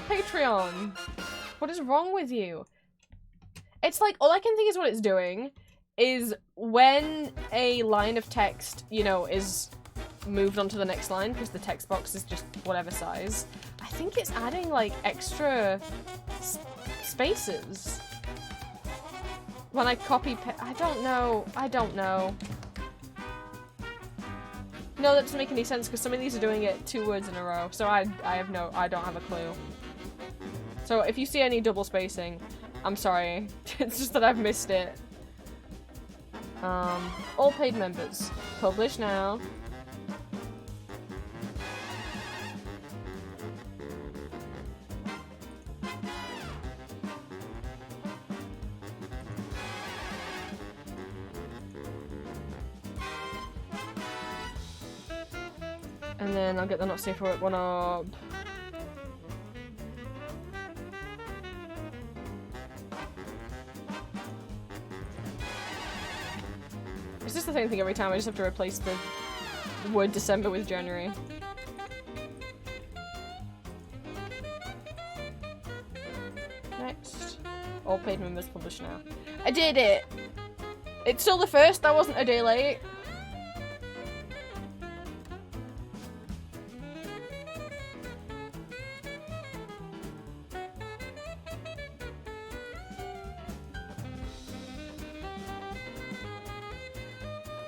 Patreon. What is wrong with you? It's like, all I can think is what it's doing is when a line of text, you know, is moved onto the next line, because the text box is just whatever size, I think it's adding, like, extra spaces. When I copy I don't know. No, that doesn't make any sense, because some of these are doing it 2 words in a row, so I don't have a clue. So if you see any double spacing, I'm sorry. It's just that I've missed it. All paid members. Publish now. And then I'll get the not safe for work one up. It's just the same thing every time, I just have to replace the word December with January. Next. All paid members publish now. I did it! It's still the 1st, that wasn't a day late.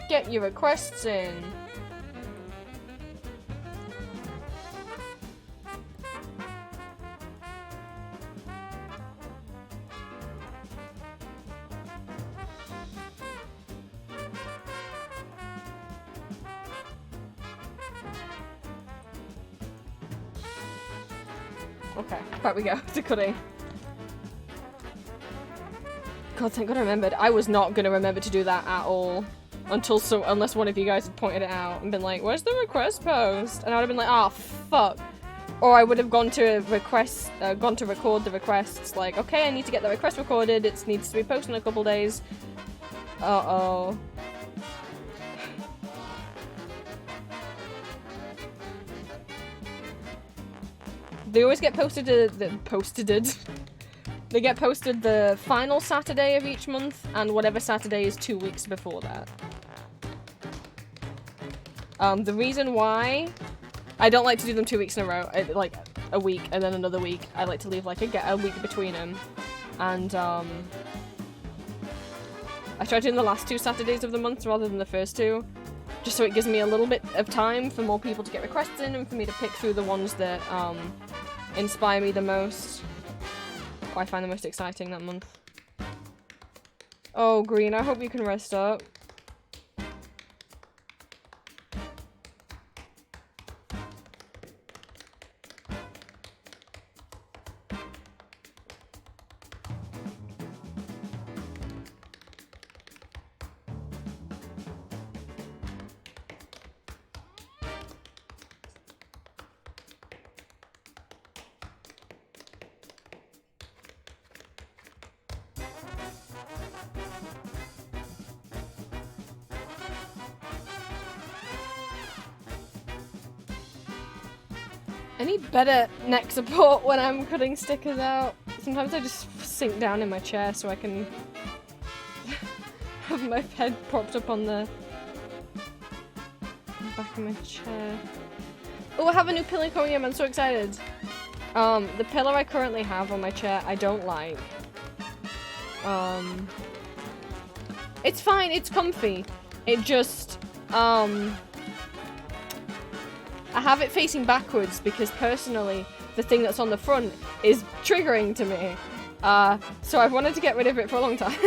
Get your requests in. Okay, back we go to cutting. God, thank God I remembered. I was not gonna remember to do that at all. Unless one of you guys had pointed it out and been like, where's the request post? And I would have been like, oh, fuck. Or I would have gone to record the requests, like, okay, I need to get the request recorded, it needs to be posted in a couple days. Uh-oh. They always get posted They get posted the final Saturday of each month, and whatever Saturday is 2 weeks before that. The reason why I don't like to do them 2 weeks in a row, like a week and then another week, I like to leave like a week between them. And I try doing the last 2 Saturdays of the month rather than the first 2, just so it gives me a little bit of time for more people to get requests in and for me to pick through the ones that inspire me the most, or I find the most exciting that month. Oh, Green, I hope you can rest up. I need better neck support when I'm cutting stickers out. Sometimes I just sink down in my chair so I can have my head propped up on the back of my chair. Oh, I have a new pillow coming in, I'm so excited. The pillow I currently have on my chair, I don't like. It's fine, it's comfy. It just, I have it facing backwards because personally, the thing that's on the front is triggering to me. So I've wanted to get rid of it for a long time.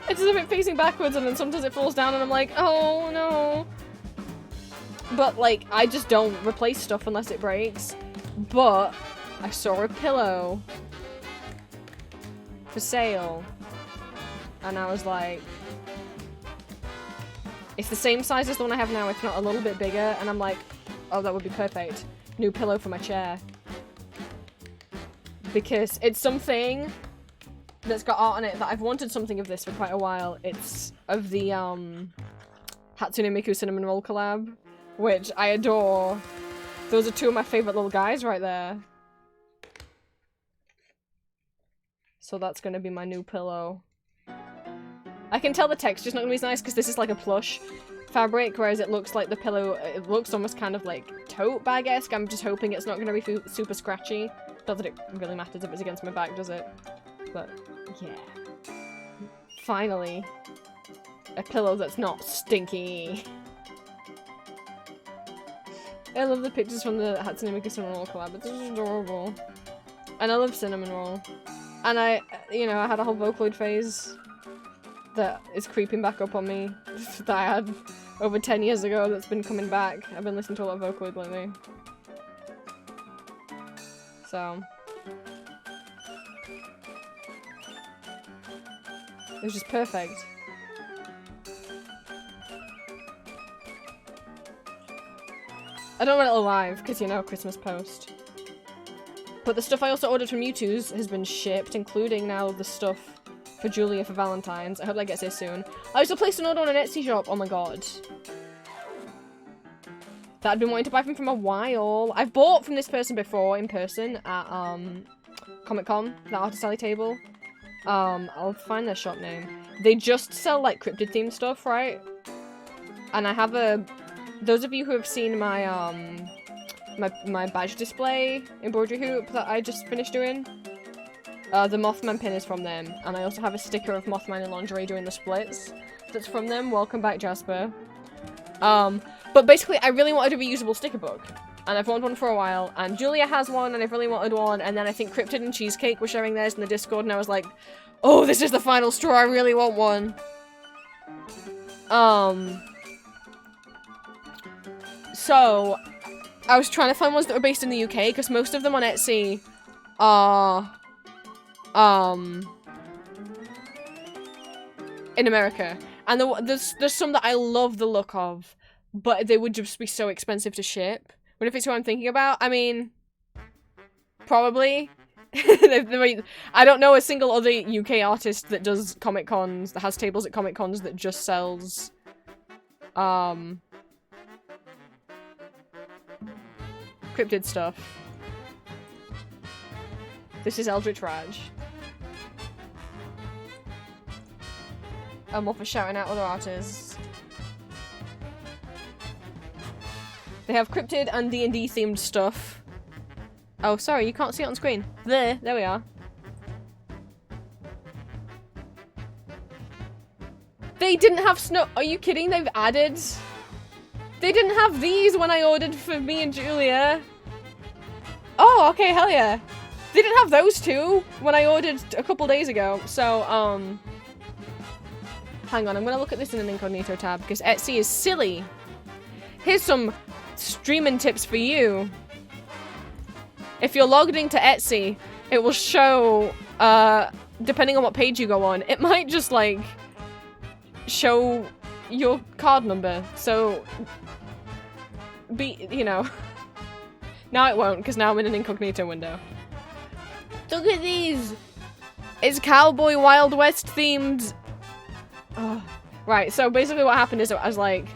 It's just a bit facing backwards and then sometimes it falls down and I'm like, oh no. But like, I just don't replace stuff unless it breaks. But I saw a pillow for sale and I was like, it's the same size as the one I have now, if not a little bit bigger, and I'm like, oh, that would be perfect. New pillow for my chair. Because it's something that's got art on it that I've wanted something of this for quite a while. It's of the Hatsune Miku cinnamon roll collab, which I adore. Those are two of my favorite little guys right there. So that's gonna be my new pillow. I can tell the texture's not gonna be as nice because this is like a plush fabric, whereas it looks like the pillow, it looks almost kind of like tote bag-esque. I'm just hoping it's not gonna be super scratchy. Not that it really matters if it's against my back, does it? But, yeah. Finally. A pillow that's not stinky. I love the pictures from the Hatsune Miku Cinnamon Roll collab. It's just adorable. And I love Cinnamon Roll. And I had a whole Vocaloid phase that is creeping back up on me that I had over 10 years ago that's been coming back. I've been listening to a lot of Vocaloid lately. So. It was just perfect. I don't want it alive, because Christmas post. But the stuff I also ordered from Mewtwo's has been shipped, including now the stuff for Julia for Valentine's. I hope that gets here soon. I also placed an order on an Etsy shop. Oh my god. That I'd been wanting to buy from a while. I've bought from this person before in person at Comic-Con, the Artist Alley table. I'll find their shop name. They just sell like cryptid themed stuff, right? And I have those of you who have seen my my badge display embroidery hoop that I just finished doing, the Mothman pin is from them, and I also have a sticker of Mothman in lingerie doing the splits that's from them. Welcome back, Jasper. But basically, I really wanted a reusable sticker book, and I've wanted one for a while, and Julia has one, and I've really wanted one, and then I think Cryptid and Cheesecake were sharing theirs in the Discord, and I was like, oh, this is the final straw, I really want one. So, I was trying to find ones that were based in the UK, because most of them on Etsy are, in America. And there's some that I love the look of, but they would just be so expensive to ship. But if it's who I'm thinking about, I mean, probably. I don't know a single other UK artist that does Comic Cons, that has tables at Comic Cons that just sells, cryptid stuff. This is Eldritch Raj. I'm all for shouting out other artists. They have cryptid and D&D themed stuff. Oh, sorry, you can't see it on screen. There we are. They didn't have snow. Are you kidding? They've added. They didn't have these when I ordered for me and Julia. Oh, okay, hell yeah. They didn't have those two when I ordered a couple days ago. So, hang on, I'm gonna look at this in an incognito tab because Etsy is silly. Here's some streaming tips for you. If you're logged into Etsy, it will show, depending on what page you go on, it might just, like, show your card number. So, now it won't, because now I'm in an incognito window. Look at these! It's Cowboy Wild West themed. Oh. Right, so basically what happened is I was like,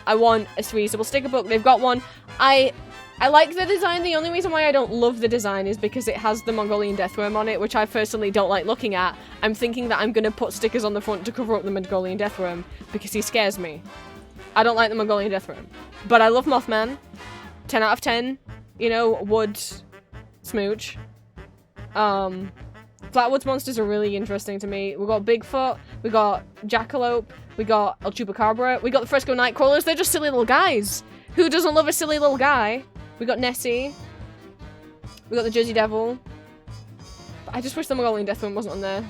I want a reusable sticker book. They've got one. I like the design. The only reason why I don't love the design is because it has the Mongolian Deathworm on it, which I personally don't like looking at. I'm thinking that I'm gonna put stickers on the front to cover up the Mongolian Deathworm because he scares me. I don't like the Mongolian Deathworm. But I love Mothman. 10 out of 10. Wood smooch. Flatwoods monsters are really interesting to me. We got Bigfoot, we got Jackalope, we got El Chupacabra, we got the Fresco Nightcrawlers. They're just silly little guys. Who doesn't love a silly little guy? We got Nessie. We got the Jersey Devil. But I just wish the Mongolian Deathwing wasn't on there.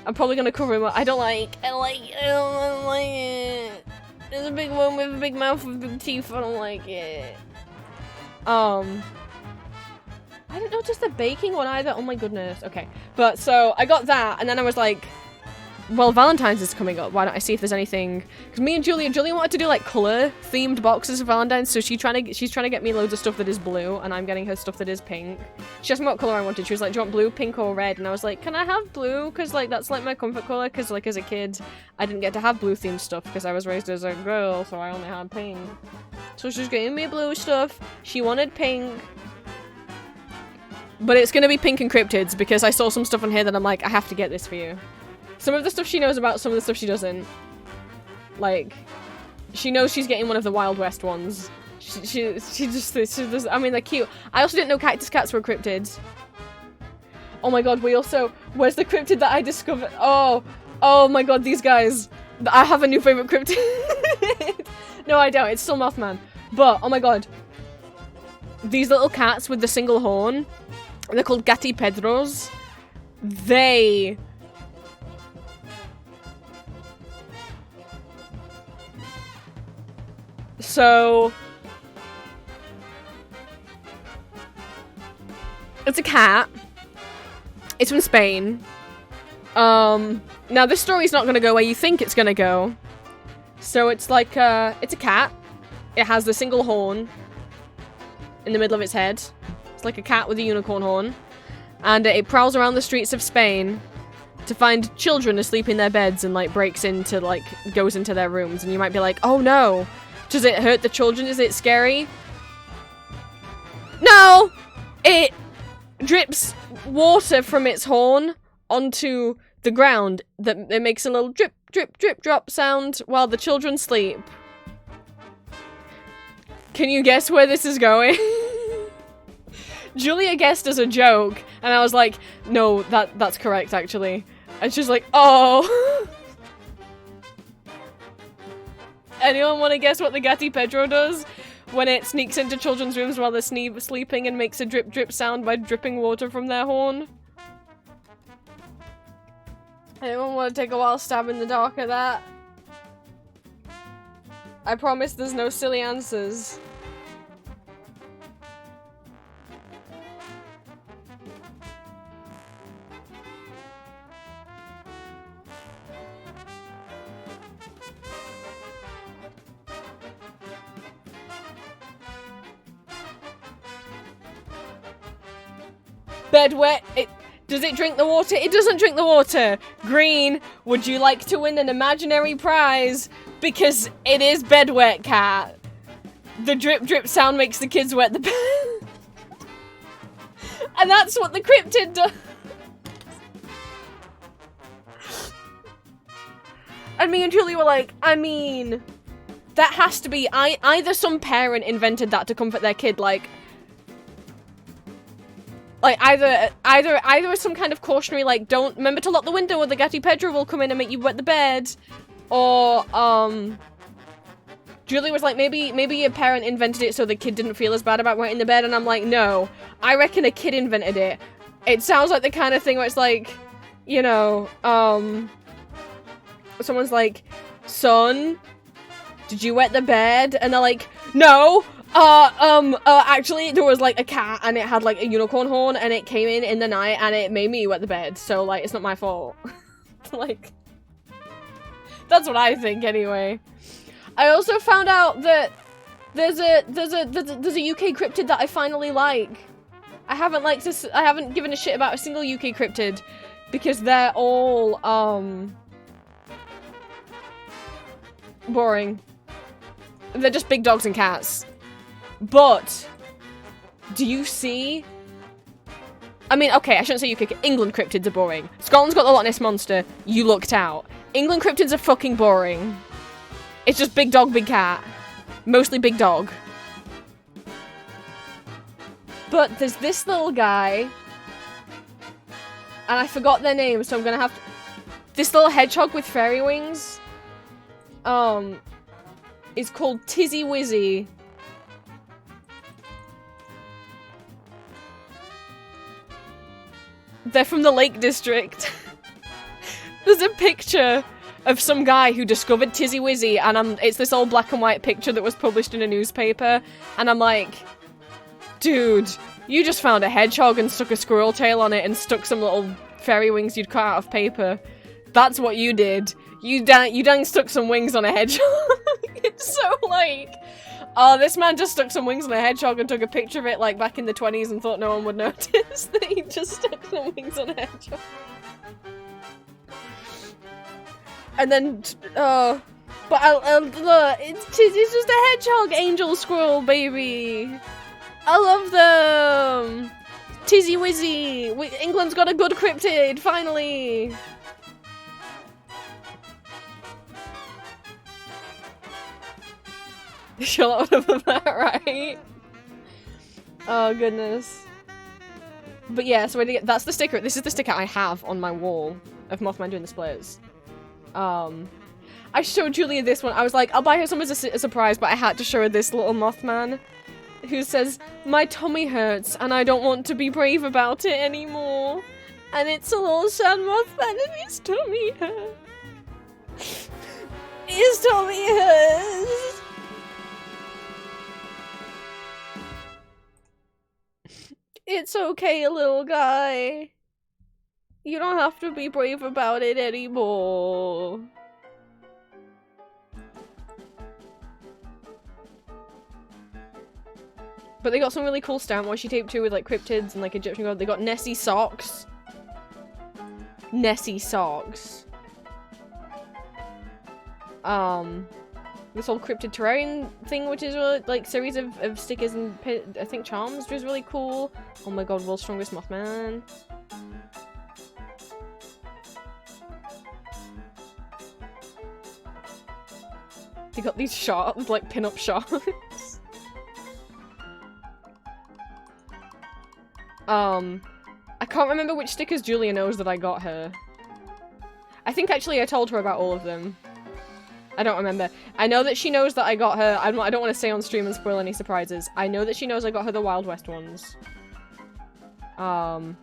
I'm probably gonna cover him up. I don't like it. There's a big one with a big mouth with big teeth. I don't like it. I didn't notice the baking one either. Oh my goodness. Okay. But so I got that, and then I was like, well, Valentine's is coming up. Why don't I see if there's anything? Because me and Julia wanted to do like color themed boxes of Valentine's, so she's trying to get me loads of stuff that is blue, and I'm getting her stuff that is pink. She asked me what color I wanted. She was like, "Do you want blue, pink, or red?" And I was like, "Can I have blue? Because like that's like my comfort color. Because like as a kid, I didn't get to have blue themed stuff because I was raised as a girl, so I only had pink. So she's getting me blue stuff. She wanted pink." But it's gonna be pink and cryptids because I saw some stuff on here that I'm like, I have to get this for you. Some of the stuff she knows about, some of the stuff she doesn't. Like, she knows she's getting one of the Wild West ones. She just, I mean, they're cute. I also didn't know cactus cats were cryptids. Oh my god, where's the cryptid that I discovered? Oh my god, these guys. I have a new favorite cryptid. No, I don't. It's still Mothman. But, oh my god. These little cats with the single horn, they're called Gatti Pedros. So, it's a cat. It's from Spain. Now this story's not gonna go where you think it's gonna go. So it's like, it's a cat. It has the single horn in the middle of its head. It's like a cat with a unicorn horn. And it prowls around the streets of Spain to find children asleep in their beds and, like, breaks into, like, goes into their rooms. And you might be like, oh no! Does it hurt the children? Is it scary? No! It drips water from its horn onto the ground. It makes a little drip, drip, drip, drop sound while the children sleep. Can you guess where this is going? Julia guessed as a joke, and I was like, no, that's correct, actually. And she's like, oh! Anyone want to guess what the Gatti Pedro does when it sneaks into children's rooms while they're sleeping and makes a drip drip sound by dripping water from their horn? Anyone want to take a wild stab in the dark at that? I promise there's no silly answers. Bed wet. Does it drink the water? It doesn't drink the water. Green, would you like to win an imaginary prize? Because it is bed wet, cat. The drip drip sound makes the kids wet the bed. And that's what the cryptid does. And me and Julie were like, I mean, that has to be either some parent invented that to comfort their kid, like either some kind of cautionary, like, don't remember to lock the window or the Gatti Pedro will come in and make you wet the bed, or Julie was like, maybe a parent invented it so the kid didn't feel as bad about wetting the bed, and I'm like, no, I reckon a kid invented it. It sounds like the kind of thing where it's like, you know, someone's like, son, did you wet the bed? And they're like, no. Actually, there was, like, a cat, and it had, like, a unicorn horn, and it came in the night, and it made me wet the bed, so, like, it's not my fault. Like, that's what I think, anyway. I also found out that there's a UK cryptid that I finally like. I haven't given a shit about a single UK cryptid, because they're all, boring. They're just big dogs and cats. But, do you see? I mean, okay, I shouldn't say UK. England cryptids are boring. Scotland's got the Loch Ness Monster. You looked out. England cryptids are fucking boring. It's just big dog, big cat. Mostly big dog. But there's this little guy. And I forgot their name, so I'm gonna have to... This little hedgehog with fairy wings. Is called Tizzy Wizzy. They're from the Lake District. There's a picture of some guy who discovered Tizzy Wizzy, and it's this old black and white picture that was published in a newspaper, and I'm like, dude, you just found a hedgehog and stuck a squirrel tail on it and stuck some little fairy wings you'd cut out of paper. That's what you did. You dang stuck some wings on a hedgehog. It's so like, oh, this man just stuck some wings on a hedgehog and took a picture of it like back in the 20s and thought no one would notice that he just stuck some wings on a hedgehog. And then, but look, it's just a hedgehog angel squirrel, baby. I love them. Tizzy Wizzy. England's got a good cryptid, finally. Charlotte would have that, right? Oh, goodness. But yeah, so that's the sticker. This is the sticker I have on my wall of Mothman doing the splits. I showed Julia this one. I was like, I'll buy her some as a surprise, but I had to show her this little Mothman who says, "My tummy hurts and I don't want to be brave about it anymore." And it's a little sad Mothman and his tummy hurts. His tummy hurts. It's okay, little guy. You don't have to be brave about it anymore. But they got some really cool stamp washi tape too with like cryptids and like Egyptian god. They got Nessie socks. Nessie socks. This whole cryptid terrarium thing, which is really, like, series of stickers and I think charms, which is really cool. Oh my god, world's strongest Mothman. They got these sharks, like pin-up sharks. I can't remember which stickers Julia knows that I got her. I think actually I told her about all of them. I don't remember. I know that she knows that I got her. I don't want to say on stream and spoil any surprises. I know that she knows I got her the Wild West ones. Oh,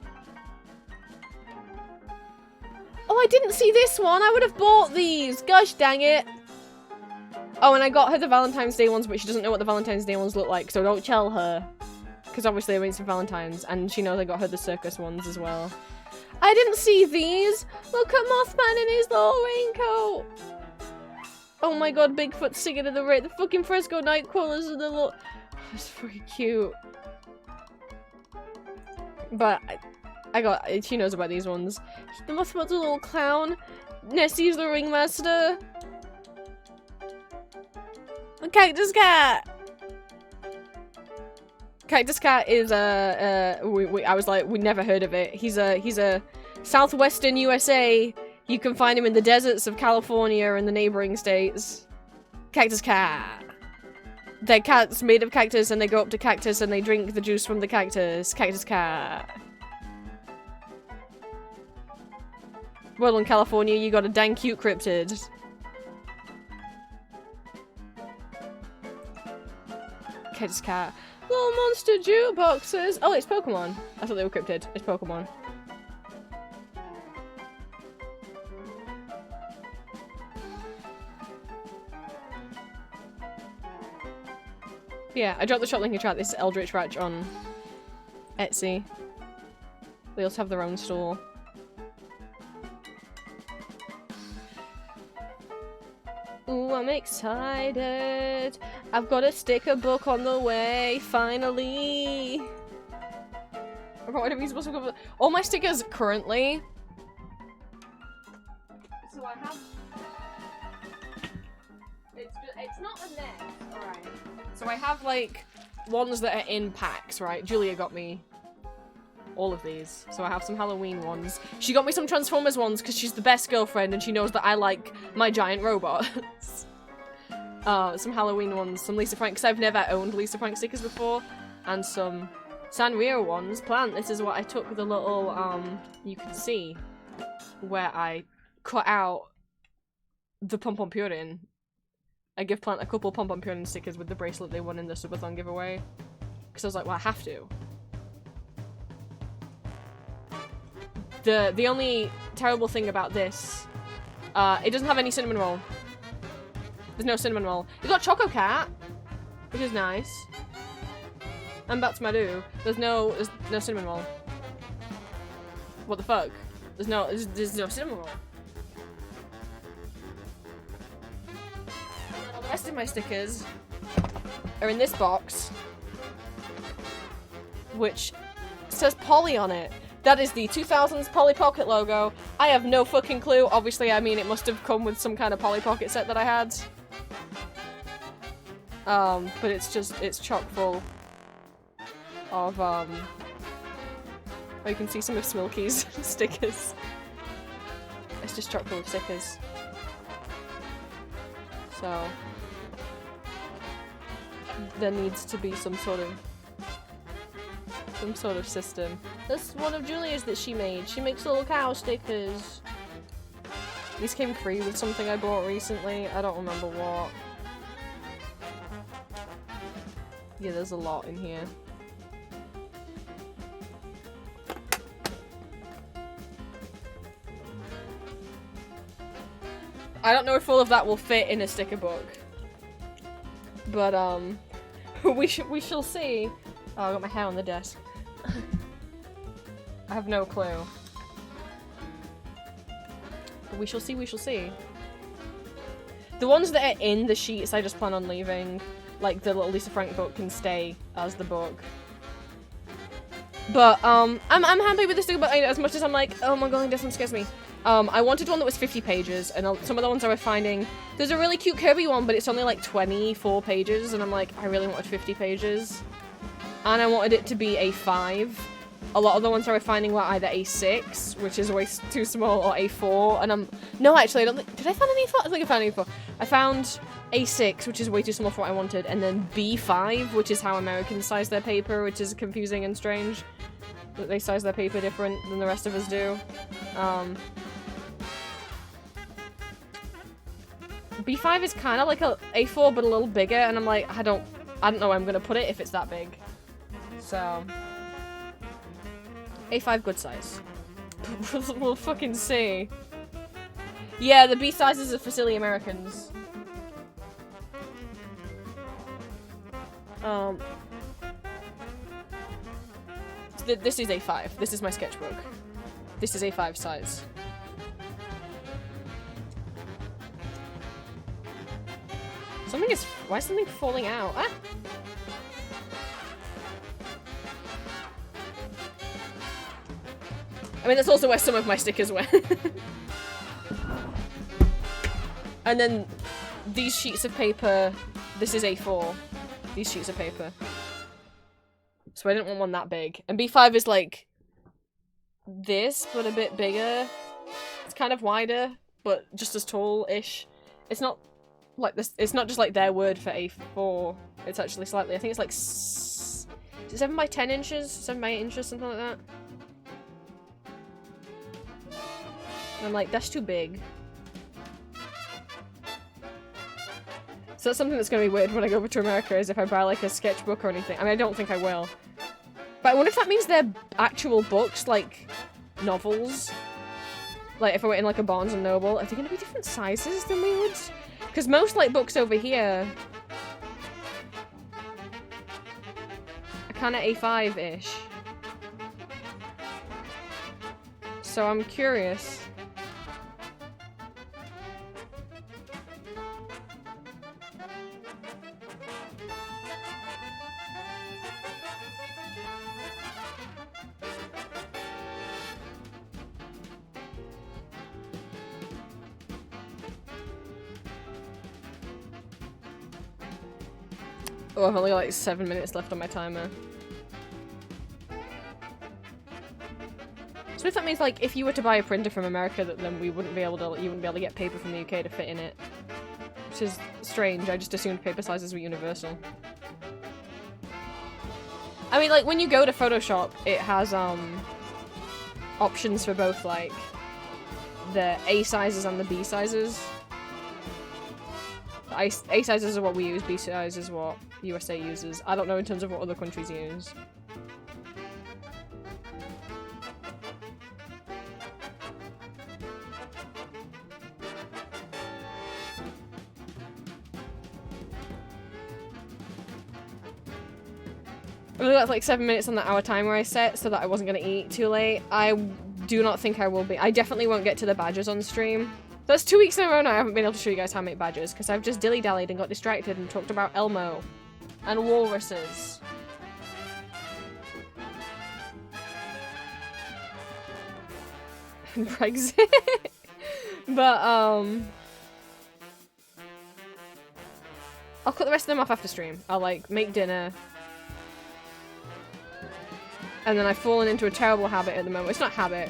I didn't see this one. I would have bought these. Gosh dang it. Oh, and I got her the Valentine's Day ones, but she doesn't know what the Valentine's Day ones look like, so don't tell her. Because obviously I went for Valentine's, and she knows I got her the circus ones as well. I didn't see these. Look at Mothman in his little raincoat. Oh my god, Bigfoot singing in the rain. The fucking Fresco Nightcrawlers and the little... Oh, it's pretty cute. But she knows about these ones. The Mothman's a little clown. Nessie's the ringmaster. A Cactus Cat. Cactus Cat is I was like, we never heard of it. He's a southwestern USA. You can find him in the deserts of California and the neighboring states. Cactus Cat. They're cats made of cactus and they go up to cactus and they drink the juice from the cactus. Cactus Cat. Well, in California, you got a dang cute cryptid. Cactus Cat. Little monster jukeboxes. Oh, it's Pokemon. I thought they were cryptid. It's Pokemon. Yeah, I dropped the shop link in chat. This is Eldritch Ratch on Etsy. They also have their own store. Ooh, I'm excited. I've got a sticker book on the way, finally. All my stickers currently. So I have... It's not the next, alright. So I have, like, ones that are in packs, right? Julia got me all of these. So I have some Halloween ones. She got me some Transformers ones because she's the best girlfriend and she knows that I like my giant robots. Some Halloween ones, some Lisa Frank, because I've never owned Lisa Frank stickers before. And some Sanrio ones. Plant, this is what I took the little, you can see, where I cut out the Pom Pom Purin. I give Plant a couple Pom Pom Purin stickers with the bracelet they won in the Subathon giveaway. Because I was like, well, I have to. The only terrible thing about this, it doesn't have any cinnamon roll. There's no cinnamon roll. It's got Choco Cat, which is nice. And that's my do. There's no cinnamon roll. What the fuck? There's no cinnamon roll. And all the rest of my stickers are in this box, which says Polly on it. That is the 2000s Polly Pocket logo. I have no fucking clue. Obviously, I mean, it must have come with some kind of Polly Pocket set that I had. But it's chock full of, oh, you can see some of Smilky's stickers. It's just chock full of stickers. So, there needs to be some sort of system. That's one of Julia's that she made. She makes little cow stickers. These came free with something I bought recently. I don't remember what. Yeah, there's a lot in here. I don't know if all of that will fit in a sticker book. But, we shall see. Oh, I got my hair on the desk. I have no clue. But we shall see, we shall see. The ones that are in the sheets I just plan on leaving. Like, the little Lisa Frank book can stay as the book. But, I'm happy with this sticker book as much as I'm like, oh my god, this one scares me. I wanted one that was 50 pages, and some of the ones I was finding, there's a really cute Kirby one, but it's only like 24 pages, and I'm like, I really wanted 50 pages. And I wanted it to be A5. A lot of the ones I was finding were either A6, which is way too small, or A4, and no, actually, I don't think, did I find an A4? I think I found an A4. I found A6, which is way too small for what I wanted, and then B5, which is how Americans size their paper, which is confusing and strange. That they size their paper different than the rest of us do. B5 is kind of like a A4, but a little bigger, and I'm like, I don't know where I'm gonna put it if it's that big. So, A5 good size. We'll fucking see. Yeah, the B sizes are for silly Americans. This is A5. This is my sketchbook. This is A5 size. Why is something falling out? Ah! I mean, that's also where some of my stickers went. And then these sheets of paper, this is A4. These sheets of paper. So I didn't want one that big. And B5 is like this, but a bit bigger. It's kind of wider, but just as tall-ish. It's not like this. It's not just like their word for A4. It's actually slightly, I think it's like, is it 7 by 10 inches? 7 by 8 inches, something like that. And I'm like, that's too big. So that's something that's gonna be weird when I go over to America, is if I buy like a sketchbook or anything. I mean, I don't think I will. But I wonder if that means they're actual books, like novels. Like if I went in like a Barnes & Noble, are they gonna be different sizes than we would? Because most like books over here are kind of A5-ish. So I'm curious. Oh, I've only got like 7 minutes left on my timer. So if that means like if you were to buy a printer from America, then we wouldn't be able to, you wouldn't be able to get paper from the UK to fit in it. Which is strange, I just assumed paper sizes were universal. I mean, like when you go to Photoshop, it has options for both like the A sizes and the B sizes. A sizes are what we use, B sizes are what USA uses. I don't know in terms of what other countries use. only got like 7 minutes on the hour timer I set so that I wasn't going to eat too late. I do not think I will be. I definitely won't get to the badgers on stream. That's 2 weeks in a row now I haven't been able to show you guys how to make badgers because I've just dilly-dallied and got distracted and talked about Elmo and walruses. And Brexit. But, I'll cut the rest of them off after stream. I'll, like, make dinner. And then I've fallen into a terrible habit at the moment. It's not habit.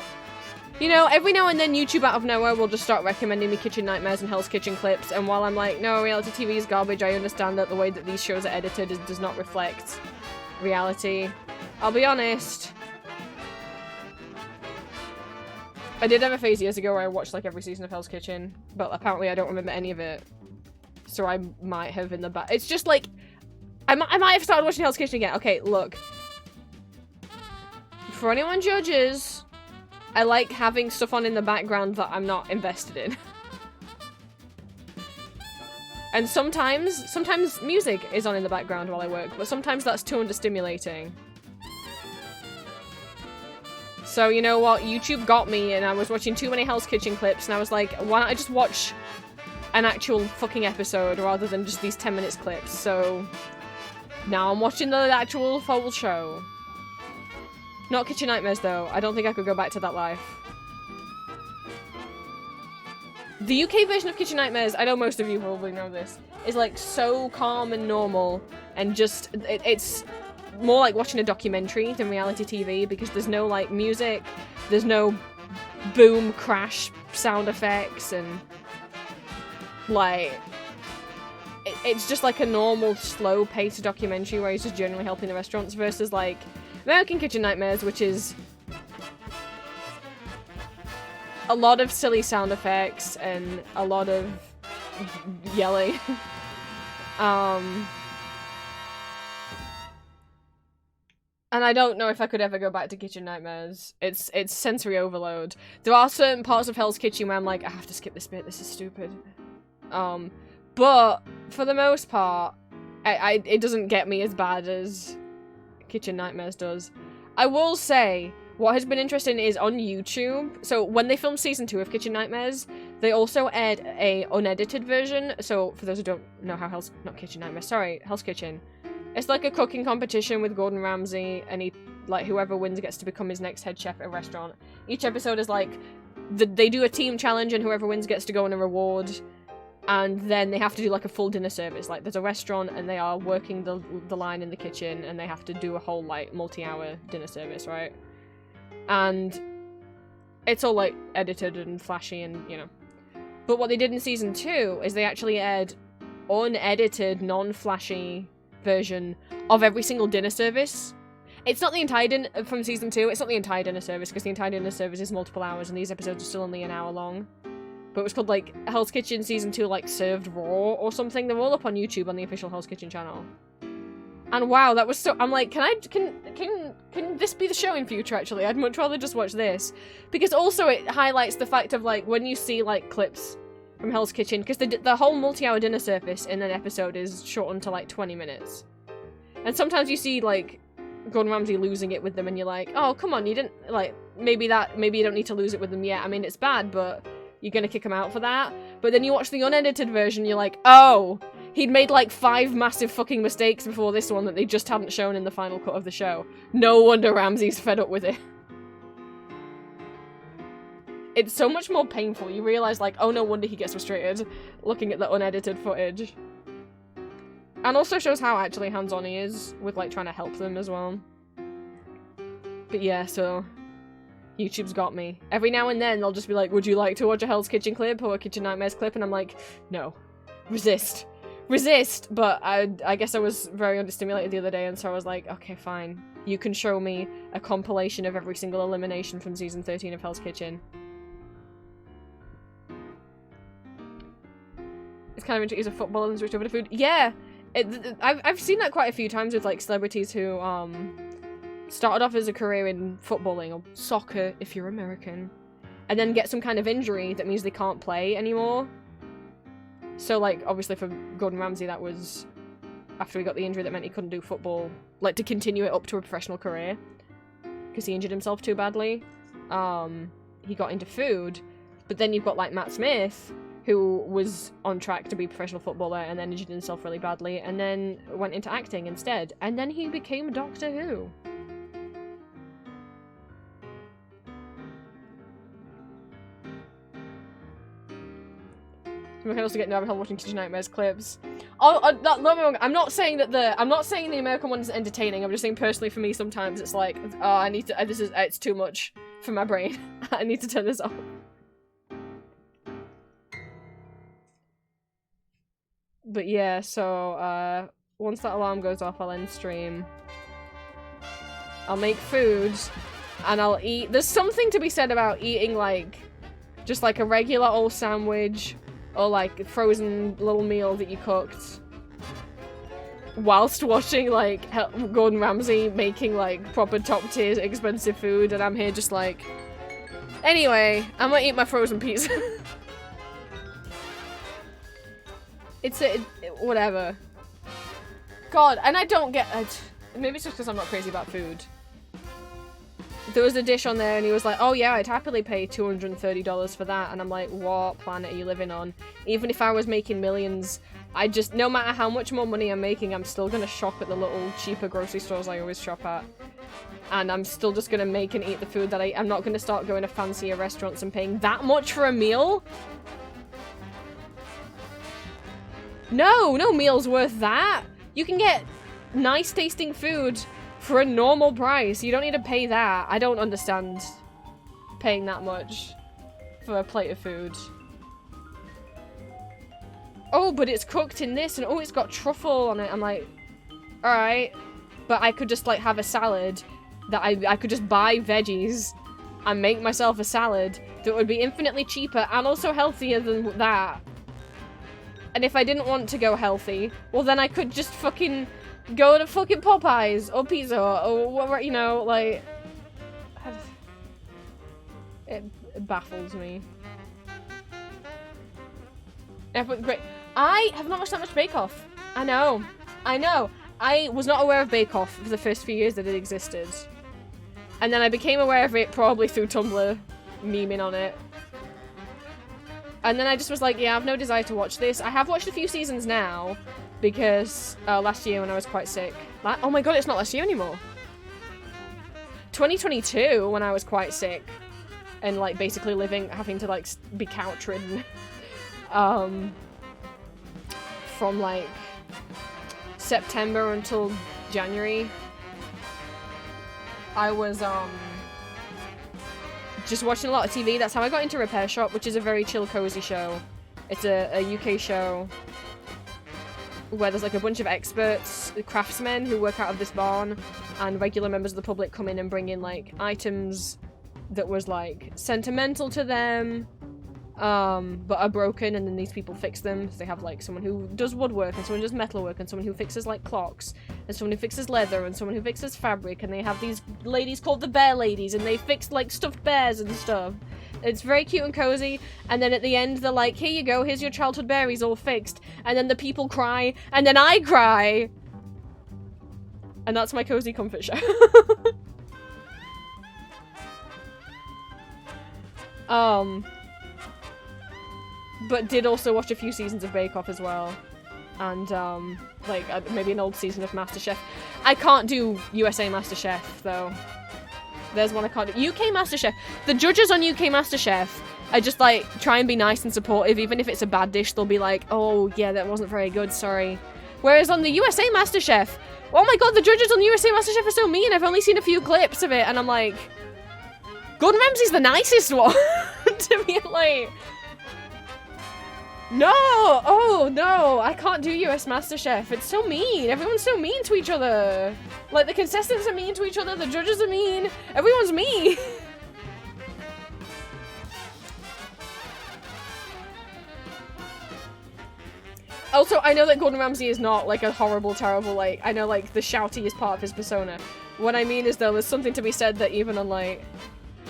You know, every now and then YouTube out of nowhere will just start recommending me Kitchen Nightmares and Hell's Kitchen clips, and while I'm like, no, reality TV is garbage, I understand that the way that these shows are edited does not reflect reality. I'll be honest. I did have a phase years ago where I watched like every season of Hell's Kitchen, but apparently I don't remember any of it. So I might have in the back. It's just like, I might have started watching Hell's Kitchen again. Okay, look. For anyone judges, I like having stuff on in the background that I'm not invested in. And sometimes music is on in the background while I work, but sometimes that's too understimulating. So you know what, YouTube got me and I was watching too many Hell's Kitchen clips and I was like, why don't I just watch an actual fucking episode rather than just these 10 minutes clips. So now I'm watching the actual full show. Not Kitchen Nightmares though, I don't think I could go back to that life. The UK version of Kitchen Nightmares, I know most of you probably know this, is like so calm and normal and just, it's more like watching a documentary than reality TV because there's no like music, there's no boom crash sound effects and like, it's just like a normal slow paced documentary where he's just generally helping the restaurants versus like American Kitchen Nightmares, which is a lot of silly sound effects and a lot of yelling. And I don't know if I could ever go back to Kitchen Nightmares. It's sensory overload. There are certain parts of Hell's Kitchen where I'm like, I have to skip this bit, this is stupid. But for the most part, it doesn't get me as bad as Kitchen Nightmares does. I will say, what has been interesting is on YouTube, so when they filmed season 2 of Kitchen Nightmares, they also aired a unedited version. So for those who don't know how Hell's Kitchen. It's like a cooking competition with Gordon Ramsay, and whoever wins gets to become his next head chef at a restaurant. Each episode is like, they do a team challenge and whoever wins gets to go on a reward. And then they have to do like a full dinner service. Like there's a restaurant and they are working the line in the kitchen and they have to do a whole like multi-hour dinner service, right? And it's all like edited and flashy and, you know. But what they did in season 2 is they actually aired unedited, non-flashy version of every single dinner service. It's not the entire from season 2, it's not the entire dinner service because the entire dinner service is multiple hours and these episodes are still only an hour long. But it was called like Hell's Kitchen season 2 like served raw or something. They're all up on YouTube on the official Hell's Kitchen channel. And wow, that was so, I'm like, can this be the show in future actually? I'd much rather just watch this. Because also it highlights the fact of like when you see like clips from Hell's Kitchen, because the whole multi-hour dinner service in an episode is shortened to like 20 minutes. And sometimes you see like Gordon Ramsay losing it with them and you're like, oh come on, you didn't, like, maybe you don't need to lose it with them yet. I mean, it's bad, but you're gonna kick him out for that. But then you watch the unedited version, you're like, oh, he'd made like 5 massive fucking mistakes before this one that they just hadn't shown in the final cut of the show. No wonder Ramsay's fed up with it. It's so much more painful. You realise, like, oh, no wonder he gets frustrated looking at the unedited footage. And also shows how actually hands-on he is with, like, trying to help them as well. But yeah, so YouTube's got me. Every now and then they'll just be like, would you like to watch a Hell's Kitchen clip or a Kitchen Nightmares clip? And I'm like, no. Resist. Resist! But I guess I was very understimulated the other day, and so I was like, okay, fine. You can show me a compilation of every single elimination from season 13 of Hell's Kitchen. It's kind of interesting to use a football and switch over to food. Yeah! I've seen that quite a few times with, like, celebrities who, started off as a career in footballing, or soccer if you're American, and then get some kind of injury that means they can't play anymore. So, like, obviously for Gordon Ramsay that was after he got the injury that meant he couldn't do football, like to continue it up to a professional career, because he injured himself too badly. He got into food, but then you've got like Matt Smith, who was on track to be a professional footballer and then injured himself really badly and then went into acting instead. And then he became Doctor Who. We can also get no hell watching Teenage Nightmares clips. Don't get me wrong, I'm not saying the American one is entertaining. I'm just saying personally for me sometimes it's like, oh, I need to. It's too much for my brain. I need to turn this off. But yeah, so once that alarm goes off, I'll end stream. I'll make food, and I'll eat. There's something to be said about eating like, just like a regular old sandwich, or like a frozen little meal that you cooked, whilst watching like Gordon Ramsay making like proper top tier expensive food, and I'm here just like, anyway, I'm gonna eat my frozen pizza. Whatever. God, and I don't get it. Maybe it's just because I'm not crazy about food. There was a dish on there and he was like, oh yeah, I'd happily pay $230 for that. And I'm like, what planet are you living on? Even if I was making millions, no matter how much more money I'm making, I'm still gonna shop at the little cheaper grocery stores I always shop at. And I'm still just gonna make and eat the food that I'm not gonna start going to fancier restaurants and paying that much for a meal. No meal's worth that. You can get nice tasting food for a normal price. You don't need to pay that. I don't understand paying that much for a plate of food. Oh, but it's cooked in this, and oh, it's got truffle on it. I'm like, alright. But I could just like have a salad that I could just buy veggies and make myself a salad that would be infinitely cheaper and also healthier than that. And if I didn't want to go healthy, well then I could just fucking go to fucking Popeyes or Pizza or whatever, you know, like... It baffles me. Yeah, but great. I have not watched that much Bake Off. I know. I was not aware of Bake Off for the first few years that it existed. And then I became aware of it probably through Tumblr memeing on it. And then I just was like, yeah, I have no desire to watch this. I have watched a few seasons now, because last year when I was quite sick. Oh my god, it's not last year anymore. 2022 when I was quite sick. And like basically having to like be couch ridden. From like September until January. I was just watching a lot of TV. That's how I got into Repair Shop, which is a very chill, cozy show. It's a UK show where there's like a bunch of experts, craftsmen who work out of this barn, and regular members of the public come in and bring in like items that was like sentimental to them, but are broken, and then these people fix them. So they have like someone who does woodwork, and someone who does metalwork, and someone who fixes like clocks, and someone who fixes leather, and someone who fixes fabric, and they have these ladies called the Bear Ladies, and they fix like stuffed bears and stuff. It's very cute and cozy, and then at the end they're like, here you go, here's your childhood bear, he's all fixed, and then the people cry, and then I cry! And that's my cozy comfort show. But did also watch a few seasons of Bake Off as well. And, like, maybe an old season of MasterChef. I can't do USA MasterChef, though. There's one I can't do. UK MasterChef. The judges on UK MasterChef are just, like, try and be nice and supportive. Even if it's a bad dish, they'll be like, oh, yeah, that wasn't very good, sorry. Whereas on the USA MasterChef, oh my god, the judges on the USA MasterChef are so mean. I've only seen a few clips of it, and I'm like, Gordon Ramsay's the nicest one. To be like... No! Oh, no! I can't do US MasterChef. It's so mean. Everyone's so mean to each other. Like, the contestants are mean to each other, the judges are mean. Everyone's mean. Also, I know that Gordon Ramsay is not, like, a horrible, terrible, like, I know, like, the shouty is part of his persona. What I mean is, though, there's something to be said that even on, like...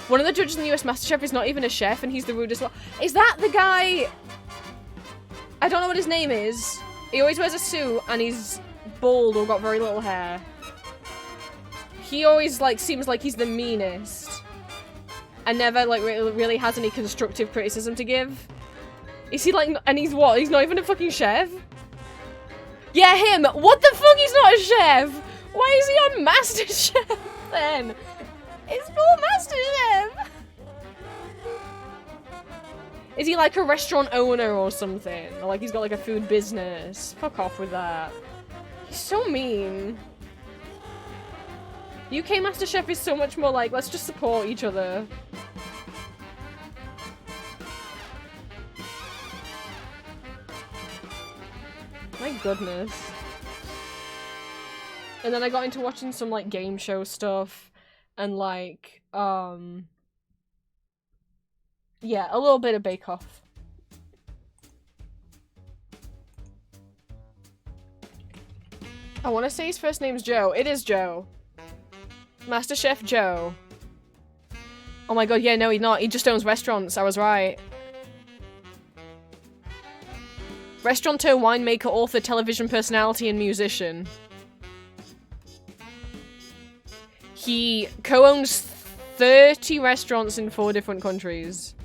One of the judges in the US MasterChef is not even a chef, and he's the rudest one. Is that the guy... I don't know what his name is. He always wears a suit, and he's bald or got very little hair. He always, like, seems like he's the meanest. And never, like, really has any constructive criticism to give. Is he, like, and he's what? He's not even a fucking chef? Yeah, him! What the fuck? He's not a chef! Why is he on MasterChef, then? It's for MasterChef! Is he, like, a restaurant owner or something? Or, like, he's got, like, a food business? Fuck off with that. He's so mean. UK MasterChef is so much more like, let's just support each other. My goodness. And then I got into watching some, like, game show stuff. And, like, yeah, a little bit of Bake Off. I want to say his first name's Joe. It is Joe. MasterChef Joe. Oh my god, yeah, no, he's not. He just owns restaurants. I was right. Restaurateur, winemaker, author, television personality, and musician. He co-owns 30 restaurants in 4 different countries.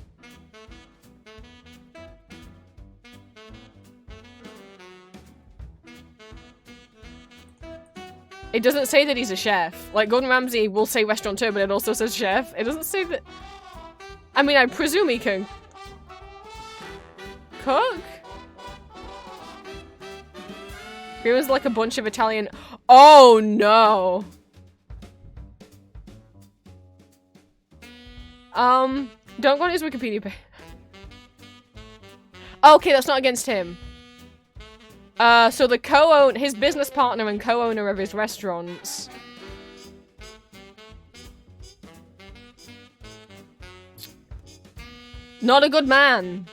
It doesn't say that he's a chef. Like, Gordon Ramsay will say restaurateur, but it also says chef. It doesn't say that... I mean, I presume he can... cook? He was like a bunch of Italian... Oh, no! Don't go on his Wikipedia page. Oh, okay, that's not against him. So the his business partner and co-owner of his restaurants. Not a good man.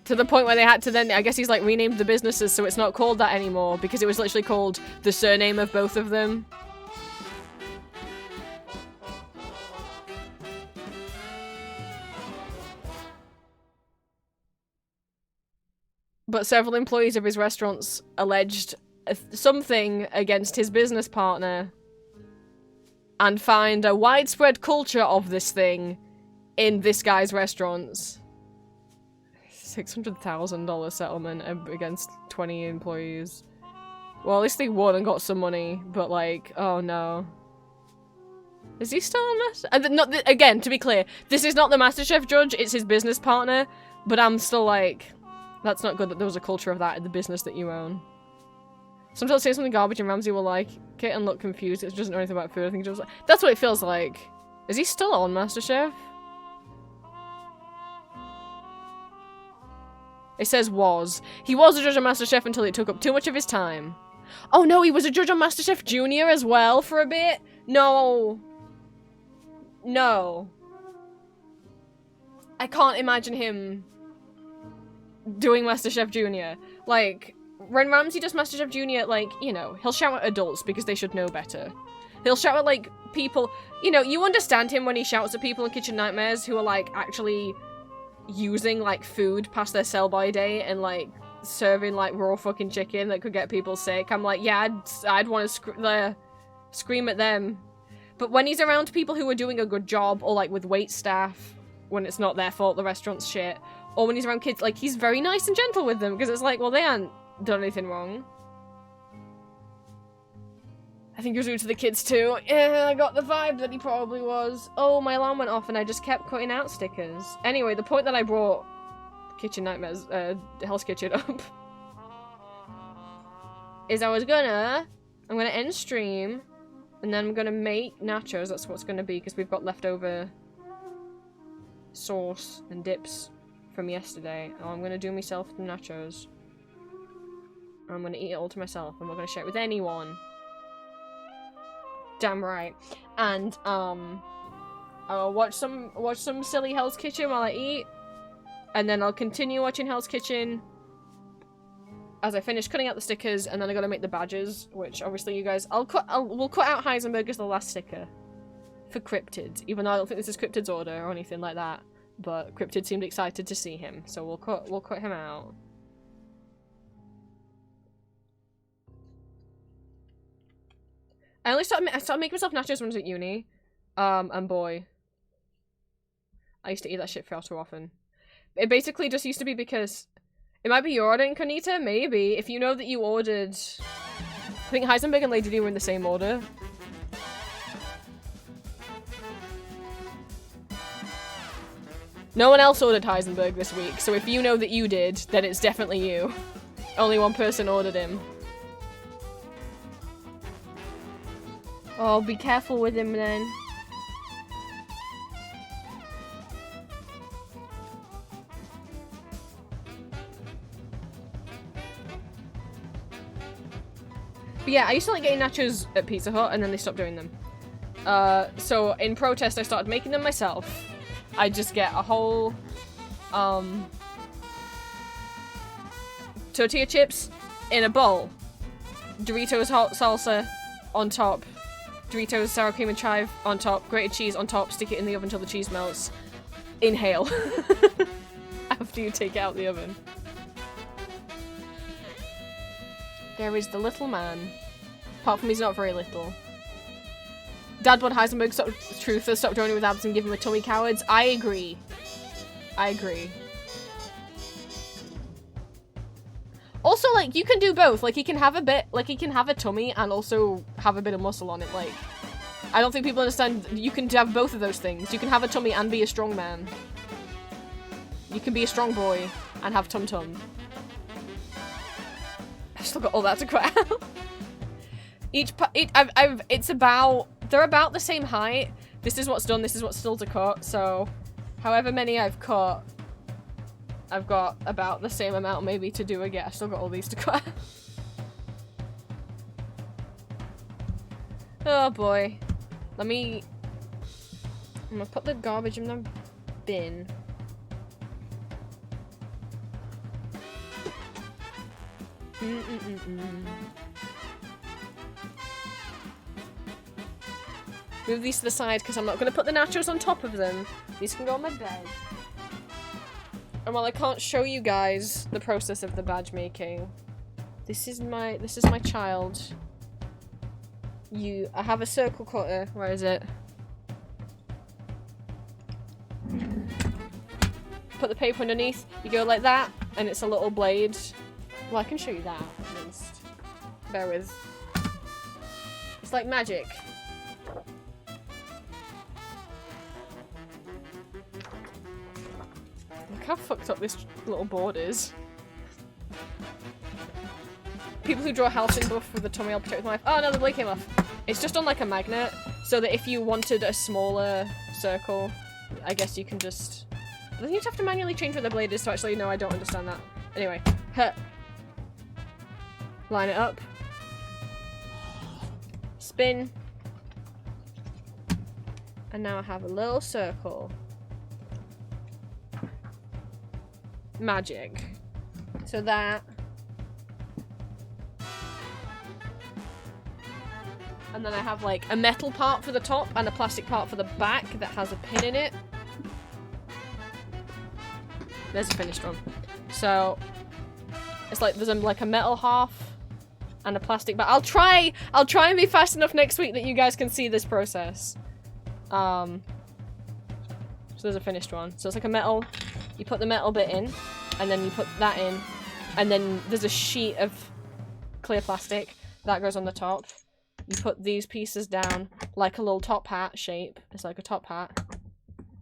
To the point where they had to then, I guess he's like renamed the businesses so it's not called that anymore because it was literally called the surname of both of them. But several employees of his restaurants alleged something against his business partner and find a widespread culture of this thing in this guy's restaurants. $600,000 settlement against 20 employees. Well, at least they won and got some money, but like, oh no. Is he still on Master? Again, to be clear, this is not the MasterChef judge, it's his business partner, but I'm still like... That's not good that there was a culture of that in the business that you own. Sometimes say something garbage and Ramsay will like it and look confused. It doesn't know anything about food. I think just like that's what it feels like. Is he still on MasterChef? It says was. He was a judge on MasterChef until it took up too much of his time. Oh no, he was a judge on MasterChef Junior as well for a bit? No. No. I can't imagine him doing MasterChef Junior. Like, when Ramsay does MasterChef Junior, like, you know, he'll shout at adults because they should know better. He'll shout at, like, people... You know, you understand him when he shouts at people in Kitchen Nightmares who are, like, actually using, like, food past their sell-by date and, like, serving, like, raw fucking chicken that could get people sick. I'm like, yeah, I'd want to scream at them. But when he's around people who are doing a good job, or, like, with wait staff, when it's not their fault, the restaurant's shit... Or when he's around kids, like, he's very nice and gentle with them, because it's like, well, they haven't done anything wrong. I think he was rude to the kids, too. Yeah, I got the vibe that he probably was. Oh, my alarm went off and I just kept cutting out stickers. Anyway, the point that I brought Kitchen Nightmares, Hell's Kitchen up, is I'm gonna end stream, and then I'm gonna make nachos, that's what's gonna be, because we've got leftover sauce and dips from yesterday. Oh, I'm gonna do myself some nachos. I'm gonna eat it all to myself. I'm not gonna share it with anyone. Damn right. And I'll watch some silly Hell's Kitchen while I eat, and then I'll continue watching Hell's Kitchen as I finish cutting out the stickers, and then I gotta make the badges, which obviously you guys we'll cut out Heisenberg as the last sticker for Cryptid, even though I don't think this is Cryptid's order or anything like that. But Cryptid seemed excited to see him, so we'll cut him out. I started making myself nachos when I was at uni. And boy, I used to eat that shit far too often. It basically just used to be because it might be your order, Incognita, maybe. If you know that you ordered, I think Heisenberg and Lady D were in the same order. No one else ordered Heisenberg this week, so if you know that you did, then it's definitely you. Only one person ordered him. Oh, be careful with him then. But yeah, I used to like getting nachos at Pizza Hut, and then they stopped doing them. So in protest, I started making them myself. I just get a whole, tortilla chips in a bowl, Doritos hot salsa on top, Doritos sour cream and chive on top, grated cheese on top, stick it in the oven until the cheese melts. Inhale. After you take it out the oven. There is the little man. Apart from he's not very little. Dad bod Heisenberg, truther, stop joining with abs and give him a tummy, cowards. I agree. I agree. Also, like, you can do both. Like, he can have a tummy and also have a bit of muscle on it. Like, I don't think people understand you can have both of those things. You can have a tummy and be a strong man. You can be a strong boy and have tum-tum. I've still got all that to cut out. They're about the same height. This is what's done, this is what's still to cut, so however many I've cut, I've got about the same amount maybe to do again. I've still got all these to cut. Oh boy. I'm gonna put the garbage in the bin. Move these to the side because I'm not going to put the nachos on top of them. These can go on my bed. And while I can't show you guys the process of the badge making, this is my child. I have a circle cutter. Where is it? Put the paper underneath. You go like that, and it's a little blade. Well, I can show you that at least. Bear with. It's like magic. Look how fucked up this little board is. People who draw house in buff with the tummy, I'll protect with my life. Oh no, the blade came off. It's just on like a magnet, so that if you wanted a smaller circle, I guess you can just... I think you'd have to manually change where the blade is, so actually, no, I don't understand that. Anyway, line it up. Spin. And now I have a little circle. Magic. So that. And then I have like a metal part for the top and a plastic part for the back that has a pin in it. There's a finished one. So it's like there's like a metal half and a plastic back. I'll try and be fast enough next week that you guys can see this process. So there's a finished one. So it's like a metal. You put the metal bit in, and then you put that in, and then there's a sheet of clear plastic that goes on the top. You put these pieces down like a little top hat shape. It's like a top hat.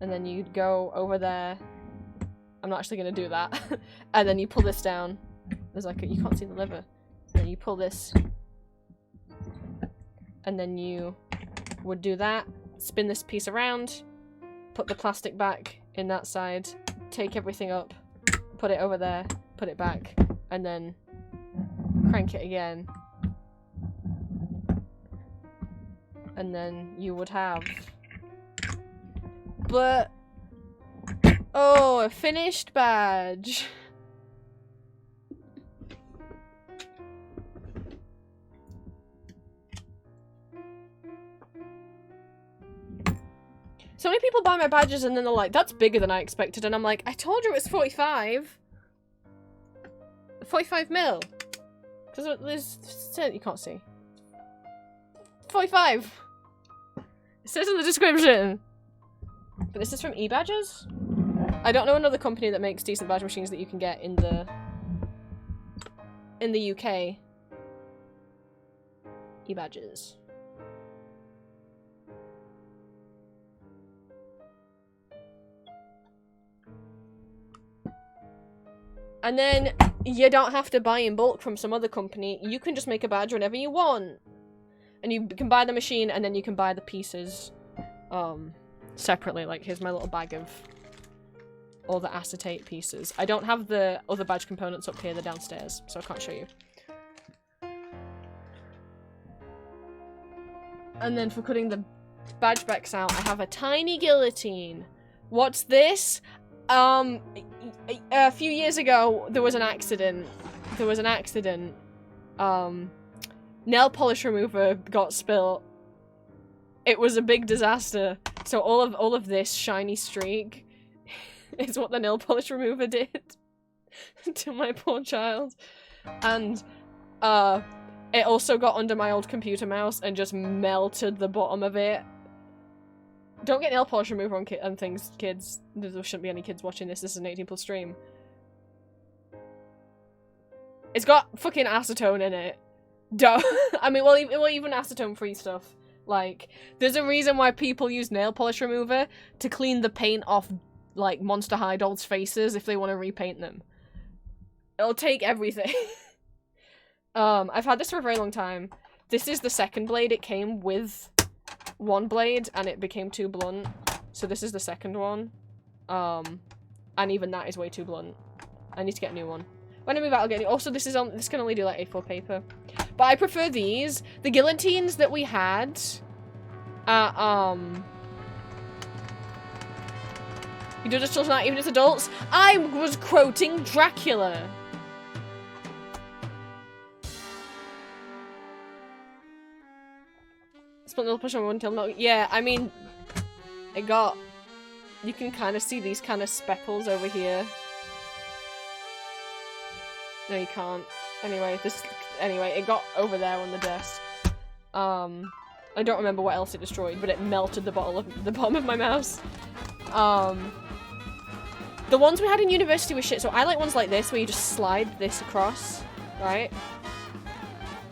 And then you go over there. I'm not actually going to do that. And then you pull this down. There's like you can't see the lever. And then you pull this. And then you would do that. Spin this piece around. Put the plastic back in that side. Take everything up. Put it over there. Put it back. And then crank it again. And then you would have... But... Oh, a finished badge. So many people buy my badges and then they're like, that's bigger than I expected. And I'm like, I told you it was 45. 45 mil. Because there's... You can't see. 45. It says in the description. But this is from eBadges? I don't know another company that makes decent badge machines that you can get in the UK. eBadges. And then you don't have to buy in bulk from some other company. You can just make a badge whenever you want. And you can buy the machine and then you can buy the pieces separately. Like, here's my little bag of all the acetate pieces. I don't have the other badge components up here, they're downstairs, so I can't show you. And then for cutting the badge backs out, I have a tiny guillotine. What's this? A few years ago, there was an accident. Nail polish remover got spilt. It was a big disaster. So all of this shiny streak is what the nail polish remover did to my poor child. And it also got under my old computer mouse and just melted the bottom of it. Don't get nail polish remover on things, kids. There shouldn't be any kids watching this. This is an 18+ stream. It's got fucking acetone in it. Don't. I mean, well, even acetone-free stuff. Like, there's a reason why people use nail polish remover to clean the paint off, like, Monster High dolls' faces if they want to repaint them. It'll take everything. I've had this for a very long time. This is the second blade. It came with one blade and it became too blunt. So this is the second one. And even that is way too blunt. I need to get a new one. When I move out, I'll get it. Also, this can only do like A4 paper. But I prefer these. The guillotines that we had You do this children out even as adults? I was quoting Dracula. Split little push on one till no. Yeah, I mean, it got. You can kind of see these kind of speckles over here. No, you can't. Anyway, it got over there on the desk. I don't remember what else it destroyed, but it melted the bottom of my mouse. The ones we had in university were shit, so I like ones like this where you just slide this across, right?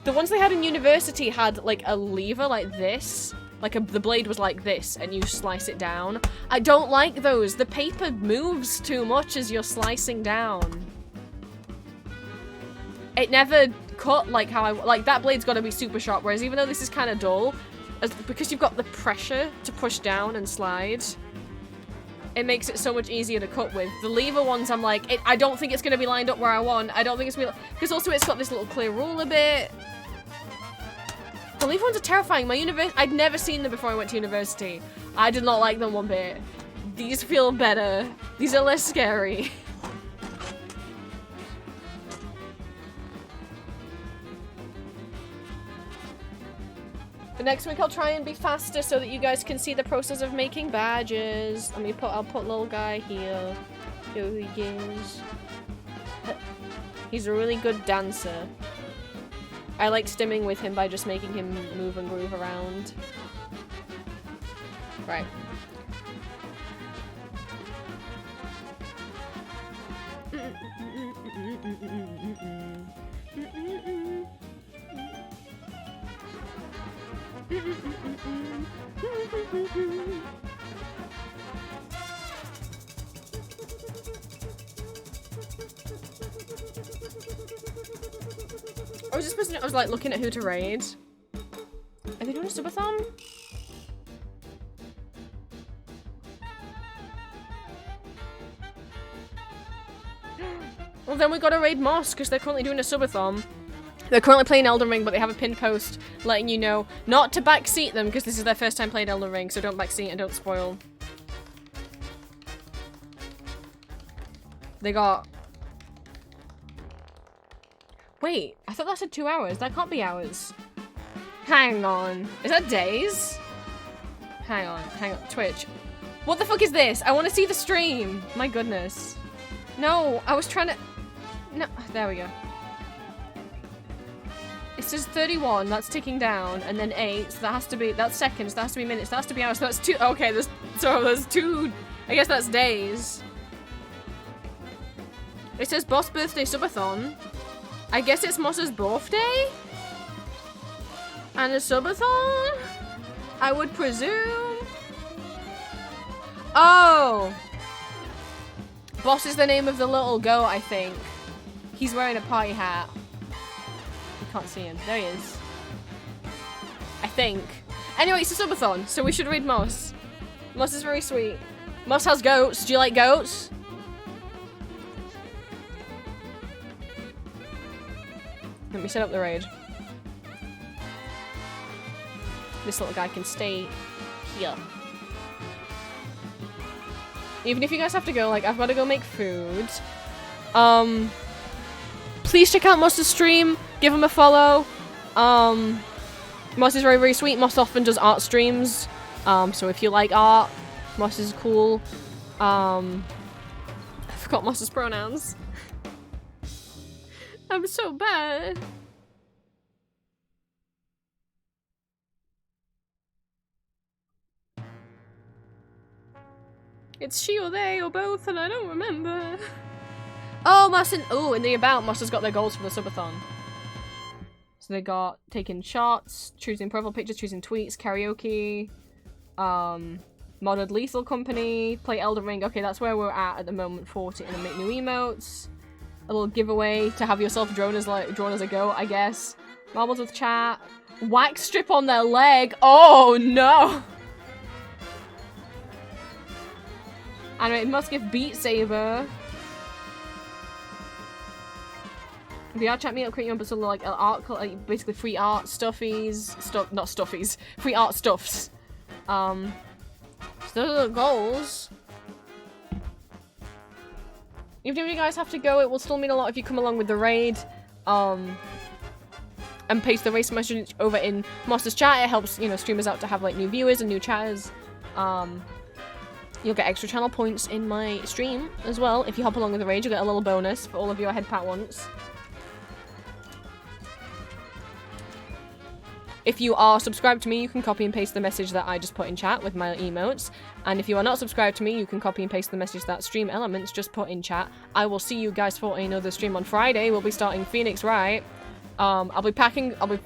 The ones they had in university had like a lever like this. Like the blade was like this, and you slice it down. I don't like those. The paper moves too much as you're slicing down. It never cut like how like that blade's got to be super sharp, whereas even though this is kind of dull, because you've got the pressure to push down and slide, it makes it so much easier to cut with. The lever ones, I'm like, I don't think it's going to be lined up where I want. I don't think it's going to be... Because also it's got this little clear ruler bit. The lever ones are terrifying. I'd never seen them before I went to university. I did not like them one bit. These feel better. These are less scary. But next week I'll try and be faster so that you guys can see the process of making badges. I'll put little guy here. Here he is. He's a really good dancer. I like stimming with him by just making him move and groove around. Right. I was like looking at who to raid. Are they doing a subathon? Well, then we gotta raid Moss because they're currently doing a subathon. They're currently playing Elden Ring, but they have a pinned post letting you know not to backseat them because this is their first time playing Elden Ring, so don't backseat and don't spoil. They got... Wait, I thought that said 2 hours. That can't be hours. Hang on. Is that days? Hang on. Twitch. What the fuck is this? I want to see the stream. My goodness. No, I was trying to... No, there we go. It's this is 31, that's ticking down, and then 8, so that has to be, that's seconds, that has to be minutes, that has to be hours, so that's 2, okay, there's 2, I guess that's days. It says boss birthday subathon. I guess it's Moss's birthday? And a subathon? I would presume. Oh! Boss is the name of the little goat, I think. He's wearing a party hat. You can't see him. There he is. I think. Anyway, it's a subathon, so we should read Moss. Moss is very sweet. Moss has goats. Do you like goats? Let me set up the raid. This little guy can stay here. Even if you guys have to go, like, I've got to go make food. Please check out Moss's stream. Give him a follow. Moss is very, very sweet. Moss often does art streams. So if you like art, Moss is cool. I forgot Moss's pronouns. I'm so bad. It's she or they or both, and I don't remember. Oh, Moss and in the about, Moss has got their goals for the subathon. So they got taking shots, choosing profile pictures, choosing tweets, karaoke, modded Lethal Company, play Elden Ring. Okay, that's where we're at the moment. 40, and then make new emotes. A little giveaway to have yourself drawn as a goat, I guess. Marbles with chat. Wax strip on their leg. Oh no! Animated Musket Beat Saber. VR chat meetup, create your own personal like art, like, basically free art stuffies, not stuffies, free art stuffs. So those are the goals. Even if you guys have to go, it will still mean a lot if you come along with the raid. And paste the race message over in Moss's chat. It helps, you know, streamers out to have like new viewers and new chatters. You'll get extra channel points in my stream as well. If you hop along with the raid, you'll get a little bonus for all of your head pat once. If you are subscribed to me, you can copy and paste the message that I just put in chat with my emotes. And if you are not subscribed to me, you can copy and paste the message that Stream Elements just put in chat. I will see you guys for another stream on Friday. We'll be starting Phoenix Wright. I'll be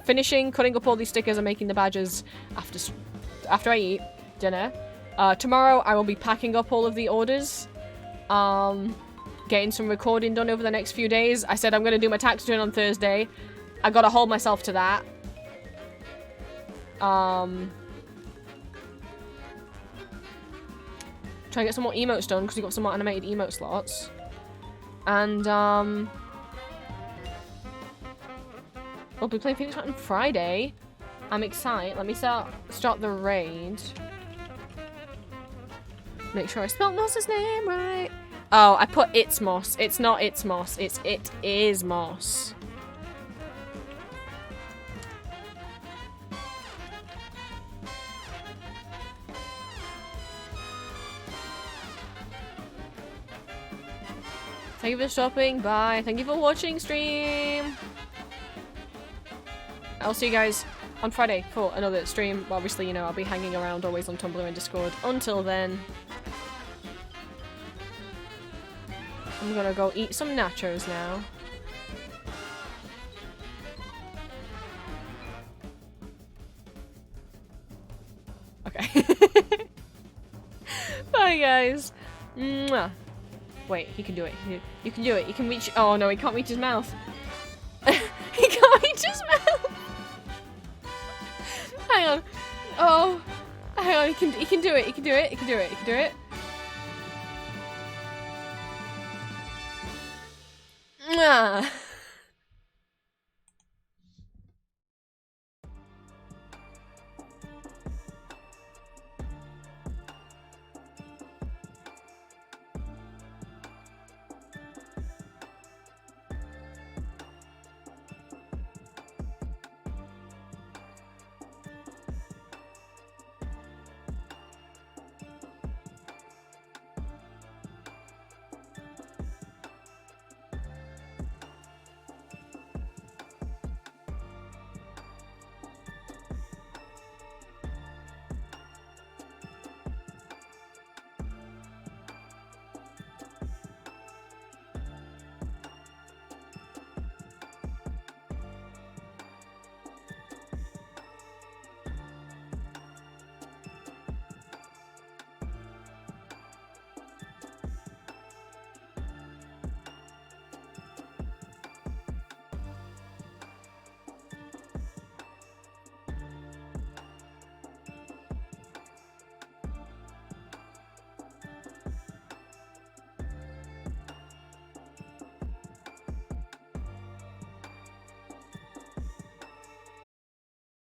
finishing cutting up all these stickers and making the badges after I eat dinner. Tomorrow I will be packing up all of the orders. Getting some recording done over the next few days. I said I'm going to do my tax return on Thursday. I gotta hold myself to that. Try and get some more emotes done because we've got some more animated emote slots. And we'll be playing Phoenix Wright on Friday. I'm excited. Let me start the raid. Make sure I spelled Moss's name right. Oh, I put it's Moss. It's not it's Moss. It is Moss. Thank you for stopping by. Thank you for watching stream. I'll see you guys on Friday for another stream. Obviously, you know, I'll be hanging around always on Tumblr and Discord. Until then, I'm gonna go eat some nachos now. Okay. Bye, guys. Mwah. Wait, he can do it. You can do it. You can reach. Oh no, he can't reach his mouth. He can't reach his mouth. Hang on. Oh, hang on. He can do it. He can do it. He can do it. He can do it. Mwah.